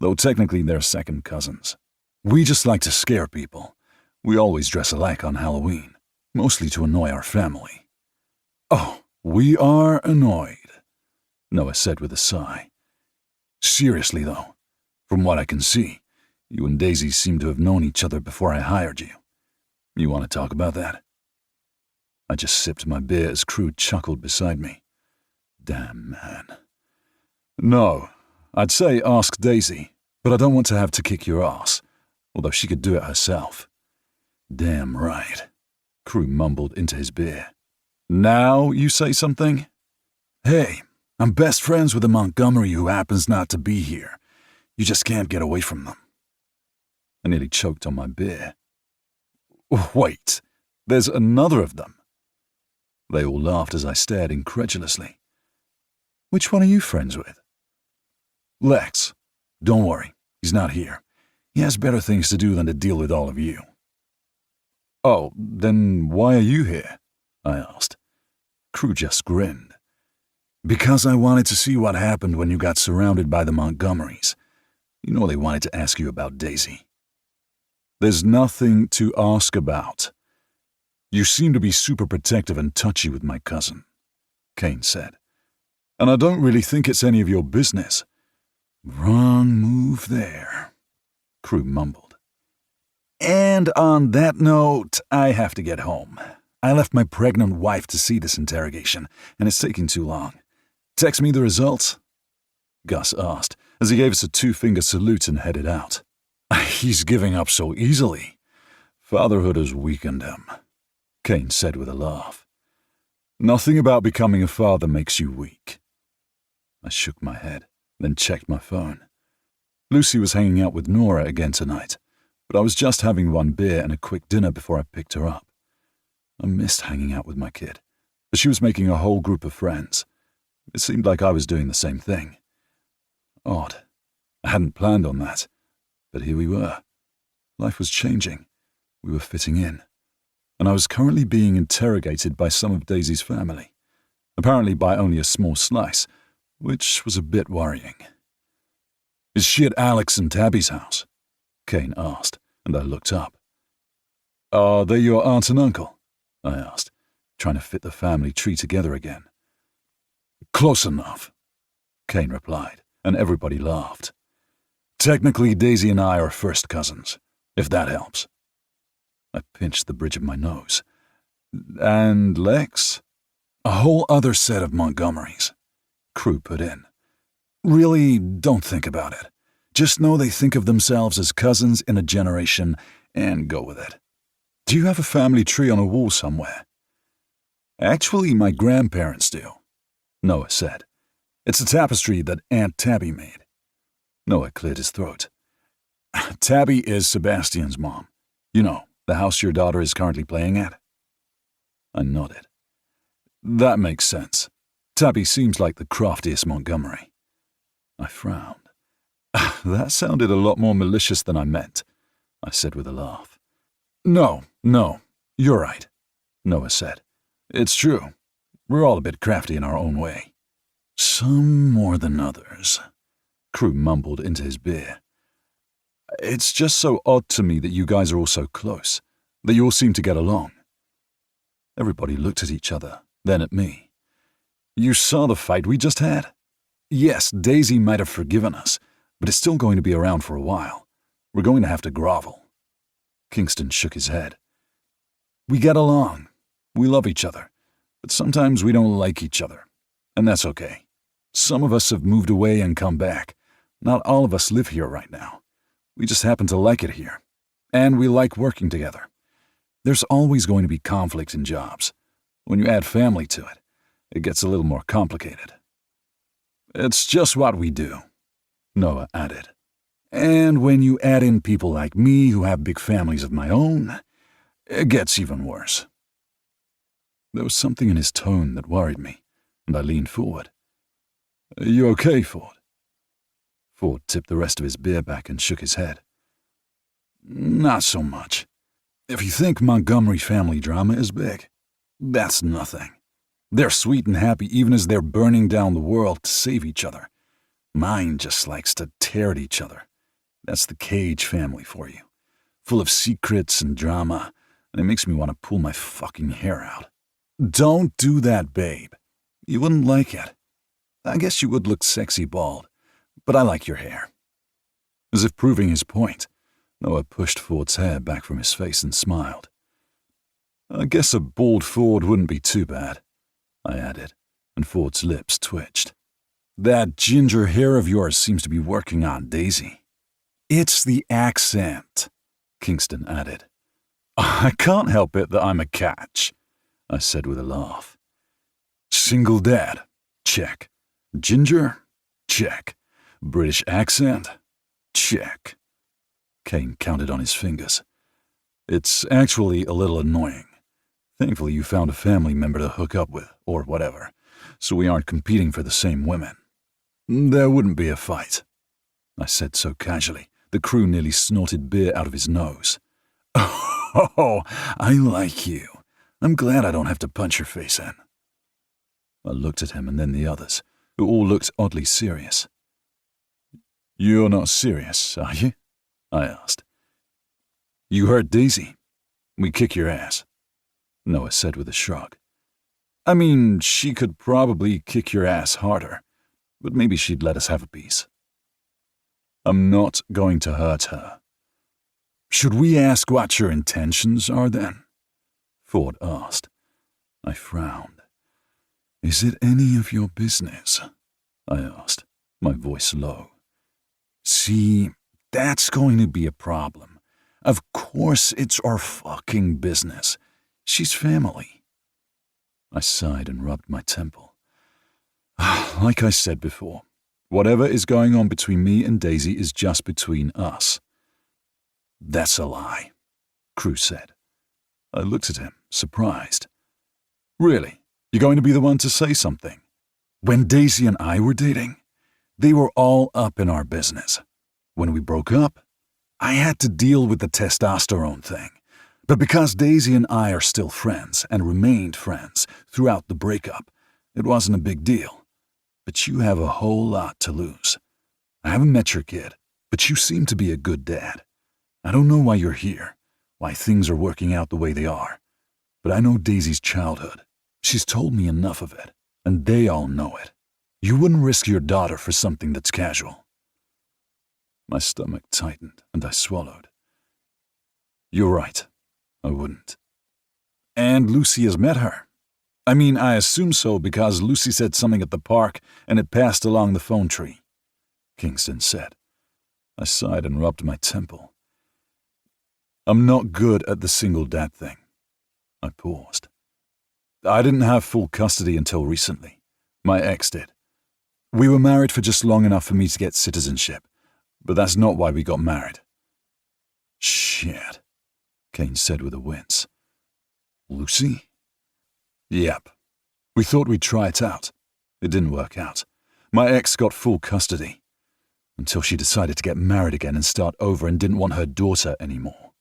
though technically they're second cousins. We just like to scare people. We always dress alike on Halloween, mostly to annoy our family. Oh, we are annoyed, Noah said with a sigh. Seriously, though, from what I can see, you and Daisy seem to have known each other before I hired you. You want to talk about that? I just sipped my beer as Crew chuckled beside me. Damn, man. No, I'd say ask Daisy, but I don't want to have to kick your ass, although she could do it herself. Damn right, Crew mumbled into his beer. Now you say something? Hey, I'm best friends with a Montgomery who happens not to be here. You just can't get away from them. I nearly choked on my beer. Wait, there's another of them. They all laughed as I stared incredulously. Which one are you friends with? Lex. Don't worry, he's not here. He has better things to do than to deal with all of you. Oh, then why are you here? I asked. Crew just grinned. Because I wanted to see what happened when you got surrounded by the Montgomerys. You know they wanted to ask you about Daisy. There's nothing to ask about. You seem to be super protective and touchy with my cousin, Kane said. And I don't really think it's any of your business. Wrong move there, Crew mumbled. And on that note, I have to get home. I left my pregnant wife to see this interrogation, and it's taking too long. Text me the results? Gus asked, as he gave us a two-finger salute and headed out. He's giving up so easily. Fatherhood has weakened him, Kane said with a laugh. Nothing about becoming a father makes you weak. I shook my head, then checked my phone. Lucy was hanging out with Nora again tonight. but I was just having one beer and a quick dinner before I picked her up. I missed hanging out with my kid, but she was making a whole group of friends. It seemed like I was doing the same thing. Odd. I hadn't planned on that, but here we were. Life was changing. We were fitting in. And I was currently being interrogated by some of Daisy's family, apparently by only a small slice, which was a bit worrying. "Is she at Alex and Tabby's house?" Kane asked, and I looked up. "Are they your aunt and uncle?" I asked, trying to fit the family tree together again. "Close enough," Kane replied, and everybody laughed. "Technically, Daisy and I are first cousins, if that helps." I pinched the bridge of my nose. "And Lex?" "A whole other set of Montgomerys," Crew put in. "Really, don't think about it. Just know they think of themselves as cousins in a generation and go with it." "Do you have a family tree on a wall somewhere?" "Actually, my grandparents do," Noah said. "It's a tapestry that Aunt Tabby made." Noah cleared his throat. "Tabby is Sebastian's mom. You know, the house your daughter is currently playing at?" I nodded. "That makes sense. Tabby seems like the craftiest Montgomery." I frowned. "That sounded a lot more malicious than I meant," I said with a laugh. No, you're right," Noah said. "It's true. We're all a bit crafty in our own way." "Some more than others," Crew mumbled into his beer. "It's just so odd to me that you guys are all so close, that you all seem to get along." Everybody looked at each other, then at me. "You saw the fight we just had? Yes, Daisy might have forgiven us, but it's still going to be around for a while. We're going to have to grovel." Kingston shook his head. "We get along. We love each other, but sometimes we don't like each other, and that's okay. Some of us have moved away and come back. Not all of us live here right now. We just happen to like it here, and we like working together. There's always going to be conflict in jobs. When you add family to it, it gets a little more complicated." "It's just what we do," Noah added. "And when you add in people like me who have big families of my own, it gets even worse." There was something in his tone that worried me, and I leaned forward. "Are you okay, Ford?" Ford tipped the rest of his beer back and shook his head. "Not so much. If you think Montgomery family drama is big, that's nothing. They're sweet and happy even as they're burning down the world to save each other. Mine just likes to tear at each other. That's the Cage family for you. Full of secrets and drama, and it makes me want to pull my fucking hair out." "Don't do that, babe. You wouldn't like it. I guess you would look sexy bald, but I like your hair." As if proving his point, Noah pushed Ford's hair back from his face and smiled. "I guess a bald Ford wouldn't be too bad," I added, and Ford's lips twitched. "That ginger hair of yours seems to be working on Daisy." "It's the accent," Kingston added. "I can't help it that I'm a catch," I said with a laugh. "Single dad, check. Ginger, check. British accent, check." Kane counted on his fingers. "It's actually a little annoying. Thankfully you found a family member to hook up with, or whatever, so we aren't competing for the same women. There wouldn't be a fight," I said so casually, the Crew nearly snorted beer out of his nose. "Oh, I like you. I'm glad I don't have to punch your face in." I looked at him and then the others, who all looked oddly serious. "You're not serious, are you?" I asked. "You hurt Daisy. We kick your ass," Noah said with a shrug. "I mean, she could probably kick your ass harder, but maybe she'd let us have a piece." "I'm not going to hurt her." "Should we ask what your intentions are then?" Ford asked. I frowned. "Is it any of your business?" I asked, my voice low. "See, that's going to be a problem. Of course it's our fucking business. She's family." I sighed and rubbed my temple. "Like I said before, whatever is going on between me and Daisy is just between us." That's a lie, Crew said. I looked at him, surprised. Really? You're going to be the one to say something? When Daisy and I were dating, they were all up in our business. When we broke up, I had to deal with the testosterone thing. But because Daisy and I are still friends and remained friends throughout the breakup, it wasn't a big deal. But you have a whole lot to lose. I haven't met your kid, but you seem to be a good dad. I don't know why you're here, why things are working out the way they are. But I know Daisy's childhood. She's told me enough of it, and they all know it. You wouldn't risk your daughter for something that's casual. My stomach tightened, and I swallowed. You're right. I wouldn't. And Lucy has met her. I mean, I assume so because Lucy said something at the park and it passed along the phone tree, Kingston said. I sighed and rubbed my temple. I'm not good at the single dad thing. I paused. I didn't have full custody until recently. My ex did. We were married for just long enough for me to get citizenship, but that's not why we got married. Shit, Kane said with a wince. Lucy? Yep. We thought we'd try it out. It didn't work out. My ex got full custody, until she decided to get married again and start over and didn't want her daughter anymore.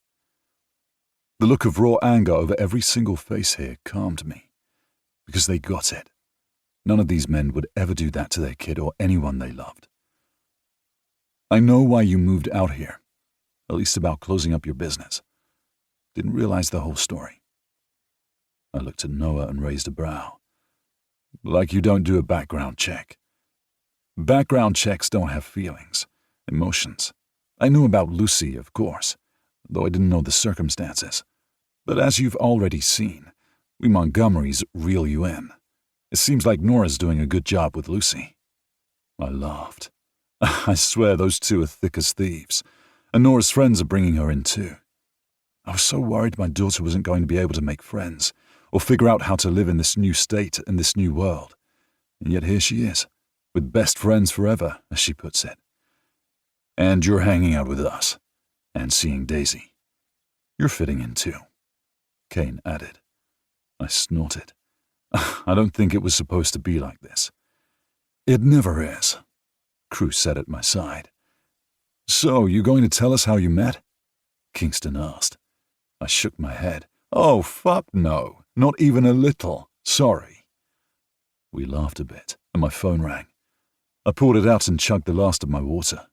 The look of raw anger over every single face here calmed me, because they got it. None of these men would ever do that to their kid or anyone they loved. I know why you moved out here, at least about closing up your business. Didn't realize the whole story. I looked at Noah and raised a brow. Like you don't do a background check. Background checks don't have feelings, emotions. I knew about Lucy, of course, though I didn't know the circumstances. But as you've already seen, we Montgomerys reel you in. It seems like Nora's doing a good job with Lucy. I laughed. I swear those two are thick as thieves, and Nora's friends are bringing her in too. I was so worried my daughter wasn't going to be able to make friends, or figure out how to live in this new state and this new world. And yet here she is, with best friends forever, as she puts it. And you're hanging out with us, and seeing Daisy. You're fitting in too, Kane added. I snorted. I don't think it was supposed to be like this. It never is, Crew said at my side. So, you going to tell us how you met? Kingston asked. I shook my head. Oh, fuck no. Not even a little. Sorry. We laughed a bit, and my phone rang. I pulled it out and chugged the last of my water.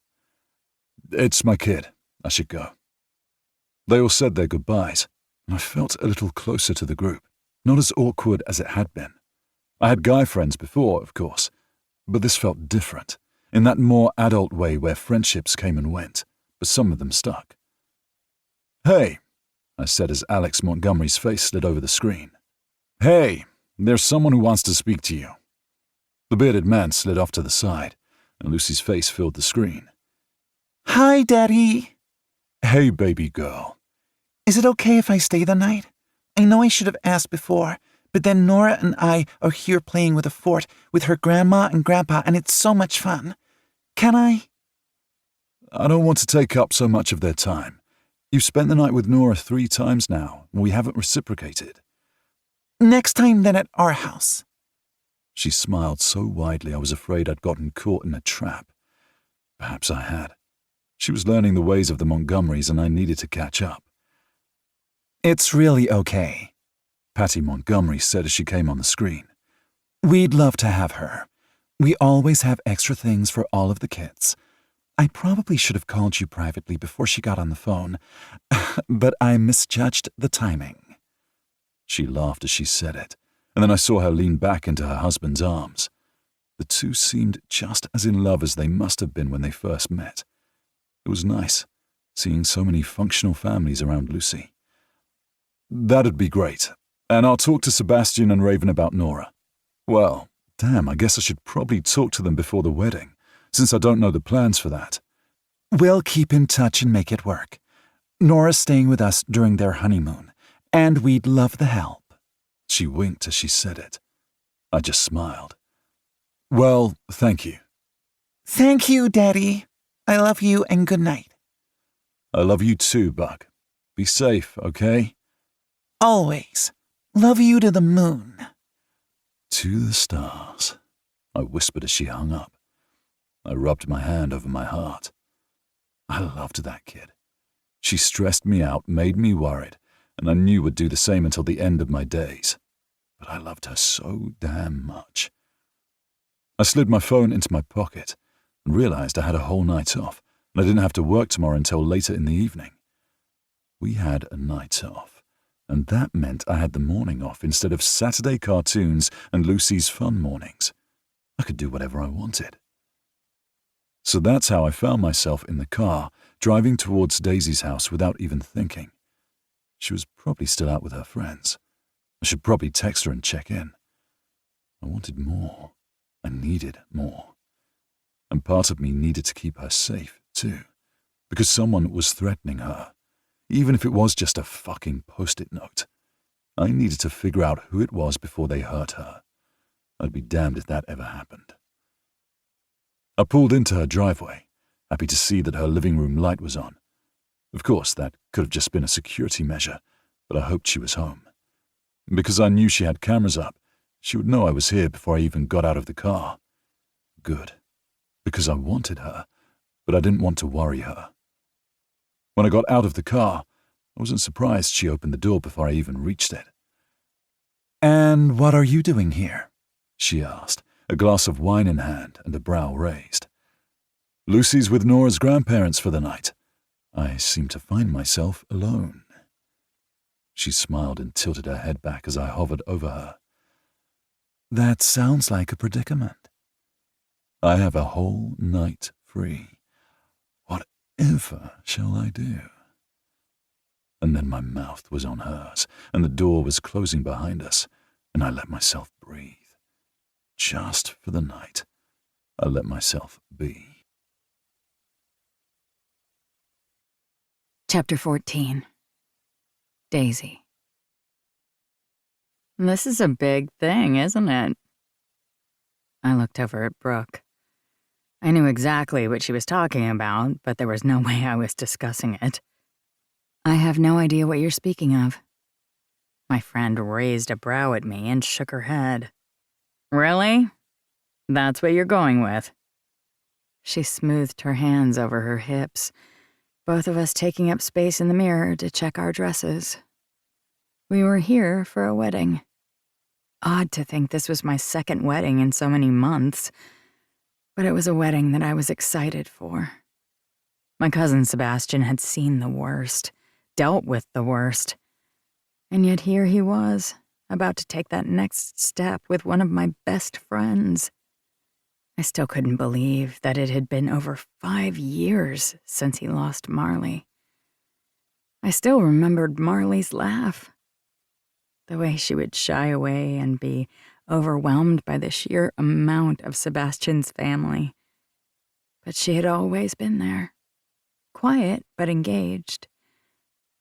It's my kid. I should go. They all said their goodbyes, and I felt a little closer to the group, not as awkward as it had been. I had guy friends before, of course, but this felt different, in that more adult way where friendships came and went, but some of them stuck. Hey, I said as Alex Montgomery's face slid over the screen. Hey, there's someone who wants to speak to you. The bearded man slid off to the side, and Lucy's face filled the screen. Hi, Daddy. Hey, baby girl. Is it okay if I stay the night? I know I should have asked before, but then Nora and I are here playing with a fort with her grandma and grandpa, and it's so much fun. Can I? I don't want to take up so much of their time. You've spent the night with Nora 3 times now, and we haven't reciprocated. Next time then at our house. She smiled so widely I was afraid I'd gotten caught in a trap. Perhaps I had. She was learning the ways of the Montgomerys, and I needed to catch up. It's really okay, Patty Montgomery said as she came on the screen. We'd love to have her. We always have extra things for all of the kids. I probably should have called you privately before she got on the phone, but I misjudged the timing. She laughed as she said it, and then I saw her lean back into her husband's arms. The two seemed just as in love as they must have been when they first met. It was nice, seeing so many functional families around Lucy. That'd be great, and I'll talk to Sebastian and Raven about Nora. Well, damn, I guess I should probably talk to them before the wedding, since I don't know the plans for that. We'll keep in touch and make it work. Nora's staying with us during their honeymoon, and we'd love the help. She winked as she said it. I just smiled. Well, thank you. Thank you, Daddy. I love you and good night. I love you too, Buck. Be safe, okay? Always. Love you to the moon. To the stars, I whispered as she hung up. I rubbed my hand over my heart. I loved that kid. She stressed me out, made me worried, and I knew would do the same until the end of my days. But I loved her so damn much. I slid my phone into my pocket and realized I had a whole night off, and I didn't have to work tomorrow until later in the evening. We had a night off, and that meant I had the morning off instead of Saturday cartoons and Lucy's fun mornings. I could do whatever I wanted. So that's how I found myself in the car, driving towards Daisy's house without even thinking. She was probably still out with her friends. I should probably text her and check in. I wanted more. I needed more. And part of me needed to keep her safe, too, because someone was threatening her, even if it was just a fucking post-it note. I needed to figure out who it was before they hurt her. I'd be damned if that ever happened. I pulled into her driveway, happy to see that her living room light was on. Of course, that could have just been a security measure, but I hoped she was home. Because I knew she had cameras up, she would know I was here before I even got out of the car. Good. Because I wanted her, but I didn't want to worry her. When I got out of the car, I wasn't surprised she opened the door before I even reached it. And what are you doing here? She asked, a glass of wine in hand and a brow raised. Lucy's with Nora's grandparents for the night. I seem to find myself alone. She smiled and tilted her head back as I hovered over her. That sounds like a predicament. I have a whole night free. Whatever shall I do? And then my mouth was on hers, and the door was closing behind us, and I let myself breathe. Just for the night, I let myself be. Chapter 14. Daisy. This is a big thing, isn't it? I looked over at Brooke. I knew exactly what she was talking about, but there was no way I was discussing it. I have no idea what you're speaking of. My friend raised a brow at me and shook her head. Really? That's what you're going with? She smoothed her hands over her hips, both of us taking up space in the mirror to check our dresses. We were here for a wedding. Odd to think this was my second wedding in so many months, but it was a wedding that I was excited for. My cousin Sebastian had seen the worst, dealt with the worst, and yet here he was, about to take that next step with one of my best friends. I still couldn't believe that it had been over 5 years since he lost Marley. I still remembered Marley's laugh, the way she would shy away and be overwhelmed by the sheer amount of Sebastian's family. But she had always been there, quiet but engaged,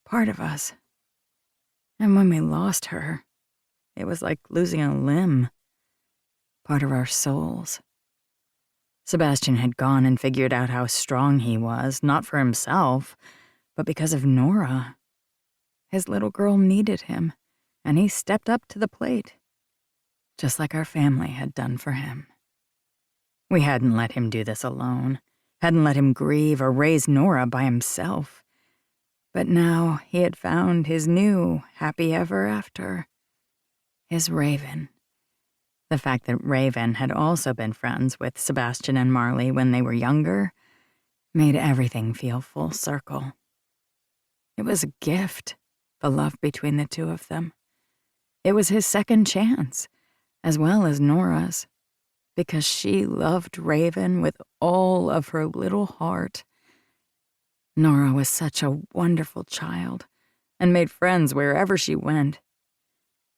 part of us. And when we lost her, it was like losing a limb, part of our souls. Sebastian had gone and figured out how strong he was, not for himself, but because of Nora. His little girl needed him, and he stepped up to the plate, just like our family had done for him. We hadn't let him do this alone, hadn't let him grieve or raise Nora by himself. But now he had found his new happy ever after, his Raven. The fact that Raven had also been friends with Sebastian and Marley when they were younger made everything feel full circle. It was a gift, the love between the two of them. It was his second chance, as well as Nora's, because she loved Raven with all of her little heart. Nora was such a wonderful child and made friends wherever she went.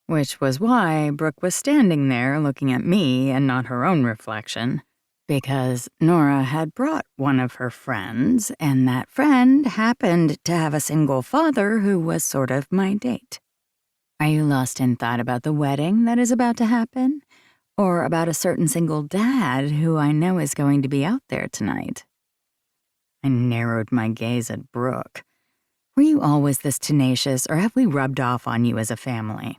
Which was why Brooke was standing there looking at me and not her own reflection, because Nora had brought one of her friends, and that friend happened to have a single father who was sort of my date. Are you lost in thought about the wedding that is about to happen? Or about a certain single dad who I know is going to be out there tonight? I narrowed my gaze at Brooke. Were you always this tenacious, or have we rubbed off on you as a family?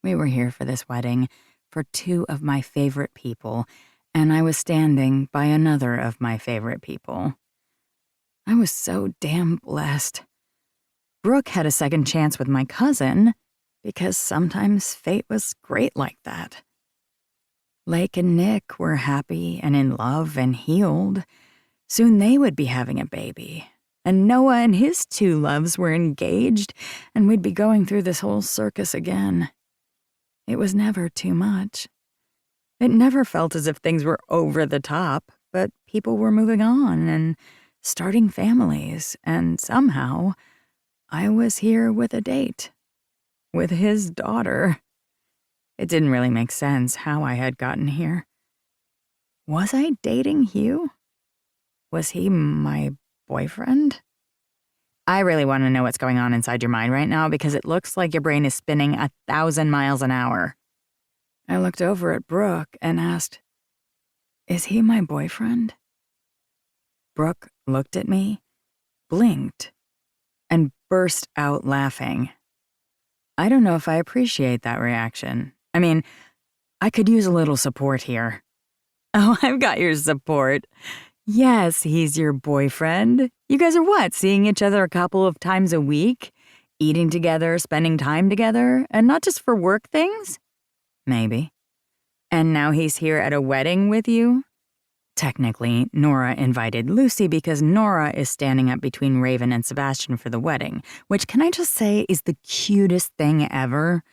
We were here for this wedding, for two of my favorite people, and I was standing by another of my favorite people. I was so damn blessed. Brooke had a second chance with my cousin, because sometimes fate was great like that. Lake and Nick were happy and in love and healed. Soon they would be having a baby. And Noah and his two loves were engaged, and we'd be going through this whole circus again. It was never too much. It never felt as if things were over the top, but people were moving on and starting families, and somehow I was here with a date. With his daughter. It didn't really make sense how I had gotten here. Was I dating Hugh? Was he my boyfriend? I really want to know what's going on inside your mind right now because it looks like your brain is spinning 1,000 miles an hour. I looked over at Brooke and asked, "Is he my boyfriend?" Brooke looked at me, blinked, and burst out laughing. I don't know if I appreciate that reaction. I mean, I could use a little support here. Oh, I've got your support. Yes, he's your boyfriend. You guys are what, seeing each other a couple of times a week? Eating together, spending time together, and not just for work things? Maybe. And now he's here at a wedding with you? Technically, Nora invited Lucy because Nora is standing up between Raven and Sebastian for the wedding, which, can I just say, is the cutest thing ever?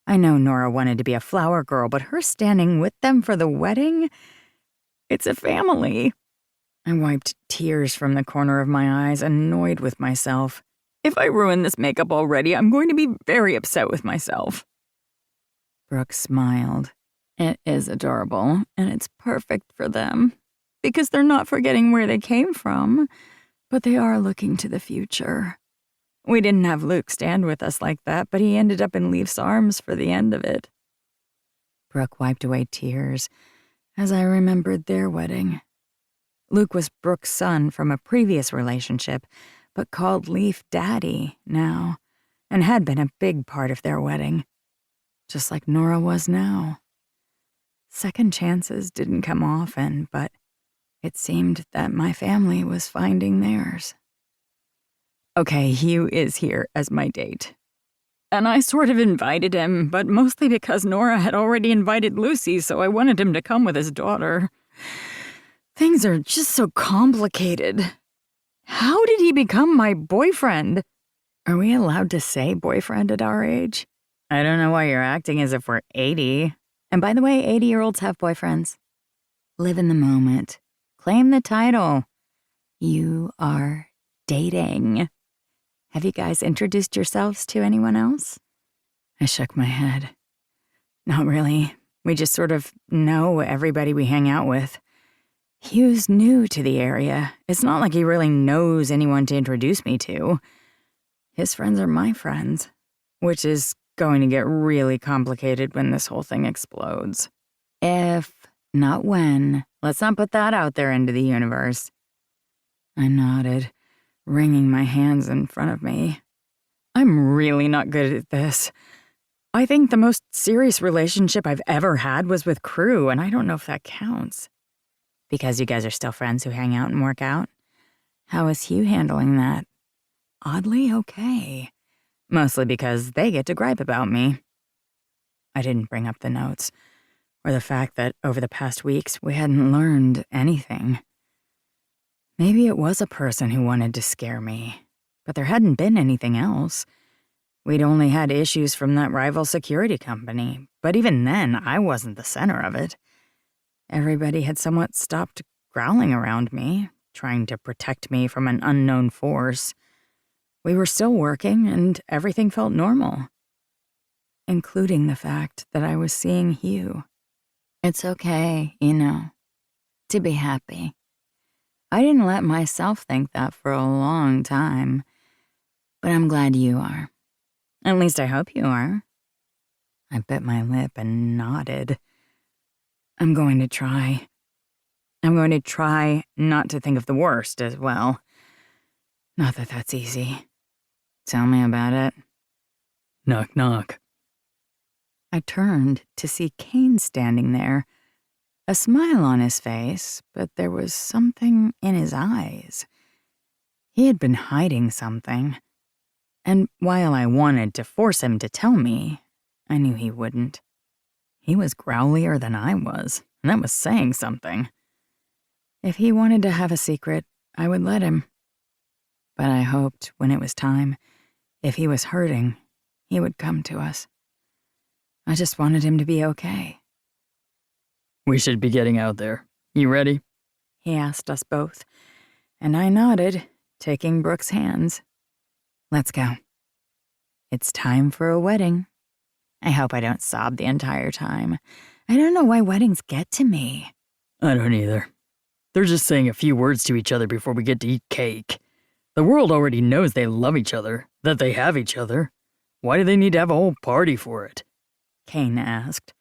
I know Nora wanted to be a flower girl, but her standing with them for the wedding? It's a family. I wiped tears from the corner of my eyes, annoyed with myself. If I ruin this makeup already, I'm going to be very upset with myself. Brooke smiled. It is adorable, and it's perfect for them. Because they're not forgetting where they came from, but they are looking to the future. We didn't have Luke stand with us like that, but he ended up in Leaf's arms for the end of it. Brooke wiped away tears as I remembered their wedding. Luke was Brooke's son from a previous relationship, but called Leaf Daddy now, and had been a big part of their wedding, just like Nora was now. Second chances didn't come often, but it seemed that my family was finding theirs. Okay, Hugh is here as my date. And I sort of invited him, but mostly because Nora had already invited Lucy, so I wanted him to come with his daughter. Things are just so complicated. How did he become my boyfriend? Are we allowed to say boyfriend at our age? I don't know why you're acting as if we're 80. And by the way, 80-year-olds have boyfriends. Live in the moment. Claim the title. You are dating. Have you guys introduced yourselves to anyone else? I shook my head. Not really. We just sort of know everybody we hang out with. Hugh's new to the area. It's not like he really knows anyone to introduce me to. His friends are my friends, which is going to get really complicated when this whole thing explodes. If, not when. Let's not put that out there into the universe. I nodded, wringing my hands in front of me. I'm really not good at this. I think the most serious relationship I've ever had was with Crew, and I don't know if that counts. Because you guys are still friends who hang out and work out? How is Hugh handling that? Oddly okay. Mostly because they get to gripe about me. I didn't bring up the notes, or the fact that over the past weeks we hadn't learned anything. Maybe it was a person who wanted to scare me, but there hadn't been anything else. We'd only had issues from that rival security company, but even then, I wasn't the center of it. Everybody had somewhat stopped growling around me, trying to protect me from an unknown force. We were still working, and everything felt normal, including the fact that I was seeing Hugh. It's okay, to be happy. I didn't let myself think that for a long time, but I'm glad you are. At least I hope you are. I bit my lip and nodded. I'm going to try. I'm going to try not to think of the worst as well. Not that that's easy. Tell me about it. Knock, knock. I turned to see Kane standing there, a smile on his face, but there was something in his eyes. He had been hiding something, and while I wanted to force him to tell me, I knew he wouldn't. He was growlier than I was, and that was saying something. If he wanted to have a secret, I would let him. But I hoped when it was time, if he was hurting, he would come to us. I just wanted him to be okay. We should be getting out there. You ready? He asked us both, and I nodded, taking Brooke's hands. Let's go. It's time for a wedding. I hope I don't sob the entire time. I don't know why weddings get to me. I don't either. They're just saying a few words to each other before we get to eat cake. The world already knows they love each other, that they have each other. Why do they need to have a whole party for it? Kane asked,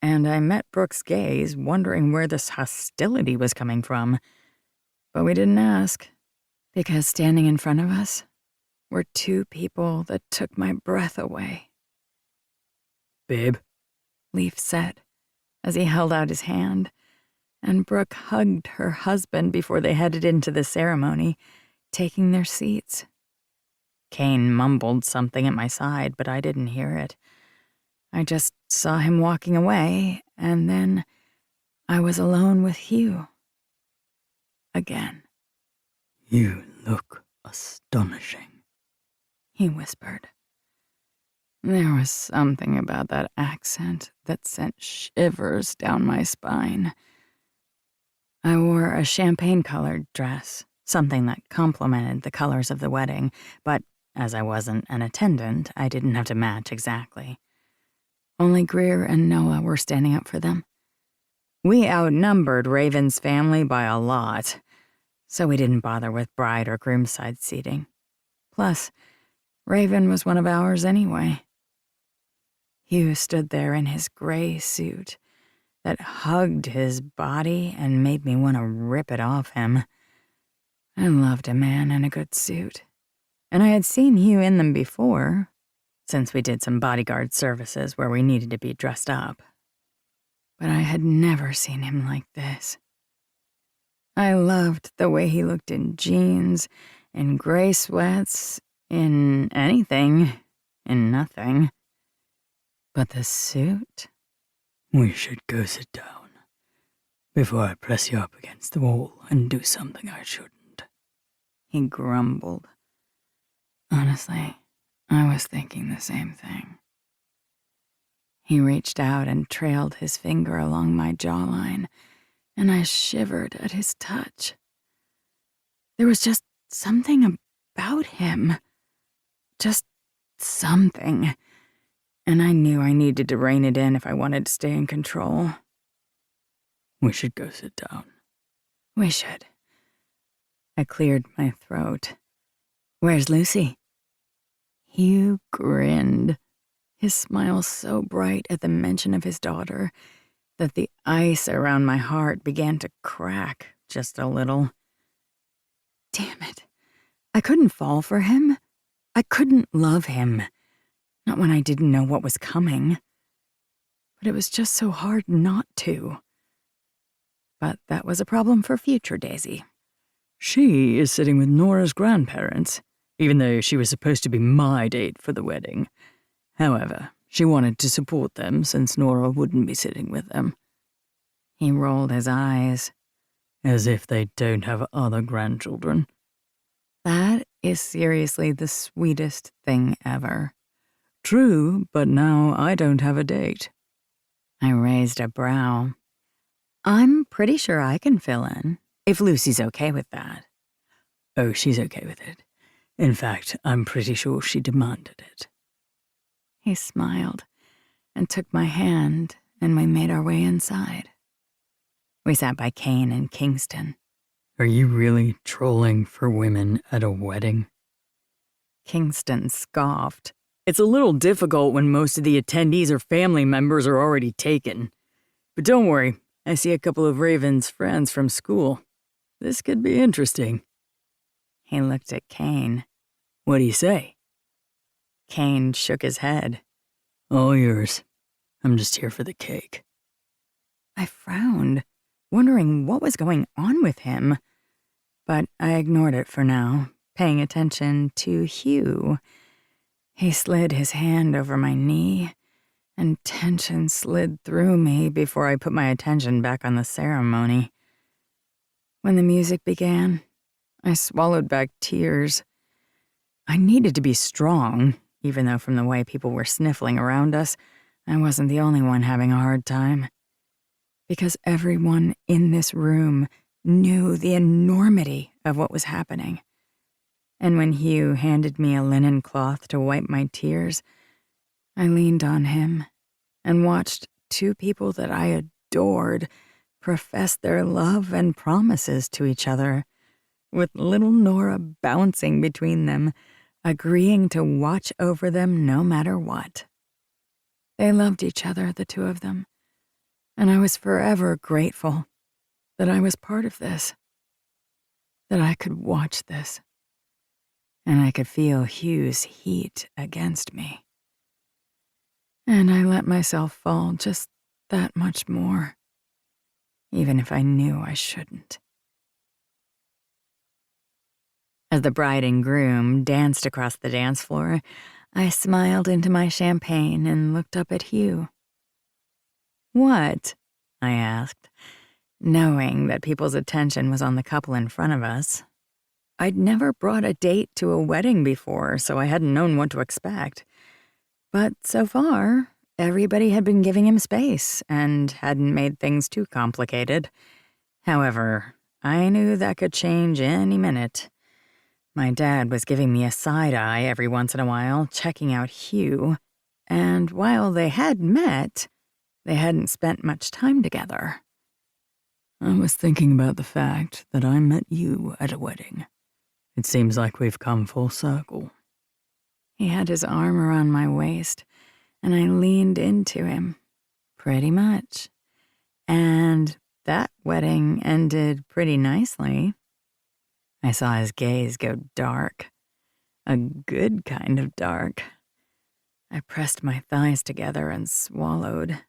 and I met Brooke's gaze, wondering where this hostility was coming from. But we didn't ask, because standing in front of us were two people that took my breath away. Babe? Leaf said, as he held out his hand, and Brooke hugged her husband before they headed into the ceremony, taking their seats. Kane mumbled something at my side, but I didn't hear it. I just saw him walking away, and then I was alone with Hugh. Again. You look astonishing, he whispered. There was something about that accent that sent shivers down my spine. I wore a champagne-colored dress, something that complemented the colors of the wedding, but as I wasn't an attendant, I didn't have to match exactly. Only Greer and Noah were standing up for them. We outnumbered Raven's family by a lot, so we didn't bother with bride or groomside seating. Plus, Raven was one of ours anyway. Hugh stood there in his gray suit that hugged his body and made me want to rip it off him. I loved a man in a good suit, and I had seen Hugh in them before, since we did some bodyguard services where we needed to be dressed up. But I had never seen him like this. I loved the way he looked in jeans, in gray sweats, in anything, in nothing. But the suit? We should go sit down before I press you up against the wall and do something I shouldn't. He grumbled. Honestly, I was thinking the same thing. He reached out and trailed his finger along my jawline, and I shivered at his touch. There was just something about him. Just something. And I knew I needed to rein it in if I wanted to stay in control. We should go sit down. We should. I cleared my throat. Where's Lucy? Hugh grinned, his smile so bright at the mention of his daughter that the ice around my heart began to crack just a little. Damn it. I couldn't fall for him. I couldn't love him. Not when I didn't know what was coming. But it was just so hard not to. But that was a problem for future Daisy. She is sitting with Nora's grandparents, even though she was supposed to be my date for the wedding. However, she wanted to support them since Nora wouldn't be sitting with them. He rolled his eyes. As if they don't have other grandchildren. That is seriously the sweetest thing ever. True, but now I don't have a date. I raised a brow. I'm pretty sure I can fill in, if Lucy's okay with that. Oh, she's okay with it. In fact, I'm pretty sure she demanded it. He smiled and took my hand, and we made our way inside. We sat by Kane and Kingston. Are you really trolling for women at a wedding? Kingston scoffed. It's a little difficult when most of the attendees or family members are already taken. But don't worry, I see a couple of Raven's friends from school. This could be interesting." He looked at Kane. "What do you say?" Kane shook his head. "All yours. I'm just here for the cake." I frowned, wondering what was going on with him. But I ignored it for now, paying attention to Hugh. He slid his hand over my knee, and tension slid through me before I put my attention back on the ceremony. When the music began, I swallowed back tears. I needed to be strong, even though from the way people were sniffling around us, I wasn't the only one having a hard time. Because everyone in this room knew the enormity of what was happening. And when Hugh handed me a linen cloth to wipe my tears, I leaned on him and watched two people that I adored profess their love and promises to each other, with little Nora bouncing between them, agreeing to watch over them no matter what. They loved each other, the two of them, and I was forever grateful that I was part of this, that I could watch this, and I could feel Hugh's heat against me. And I let myself fall just that much more, even if I knew I shouldn't. As the bride and groom danced across the dance floor, I smiled into my champagne and looked up at Hugh. "What?" I asked, knowing that people's attention was on the couple in front of us. I'd never brought a date to a wedding before, so I hadn't known what to expect. But so far, everybody had been giving him space and hadn't made things too complicated. However, I knew that could change any minute. My dad was giving me a side eye every once in a while, checking out Hugh, and while they had met, they hadn't spent much time together. "I was thinking about the fact that I met you at a wedding. It seems like we've come full circle." He had his arm around my waist, and I leaned into him, pretty much. And that wedding ended pretty nicely. I saw his gaze go dark, a good kind of dark. I pressed my thighs together and swallowed.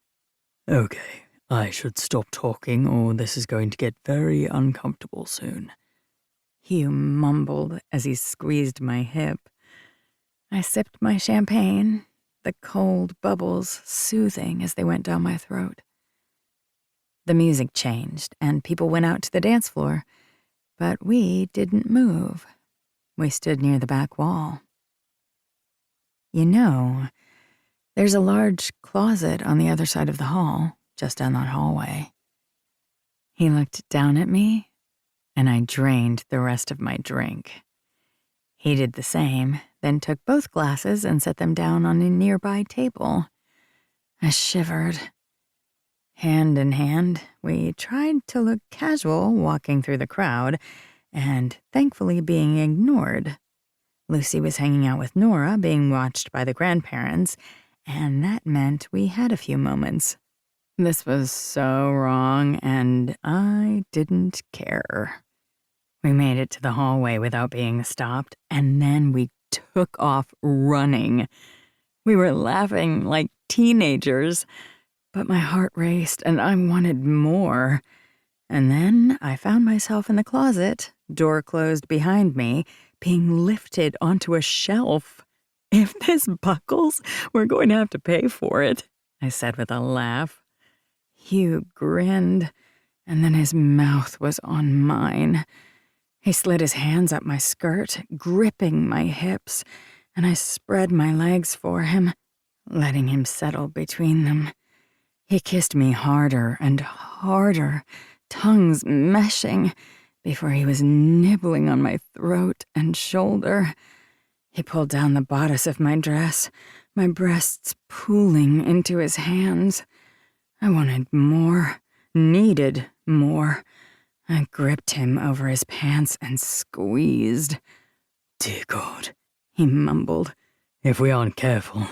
"Okay, I should stop talking or this is going to get very uncomfortable soon," Hugh mumbled as he squeezed my hip. I sipped my champagne, the cold bubbles soothing as they went down my throat. The music changed, and people went out to the dance floor, but we didn't move. We stood near the back wall. "You know, there's a large closet on the other side of the hall, just down that hallway." He looked down at me, and I drained the rest of my drink. He did the same, then took both glasses and set them down on a nearby table. I shivered. Hand in hand, we tried to look casual walking through the crowd, and thankfully being ignored. Lucy was hanging out with Nora, being watched by the grandparents, and that meant we had a few moments. This was so wrong, and I didn't care. We made it to the hallway without being stopped, and then we took off running. We were laughing like teenagers, but my heart raced and I wanted more. And then I found myself in the closet, door closed behind me, being lifted onto a shelf. "If this buckles, we're going to have to pay for it," I said with a laugh. Hugh grinned, and then his mouth was on mine. He slid his hands up my skirt, gripping my hips, and I spread my legs for him, letting him settle between them. He kissed me harder and harder, tongues meshing, before he was nibbling on my throat and shoulder. He pulled down the bodice of my dress, my breasts pooling into his hands. I wanted more, needed more. I gripped him over his pants and squeezed. "Dear God," he mumbled. "If we aren't careful,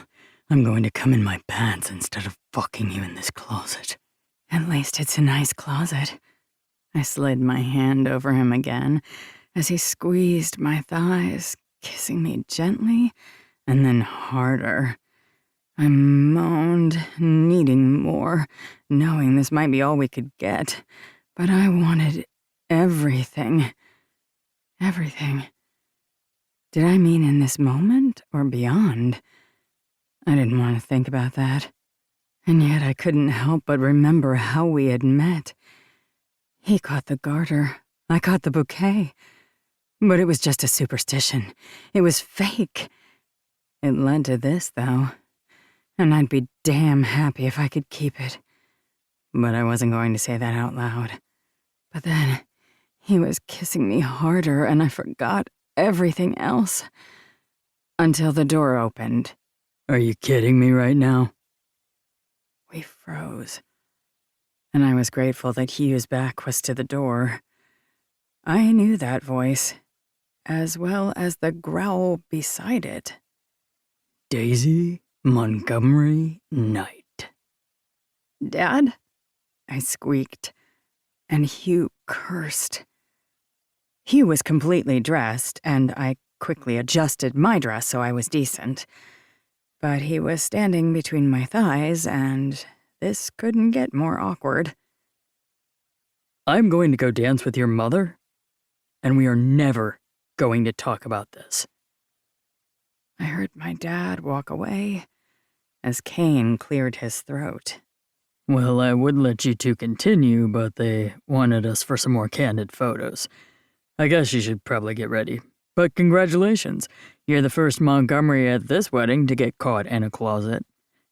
I'm going to come in my pants instead of fucking you in this closet." At least it's a nice closet. I slid my hand over him again as he squeezed my thighs, kissing me gently and then harder. I moaned, needing more, knowing this might be all we could get, but I wanted everything. Everything. Did I mean in this moment or beyond? I didn't want to think about that. And yet I couldn't help but remember how we had met. He caught the garter. I caught the bouquet. But it was just a superstition. It was fake. It led to this, though. And I'd be damn happy if I could keep it. But I wasn't going to say that out loud. But then, he was kissing me harder, and I forgot everything else. Until the door opened. Are you kidding me right now? We froze. And I was grateful that Hugh's back was to the door. I knew that voice, as well as the growl beside it. Daisy Montgomery Knight. Dad? I squeaked, and Hugh cursed. Hugh was completely dressed, and I quickly adjusted my dress so I was decent. But he was standing between my thighs, and this couldn't get more awkward. I'm going to go dance with your mother, and we are never going to talk about this. I heard my dad walk away as Kane cleared his throat. Well, I would let you two continue, but they wanted us for some more candid photos. I guess you should probably get ready. But congratulations, you're the first Montgomery at this wedding to get caught in a closet.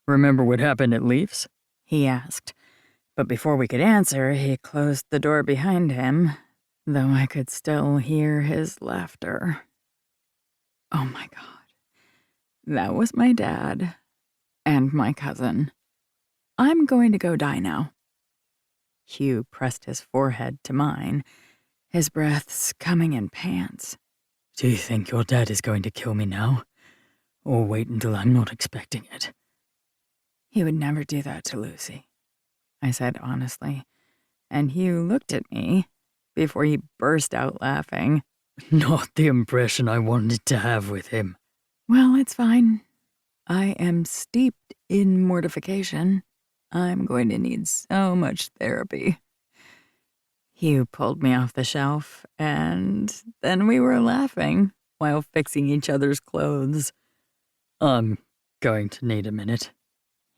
Remember what happened at Leaf's? He asked. But before we could answer, he closed the door behind him, though I could still hear his laughter. Oh my God. That was my dad and my cousin. I'm going to go die now. Hugh pressed his forehead to mine, his breaths coming in pants. Do you think your dad is going to kill me now? Or wait until I'm not expecting it? He would never do that to Lucy, I said honestly, and Hugh looked at me before he burst out laughing. Not the impression I wanted to have with him. Well, it's fine. I am steeped in mortification. I'm going to need so much therapy. Hugh pulled me off the shelf, and then we were laughing while fixing each other's clothes. I'm going to need a minute,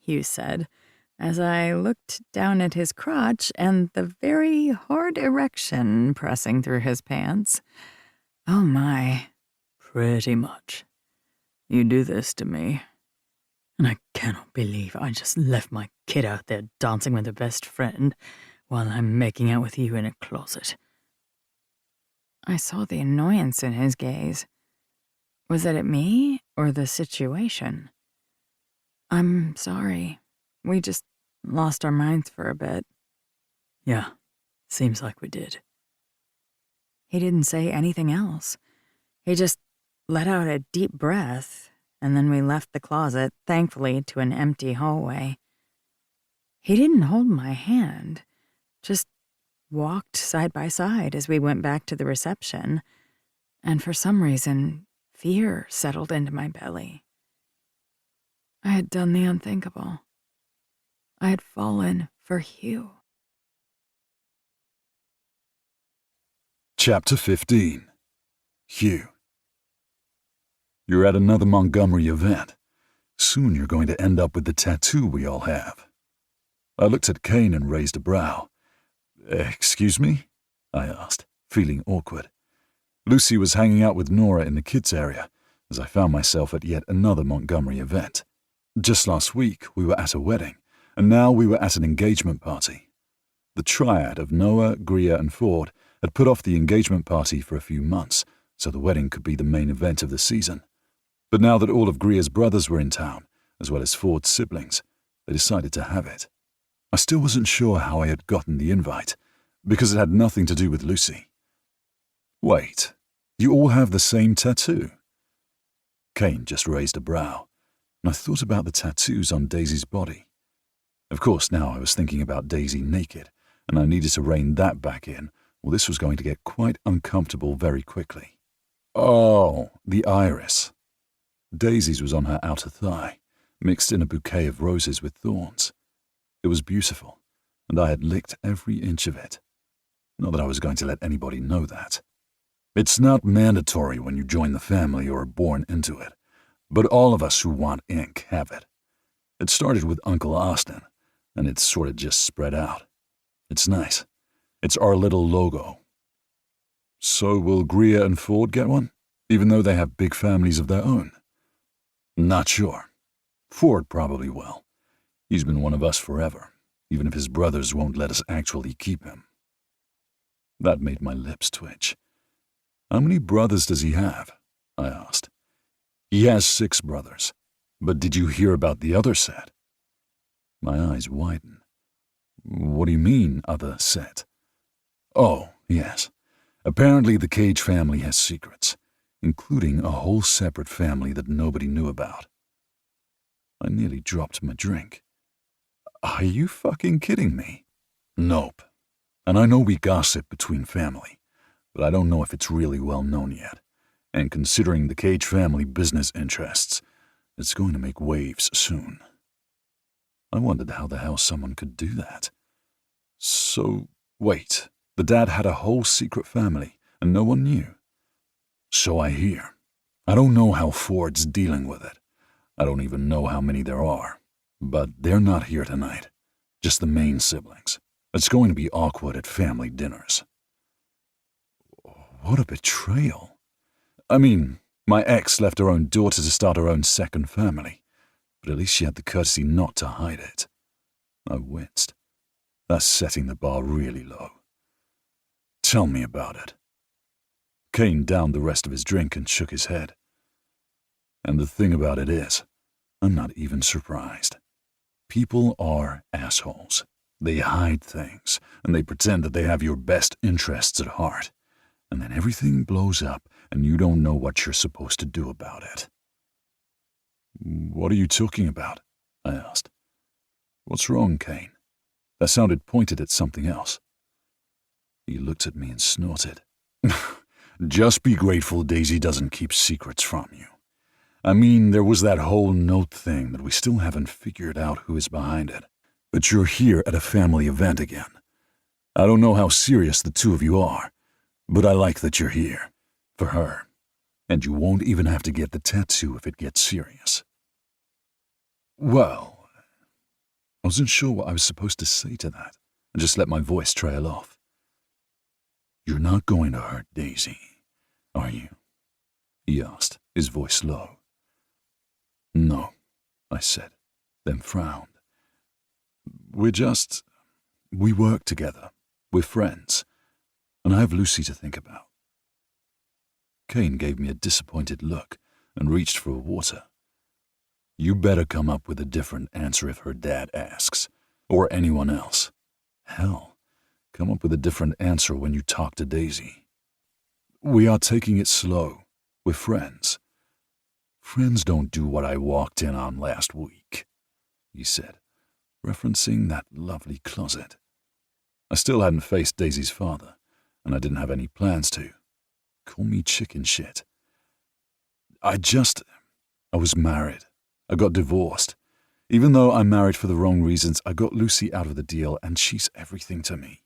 Hugh said, as I looked down at his crotch and the very hard erection pressing through his pants. Oh my. Pretty much. You do this to me, and I cannot believe I just left my kid out there dancing with her best friend while I'm making out with you in a closet. I saw the annoyance in his gaze. Was it at me or the situation? I'm sorry. We just lost our minds for a bit. Yeah, seems like we did. He didn't say anything else. He just let out a deep breath, and then we left the closet, thankfully, to an empty hallway. He didn't hold my hand, just walked side by side as we went back to the reception, and for some reason, fear settled into my belly. I had done the unthinkable. I had fallen for Hugh. Chapter 15. Hugh. You're at another Montgomery event. Soon you're going to end up with the tattoo we all have. I looked at Kane and raised a brow. Excuse me? I asked, feeling awkward. Lucy was hanging out with Nora in the kids' area, as I found myself at yet another Montgomery event. Just last week, we were at a wedding, and now we were at an engagement party. The triad of Noah, Greer, and Ford had put off the engagement party for a few months, so the wedding could be the main event of the season. But now that all of Greer's brothers were in town, as well as Ford's siblings, they decided to have it. I still wasn't sure how I had gotten the invite, because it had nothing to do with Lucy. Wait, you all have the same tattoo? Kane just raised a brow, and I thought about the tattoos on Daisy's body. Of course, now I was thinking about Daisy naked, and I needed to rein that back in, or this was going to get quite uncomfortable very quickly. Oh, the iris. Daisy's was on her outer thigh, mixed in a bouquet of roses with thorns. It was beautiful, and I had licked every inch of it. Not that I was going to let anybody know that. It's not mandatory when you join the family or are born into it, but all of us who want ink have it. It started with Uncle Austin, and it's sort of just spread out. It's nice. It's our little logo. So will Greer and Ford get one, even though they have big families of their own? Not sure. Ford probably will. He's been one of us forever, even if his brothers won't let us actually keep him. That made my lips twitch. How many brothers does he have? I asked. He has 6 brothers, but did you hear about the other set? My eyes widened. What do you mean, other set? Oh, yes. Apparently the Cage family has secrets, including a whole separate family that nobody knew about. I nearly dropped my drink. Are you fucking kidding me? Nope. And I know we gossip between family, but I don't know if it's really well known yet. And considering the Cage family business interests, it's going to make waves soon. I wondered how the hell someone could do that. So, wait, the dad had a whole secret family, and no one knew? So I hear. I don't know how Ford's dealing with it. I don't even know how many there are. But they're not here tonight. Just the main siblings. It's going to be awkward at family dinners. What a betrayal. I mean, my ex left her own daughter to start her own second family, but at least she had the courtesy not to hide it. I winced. That's setting the bar really low. Tell me about it. Kane downed the rest of his drink and shook his head. And the thing about it is, I'm not even surprised. People are assholes. They hide things, and they pretend that they have your best interests at heart. And then everything blows up, and you don't know what you're supposed to do about it. What are you talking about? I asked. What's wrong, Kane? That sounded pointed at something else. He looked at me and snorted. Just be grateful Daisy doesn't keep secrets from you. I mean, there was that whole note thing that we still haven't figured out who is behind it. But you're here at a family event again. I don't know how serious the two of you are, but I like that you're here. For her. And you won't even have to get the tattoo if it gets serious. Well, I wasn't sure what I was supposed to say to that, and just let my voice trail off. You're not going to hurt Daisy, are you? He asked, his voice low. No, I said, then frowned. We work together. We're friends. And I have Lucy to think about. Kane gave me a disappointed look and reached for water. You better come up with a different answer if her dad asks, or anyone else. Hell, come up with a different answer when you talk to Daisy. We are taking it slow. We're friends. Friends don't do what I walked in on last week, he said, referencing that lovely closet. I still hadn't faced Daisy's father, and I didn't have any plans to. Call me chicken shit. I was married. I got divorced. Even though I'm married for the wrong reasons, I got Lucy out of the deal, and she's everything to me.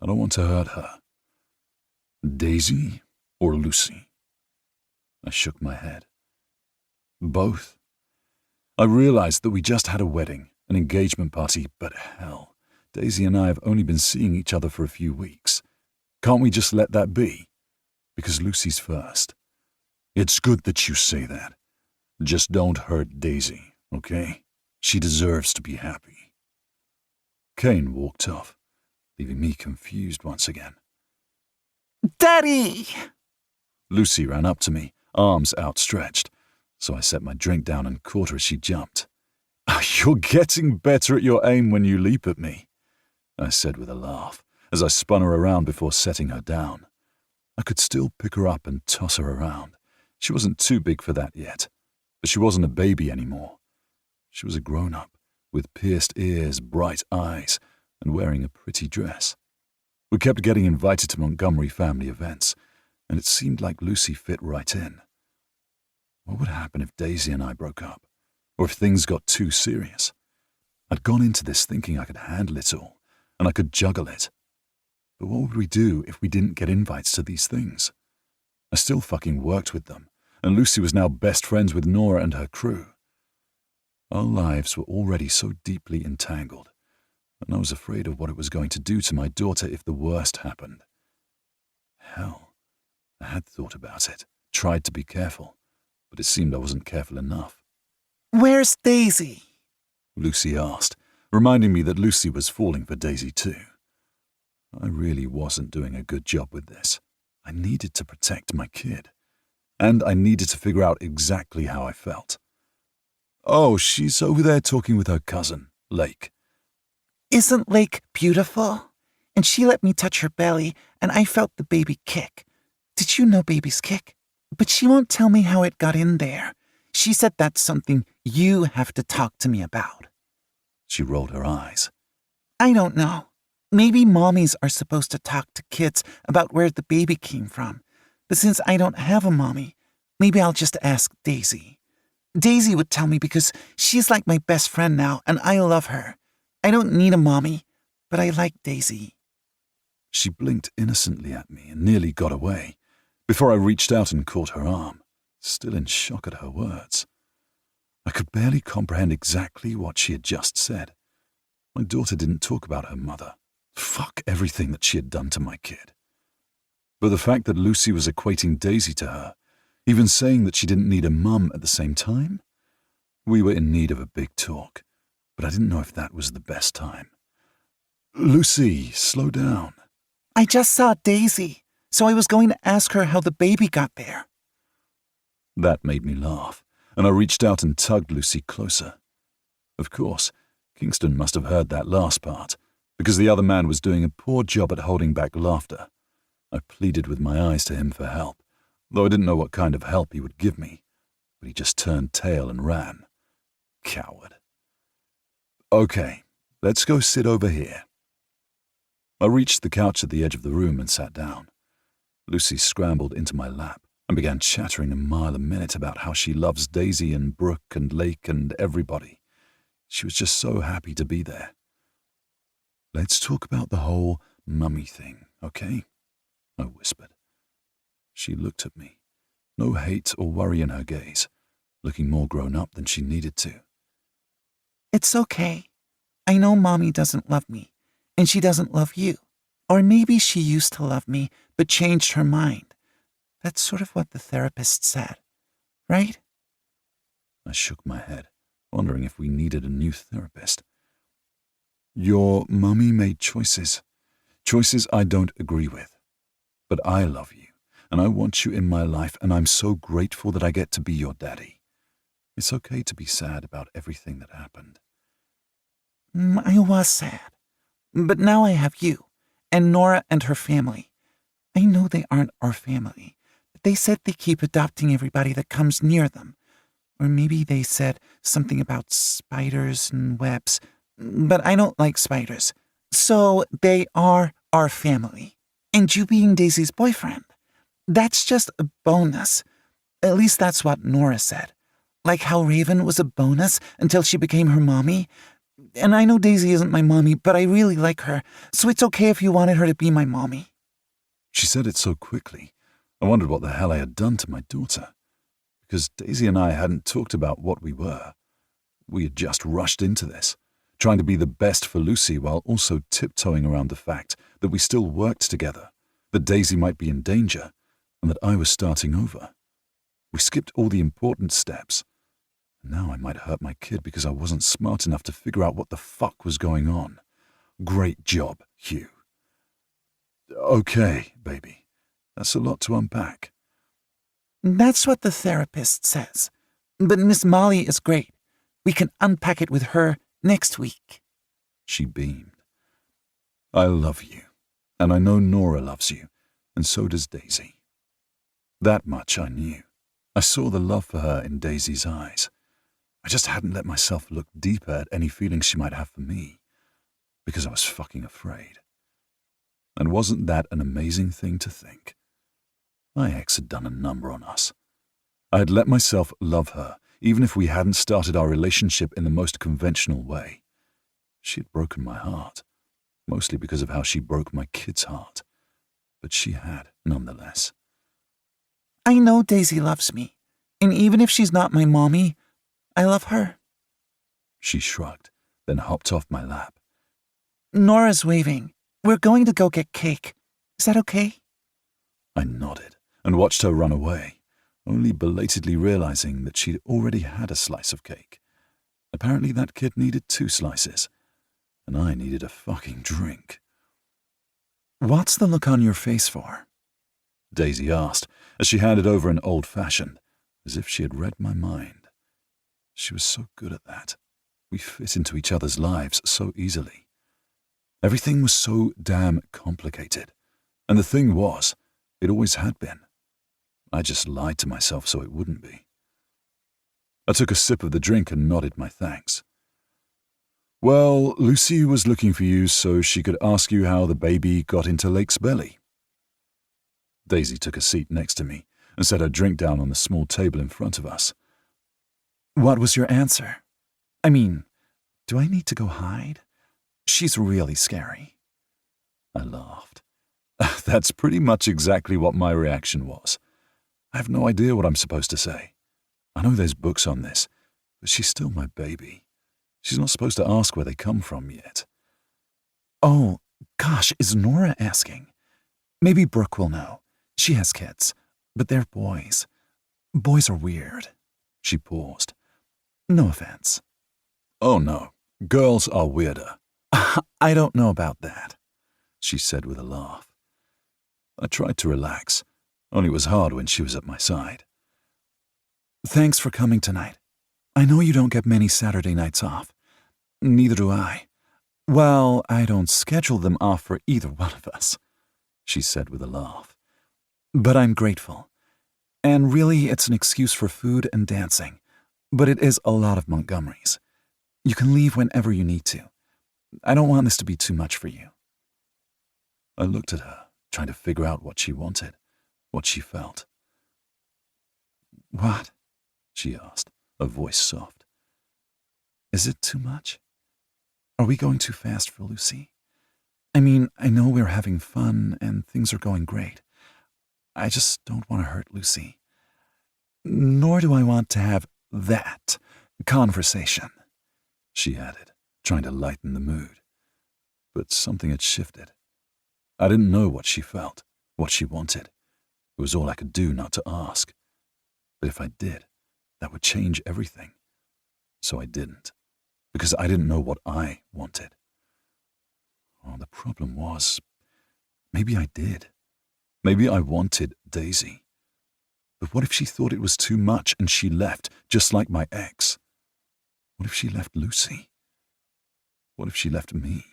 I don't want to hurt her. Daisy or Lucy? I shook my head. Both. I realized that we just had a wedding, an engagement party, but hell, Daisy and I have only been seeing each other for a few weeks. Can't we just let that be? Because Lucy's first. It's good that you say that. Just don't hurt Daisy, okay? She deserves to be happy. Kane walked off, leaving me confused once again. Daddy! Lucy ran up to me, arms outstretched, so I set my drink down and caught her as she jumped. You're getting better at your aim when you leap at me, I said with a laugh, as I spun her around before setting her down. I could still pick her up and toss her around. She wasn't too big for that yet, but she wasn't a baby anymore. She was a grown-up, with pierced ears, bright eyes, and wearing a pretty dress. We kept getting invited to Montgomery family events, and it seemed like Lucy fit right in. What would happen if Daisy and I broke up, or if things got too serious? I'd gone into this thinking I could handle it all, and I could juggle it. But what would we do if we didn't get invites to these things? I still fucking worked with them, and Lucy was now best friends with Nora and her crew. Our lives were already so deeply entangled, and I was afraid of what it was going to do to my daughter if the worst happened. Hell, I had thought about it, tried to be careful, but it seemed I wasn't careful enough. Where's Daisy? Lucy asked, reminding me that Lucy was falling for Daisy too. I really wasn't doing a good job with this. I needed to protect my kid, and I needed to figure out exactly how I felt. Oh, she's over there talking with her cousin, Lake. Isn't Lake beautiful? And she let me touch her belly, and I felt the baby kick. Did you know babies kick? But she won't tell me how it got in there. She said that's something you have to talk to me about. She rolled her eyes. I don't know. Maybe mommies are supposed to talk to kids about where the baby came from. But since I don't have a mommy, maybe I'll just ask Daisy. Daisy would tell me because she's like my best friend now, and I love her. I don't need a mommy, but I like Daisy. She blinked innocently at me and nearly got away, before I reached out and caught her arm, still in shock at her words. I could barely comprehend exactly what she had just said. My daughter didn't talk about her mother. Fuck everything that she had done to my kid. But the fact that Lucy was equating Daisy to her, even saying that she didn't need a mum at the same time? We were in need of a big talk, but I didn't know if that was the best time. Lucy, slow down. I just saw Daisy, so I was going to ask her how the baby got there. That made me laugh, and I reached out and tugged Lucy closer. Of course, Kingston must have heard that last part, because the other man was doing a poor job at holding back laughter. I pleaded with my eyes to him for help, though I didn't know what kind of help he would give me, but he just turned tail and ran. Coward. Okay, let's go sit over here. I reached the couch at the edge of the room and sat down. Lucy scrambled into my lap and began chattering a mile a minute about how she loves Daisy and Brooke and Lake and everybody. She was just so happy to be there. Let's talk about the whole mummy thing, okay? I whispered. She looked at me, no hate or worry in her gaze, looking more grown up than she needed to. It's okay. I know Mommy doesn't love me, and she doesn't love you. Or maybe she used to love me, but changed her mind. That's sort of what the therapist said, right? I shook my head, wondering if we needed a new therapist. Your mummy made choices I don't agree with. But I love you, and I want you in my life, and I'm so grateful that I get to be your daddy. It's okay to be sad about everything that happened. I was sad. But now I have you, and Nora and her family. I know they aren't our family, but they said they keep adopting everybody that comes near them. Or maybe they said something about spiders and webs, but I don't like spiders. So they are our family. And you being Daisy's boyfriend, that's just a bonus. At least that's what Nora said. Like how Raven was a bonus until she became her mommy. And I know Daisy isn't my mommy, but I really like her, so it's okay if you wanted her to be my mommy. She said it so quickly, I wondered what the hell I had done to my daughter. Because Daisy and I hadn't talked about what we were. We had just rushed into this, trying to be the best for Lucy while also tiptoeing around the fact that we still worked together, that Daisy might be in danger, and that I was starting over. We skipped all the important steps. Now I might hurt my kid because I wasn't smart enough to figure out what the fuck was going on. Great job, Hugh. Okay, baby. That's a lot to unpack. That's what the therapist says. But Miss Molly is great. We can unpack it with her next week. She beamed. I love you, and I know Nora loves you, and so does Daisy. That much I knew. I saw the love for her in Daisy's eyes. I just hadn't let myself look deeper at any feelings she might have for me, because I was fucking afraid. And wasn't that an amazing thing to think? My ex had done a number on us. I had let myself love her, even if we hadn't started our relationship in the most conventional way. She had broken my heart, mostly because of how she broke my kid's heart, but she had, nonetheless. I know Daisy loves me, and even if she's not my mommy, I love her. She shrugged, then hopped off my lap. Nora's waving. We're going to go get cake. Is that okay? I nodded and watched her run away, only belatedly realizing that she'd already had a slice of cake. Apparently that kid needed 2 slices, and I needed a fucking drink. What's the look on your face for? Daisy asked as she handed over an old-fashioned, as if she had read my mind. She was so good at that. We fit into each other's lives so easily. Everything was so damn complicated, and the thing was, it always had been. I just lied to myself so it wouldn't be. I took a sip of the drink and nodded my thanks. Well, Lucy was looking for you so she could ask you how the baby got into Lake's belly. Daisy took a seat next to me and set her drink down on the small table in front of us. What was your answer? I mean, do I need to go hide? She's really scary. I laughed. That's pretty much exactly what my reaction was. I have no idea what I'm supposed to say. I know there's books on this, but she's still my baby. She's not supposed to ask where they come from yet. Oh, gosh, is Nora asking? Maybe Brooke will know. She has kids, but they're boys. Boys are weird. She paused. No offense. Oh no, girls are weirder. I don't know about that, she said with a laugh. I tried to relax, only it was hard when she was at my side. Thanks for coming tonight. I know you don't get many Saturday nights off. Neither do I. Well, I don't schedule them off for either one of us, she said with a laugh. But I'm grateful. And really, it's an excuse for food and dancing. But it is a lot of Montgomerys. You can leave whenever you need to. I don't want this to be too much for you. I looked at her, trying to figure out what she wanted, what she felt. What? She asked, her voice soft. Is it too much? Are we going too fast for Lucy? I mean, I know we're having fun and things are going great. I just don't want to hurt Lucy. Nor do I want to have that conversation, she added, trying to lighten the mood. But something had shifted. I didn't know what she felt, what she wanted. It was all I could do not to ask. But if I did, that would change everything. So I didn't, because I didn't know what I wanted. Oh, the problem was, maybe I did. Maybe I wanted Daisy. But what if she thought it was too much and she left, just like my ex? What if she left Lucy? What if she left me?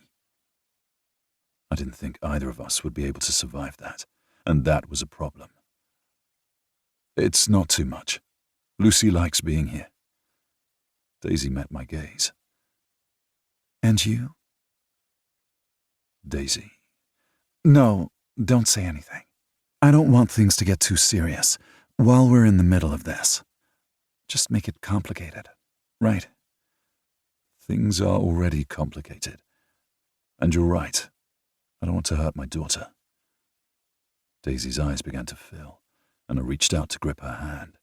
I didn't think either of us would be able to survive that, and that was a problem. It's not too much. Lucy likes being here. Daisy met my gaze. And you? Daisy. No, don't say anything. I don't want things to get too serious while we're in the middle of this. Just make it complicated, right? Things are already complicated. And you're right. I don't want to hurt my daughter. Daisy's eyes began to fill, and I reached out to grip her hand.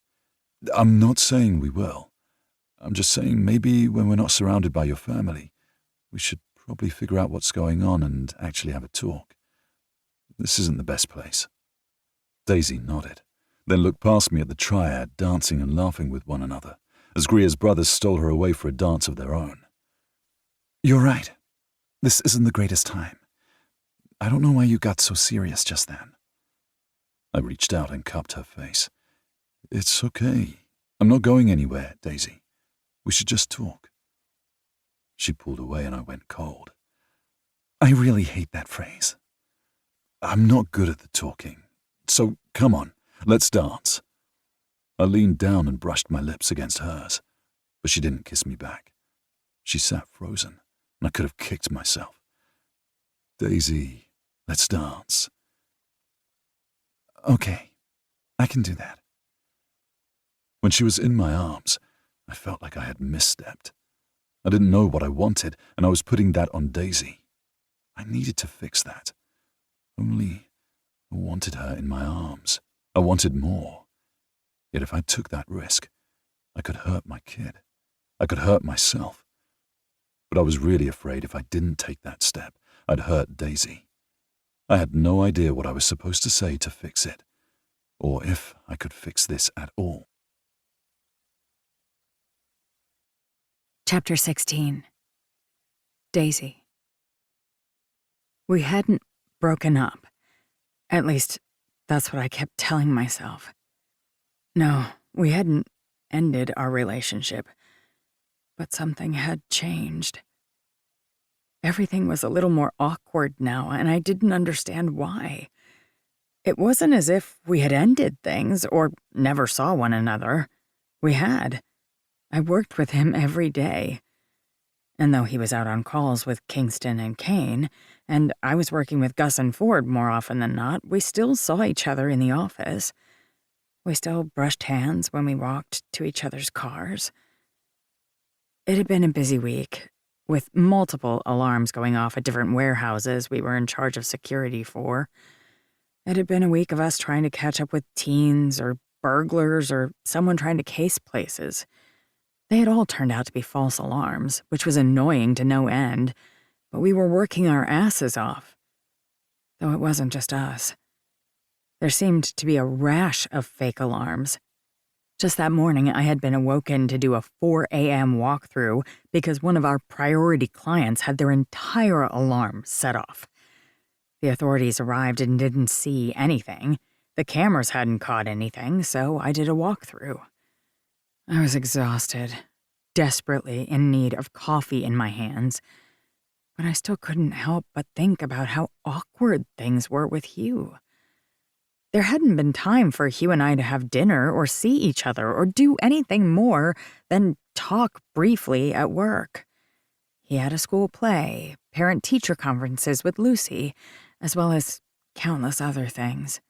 I'm not saying we will. I'm just saying maybe when we're not surrounded by your family, we should probably figure out what's going on and actually have a talk. This isn't the best place. Daisy nodded, then looked past me at the triad dancing and laughing with one another, as Greer's brothers stole her away for a dance of their own. You're right. This isn't the greatest time. I don't know why you got so serious just then. I reached out and cupped her face. It's okay. I'm not going anywhere, Daisy. We should just talk. She pulled away and I went cold. I really hate that phrase. I'm not good at the talking. So come on, let's dance. I leaned down and brushed my lips against hers, but she didn't kiss me back. She sat frozen, and I could have kicked myself. Daisy, let's dance. Okay, I can do that. When she was in my arms, I felt like I had misstepped. I didn't know what I wanted, and I was putting that on Daisy. I needed to fix that. Only I wanted her in my arms. I wanted more. Yet if I took that risk, I could hurt my kid. I could hurt myself. But I was really afraid if I didn't take that step, I'd hurt Daisy. I had no idea what I was supposed to say to fix it, or if I could fix this at all. Chapter 16. Daisy. We hadn't broken up. At least, that's what I kept telling myself. No, we hadn't ended our relationship, but something had changed. Everything was a little more awkward now, and I didn't understand why. It wasn't as if we had ended things or never saw one another. We had. I worked with him every day. And though he was out on calls with Kingston and Kane, and I was working with Gus and Ford more often than not, we still saw each other in the office. We still brushed hands when we walked to each other's cars. It had been a busy week, with multiple alarms going off at different warehouses we were in charge of security for. It had been a week of us trying to catch up with teens or burglars or someone trying to case places. They had all turned out to be false alarms, which was annoying to no end, but we were working our asses off. Though it wasn't just us. There seemed to be a rash of fake alarms. Just that morning, I had been awoken to do a 4 a.m. walkthrough because one of our priority clients had their entire alarm set off. The authorities arrived and didn't see anything. The cameras hadn't caught anything, so I did a walkthrough. I was exhausted, desperately in need of coffee in my hands, but I still couldn't help but think about how awkward things were with Hugh. There hadn't been time for Hugh and I to have dinner or see each other or do anything more than talk briefly at work. He had a school play, parent-teacher conferences with Lucy, as well as countless other things.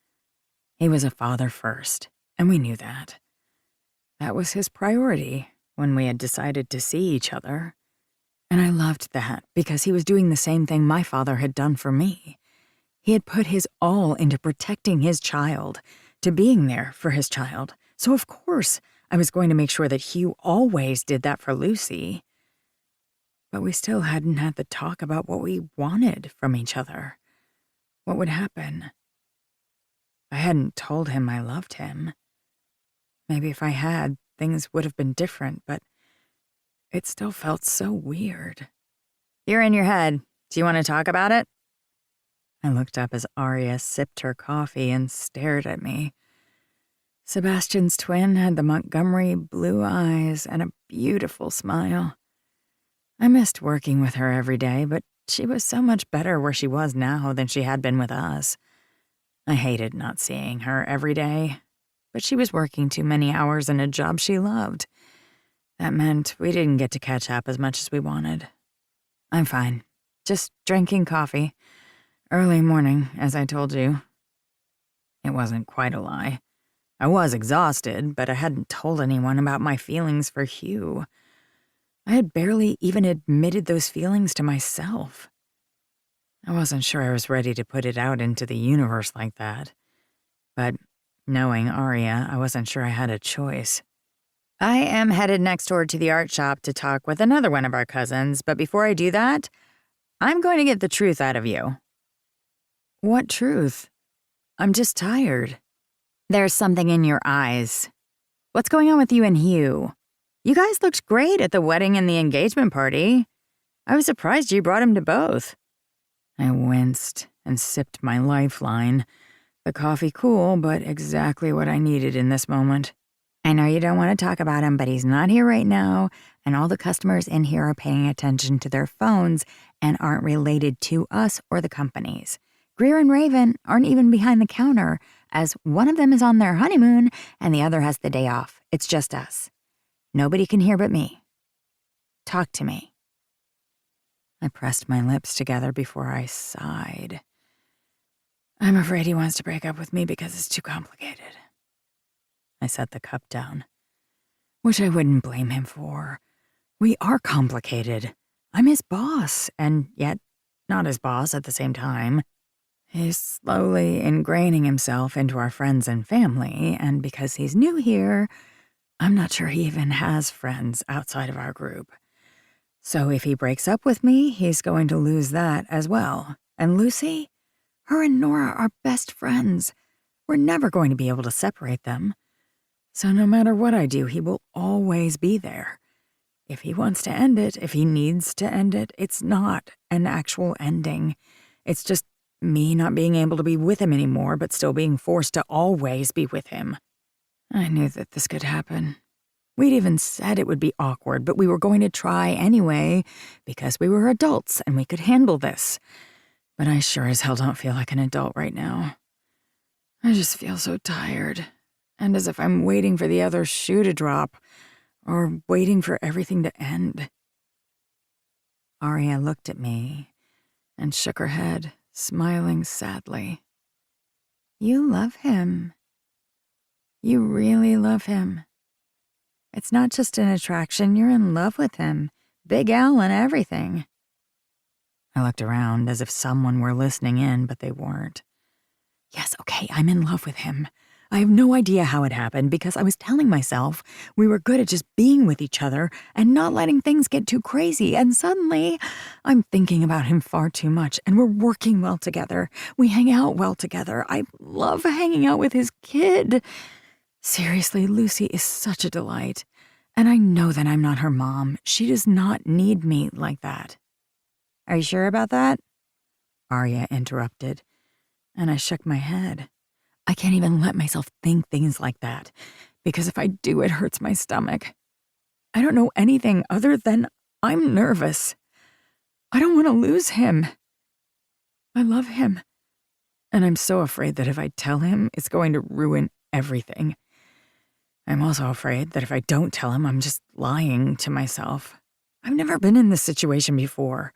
He was a father first, and we knew that. That was his priority when we had decided to see each other. And I loved that because he was doing the same thing my father had done for me. He had put his all into protecting his child, to being there for his child. So of course, I was going to make sure that Hugh always did that for Lucy. But we still hadn't had the talk about what we wanted from each other. What would happen? I hadn't told him I loved him. Maybe if I had, things would have been different, but it still felt so weird. You're in your head. Do you want to talk about it? I looked up as Aria sipped her coffee and stared at me. Sebastian's twin had the Montgomery blue eyes and a beautiful smile. I missed working with her every day, but she was so much better where she was now than she had been with us. I hated not seeing her every day, but she was working too many hours in a job she loved. That meant we didn't get to catch up as much as we wanted. I'm fine. Just drinking coffee. Early morning, as I told you. It wasn't quite a lie. I was exhausted, but I hadn't told anyone about my feelings for Hugh. I had barely even admitted those feelings to myself. I wasn't sure I was ready to put it out into the universe like that. But knowing Aria, I wasn't sure I had a choice. I am headed next door to the art shop to talk with another one of our cousins, but before I do that, I'm going to get the truth out of you. What truth? I'm just tired. There's something in your eyes. What's going on with you and Hugh? You guys looked great at the wedding and the engagement party. I was surprised you brought him to both. I winced and sipped my lifeline. The coffee cool, but exactly what I needed in this moment. I know you don't want to talk about him, but he's not here right now, and all the customers in here are paying attention to their phones and aren't related to us or the companies. Greer and Raven aren't even behind the counter, as one of them is on their honeymoon and the other has the day off. It's just us. Nobody can hear but me. Talk to me. I pressed my lips together before I sighed. I'm afraid he wants to break up with me because it's too complicated. I set the cup down, which I wouldn't blame him for. We are complicated. I'm his boss, and yet not his boss at the same time. He's slowly ingraining himself into our friends and family, and because he's new here, I'm not sure he even has friends outside of our group. So if he breaks up with me, he's going to lose that as well. And Lucy? Her and Nora are best friends. We're never going to be able to separate them. So no matter what I do, he will always be there. If he wants to end it, if he needs to end it, it's not an actual ending. It's just me not being able to be with him anymore, but still being forced to always be with him. I knew that this could happen. We'd even said it would be awkward, but we were going to try anyway, because we were adults and we could handle this. But I sure as hell don't feel like an adult right now. I just feel so tired, and as if I'm waiting for the other shoe to drop, or waiting for everything to end. Aria looked at me and shook her head, smiling sadly. You love him. You really love him. It's not just an attraction, you're in love with him. Big Al and everything. I looked around as if someone were listening in, but they weren't. Yes, okay, I'm in love with him. I have no idea how it happened because I was telling myself we were good at just being with each other and not letting things get too crazy, and suddenly I'm thinking about him far too much, and we're working well together. We hang out well together. I love hanging out with his kid. Seriously, Lucy is such a delight, and I know that I'm not her mom. She does not need me like that. Are you sure about that? Aria interrupted, and I shook my head. I can't even let myself think things like that, because if I do, it hurts my stomach. I don't know anything other than I'm nervous. I don't want to lose him. I love him, and I'm so afraid that if I tell him, it's going to ruin everything. I'm also afraid that if I don't tell him, I'm just lying to myself. I've never been in this situation before.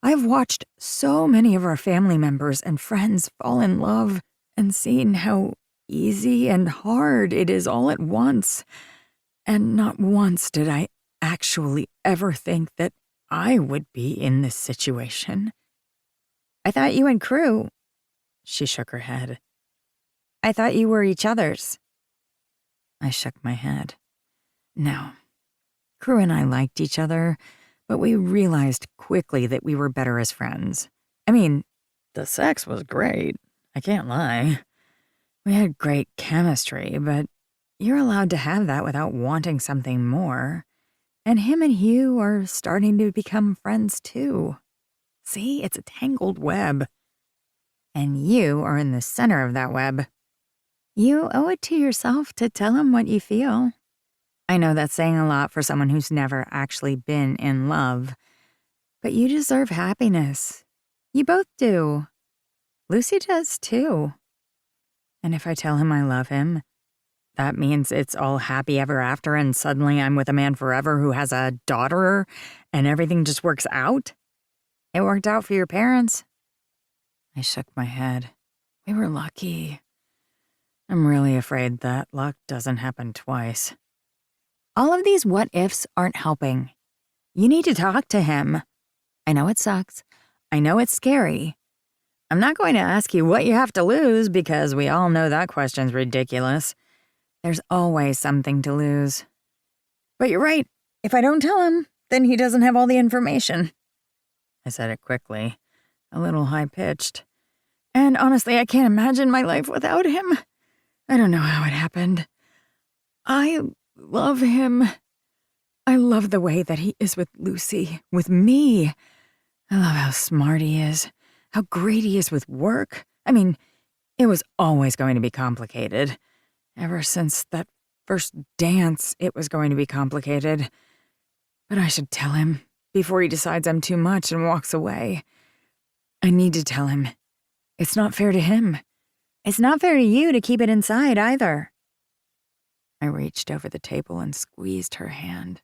I've watched so many of our family members and friends fall in love and seen how easy and hard it is all at once. And not once did I actually ever think that I would be in this situation. I thought you and Crew... She shook her head. I thought you were each other's. I shook my head. No. Crew and I liked each other, but we realized quickly that we were better as friends. I mean, the sex was great. I can't lie. We had great chemistry, but you're allowed to have that without wanting something more. And him and Hugh are starting to become friends too. See, it's a tangled web. And you are in the center of that web. You owe it to yourself to tell him what you feel. I know that's saying a lot for someone who's never actually been in love, but you deserve happiness. You both do. Lucy does too. And if I tell him I love him, that means it's all happy ever after and suddenly I'm with a man forever who has a daughter and everything just works out? It worked out for your parents. I shook my head. We were lucky. I'm really afraid that luck doesn't happen twice. All of these what-ifs aren't helping. You need to talk to him. I know it sucks. I know it's scary. I'm not going to ask you what you have to lose because we all know that question's ridiculous. There's always something to lose. But you're right. If I don't tell him, then he doesn't have all the information. I said it quickly, a little high-pitched. And honestly, I can't imagine my life without him. I don't know how it happened. I love him. I love the way that he is with Lucy, with me. I love how smart he is, how great he is with work. I mean, it was always going to be complicated. Ever since that first dance, it was going to be complicated. But I should tell him before he decides I'm too much and walks away. I need to tell him. It's not fair to him. It's not fair to you to keep it inside either. I reached over the table and squeezed her hand.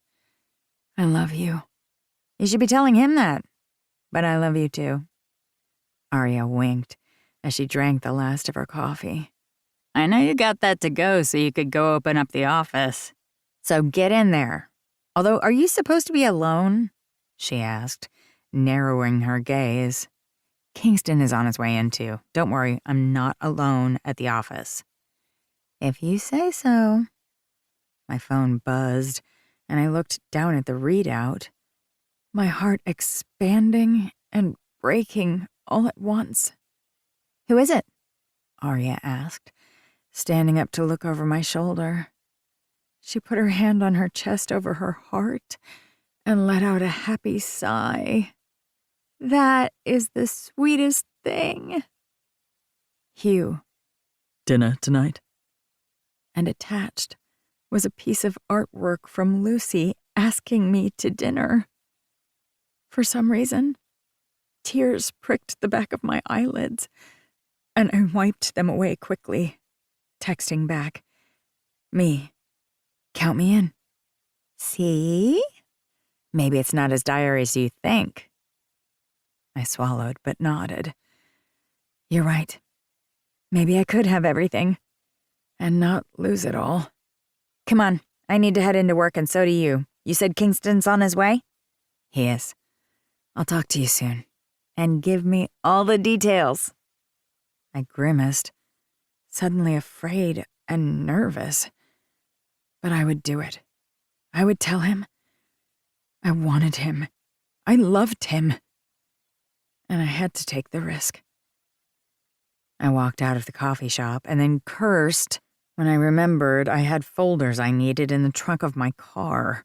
I love you. You should be telling him that. But I love you too. Arya winked as she drank the last of her coffee. I know you got that to go so you could go open up the office. So get in there. Although, are you supposed to be alone? She asked, narrowing her gaze. Kingston is on his way in too. Don't worry, I'm not alone at the office. If you say so. My phone buzzed, and I looked down at the readout, my heart expanding and breaking all at once. Who is it? Arya asked, standing up to look over my shoulder. She put her hand on her chest over her heart and let out a happy sigh. That is the sweetest thing. Hugh. Dinner tonight? And attached was a piece of artwork from Lucy asking me to dinner. For some reason, tears pricked the back of my eyelids, and I wiped them away quickly, texting back, "Me, count me in." See? Maybe it's not as dire as you think. I swallowed but nodded. You're right. Maybe I could have everything and not lose it all. Come on, I need to head into work and so do you. You said Kingston's on his way? He is. I'll talk to you soon. And give me all the details. I grimaced, suddenly afraid and nervous. But I would do it. I would tell him. I wanted him. I loved him. And I had to take the risk. I walked out of the coffee shop and then cursed when I remembered I had folders I needed in the trunk of my car.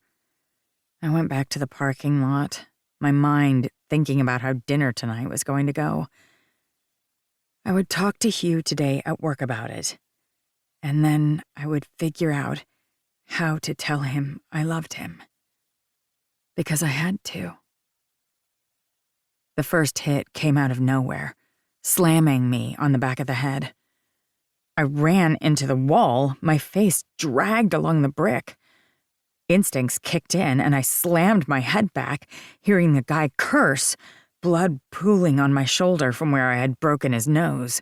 I went back to the parking lot, my mind thinking about how dinner tonight was going to go. I would talk to Hugh today at work about it, and then I would figure out how to tell him I loved him. Because I had to. The first hit came out of nowhere, slamming me on the back of the head. I ran into the wall, my face dragged along the brick. Instincts kicked in, and I slammed my head back, hearing the guy curse, blood pooling on my shoulder from where I had broken his nose.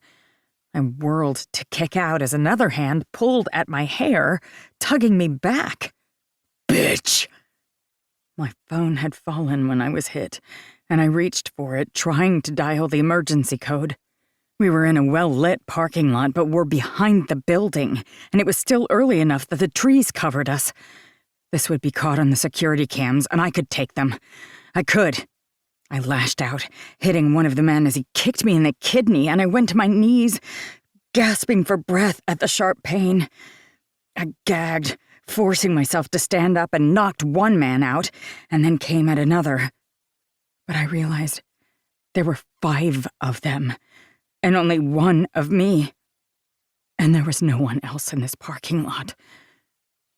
I whirled to kick out as another hand pulled at my hair, tugging me back. Bitch! My phone had fallen when I was hit, and I reached for it, trying to dial the emergency code. We were in a well-lit parking lot, but were behind the building, and it was still early enough that the trees covered us. This would be caught on the security cams, and I could take them. I could. I lashed out, hitting one of the men as he kicked me in the kidney, and I went to my knees, gasping for breath at the sharp pain. I gagged, forcing myself to stand up, and knocked one man out, and then came at another. But I realized there were 5 of them, and only 1 of me. And there was no one else in this parking lot.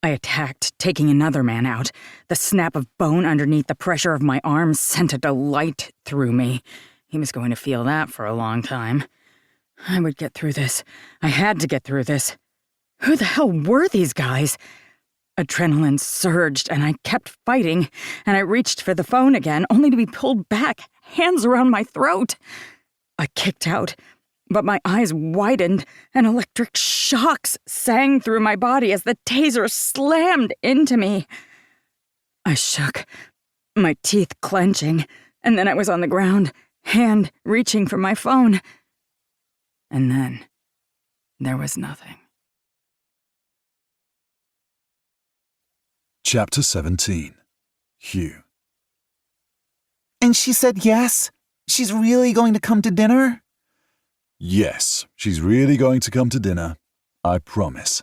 I attacked, taking another man out. The snap of bone underneath the pressure of my arms sent a delight through me. He was going to feel that for a long time. I would get through this. I had to get through this. Who the hell were these guys? Adrenaline surged, and I kept fighting, and I reached for the phone again, only to be pulled back, hands around my throat. I kicked out, but my eyes widened, and electric shocks sang through my body as the taser slammed into me. I shook, my teeth clenching, and then I was on the ground, hand reaching for my phone. And then there was nothing. Chapter 17. Hugh. And she said yes? She's really going to come to dinner? Yes, she's really going to come to dinner. I promise.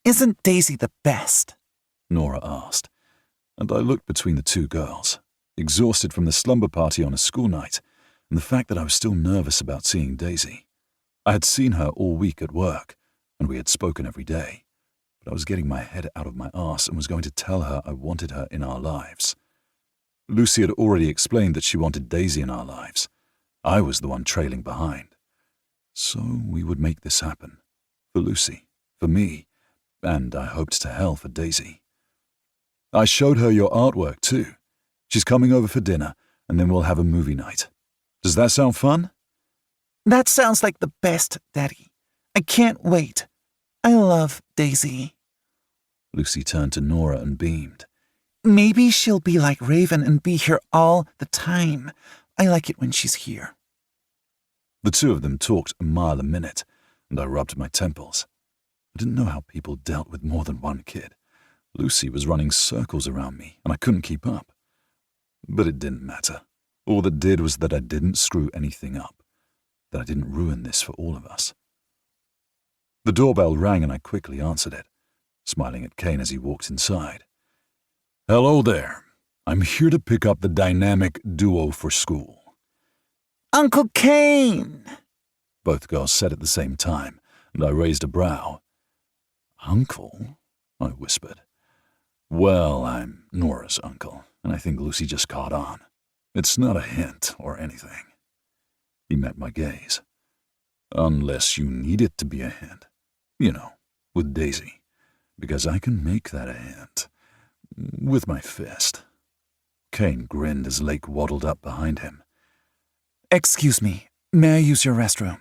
Isn't Daisy the best? Nora asked, and I looked between the 2 girls, exhausted from the slumber party on a school night, and the fact that I was still nervous about seeing Daisy. I had seen her all week at work, and we had spoken every day, but I was getting my head out of my arse and was going to tell her I wanted her in our lives. Lucy had already explained that she wanted Daisy in our lives. I was the one trailing behind. So we would make this happen. For Lucy, for me, and I hoped to hell for Daisy. I showed her your artwork too. She's coming over for dinner, and then we'll have a movie night. Does that sound fun? That sounds like the best, Daddy. I can't wait. I love Daisy. Lucy turned to Nora and beamed. Maybe she'll be like Raven and be here all the time. I like it when she's here. The two of them talked a mile a minute, and I rubbed my temples. I didn't know how people dealt with more than one kid. Lucy was running circles around me, and I couldn't keep up. But it didn't matter. All that did was that I didn't screw anything up, that I didn't ruin this for all of us. The doorbell rang and I quickly answered it, smiling at Kane as he walked inside. Hello there. I'm here to pick up the dynamic duo for school. Uncle Kane! Both girls said at the same time, and I raised a brow. Uncle? I whispered. Well, I'm Nora's uncle, and I think Lucy just caught on. It's not a hint or anything. He met my gaze. Unless you need it to be a hint. You know, with Daisy. Because I can make that a hint. With my fist. Kane grinned as Lake waddled up behind him. Excuse me, may I use your restroom?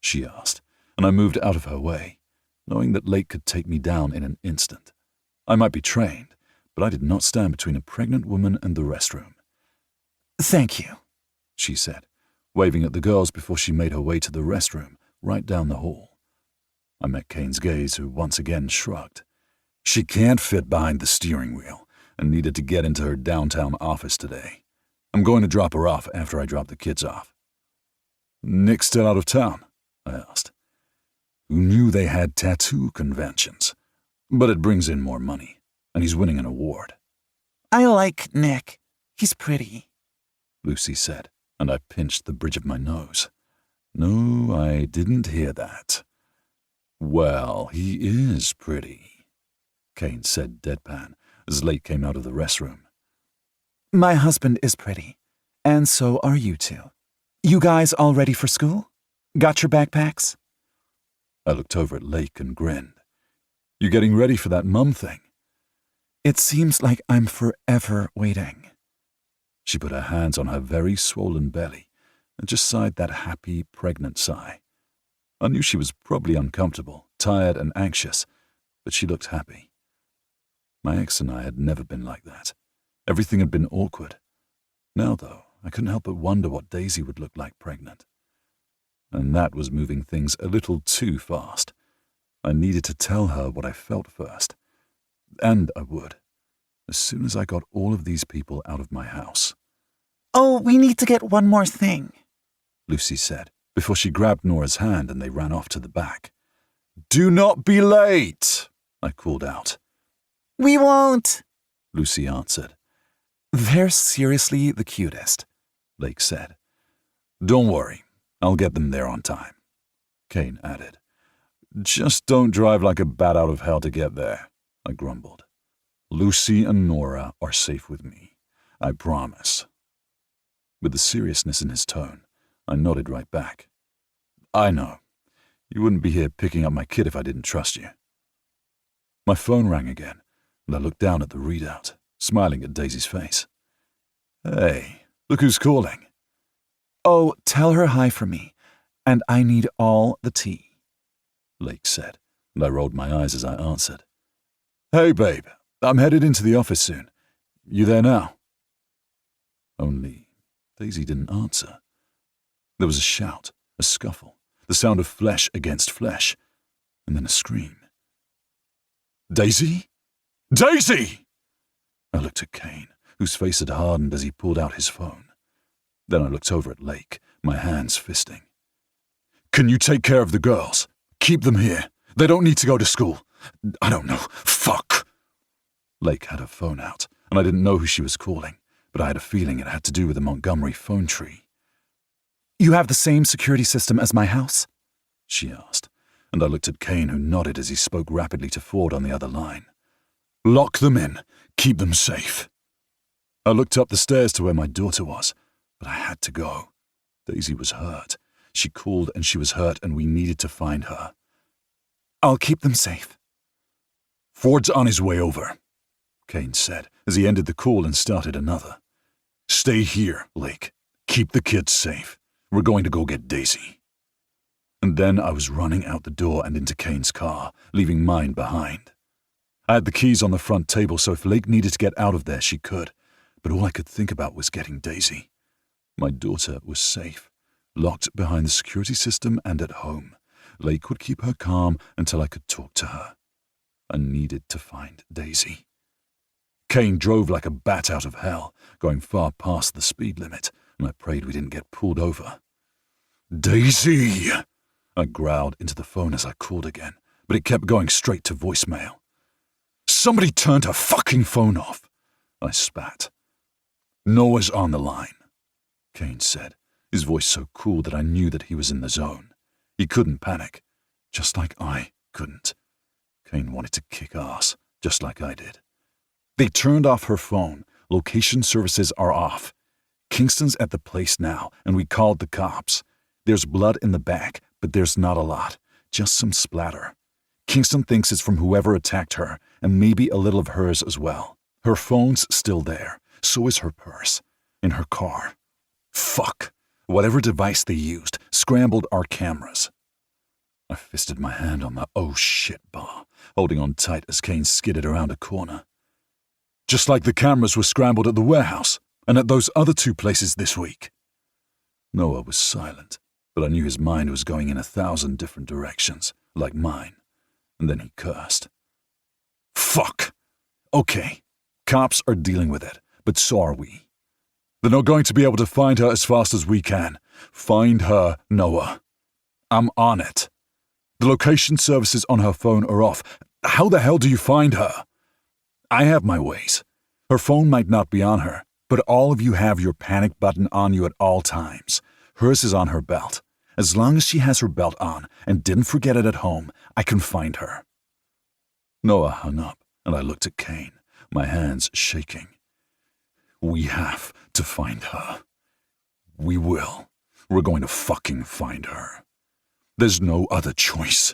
She asked, and I moved out of her way, knowing that Lake could take me down in an instant. I might be trained, but I did not stand between a pregnant woman and the restroom. Thank you, she said, waving at the girls before she made her way to the restroom, right down the hall. I met Kane's gaze, who once again shrugged. She can't fit behind the steering wheel and needed to get into her downtown office today. I'm going to drop her off after I drop the kids off. Nick's still out of town? I asked. Who knew they had tattoo conventions? But it brings in more money, and he's winning an award. I like Nick. He's pretty, Lucy said, and I pinched the bridge of my nose. No, I didn't hear that. Well, he is pretty, Kane said deadpan as Lake came out of the restroom. My husband is pretty, and so are you two. You guys all ready for school? Got your backpacks? I looked over at Lake and grinned. You getting ready for that mum thing? It seems like I'm forever waiting. She put her hands on her very swollen belly and just sighed that happy, pregnant sigh. I knew she was probably uncomfortable, tired and anxious, but she looked happy. My ex and I had never been like that. Everything had been awkward. Now, though, I couldn't help but wonder what Daisy would look like pregnant. And that was moving things a little too fast. I needed to tell her what I felt first. And I would, as soon as I got all of these people out of my house. Oh, we need to get one more thing, Lucy said, before she grabbed Nora's hand and they ran off to the back. Do not be late, I called out. We won't, Lucy answered. They're seriously the cutest, Lake said. Don't worry, I'll get them there on time, Kane added. Just don't drive like a bat out of hell to get there, I grumbled. Lucy and Nora are safe with me, I promise. With the seriousness in his tone, I nodded right back. I know. You wouldn't be here picking up my kid if I didn't trust you. My phone rang again, and I looked down at the readout, smiling at Daisy's face. Hey, look who's calling. Oh, tell her hi for me, and I need all the tea, Lake said, and I rolled my eyes as I answered. Hey, babe, I'm headed into the office soon. You there now? Only Daisy didn't answer. There was a shout, a scuffle, the sound of flesh against flesh, and then a scream. Daisy? Daisy! I looked at Kane, whose face had hardened as he pulled out his phone. Then I looked over at Lake, my hands fisting. Can you take care of the girls? Keep them here. They don't need to go to school. I don't know. Fuck! Lake had her phone out, and I didn't know who she was calling, but I had a feeling it had to do with the Montgomery phone tree. You have the same security system as my house? She asked, and I looked at Kane, who nodded as he spoke rapidly to Ford on the other line. Lock them in. Keep them safe. I looked up the stairs to where my daughter was, but I had to go. Daisy was hurt. She called and she was hurt, and we needed to find her. I'll keep them safe. Ford's on his way over, Kane said, as he ended the call and started another. Stay here, Lake. Keep the kids safe. We're going to go get Daisy. And then I was running out the door and into Kane's car, leaving mine behind. I had the keys on the front table, so if Lake needed to get out of there, she could. But all I could think about was getting Daisy. My daughter was safe, locked behind the security system and at home. Lake would keep her calm until I could talk to her. I needed to find Daisy. Kane drove like a bat out of hell, going far past the speed limit, and I prayed we didn't get pulled over. Daisy! I growled into the phone as I called again, but it kept going straight to voicemail. Somebody turned her fucking phone off, I spat. Noah's on the line, Kane said, his voice so cool that I knew that he was in the zone. He couldn't panic, just like I couldn't. Kane wanted to kick ass, just like I did. They turned off her phone. Location services are off. Kingston's at the place now, and we called the cops. There's blood in the back, but there's not a lot, just some splatter. Kingston thinks it's from whoever attacked her, and maybe a little of hers as well. Her phone's still there, so is her purse, in her car. Fuck. Whatever device they used scrambled our cameras. I fisted my hand on the oh shit bar, holding on tight as Kane skidded around a corner. Just like the cameras were scrambled at the warehouse and at those other 2 places this week. Noah was silent, but I knew his mind was going in 1,000 different directions, like mine, and then he cursed. Fuck! Okay, cops are dealing with it, but so are we. They're not going to be able to find her as fast as we can. Find her, Noah. I'm on it. The location services on her phone are off. How the hell do you find her? I have my ways. Her phone might not be on her, but all of you have your panic button on you at all times. Hers is on her belt. As long as she has her belt on and didn't forget it at home, I can find her. Noah hung up, and I looked at Kane, my hands shaking. We have to find her. We will. We're going to fucking find her. There's no other choice.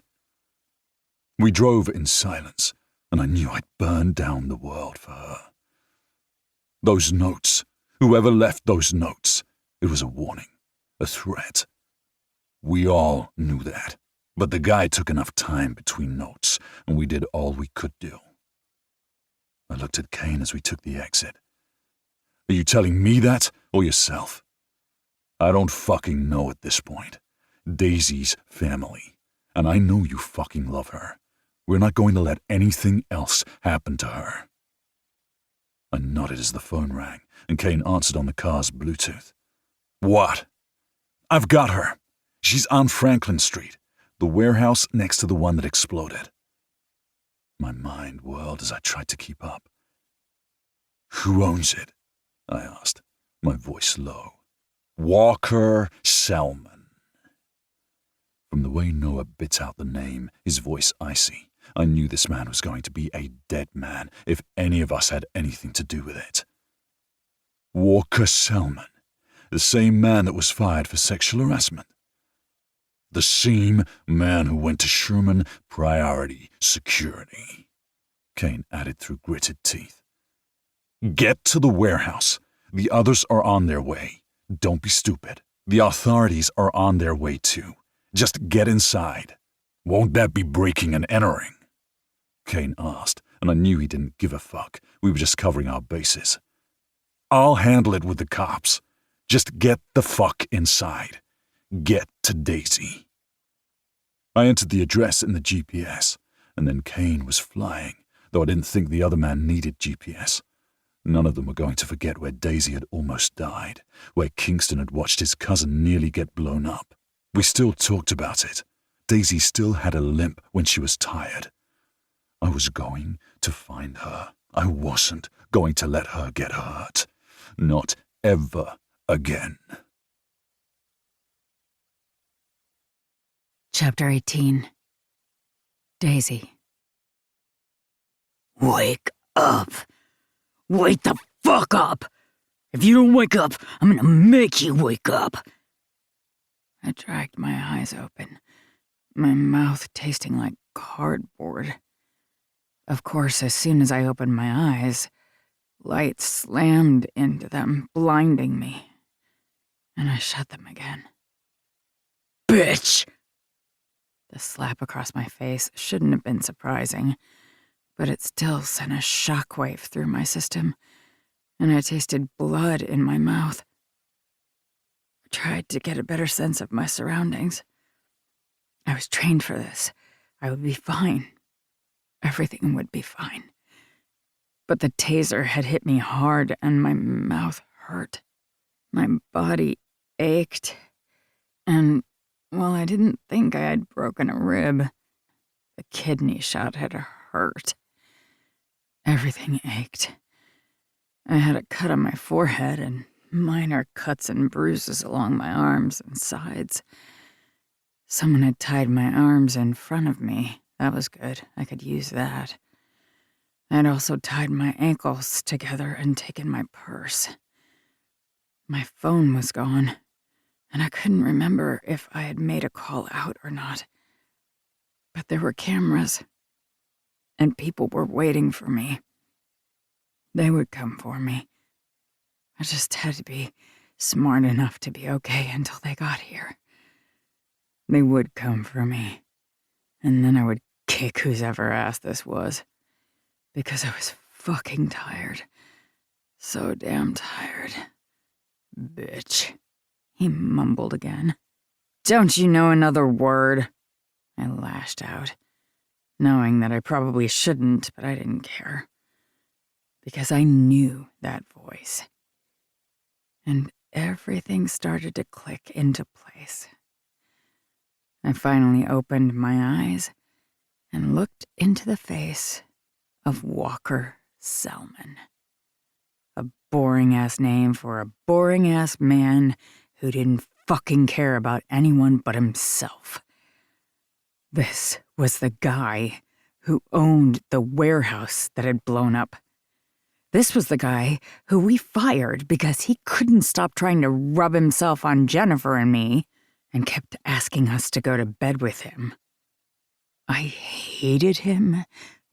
We drove in silence, and I knew I'd burn down the world for her. Those notes, whoever left those notes, it was a warning, a threat. We all knew that, but the guy took enough time between notes, and we did all we could do. I looked at Kane as we took the exit. Are you telling me that, or yourself? I don't fucking know at this point. Daisy's family, and I know you fucking love her. We're not going to let anything else happen to her. I nodded as the phone rang, and Kane answered on the car's Bluetooth. What? I've got her. She's on Franklin Street, the warehouse next to the one that exploded. My mind whirled as I tried to keep up. Who owns it? I asked, my voice low. Walker Selman. From the way Noah bit out the name, his voice icy, I knew this man was going to be a dead man if any of us had anything to do with it. Walker Selman, the same man that was fired for sexual harassment. The same man who went to Sherman Priority Security, Kane added through gritted teeth. Get to the warehouse. The others are on their way. Don't be stupid. The authorities are on their way too. Just get inside. Won't that be breaking and entering? Kane asked, and I knew he didn't give a fuck. We were just covering our bases. I'll handle it with the cops. Just get the fuck inside. Get to Daisy. I entered the address in the GPS, and then Kane was flying, though I didn't think the other man needed GPS. None of them were going to forget where Daisy had almost died, where Kingston had watched his cousin nearly get blown up. We still talked about it. Daisy still had a limp when she was tired. I was going to find her. I wasn't going to let her get hurt. Not ever again. Chapter 18. Daisy. Wake up. Wake the fuck up. If you don't wake up, I'm gonna make you wake up. I dragged my eyes open, my mouth tasting like cardboard. Of course, as soon as I opened my eyes, Light slammed into them, blinding me, and I shut them again. Bitch! The slap across my face shouldn't have been surprising, but it still sent a shockwave through my system, and I tasted blood in my mouth. I tried to get a better sense of my surroundings. I was trained for this. I would be fine. Everything would be fine. But the taser had hit me hard, and my mouth hurt. My body ached, and while I didn't think I had broken a rib, the kidney shot had hurt. Everything ached. I had a cut on my forehead and minor cuts and bruises along my arms and sides. Someone had tied my arms in front of me. That was good. I could use that. I had also tied my ankles together and taken my purse. My phone was gone, and I couldn't remember if I had made a call out or not. But there were cameras, and people were waiting for me. They would come for me. I just had to be smart enough to be okay until they got here. They would come for me, and then I would kick whose ever ass this was. Because I was fucking tired. So damn tired. Bitch, he mumbled again. Don't you know another word? I lashed out, knowing that I probably shouldn't, but I didn't care. Because I knew that voice. And everything started to click into place. I finally opened my eyes and looked into the face of Walker Selman. A boring-ass name for a boring-ass man who didn't fucking care about anyone but himself. This was the guy who owned the warehouse that had blown up. This was the guy who we fired because he couldn't stop trying to rub himself on Jennifer and me and kept asking us to go to bed with him. I hated him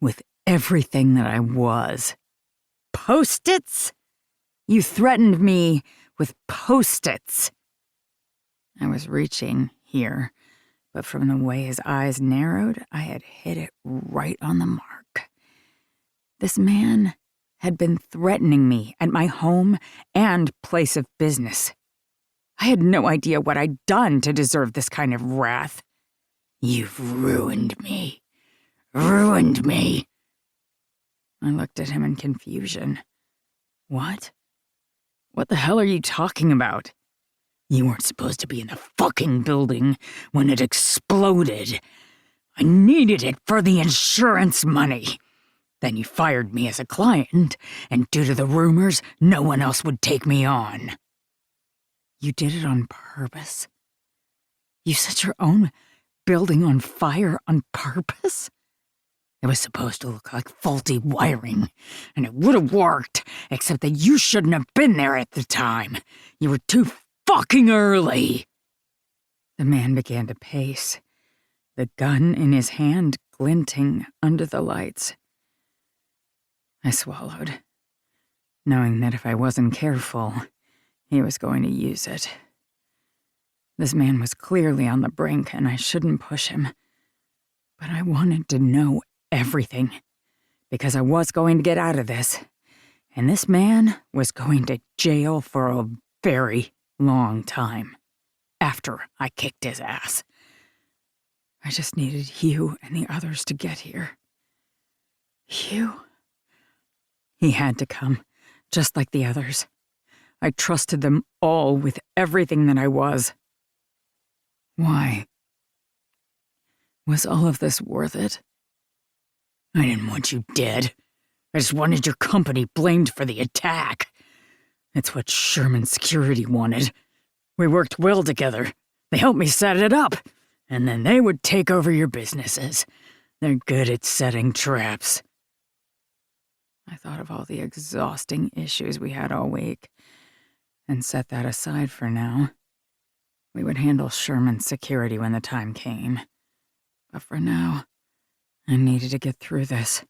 with everything that I was. Post-its? You threatened me with Post-its. I was reaching here, but from the way his eyes narrowed, I had hit it right on the mark. This man had been threatening me at my home and place of business. I had no idea what I'd done to deserve this kind of wrath. You've ruined me. Ruined me. I looked at him in confusion. What? What the hell are you talking about? You weren't supposed to be in the fucking building when it exploded. I needed it for the insurance money. Then you fired me as a client, and due to the rumors, no one else would take me on. You did it on purpose? You set your own building on fire on purpose? It was supposed to look like faulty wiring, and it would have worked, except that you shouldn't have been there at the time. You were too fucking early. The man began to pace, the gun in his hand glinting under the lights. I swallowed, knowing that if I wasn't careful, he was going to use it. This man was clearly on the brink, and I shouldn't push him. But I wanted to know everything, because I was going to get out of this, and this man was going to jail for a very long time, after I kicked his ass. I just needed Hugh and the others to get here. Hugh? He had to come, just like the others. I trusted them all with everything that I was. Why? Was all of this worth it? I didn't want you dead. I just wanted your company blamed for the attack. It's what Sherman Security wanted. We worked well together. They helped me set it up, and then they would take over your businesses. They're good at setting traps. I thought of all the exhausting issues we had all week, and set that aside for now. We would handle Sherman's security when the time came. But for now, I needed to get through this.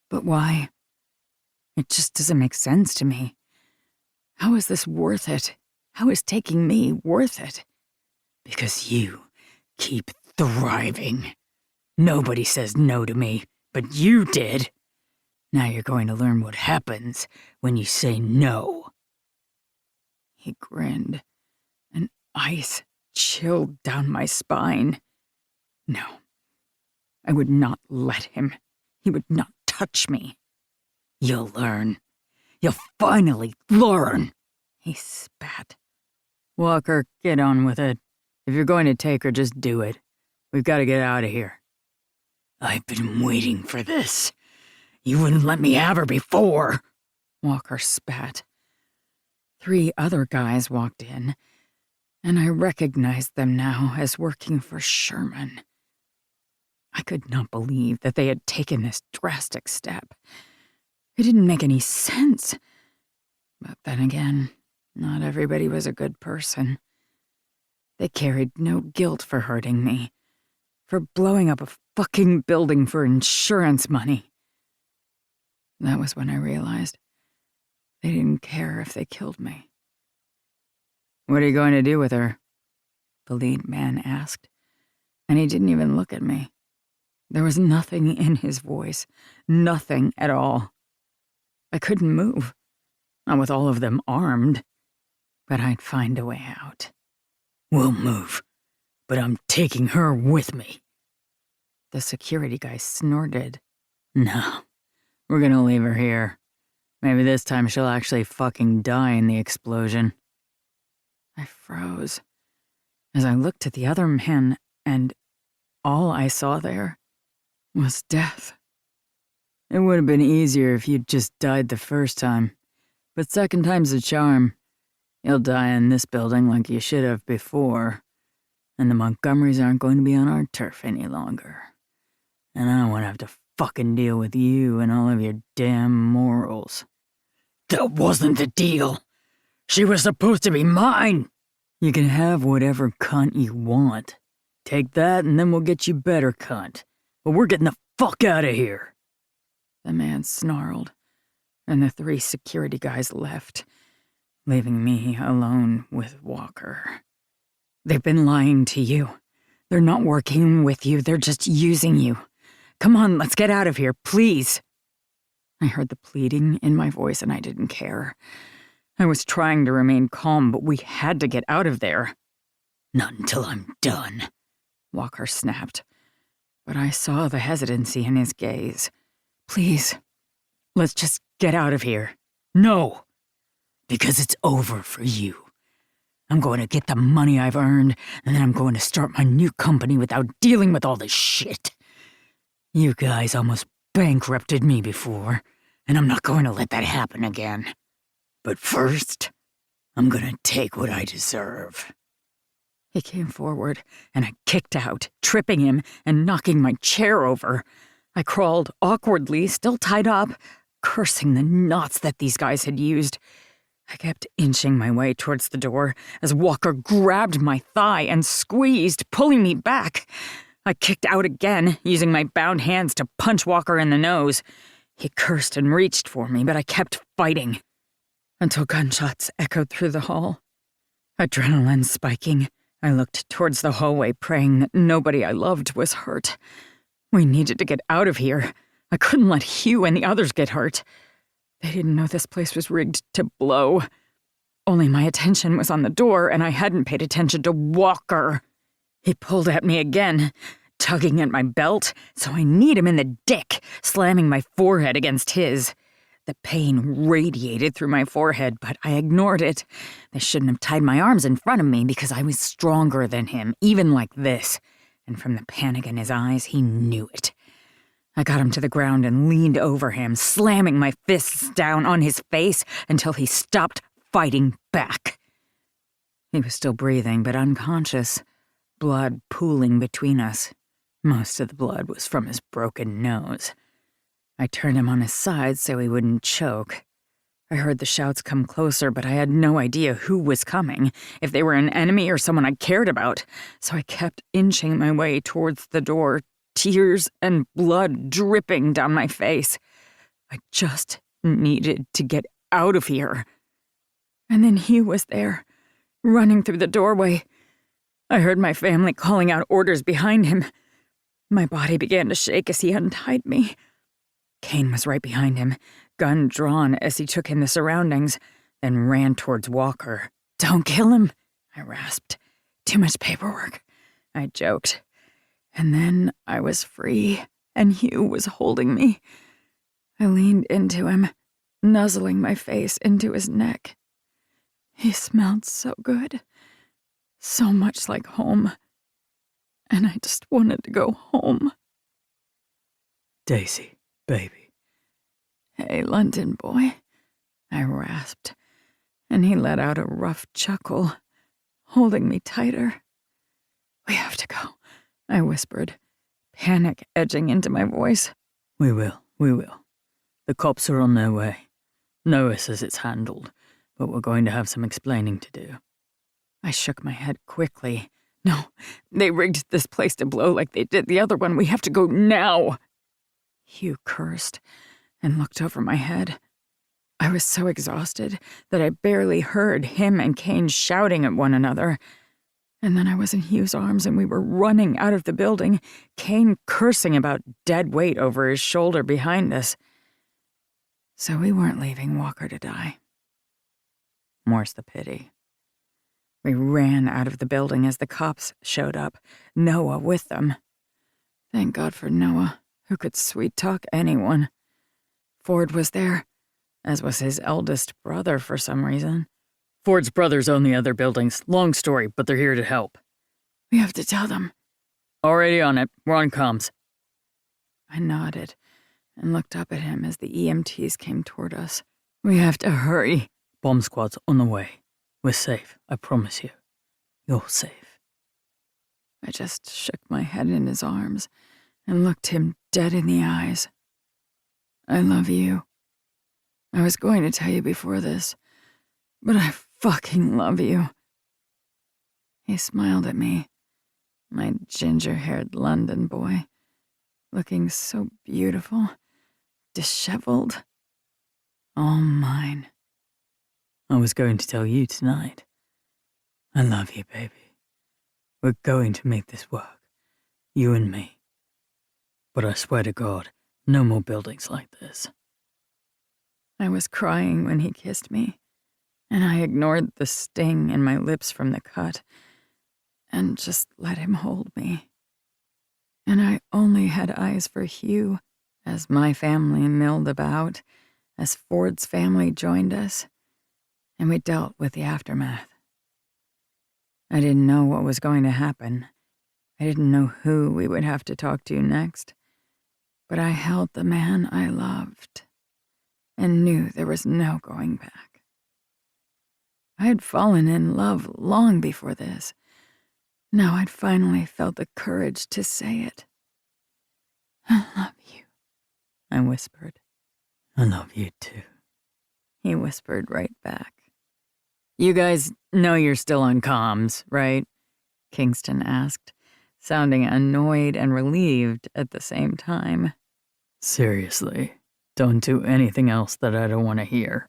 But why? It just doesn't make sense to me. How is this worth it? How is taking me worth it? Because you keep thriving. Nobody says no to me, but you did. Now you're going to learn what happens when you say no. He grinned, and ice chilled down my spine. No, I would not let him. He would not touch me. You'll learn. You'll finally learn, he spat. Walker, get on with it. If you're going to take her, just do it. We've got to get out of here. I've been waiting for this. You wouldn't let me have her before, Walker spat. 3 other guys walked in, and I recognized them now as working for Sherman. I could not believe that they had taken this drastic step. It didn't make any sense. But then again, not everybody was a good person. They carried no guilt for hurting me, for blowing up a fucking building for insurance money. That was when I realized they didn't care if they killed me. What are you going to do with her? The lead man asked, and he didn't even look at me. There was nothing in his voice, nothing at all. I couldn't move, not with all of them armed, but I'd find a way out. We'll move, but I'm taking her with me. The security guy snorted. No, we're gonna leave her here. Maybe this time she'll actually fucking die in the explosion. I froze as I looked at the other men, and all I saw there was death. It would have been easier if you'd just died the first time, but second time's a charm. You'll die in this building like you should have before, and the Montgomerys aren't going to be on our turf any longer. And I don't want to have to fucking deal with you and all of your damn morals. That wasn't the deal. She was supposed to be mine. You can have whatever cunt you want. Take that and then we'll get you better cunt. But we're getting the fuck out of here. The man snarled, and the 3 security guys left, leaving me alone with Walker. They've been lying to you. They're not working with you, they're just using you. Come on, let's get out of here, please. I heard the pleading in my voice and I didn't care. I was trying to remain calm, but we had to get out of there. Not until I'm done, Walker snapped. But I saw the hesitancy in his gaze. Please, let's just get out of here. No, because it's over for you. I'm going to get the money I've earned, and then I'm going to start my new company without dealing with all this shit. You guys almost bankrupted me before, and I'm not going to let that happen again. But first, I'm going to take what I deserve. He came forward, and I kicked out, tripping him and knocking my chair over. I crawled awkwardly, still tied up, cursing the knots that these guys had used. I kept inching my way towards the door as Walker grabbed my thigh and squeezed, pulling me back. I kicked out again, using my bound hands to punch Walker in the nose. He cursed and reached for me, but I kept fighting until gunshots echoed through the hall. Adrenaline spiking, I looked towards the hallway, praying that nobody I loved was hurt. We needed to get out of here. I couldn't let Hugh and the others get hurt. They didn't know this place was rigged to blow. Only my attention was on the door, and I hadn't paid attention to Walker. He pulled at me again, tugging at my belt, so I kneed him in the dick, slamming my forehead against his. The pain radiated through my forehead, but I ignored it. They shouldn't have tied my arms in front of me because I was stronger than him, even like this. And from the panic in his eyes, he knew it. I got him to the ground and leaned over him, slamming my fists down on his face until he stopped fighting back. He was still breathing, but unconscious, blood pooling between us. Most of the blood was from his broken nose. I turned him on his side so he wouldn't choke. I heard the shouts come closer, but I had no idea who was coming, if they were an enemy or someone I cared about, so I kept inching my way towards the door, tears and blood dripping down my face. I just needed to get out of here. And then he was there, running through the doorway. I heard my family calling out orders behind him. My body began to shake as he untied me. Kane was right behind him, gun drawn as he took in the surroundings, then ran towards Walker. "Don't kill him," I rasped. "Too much paperwork," I joked. And then I was free, and Hugh was holding me. I leaned into him, nuzzling my face into his neck. He smelled so good, so much like home, and I just wanted to go home. Daisy, baby. "Hey, London boy," I rasped, and he let out a rough chuckle, holding me tighter. "We have to go," I whispered, panic edging into my voice. We will. The cops are on their way. Noah says it's handled, but we're going to have some explaining to do. I shook my head quickly. "No, they rigged this place to blow like they did the other one. We have to go now." Hugh cursed and looked over my head. I was so exhausted that I barely heard him and Kane shouting at one another. And then I was in Hugh's arms and we were running out of the building, Kane cursing about dead weight over his shoulder behind us. So we weren't leaving Walker to die. More's the pity. We ran out of the building as the cops showed up, Noah with them. Thank God for Noah, who could sweet-talk anyone. Ford was there, as was his eldest brother for some reason. Ford's brothers own the other buildings. Long story, but they're here to help. "We have to tell them." Already on it. We're on comms. I nodded and looked up at him as the EMTs came toward us. "We have to hurry." Bomb squad's on the way. We're safe, I promise you. You're safe. I just shook my head in his arms and looked him dead in the eyes. "I love you. I was going to tell you before this, but I fucking love you." He smiled at me, my ginger-haired London boy, looking so beautiful, disheveled, all mine. I was going to tell you tonight. I love you, baby. We're going to make this work. You and me. But I swear to God, no more buildings like this. I was crying when he kissed me, and I ignored the sting in my lips from the cut and just let him hold me. And I only had eyes for Hugh as my family milled about, as Ford's family joined us, and we dealt with the aftermath. I didn't know what was going to happen. I didn't know who we would have to talk to next, but I held the man I loved and knew there was no going back. I had fallen in love long before this. Now I'd finally felt the courage to say it. "I love you," I whispered. I love you too. He whispered right back. "You guys know you're still on comms, right?" Kingston asked, sounding annoyed and relieved at the same time. Seriously, don't do anything else that I don't want to hear.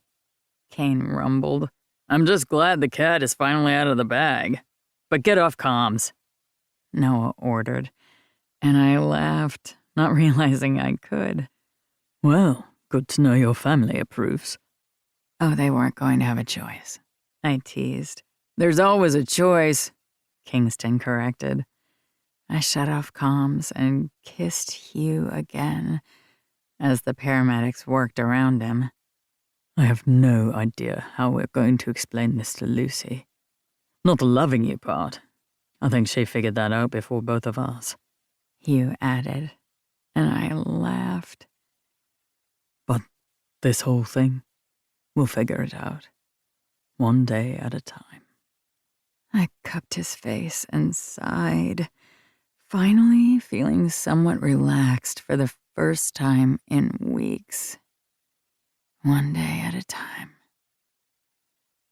Kane rumbled. I'm just glad the cat is finally out of the bag. But get off comms. Noah ordered, and I laughed, not realizing I could. Well, good to know your family approves. Oh, they weren't going to have a choice, I teased. "There's always a choice," Kingston corrected. I shut off comms and kissed Hugh again as the paramedics worked around him. I have no idea how we're going to explain this to Lucy. Not the loving you part. I think she figured that out before both of us. Hugh added, and I laughed. But this whole thing, we'll figure it out. One day at a time. I cupped his face and sighed, finally feeling somewhat relaxed for the first time in weeks. One day at a time.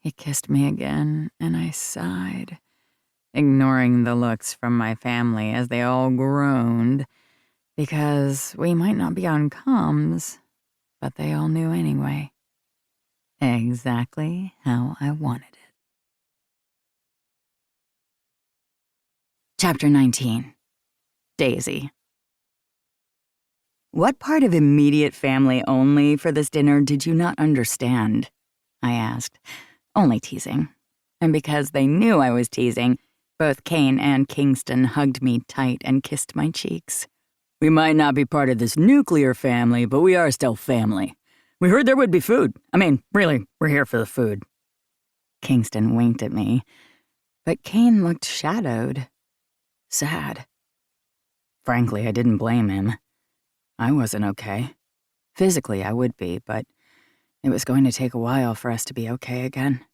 He kissed me again, and I sighed, ignoring the looks from my family as they all groaned, because we might not be on comms, but they all knew anyway. Exactly how I wanted it. Chapter 19. Daisy. What part of immediate family only for this dinner did you not understand? I asked, only teasing. And because they knew I was teasing, both Kane and Kingston hugged me tight and kissed my cheeks. We might not be part of this nuclear family, but we are still family. We heard there would be food. I mean, really, we're here for the food. Kingston winked at me, but Kane looked shadowed, sad. Frankly, I didn't blame him. I wasn't okay. Physically, I would be, but it was going to take a while for us to be okay again.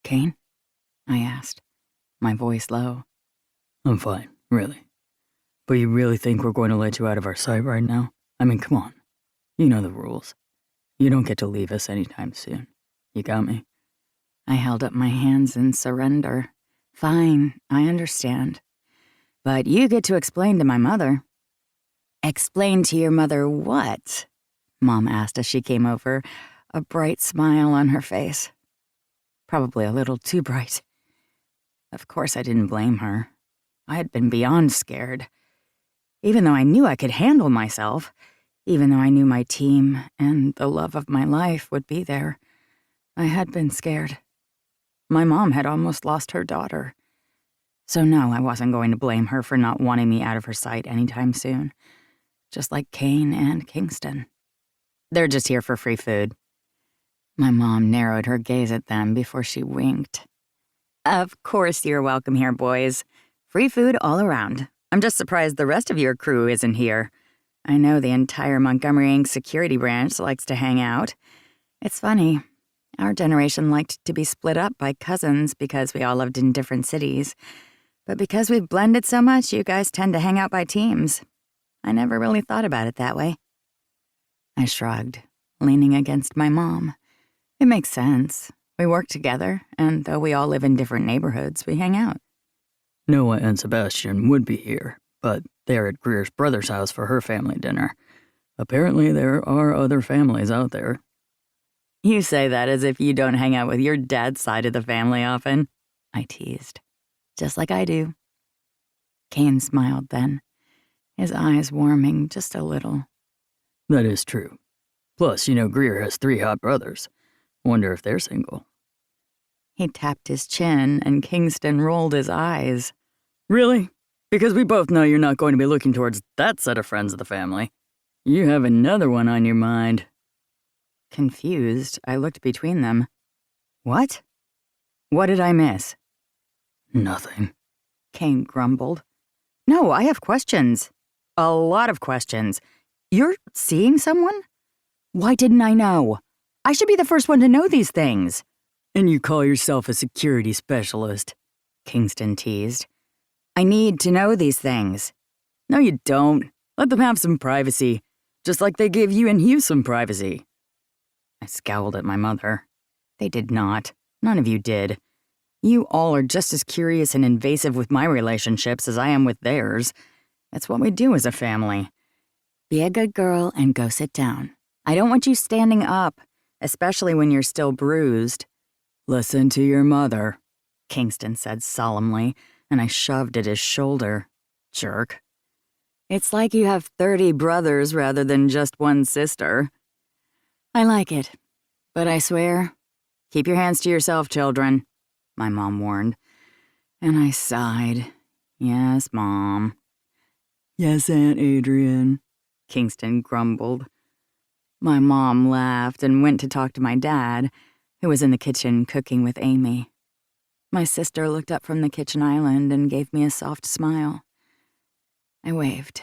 Kane? I asked, my voice low. I'm fine, really. But you really think we're going to let you out of our sight right now? I mean, come on. You know the rules. You don't get to leave us anytime soon. You got me? I held up my hands in surrender. Fine, I understand. But you get to explain to my mother. Explain to your mother what? Mom asked as she came over, a bright smile on her face. Probably a little too bright. Of course I didn't blame her. I had been beyond scared. Even though I knew I could handle myself, even though I knew my team and the love of my life would be there, I had been scared. My mom had almost lost her daughter. So no, I wasn't going to blame her for not wanting me out of her sight anytime soon. Just like Kane and Kingston. They're just here for free food. My mom narrowed her gaze at them before she winked. Of course you're welcome here, boys. Free food all around. I'm just surprised the rest of your crew isn't here. I know the entire Montgomery Inc. security branch likes to hang out. It's funny. Our generation liked to be split up by cousins because we all lived in different cities. But because we've blended so much, you guys tend to hang out by teams. I never really thought about it that way. I shrugged, leaning against my mom. It makes sense. We work together, and though we all live in different neighborhoods, we hang out. Noah and Sebastian would be here, but they're at Greer's brother's house for her family dinner. Apparently there are other families out there. You say that as if you don't hang out with your dad's side of the family often, I teased. Just like I do. Kane smiled then, his eyes warming just a little. That is true. Plus, you know Greer has 3 hot brothers. Wonder if they're single. He tapped his chin and Kingston rolled his eyes. Really? Because we both know you're not going to be looking towards that set of friends of the family. You have another one on your mind. Confused, I looked between them. What? What did I miss? Nothing. Kane grumbled. No, I have questions. A lot of questions. You're seeing someone? Why didn't I know? I should be the first one to know these things. And you call yourself a security specialist, Kingston teased. I need to know these things. No, you don't. Let them have some privacy, just like they gave you and Hugh some privacy. I scowled at my mother. They did not. None of you did. You all are just as curious and invasive with my relationships as I am with theirs. It's what we do as a family. Be a good girl and go sit down. I don't want you standing up, especially when you're still bruised. Listen to your mother, Kingston said solemnly, and I shoved at his shoulder. Jerk. It's like you have 30 brothers rather than just one sister. I like it, but I swear, keep your hands to yourself, children, my mom warned. And I sighed. Yes, Mom. Yes, Aunt Adrian, Kingston grumbled. My mom laughed and went to talk to my dad, who was in the kitchen cooking with Amy. My sister looked up from the kitchen island and gave me a soft smile. I waved.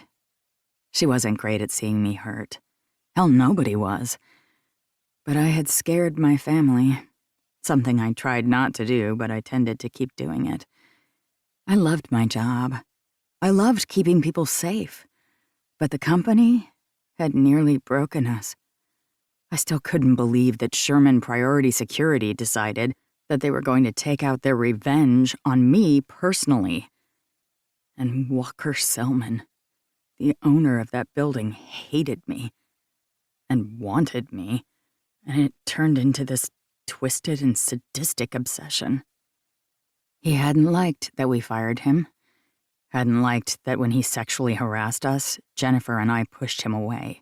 She wasn't great at seeing me hurt. Hell, nobody was. But I had scared my family, something I tried not to do, but I tended to keep doing it. I loved my job. I loved keeping people safe. But the company had nearly broken us. I still couldn't believe that Sherman Priority Security decided that they were going to take out their revenge on me personally. And Walker Selman, the owner of that building, hated me. and wanted me, and it turned into this twisted and sadistic obsession. He hadn't liked that we fired him, hadn't liked that when he sexually harassed us, Jennifer and I pushed him away.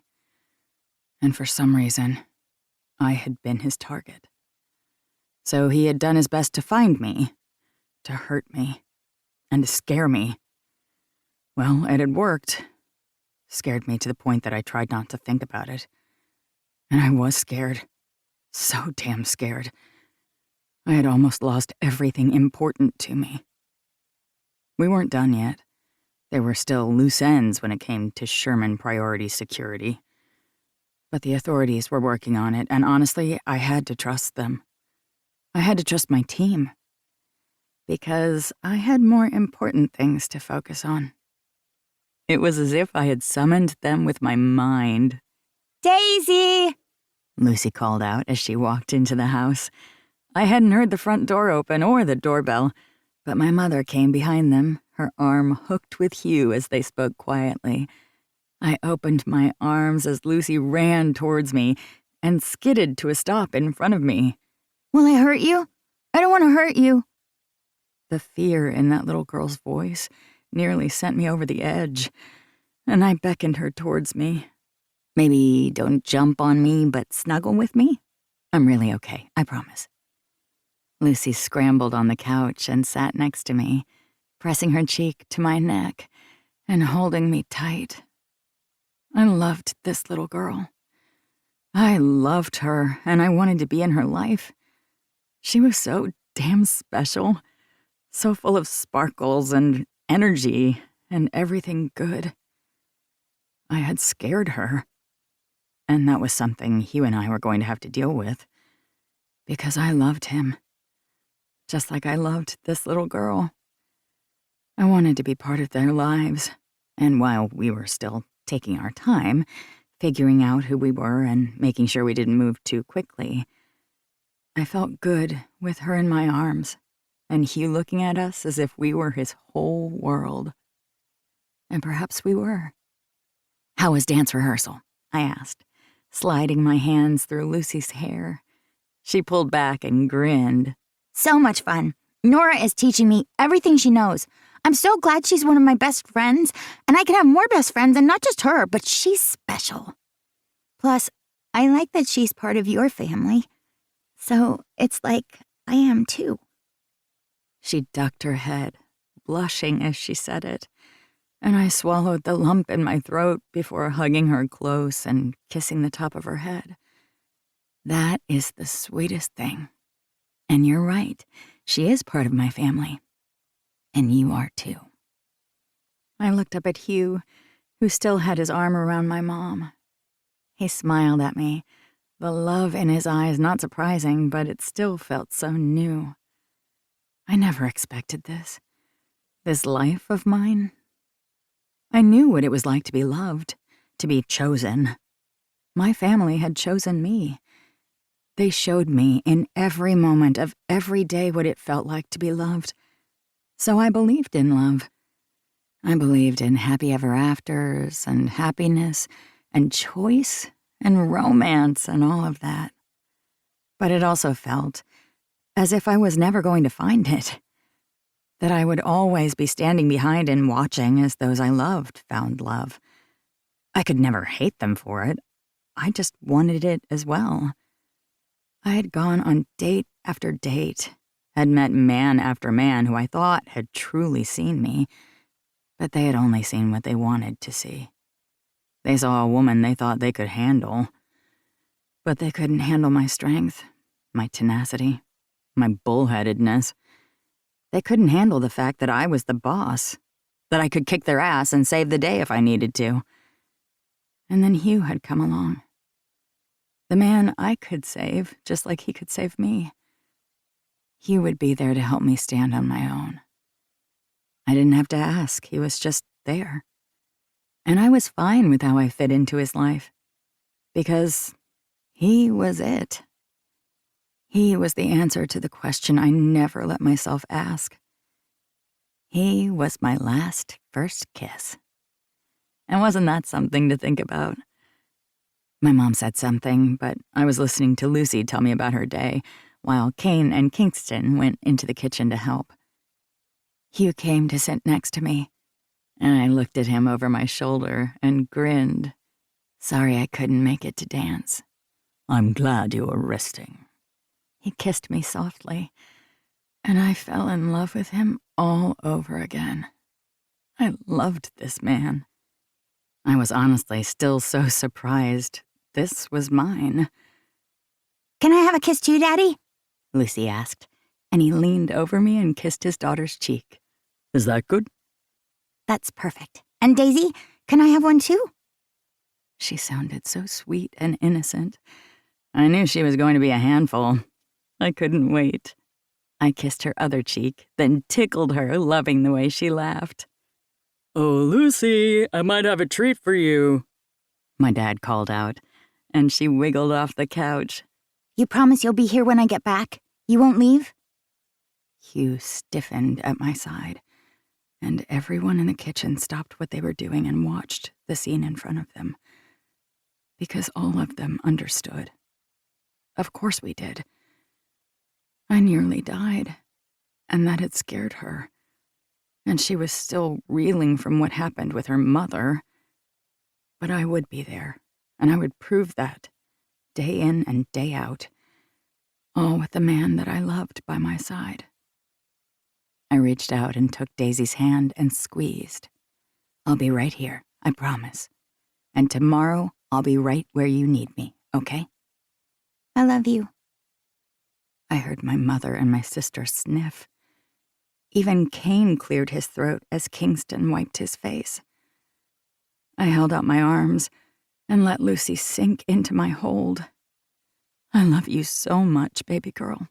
And for some reason, I had been his target. So he had done his best to find me, to hurt me, and to scare me. Well, it had worked. Scared me to the point that I tried not to think about it. And I was scared. So damn scared. I had almost lost everything important to me. We weren't done yet. There were still loose ends when it came to Sherman priority security. But the authorities were working on it, and honestly, I had to trust them. I had to trust my team. Because I had more important things to focus on. It was as if I had summoned them with my mind. Daisy! Lucy called out as she walked into the house. I hadn't heard the front door open or the doorbell, but my mother came behind them, her arm hooked with Hugh as they spoke quietly. I opened my arms as Lucy ran towards me and skidded to a stop in front of me. Will I hurt you? I don't want to hurt you. The fear in that little girl's voice nearly sent me over the edge, and I beckoned her towards me. Maybe don't jump on me, but snuggle with me? I'm really okay, I promise. Lucy scrambled on the couch and sat next to me, pressing her cheek to my neck and holding me tight. I loved this little girl. I loved her, and I wanted to be in her life. She was so damn special, so full of sparkles and energy and everything good. I had scared her, and that was something Hugh and I were going to have to deal with, because I loved him, just like I loved this little girl. I wanted to be part of their lives, and while we were still taking our time, figuring out who we were and making sure we didn't move too quickly, I felt good with her in my arms, and Hugh looking at us as if we were his whole world. And perhaps we were. How was dance rehearsal? I asked, sliding my hands through Lucy's hair. She pulled back and grinned. So much fun. Nora is teaching me everything she knows. I'm so glad she's one of my best friends, and I can have more best friends, and not just her, but she's special. Plus, I like that she's part of your family. So it's like I am too. She ducked her head, blushing as she said it, and I swallowed the lump in my throat before hugging her close and kissing the top of her head. That is the sweetest thing. And you're right, she is part of my family. And you are too. I looked up at Hugh, who still had his arm around my mom. He smiled at me, the love in his eyes not surprising, but it still felt so new. I never expected this life of mine. I knew what it was like to be loved, to be chosen. My family had chosen me. They showed me in every moment of every day what it felt like to be loved. So I believed in love. I believed in happy ever afters and happiness and choice and romance and all of that. But it also felt as if I was never going to find it, that I would always be standing behind and watching as those I loved found love. I could never hate them for it. I just wanted it as well. I had gone on date after date, had met man after man who I thought had truly seen me, but they had only seen what they wanted to see. They saw a woman they thought they could handle, but they couldn't handle my strength, my tenacity, my bullheadedness. They couldn't handle the fact that I was the boss, that I could kick their ass and save the day if I needed to. And then Hugh had come along. The man I could save, just like he could save me. He would be there to help me stand on my own. I didn't have to ask, he was just there. And I was fine with how I fit into his life, because he was it. He was the answer to the question I never let myself ask. He was my last first kiss. And wasn't that something to think about? My mom said something, but I was listening to Lucy tell me about her day, while Kane and Kingston went into the kitchen to help. Hugh came to sit next to me, and I looked at him over my shoulder and grinned. Sorry I couldn't make it to dance. I'm glad you were resting. He kissed me softly, and I fell in love with him all over again. I loved this man. I was honestly still so surprised this was mine. Can I have a kiss too, Daddy? Lucy asked, and he leaned over me and kissed his daughter's cheek. Is that good? That's perfect. And Daisy, can I have one too? She sounded so sweet and innocent. I knew she was going to be a handful. I couldn't wait. I kissed her other cheek, then tickled her, loving the way she laughed. Oh, Lucy, I might have a treat for you, my dad called out, and she wiggled off the couch. You promise you'll be here when I get back? You won't leave? Hugh stiffened at my side, and everyone in the kitchen stopped what they were doing and watched the scene in front of them. Because all of them understood. Of course we did. I nearly died, and that had scared her. And she was still reeling from what happened with her mother. But I would be there, and I would prove that, day in and day out, all with the man that I loved by my side. I reached out and took Daisy's hand and squeezed. I'll be right here, I promise. And tomorrow, I'll be right where you need me, okay? I love you. I heard my mother and my sister sniff. Even Kane cleared his throat as Kingston wiped his face. I held out my arms and let Lucy sink into my hold. I love you so much, baby girl.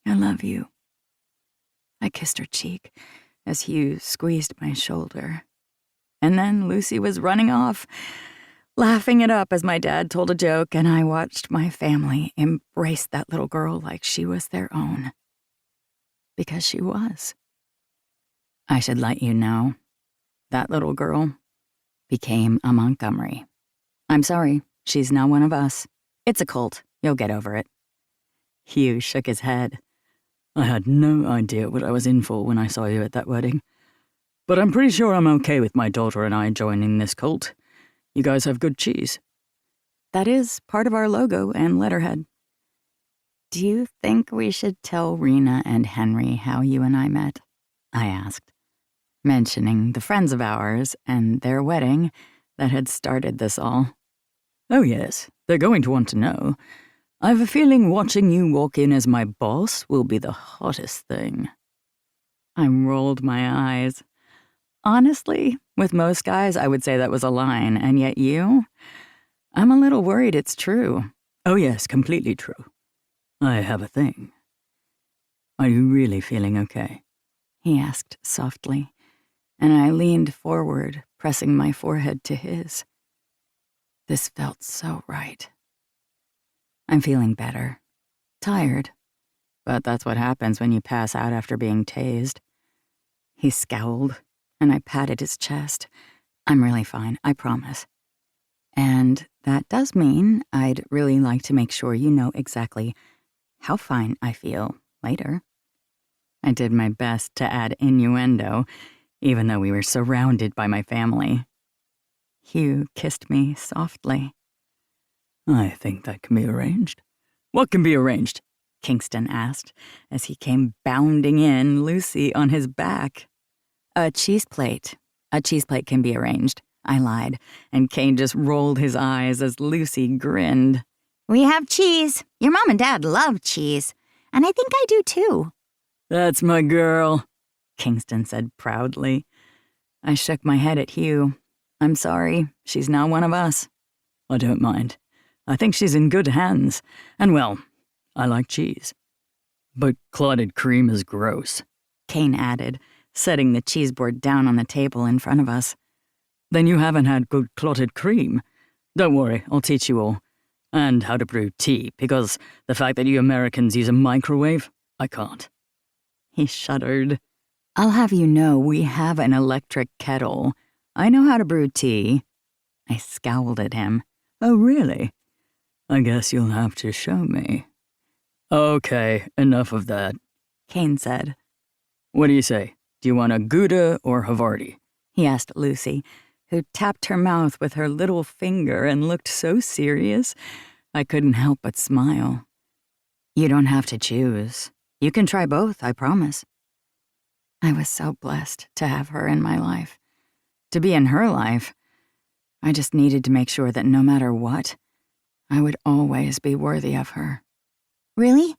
I love you. I kissed her cheek as Hugh squeezed my shoulder. And then Lucy was running off, laughing it up as my dad told a joke, and I watched my family embrace that little girl like she was their own. Because she was. I should let you know, that little girl became a Montgomery. I'm sorry, she's now one of us. It's a cult. You'll get over it. Hugh shook his head. I had no idea what I was in for when I saw you at that wedding. But I'm pretty sure I'm okay with my daughter and I joining this cult. You guys have good cheese. That is part of our logo and letterhead. Do you think we should tell Rena and Henry how you and I met? I asked, mentioning the friends of ours and their wedding that had started this all. Oh yes, they're going to want to know. I have a feeling watching you walk in as my boss will be the hottest thing. I rolled my eyes. Honestly, with most guys, I would say that was a line, and yet you? I'm a little worried it's true. Oh yes, completely true. I have a thing. Are you really feeling okay? He asked softly, and I leaned forward, pressing my forehead to his. This felt so right. I'm feeling better. Tired. But that's what happens when you pass out after being tased. He scowled, and I patted his chest. I'm really fine, I promise. And that does mean I'd really like to make sure you know exactly how fine I feel later. I did my best to add innuendo, even though we were surrounded by my family. Hugh kissed me softly. I think that can be arranged. What can be arranged? Kingston asked as he came bounding in, Lucy on his back. A cheese plate. A cheese plate can be arranged, I lied, and Kane just rolled his eyes as Lucy grinned. We have cheese. Your mom and dad love cheese. And I think I do too. That's my girl, Kingston said proudly. I shook my head at Hugh. I'm sorry, she's now one of us. I don't mind. I think she's in good hands. And well, I like cheese. But clotted cream is gross, Kane added, setting the cheese board down on the table in front of us. Then you haven't had good clotted cream. Don't worry, I'll teach you all. And how to brew tea, because the fact that you Americans use a microwave, I can't. He shuddered. I'll have you know we have an electric kettle. I know how to brew tea. I scowled at him. Oh, really? I guess you'll have to show me. Okay, enough of that, Kane said. What do you say? Do you want a Gouda or Havarti? He asked Lucy, who tapped her mouth with her little finger and looked so serious, I couldn't help but smile. You don't have to choose. You can try both, I promise. I was so blessed to have her in my life. To be in her life, I just needed to make sure that no matter what, I would always be worthy of her. Really?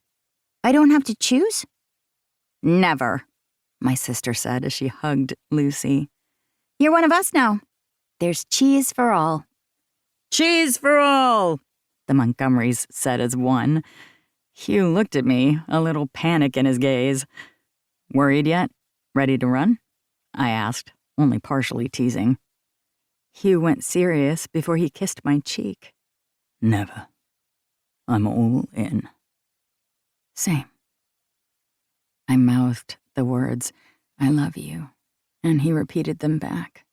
I don't have to choose? Never, my sister said as she hugged Lucy. You're one of us now. There's cheese for all. Cheese for all, the Montgomerys said as one. Hugh looked at me, a little panic in his gaze. Worried yet? Ready to run? I asked, only partially teasing. Hugh went serious before he kissed my cheek. Never. I'm all in. Same. I mouthed the words, I love you, and he repeated them back.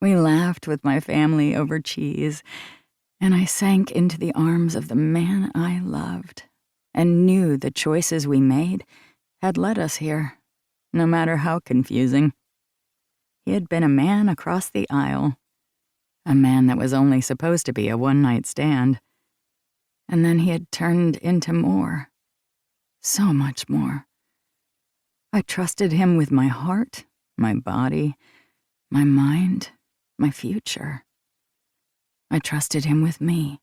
We laughed with my family over cheese, and I sank into the arms of the man I loved and knew the choices we made had led us here, no matter how confusing. He had been a man across the aisle, a man that was only supposed to be a one-night stand, and then he had turned into more, so much more. I trusted him with my heart, my body, my mind, my future. I trusted him with me,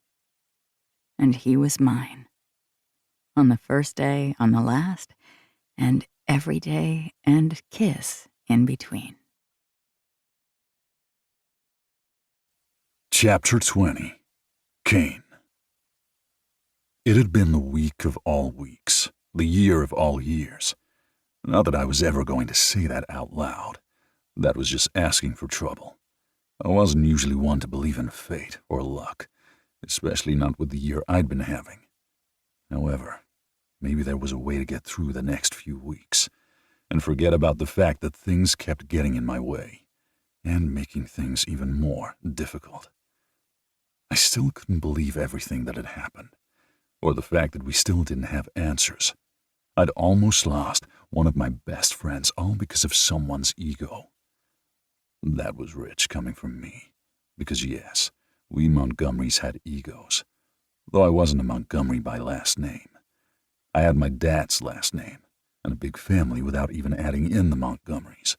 and he was mine. On the first day, on the last, and every day and kiss in between. Chapter 20. Kane. It had been the week of all weeks, the year of all years. Not that I was ever going to say that out loud. That was just asking for trouble. I wasn't usually one to believe in fate or luck, especially not with the year I'd been having. However, maybe there was a way to get through the next few weeks and forget about the fact that things kept getting in my way and making things even more difficult. I still couldn't believe everything that had happened, or the fact that we still didn't have answers. I'd almost lost one of my best friends all because of someone's ego. That was rich coming from me, because yes, we Montgomerys had egos, though I wasn't a Montgomery by last name. I had my dad's last name, and a big family without even adding in the Montgomerys.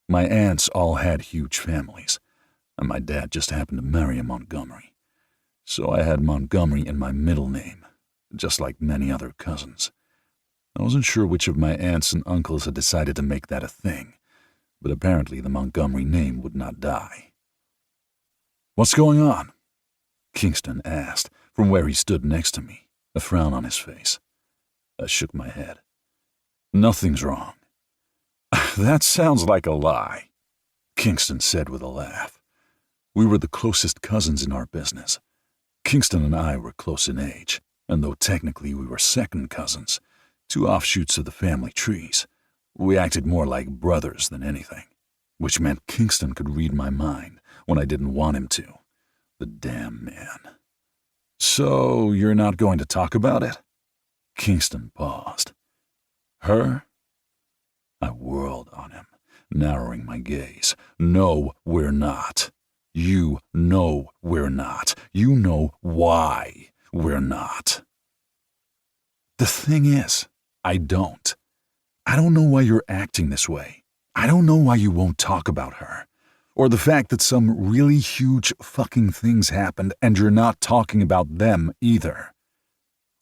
My aunts all had huge families, and my dad just happened to marry a Montgomery. So I had Montgomery in my middle name, just like many other cousins. I wasn't sure which of my aunts and uncles had decided to make that a thing, but apparently the Montgomery name would not die. "What's going on?" Kingston asked from where he stood next to me, a frown on his face. I shook my head. "Nothing's wrong." "That sounds like a lie," Kingston said with a laugh. We were the closest cousins in our business. Kingston and I were close in age, and though technically we were second cousins, two offshoots of the family trees, we acted more like brothers than anything, which meant Kingston could read my mind when I didn't want him to. The damn man. "So you're not going to talk about it?" Kingston paused. "Her?" I whirled on him, narrowing my gaze. "No, we're not. You know we're not. You know why we're not." "The thing is, I don't. I don't know why you're acting this way. I don't know why you won't talk about her. Or the fact that some really huge fucking things happened and you're not talking about them either.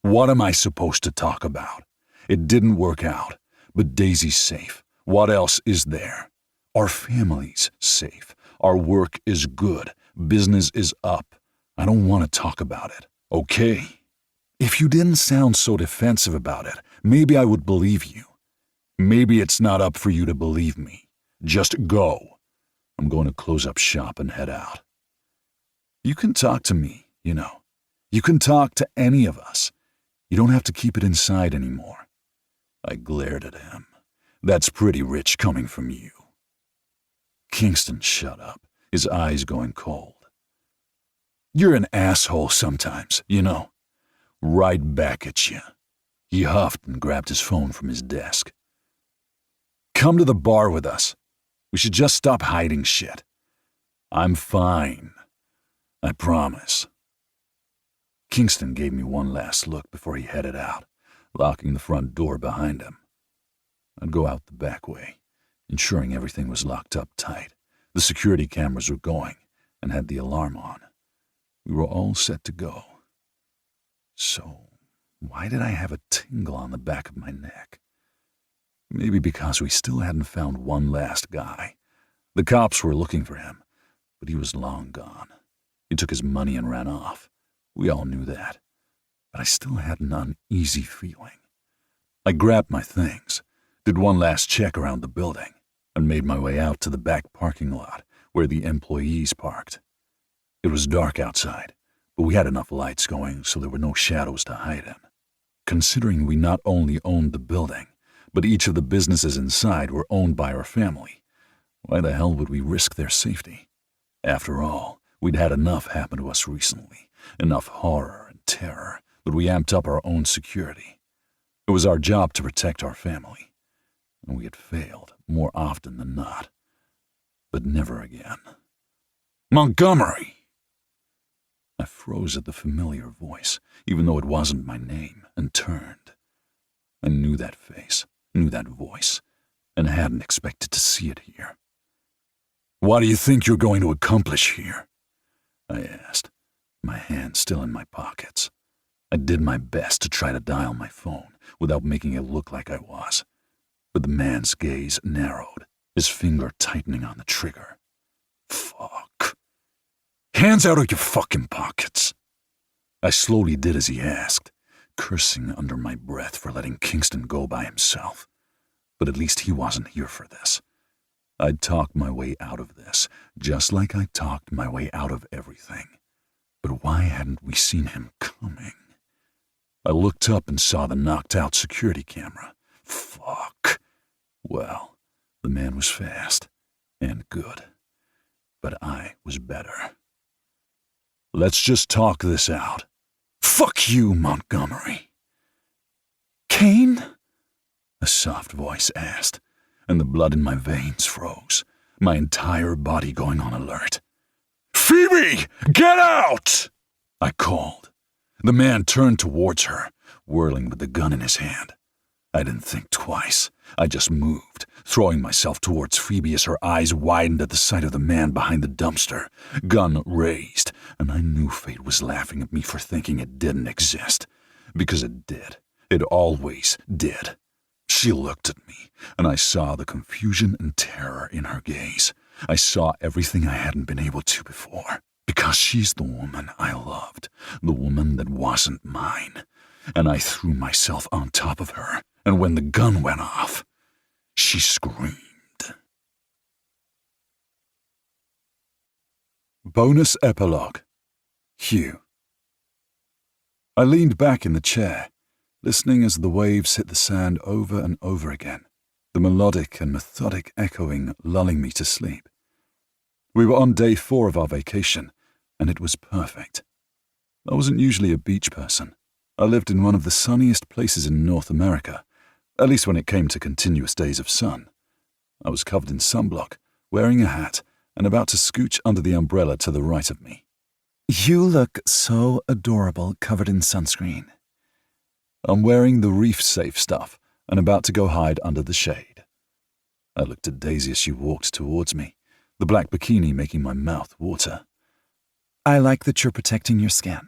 What am I supposed to talk about? It didn't work out, but Daisy's safe. What else is there? Our family's safe. Our work is good. Business is up. I don't want to talk about it, okay? If you didn't sound so defensive about it, maybe I would believe you. Maybe it's not up for you to believe me. Just go. I'm going to close up shop and head out. You can talk to me, you know. You can talk to any of us. You don't have to keep it inside anymore." I glared at him. "That's pretty rich coming from you." Kingston shut up, his eyes going cold. You're an asshole sometimes, you know. Right back at you. He huffed and grabbed his phone from his desk. Come to the bar with us. We should just stop hiding shit. I'm fine. I promise. Kingston gave me one last look before he headed out, locking the front door behind him. I'd go out the back way, ensuring everything was locked up tight. The security cameras were going and had the alarm on. We were all set to go. So, why did I have a tingle on the back of my neck? Maybe because we still hadn't found one last guy. The cops were looking for him, but he was long gone. He took his money and ran off. We all knew that. But I still had an uneasy feeling. I grabbed my things, did one last check around the building, and made my way out to the back parking lot where the employees parked. It was dark outside, but we had enough lights going so there were no shadows to hide in. Considering we not only owned the building, but each of the businesses inside were owned by our family, why the hell would we risk their safety? After all, we'd had enough happen to us recently, enough horror and terror, that we amped up our own security. It was our job to protect our family, and we had failed more often than not. But never again. Montgomery! I froze at the familiar voice, even though it wasn't my name, and turned. I knew that face, knew that voice, and hadn't expected to see it here. What do you think you're going to accomplish here? I asked, my hands still in my pockets. I did my best to try to dial my phone without making it look like I was, but the man's gaze narrowed, his finger tightening on the trigger. Fuck. Hands out of your fucking pockets. I slowly did as he asked, cursing under my breath for letting Kingston go by himself. But at least he wasn't here for this. I'd talked my way out of this, just like I talked my way out of everything. But why hadn't we seen him coming? I looked up and saw the knocked-out security camera. Fuck. Well, the man was fast and good, but I was better. Let's just talk this out. Fuck you, Montgomery. Kane? A soft voice asked, and the blood in my veins froze, my entire body going on alert. Phoebe, get out! I called. The man turned towards her, whirling with the gun in his hand. I didn't think twice. I just moved, throwing myself towards Phoebe as her eyes widened at the sight of the man behind the dumpster, gun raised, and I knew fate was laughing at me for thinking it didn't exist. Because it did. It always did. She looked at me, and I saw the confusion and terror in her gaze. I saw everything I hadn't been able to before. Because she's the woman I loved, the woman that wasn't mine. And I threw myself on top of her, and when the gun went off, she screamed. Bonus Epilogue. Hugh. I leaned back in the chair, listening as the waves hit the sand over and over again, the melodic and methodic echoing lulling me to sleep. We were on day 4 of our vacation, and it was perfect. I wasn't usually a beach person. I lived in one of the sunniest places in North America, at least when it came to continuous days of sun. I was covered in sunblock, wearing a hat, and about to scooch under the umbrella to the right of me. You look so adorable covered in sunscreen. I'm wearing the reef-safe stuff and about to go hide under the shade. I looked at Daisy as she walked towards me, the black bikini making my mouth water. I like that you're protecting your skin.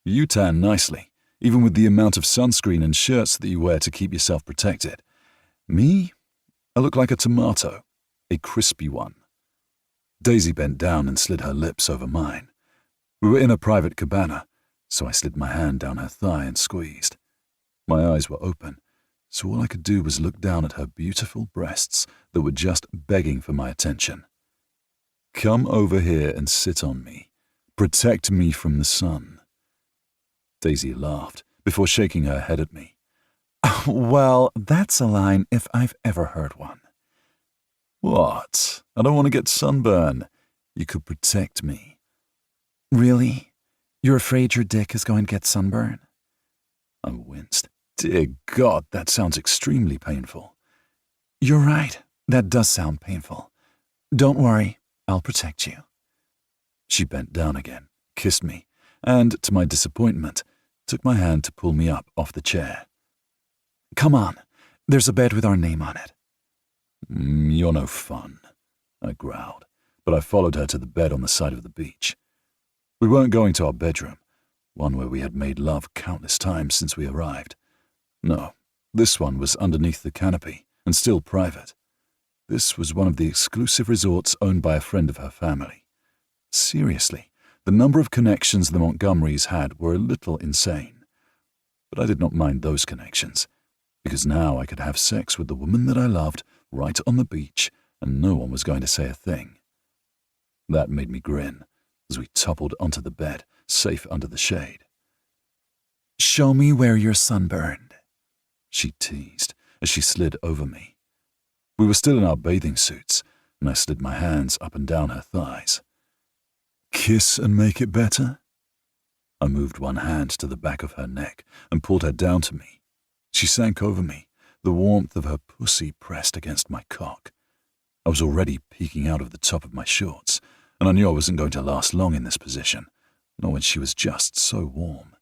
You tan nicely, even with the amount of sunscreen and shirts that you wear to keep yourself protected. Me? I look like a tomato, a crispy one. Daisy bent down and slid her lips over mine. We were in a private cabana, so I slid my hand down her thigh and squeezed. My eyes were open, so all I could do was look down at her beautiful breasts that were just begging for my attention. Come over here and sit on me. Protect me from the sun. Daisy laughed before shaking her head at me. Well, that's a line if I've ever heard one. What? I don't want to get sunburn. You could protect me. Really? You're afraid your dick is going to get sunburned? I winced. Dear God, that sounds extremely painful. You're right. That does sound painful. Don't worry. I'll protect you. She bent down again, kissed me, and, to my disappointment, took my hand to pull me up off the chair. Come on. There's a bed with our name on it. You're no fun, I growled, but I followed her to the bed on the side of the beach. We weren't going to our bedroom, one where we had made love countless times since we arrived. No, this one was underneath the canopy and still private. This was one of the exclusive resorts owned by a friend of her family. Seriously, the number of connections the Montgomerys had were a little insane. But I did not mind those connections, because now I could have sex with the woman that I loved right on the beach, and no one was going to say a thing. That made me grin as we toppled onto the bed, safe under the shade. Show me where you're sunburned, she teased as she slid over me. We were still in our bathing suits, and I slid my hands up and down her thighs. Kiss and make it better? I moved one hand to the back of her neck and pulled her down to me. She sank over me, the warmth of her pussy pressed against my cock. I was already peeking out of the top of my shorts, and I knew I wasn't going to last long in this position, nor when she was just so warm.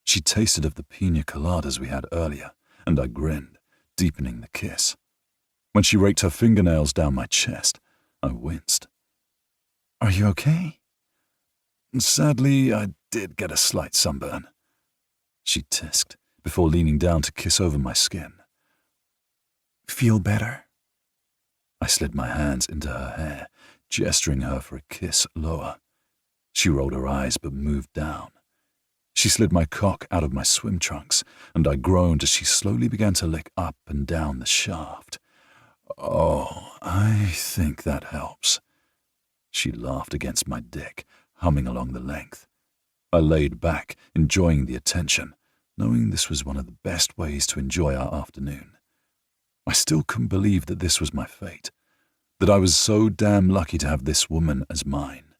She tasted of the pina coladas we had earlier, and I grinned, deepening the kiss. When she raked her fingernails down my chest, I winced. Are you okay? Sadly, I did get a slight sunburn, she tisked, before leaning down to kiss over my skin. Feel better? I slid my hands into her hair, gesturing her for a kiss lower. She rolled her eyes but moved down. She slid my cock out of my swim trunks, and I groaned as she slowly began to lick up and down the shaft. Oh, I think that helps. She laughed against my dick, humming along the length. I laid back, enjoying the attention, knowing this was one of the best ways to enjoy our afternoon. I still couldn't believe that this was my fate, that I was so damn lucky to have this woman as mine.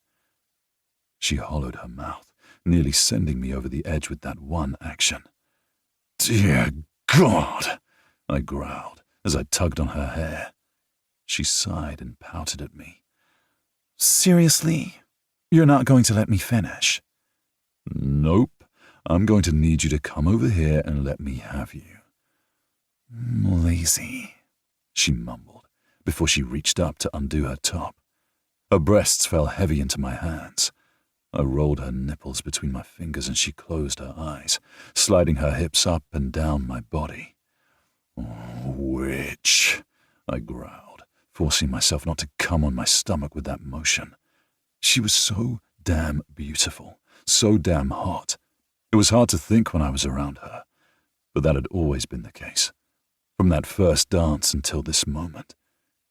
She hollowed her mouth, nearly sending me over the edge with that one action. Dear God, I growled as I tugged on her hair. She sighed and pouted at me. Seriously? You're not going to let me finish? Nope. I'm going to need you to come over here and let me have you. Lazy, she mumbled, before she reached up to undo her top. Her breasts fell heavy into my hands. I rolled her nipples between my fingers and she closed her eyes, sliding her hips up and down my body. Oh, witch, I growled, forcing myself not to come on my stomach with that motion. She was so damn beautiful, so damn hot. It was hard to think when I was around her, but that had always been the case. From that first dance until this moment,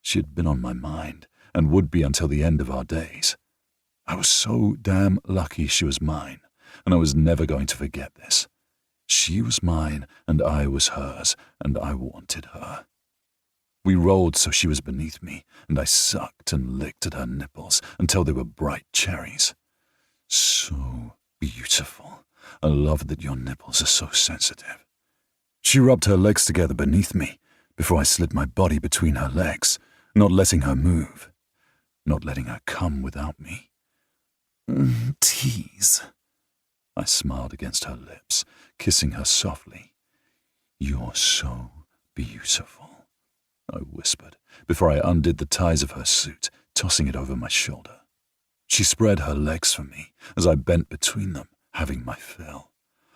she had been on my mind and would be until the end of our days. I was so damn lucky she was mine, and I was never going to forget this. She was mine, and I was hers, and I wanted her. We rolled so she was beneath me, and I sucked and licked at her nipples until they were bright cherries. So beautiful. I love that your nipples are so sensitive. She rubbed her legs together beneath me before I slid my body between her legs, not letting her move, not letting her come without me. Tease. I smiled against her lips, kissing her softly. You're so beautiful, I whispered, before I undid the ties of her suit, tossing it over my shoulder. She spread her legs for me as I bent between them, having my fill.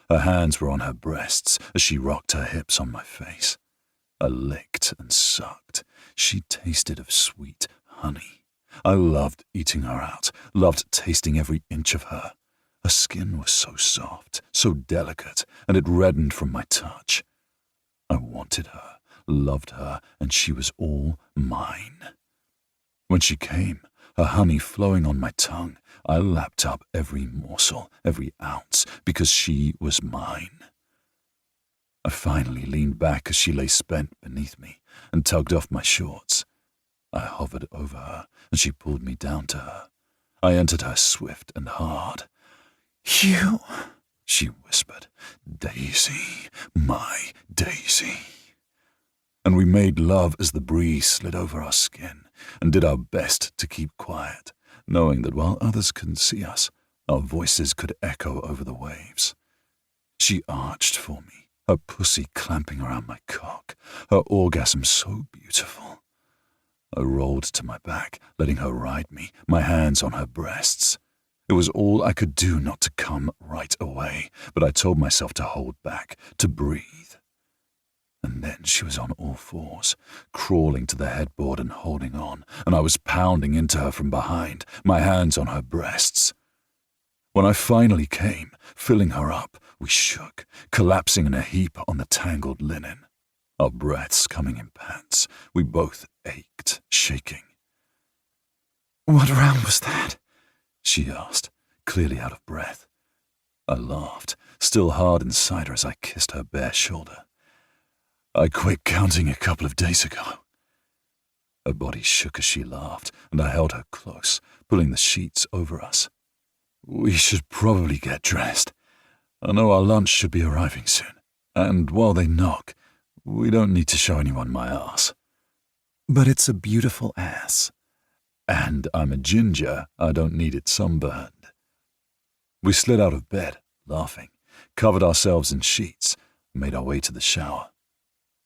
Her hands were on her breasts as she rocked her hips on my face. I licked and sucked. She tasted of sweet honey. I loved eating her out, loved tasting every inch of her. Her skin was so soft, so delicate, and it reddened from my touch. I wanted her, loved her, and she was all mine. When she came, her honey flowing on my tongue, I lapped up every morsel, every ounce, because she was mine. I finally leaned back as she lay spent beneath me and tugged off my shorts. I hovered over her, and she pulled me down to her. I entered her swift and hard, You... she whispered. Daisy, my Daisy. And we made love as the breeze slid over our skin and did our best to keep quiet, knowing that while others couldn't see us, our voices could echo over the waves. She arched for me, her pussy clamping around my cock, her orgasm so beautiful. I rolled to my back, letting her ride me, my hands on her breasts. It was all I could do not to come right away, but I told myself to hold back, to breathe. And then she was on all fours, crawling to the headboard and holding on, and I was pounding into her from behind, my hands on her breasts. When I finally came, filling her up, we shook, collapsing in a heap on the tangled linen. Our breaths coming in pants, we both ached, shaking. What round was that? She asked, clearly out of breath. I laughed, still hard inside her as I kissed her bare shoulder. I quit counting a couple of days ago. Her body shook as she laughed, and I held her close, pulling the sheets over us. We should probably get dressed. I know our lunch should be arriving soon, and while they knock, we don't need to show anyone my ass. But it's a beautiful ass. And I'm a ginger, I don't need it sunburned. We slid out of bed, laughing, covered ourselves in sheets, and made our way to the shower.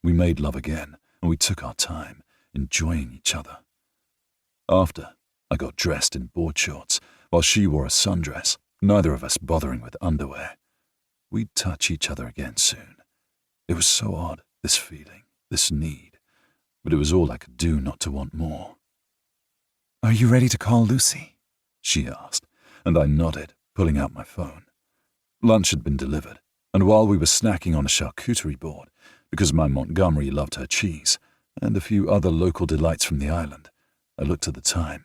We made love again, and we took our time, enjoying each other. After, I got dressed in board shorts, while she wore a sundress, neither of us bothering with underwear. We'd touch each other again soon. It was so odd, this feeling, this need, but it was all I could do not to want more. Are you ready to call Lucy? She asked, and I nodded, pulling out my phone. Lunch had been delivered, and while we were snacking on a charcuterie board, because my Montgomery loved her cheese, and a few other local delights from the island, I looked at the time.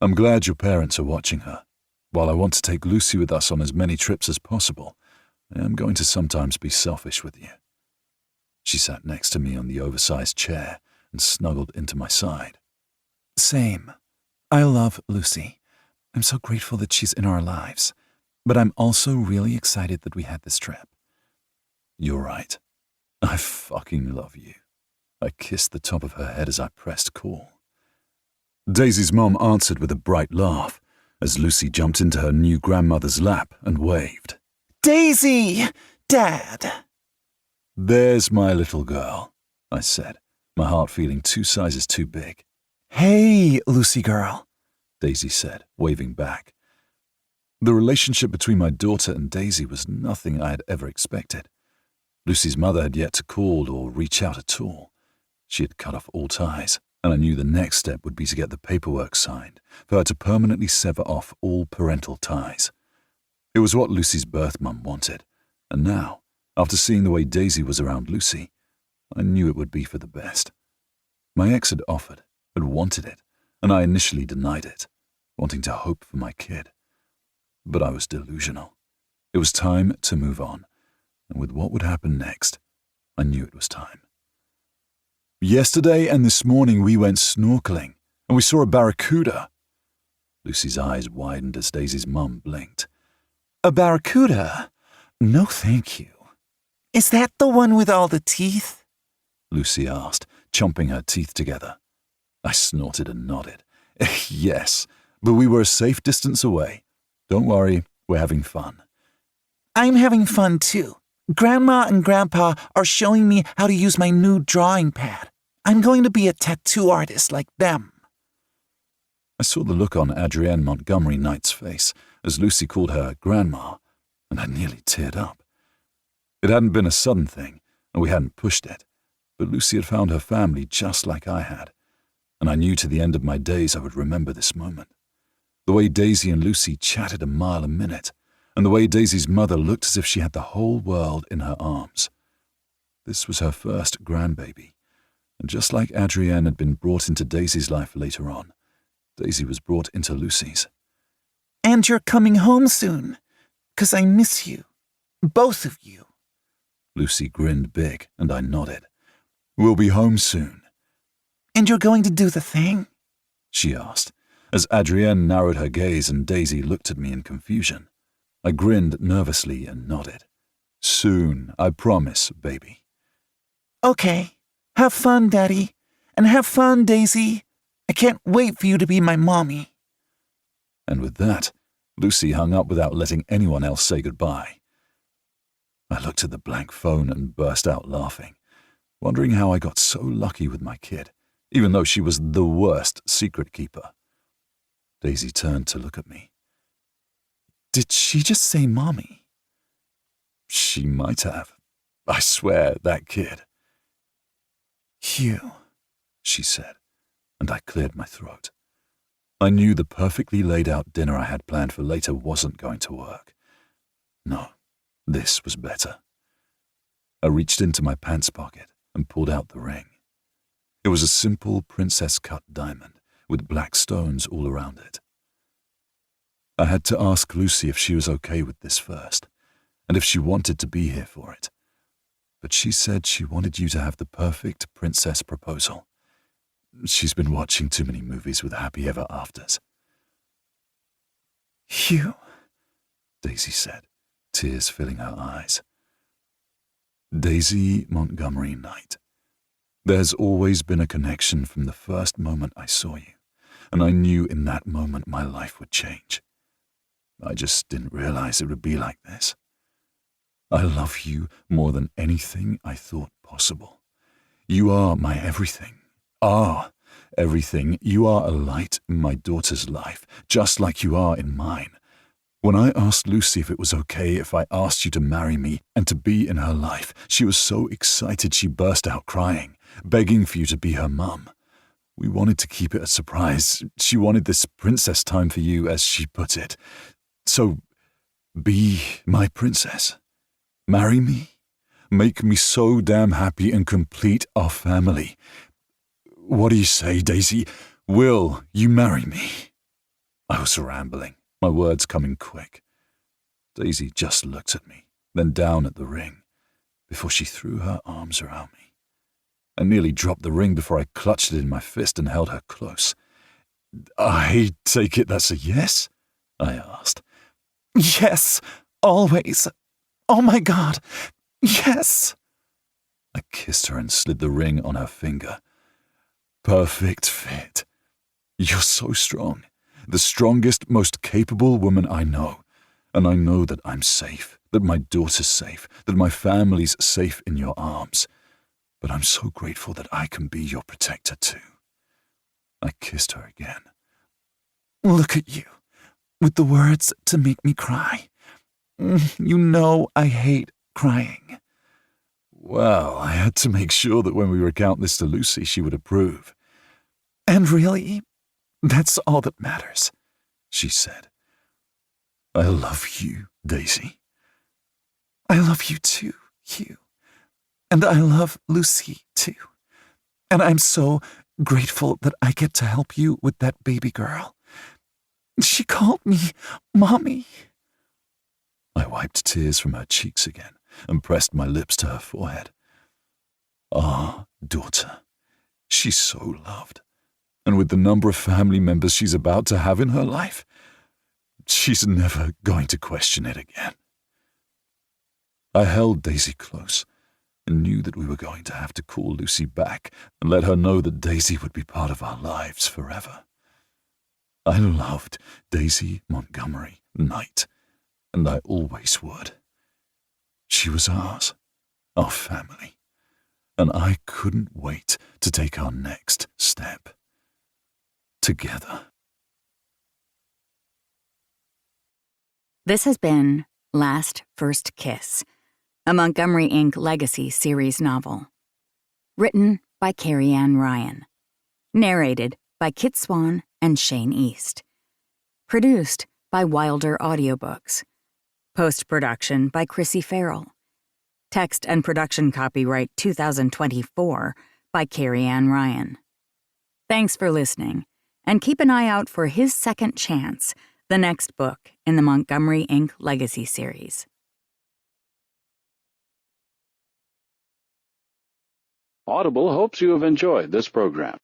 I'm glad your parents are watching her. While I want to take Lucy with us on as many trips as possible, I am going to sometimes be selfish with you. She sat next to me on the oversized chair and snuggled into my side. Same. I love Lucy. I'm so grateful that she's in our lives, but I'm also really excited that we had this trip. You're right. I fucking love you. I kissed the top of her head as I pressed call. Daisy's mom answered with a bright laugh as Lucy jumped into her new grandmother's lap and waved. Daisy! Dad! There's my little girl, I said, my heart feeling 2 sizes too big. Hey, Lucy girl, Daisy said, waving back. The relationship between my daughter and Daisy was nothing I had ever expected. Lucy's mother had yet to call or reach out at all. She had cut off all ties, and I knew the next step would be to get the paperwork signed for her to permanently sever off all parental ties. It was what Lucy's birth mum wanted, and now, after seeing the way Daisy was around Lucy, I knew it would be for the best. My ex had offered, had wanted it, and I initially denied it, wanting to hope for my kid. But I was delusional. It was time to move on, and with what would happen next, I knew it was time. Yesterday and this morning we went snorkeling, and we saw a barracuda. Lucy's eyes widened as Daisy's mum blinked. A barracuda? No thank you. Is that the one with all the teeth? Lucy asked, chomping her teeth together. I snorted and nodded. Yes, but we were a safe distance away. Don't worry, we're having fun. I'm having fun too. Grandma and Grandpa are showing me how to use my new drawing pad. I'm going to be a tattoo artist like them. I saw the look on Adrienne Montgomery Knight's face as Lucy called her Grandma, and I nearly teared up. It hadn't been a sudden thing, and we hadn't pushed it, but Lucy had found her family just like I had, and I knew to the end of my days I would remember this moment. The way Daisy and Lucy chatted a mile a minute, and the way Daisy's mother looked as if she had the whole world in her arms. This was her first grandbaby, and just like Adrienne had been brought into Daisy's life later on, Daisy was brought into Lucy's. And you're coming home soon, 'cause I miss you. Both of you. Lucy grinned big, and I nodded. We'll be home soon. And you're going to do the thing? She asked, as Adrienne narrowed her gaze and Daisy looked at me in confusion. I grinned nervously and nodded. Soon, I promise, baby. Okay. Have fun, Daddy. And have fun, Daisy. I can't wait for you to be my mommy. And with that, Lucy hung up without letting anyone else say goodbye. I looked at the blank phone and burst out laughing, wondering how I got so lucky with my kid, even though she was the worst secret keeper. Daisy turned to look at me. Did she just say mommy? She might have. I swear, that kid. Hugh, she said, and I cleared my throat. I knew the perfectly laid out dinner I had planned for later wasn't going to work. No, this was better. I reached into my pants pocket and pulled out the ring. It was a simple princess-cut diamond with black stones all around it. I had to ask Lucy if she was okay with this first, and if she wanted to be here for it. But she said she wanted you to have the perfect princess proposal. She's been watching too many movies with happy ever afters. Hugh, Daisy said, tears filling her eyes. Daisy Montgomery Knight. There's always been a connection from the first moment I saw you, and I knew in that moment my life would change. I just didn't realize it would be like this. I love you more than anything I thought possible. You are my everything. Everything. You are a light in my daughter's life, just like you are in mine. When I asked Lucy if it was okay if I asked you to marry me and to be in her life, she was so excited she burst out crying, begging for you to be her mum. We wanted to keep it a surprise. She wanted this princess time for you, as she put it. So, be my princess. Marry me. Make me so damn happy and complete our family. What do you say, Daisy? Will you marry me? I was rambling, my words coming quick. Daisy just looked at me, then down at the ring, before she threw her arms around me. I nearly dropped the ring before I clutched it in my fist and held her close. I take it that's a yes? I asked. Yes, always. Oh my God, yes. I kissed her and slid the ring on her finger. Perfect fit. You're so strong. The strongest, most capable woman I know. And I know that I'm safe, that my daughter's safe, that my family's safe in your arms. But I'm so grateful that I can be your protector too. I kissed her again. Look at you, with the words to make me cry. You know I hate crying. Well, I had to make sure that when we recount this to Lucy, she would approve. And really, that's all that matters, she said. I love you, Daisy. I love you too, Hugh. And I love Lucy too. And I'm so grateful that I get to help you with that baby girl. She called me Mommy. I wiped tears from her cheeks again and pressed my lips to her forehead. Our daughter. She's so loved. And with the number of family members she's about to have in her life, she's never going to question it again. I held Daisy close and knew that we were going to have to call Lucy back and let her know that Daisy would be part of our lives forever. I loved Daisy Montgomery Knight, and I always would. She was ours, our family, and I couldn't wait to take our next step. Together. This has been Last First Kiss, a Montgomery Inc. Legacy series novel. Written by Carrie Ryan. Narrated by Kit Swan and Shane East. Produced by Wilder Audiobooks. Post-production by Chrissy Farrell. Text and production copyright 2024 by Carrie Ryan. Thanks for listening, and keep an eye out for His Second Chance, the next book in the Montgomery Inc. Legacy series. Audible hopes you have enjoyed this program.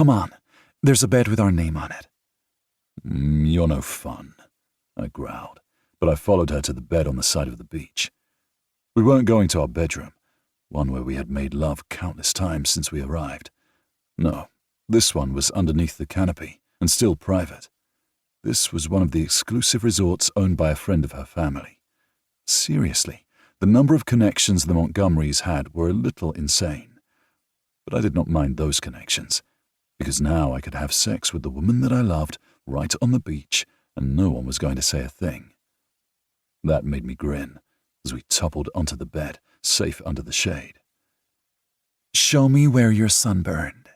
Come on. There's a bed with our name on it. You're no fun, I growled, but I followed her to the bed on the side of the beach. We weren't going to our bedroom, one where we had made love countless times since we arrived. No, this one was underneath the canopy and still private. This was one of the exclusive resorts owned by a friend of her family. Seriously, the number of connections the Montgomerys had were a little insane. But I did not mind those connections, because now I could have sex with the woman that I loved right on the beach, and no one was going to say a thing. That made me grin as we toppled onto the bed, safe under the shade. Show me where you're sunburned,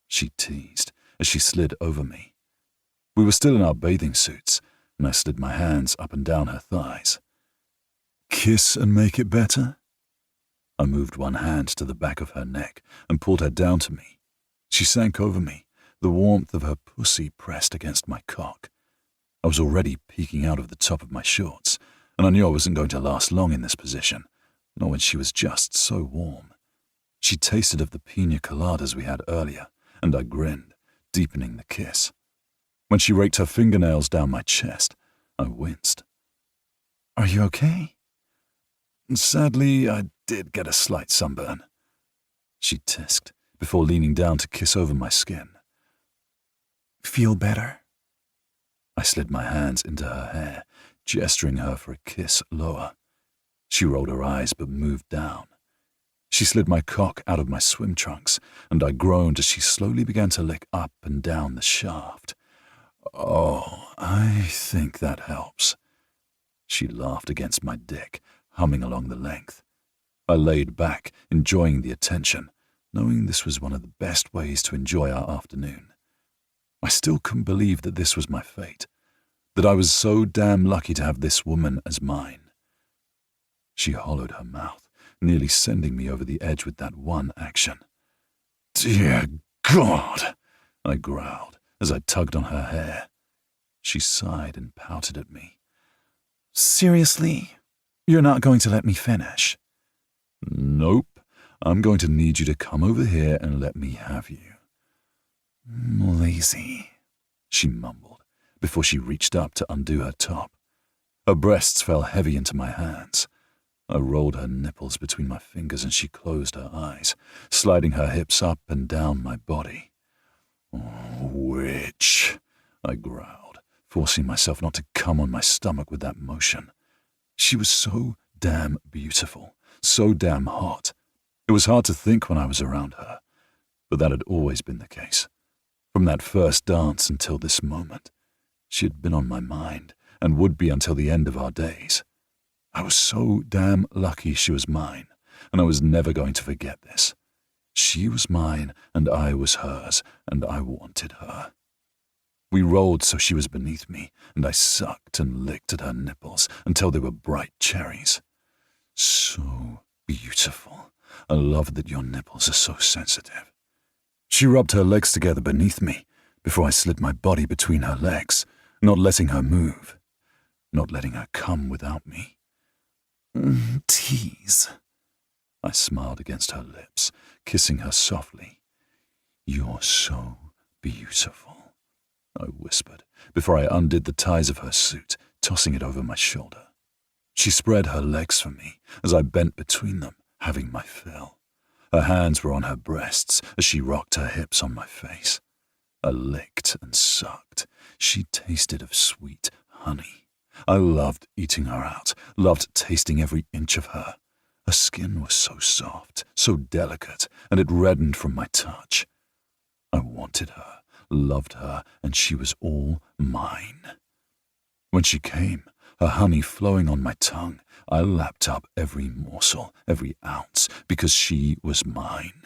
she teased as she slid over me. We were still in our bathing suits, and I slid my hands up and down her thighs. Kiss and make it better? I moved one hand to the back of her neck and pulled her down to me. She sank over me, the warmth of her pussy pressed against my cock. I was already peeking out of the top of my shorts, and I knew I wasn't going to last long in this position, nor when she was just so warm. She tasted of the pina coladas we had earlier, and I grinned, deepening the kiss. When she raked her fingernails down my chest, I winced. Are you okay? Sadly, I did get a slight sunburn, she tisked, before leaning down to kiss over my skin. Feel better? I slid my hands into her hair, gesturing her for a kiss lower. She rolled her eyes but moved down. She slid my cock out of my swim trunks, and I groaned as she slowly began to lick up and down the shaft. Oh, I think that helps. She laughed against my dick, humming along the length. I laid back, enjoying the attention, knowing this was one of the best ways to enjoy our afternoon. I still couldn't believe that this was my fate, that I was so damn lucky to have this woman as mine. She hollowed her mouth, nearly sending me over the edge with that one action. Dear God, I growled as I tugged on her hair. She sighed and pouted at me. Seriously? You're not going to let me finish? Nope. I'm going to need you to come over here and let me have you. Lazy, she mumbled, before she reached up to undo her top. Her breasts fell heavy into my hands. I rolled her nipples between my fingers and she closed her eyes, sliding her hips up and down my body. Oh, witch, I growled, forcing myself not to come on my stomach with that motion. She was so damn beautiful, so damn hot. It was hard to think when I was around her, but that had always been the case. From that first dance until this moment, she had been on my mind and would be until the end of our days. I was so damn lucky she was mine, and I was never going to forget this. She was mine, and I was hers, and I wanted her. We rolled so she was beneath me, and I sucked and licked at her nipples until they were bright cherries. So beautiful. I love that your nipples are so sensitive. She rubbed her legs together beneath me before I slid my body between her legs, not letting her move, not letting her come without me. Tease. I smiled against her lips, kissing her softly. You're so beautiful, I whispered, before I undid the ties of her suit, tossing it over my shoulder. She spread her legs for me as I bent between them, having my fill. Her hands were on her breasts as she rocked her hips on my face. I licked and sucked. She tasted of sweet honey. I loved eating her out, loved tasting every inch of her. Her skin was so soft, so delicate, and it reddened from my touch. I wanted her, loved her, and she was all mine. When she came, her honey flowing on my tongue, I lapped up every morsel, every ounce, because she was mine.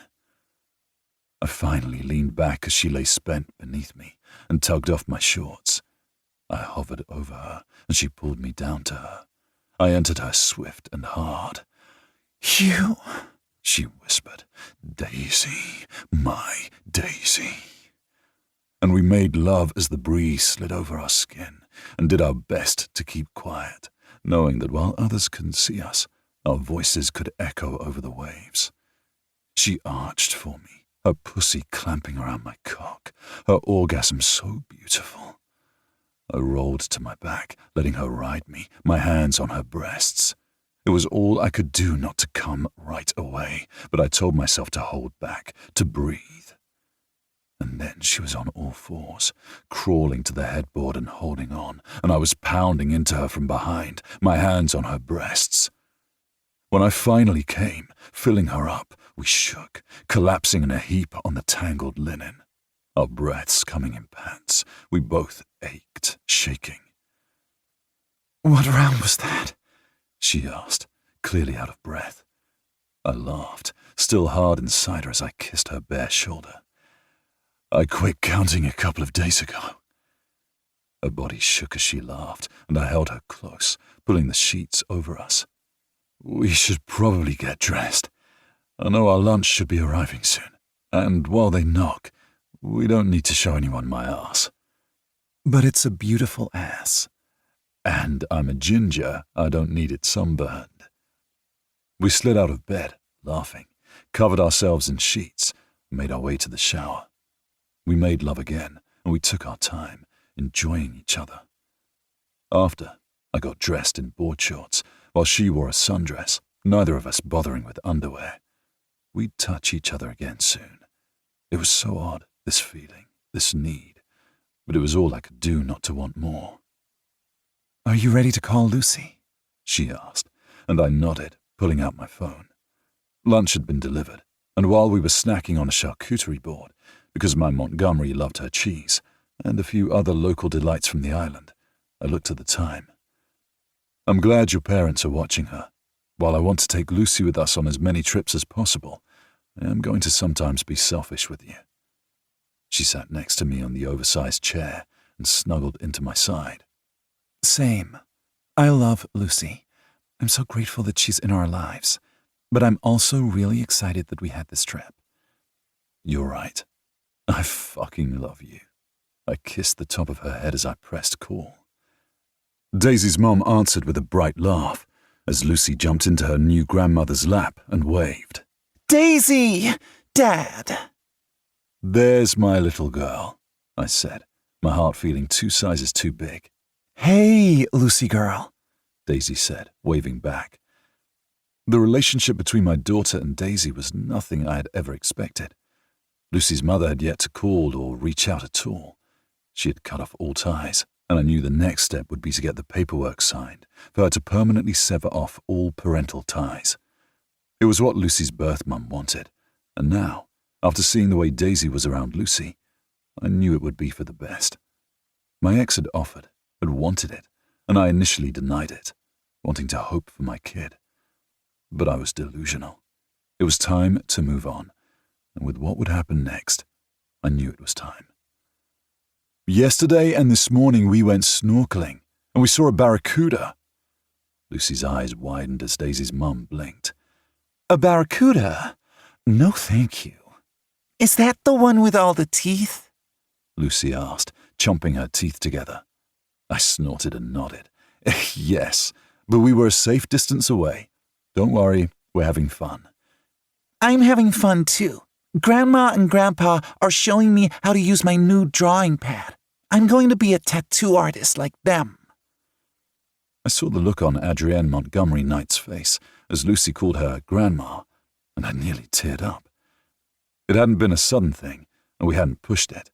I finally leaned back as she lay spent beneath me and tugged off my shorts. I hovered over her, and she pulled me down to her. I entered her swift and hard. You, she whispered, Daisy, my Daisy. And we made love as the breeze slid over our skin and did our best to keep quiet, knowing that while others couldn't see us, our voices could echo over the waves. She arched for me, her pussy clamping around my cock, her orgasm so beautiful. I rolled to my back, letting her ride me, my hands on her breasts. It was all I could do not to come right away, but I told myself to hold back, to breathe. And then she was on all fours, crawling to the headboard and holding on, and I was pounding into her from behind, my hands on her breasts. When I finally came, filling her up, we shook, collapsing in a heap on the tangled linen. Our breaths coming in pants, we both ached, shaking. What round was that? She asked, clearly out of breath. I laughed, still hard inside her as I kissed her bare shoulder. I quit counting a couple of days ago. Her body shook as she laughed, and I held her close, pulling the sheets over us. We should probably get dressed. I know our lunch should be arriving soon, and while they knock, we don't need to show anyone my ass. But it's a beautiful ass. And I'm a ginger, I don't need it sunburned. We slid out of bed, laughing, covered ourselves in sheets, and made our way to the shower. We made love again, and we took our time, enjoying each other. After, I got dressed in board shorts, while she wore a sundress, neither of us bothering with underwear. We'd touch each other again soon. It was so odd, this feeling, this need, but it was all I could do not to want more. Are you ready to call Lucy? She asked, and I nodded, pulling out my phone. Lunch had been delivered, and while we were snacking on a charcuterie board, because my Montgomery loved her cheese, and a few other local delights from the island, I looked at the time. I'm glad your parents are watching her. While I want to take Lucy with us on as many trips as possible, I am going to sometimes be selfish with you. She sat next to me on the oversized chair and snuggled into my side. Same. I love Lucy. I'm so grateful that she's in our lives, but I'm also really excited that we had this trip. You're right. I fucking love you. I kissed the top of her head as I pressed call. Daisy's mom answered with a bright laugh as Lucy jumped into her new grandmother's lap and waved. Daisy! Dad! There's my little girl, I said, my heart feeling 2 sizes too big. Hey, Lucy girl, Daisy said, waving back. The relationship between my daughter and Daisy was nothing I had ever expected. Lucy's mother had yet to call or reach out at all. She had cut off all ties, and I knew the next step would be to get the paperwork signed for her to permanently sever off all parental ties. It was what Lucy's birth mum wanted, and now, after seeing the way Daisy was around Lucy, I knew it would be for the best. My ex had offered, had wanted it, and I initially denied it, wanting to hope for my kid. But I was delusional. It was time to move on, and with what would happen next, I knew it was time. Yesterday and this morning we went snorkeling, and we saw a barracuda. Lucy's eyes widened as Daisy's mum blinked. A barracuda? No thank you. Is that the one with all the teeth? Lucy asked, chomping her teeth together. I snorted and nodded. Yes, but we were a safe distance away. Don't worry, we're having fun. I'm having fun too. Grandma and Grandpa are showing me how to use my new drawing pad. I'm going to be a tattoo artist like them. I saw the look on Adrienne Montgomery Knight's face as Lucy called her Grandma, and I nearly teared up. It hadn't been a sudden thing, and we hadn't pushed it,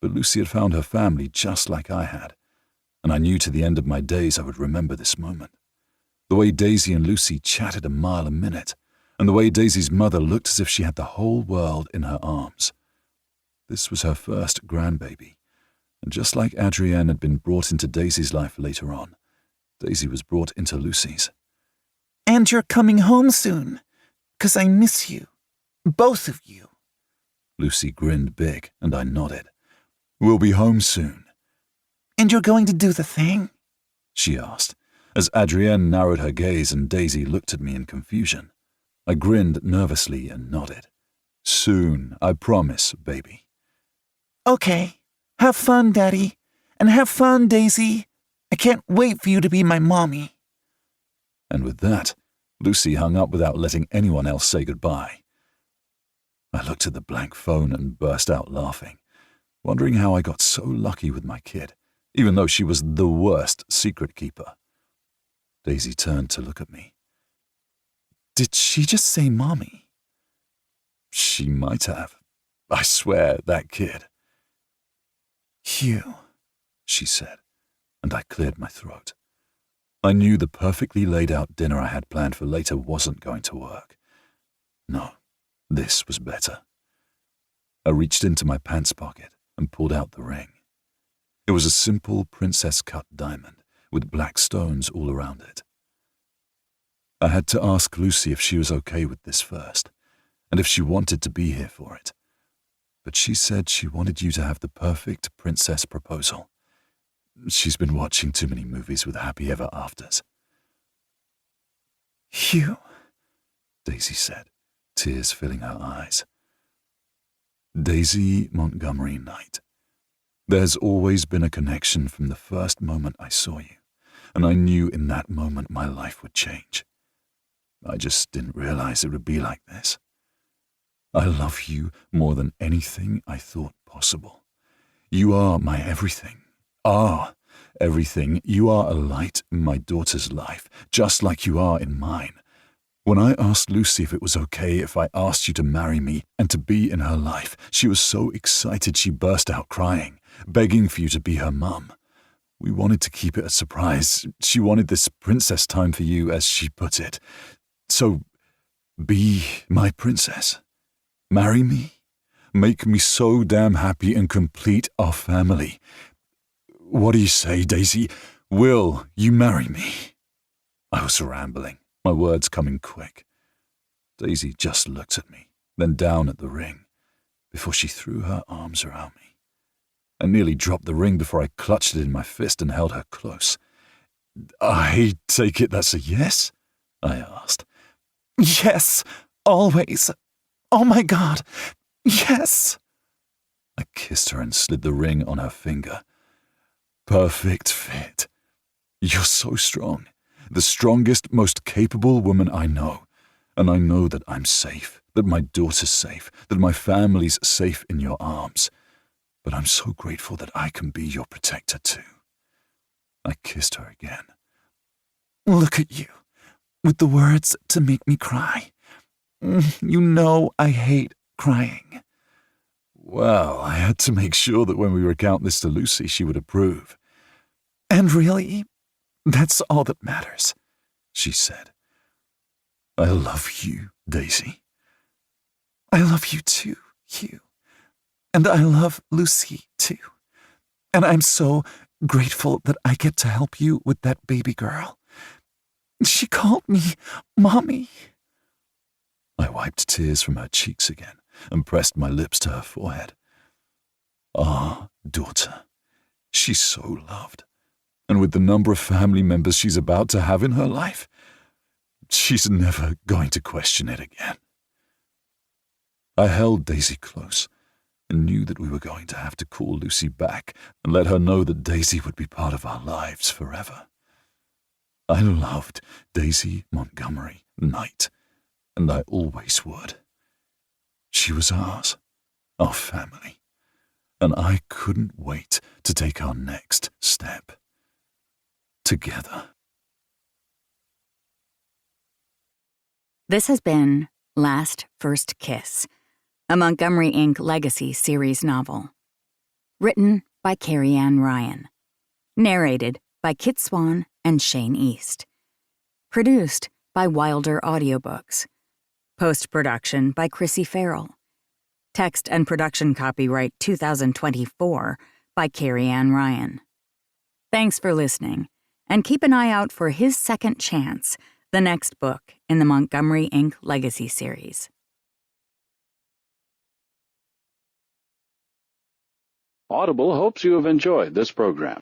but Lucy had found her family just like I had, and I knew to the end of my days I would remember this moment. The way Daisy and Lucy chatted a mile a minute, and the way Daisy's mother looked as if she had the whole world in her arms. This was her first grandbaby, and just like Adrienne had been brought into Daisy's life later on, Daisy was brought into Lucy's. And you're coming home soon, 'cause I miss you. Both of you. Lucy grinned big, and I nodded. We'll be home soon. And you're going to do the thing? She asked, as Adrienne narrowed her gaze and Daisy looked at me in confusion. I grinned nervously and nodded. Soon, I promise, baby. Okay. Have fun, Daddy. And have fun, Daisy. I can't wait for you to be my mommy. And with that, Lucy hung up without letting anyone else say goodbye. I looked at the blank phone and burst out laughing, wondering how I got so lucky with my kid, even though she was the worst secret keeper. Daisy turned to look at me. Did she just say Mommy? She might have. I swear, that kid. Hugh, she said, and I cleared my throat. I knew the perfectly laid out dinner I had planned for later wasn't going to work. No, this was better. I reached into my pants pocket and pulled out the ring. It was a simple princess-cut diamond with black stones all around it. I had to ask Lucy if she was okay with this first, and if she wanted to be here for it. But she said she wanted you to have the perfect princess proposal. She's been watching too many movies with happy ever afters. Hugh, Daisy said, tears filling her eyes. Daisy Montgomery Knight. There's always been a connection from the first moment I saw you, and I knew in that moment my life would change. I just didn't realize it would be like this. I love you more than anything I thought possible. You are my everything. Everything. You are a light in my daughter's life, just like you are in mine. When I asked Lucy if it was okay if I asked you to marry me and to be in her life, she was so excited she burst out crying, begging for you to be her mum. We wanted to keep it a surprise. She wanted this princess time for you, as she put it. So, be my princess. Marry me. Make me so damn happy and complete our family. What do you say, Daisy? Will you marry me? I was rambling, my words coming quick. Daisy just looked at me, then down at the ring, before she threw her arms around me. I nearly dropped the ring before I clutched it in my fist and held her close. I take it that's a yes? I asked. Yes, always. Oh my God, yes. I kissed her and slid the ring on her finger. Perfect fit. You're so strong. The strongest, most capable woman I know. And I know that I'm safe, that my daughter's safe, that my family's safe in your arms. But I'm so grateful that I can be your protector too. I kissed her again. Look at you, with the words to make me cry. You know I hate crying. Well, I had to make sure that when we recount this to Lucy, she would approve. And really, that's all that matters, she said. I love you, Daisy. I love you too, Hugh. And I love Lucy too. And I'm so grateful that I get to help you with that baby girl. She called me Mommy. I wiped tears from her cheeks again and pressed my lips to her forehead. Our daughter. She's so loved. And with the number of family members she's about to have in her life, she's never going to question it again. I held Daisy close and knew that we were going to have to call Lucy back and let her know that Daisy would be part of our lives forever. I loved Daisy Montgomery Knight, and I always would. She was ours, our family, and I couldn't wait to take our next step. Together. This has been Last First Kiss, a Montgomery Inc. Legacy series novel. Written by Carrie Ryan. Narrated by Kit Swan and Shane East. Produced by Wilder Audiobooks. Post-production by Chrissy Farrell. Text and production copyright 2024 by Carrie Ryan. Thanks for listening, and keep an eye out for His Second Chance, the next book in the Montgomery Inc. Legacy series. Audible hopes you have enjoyed this program.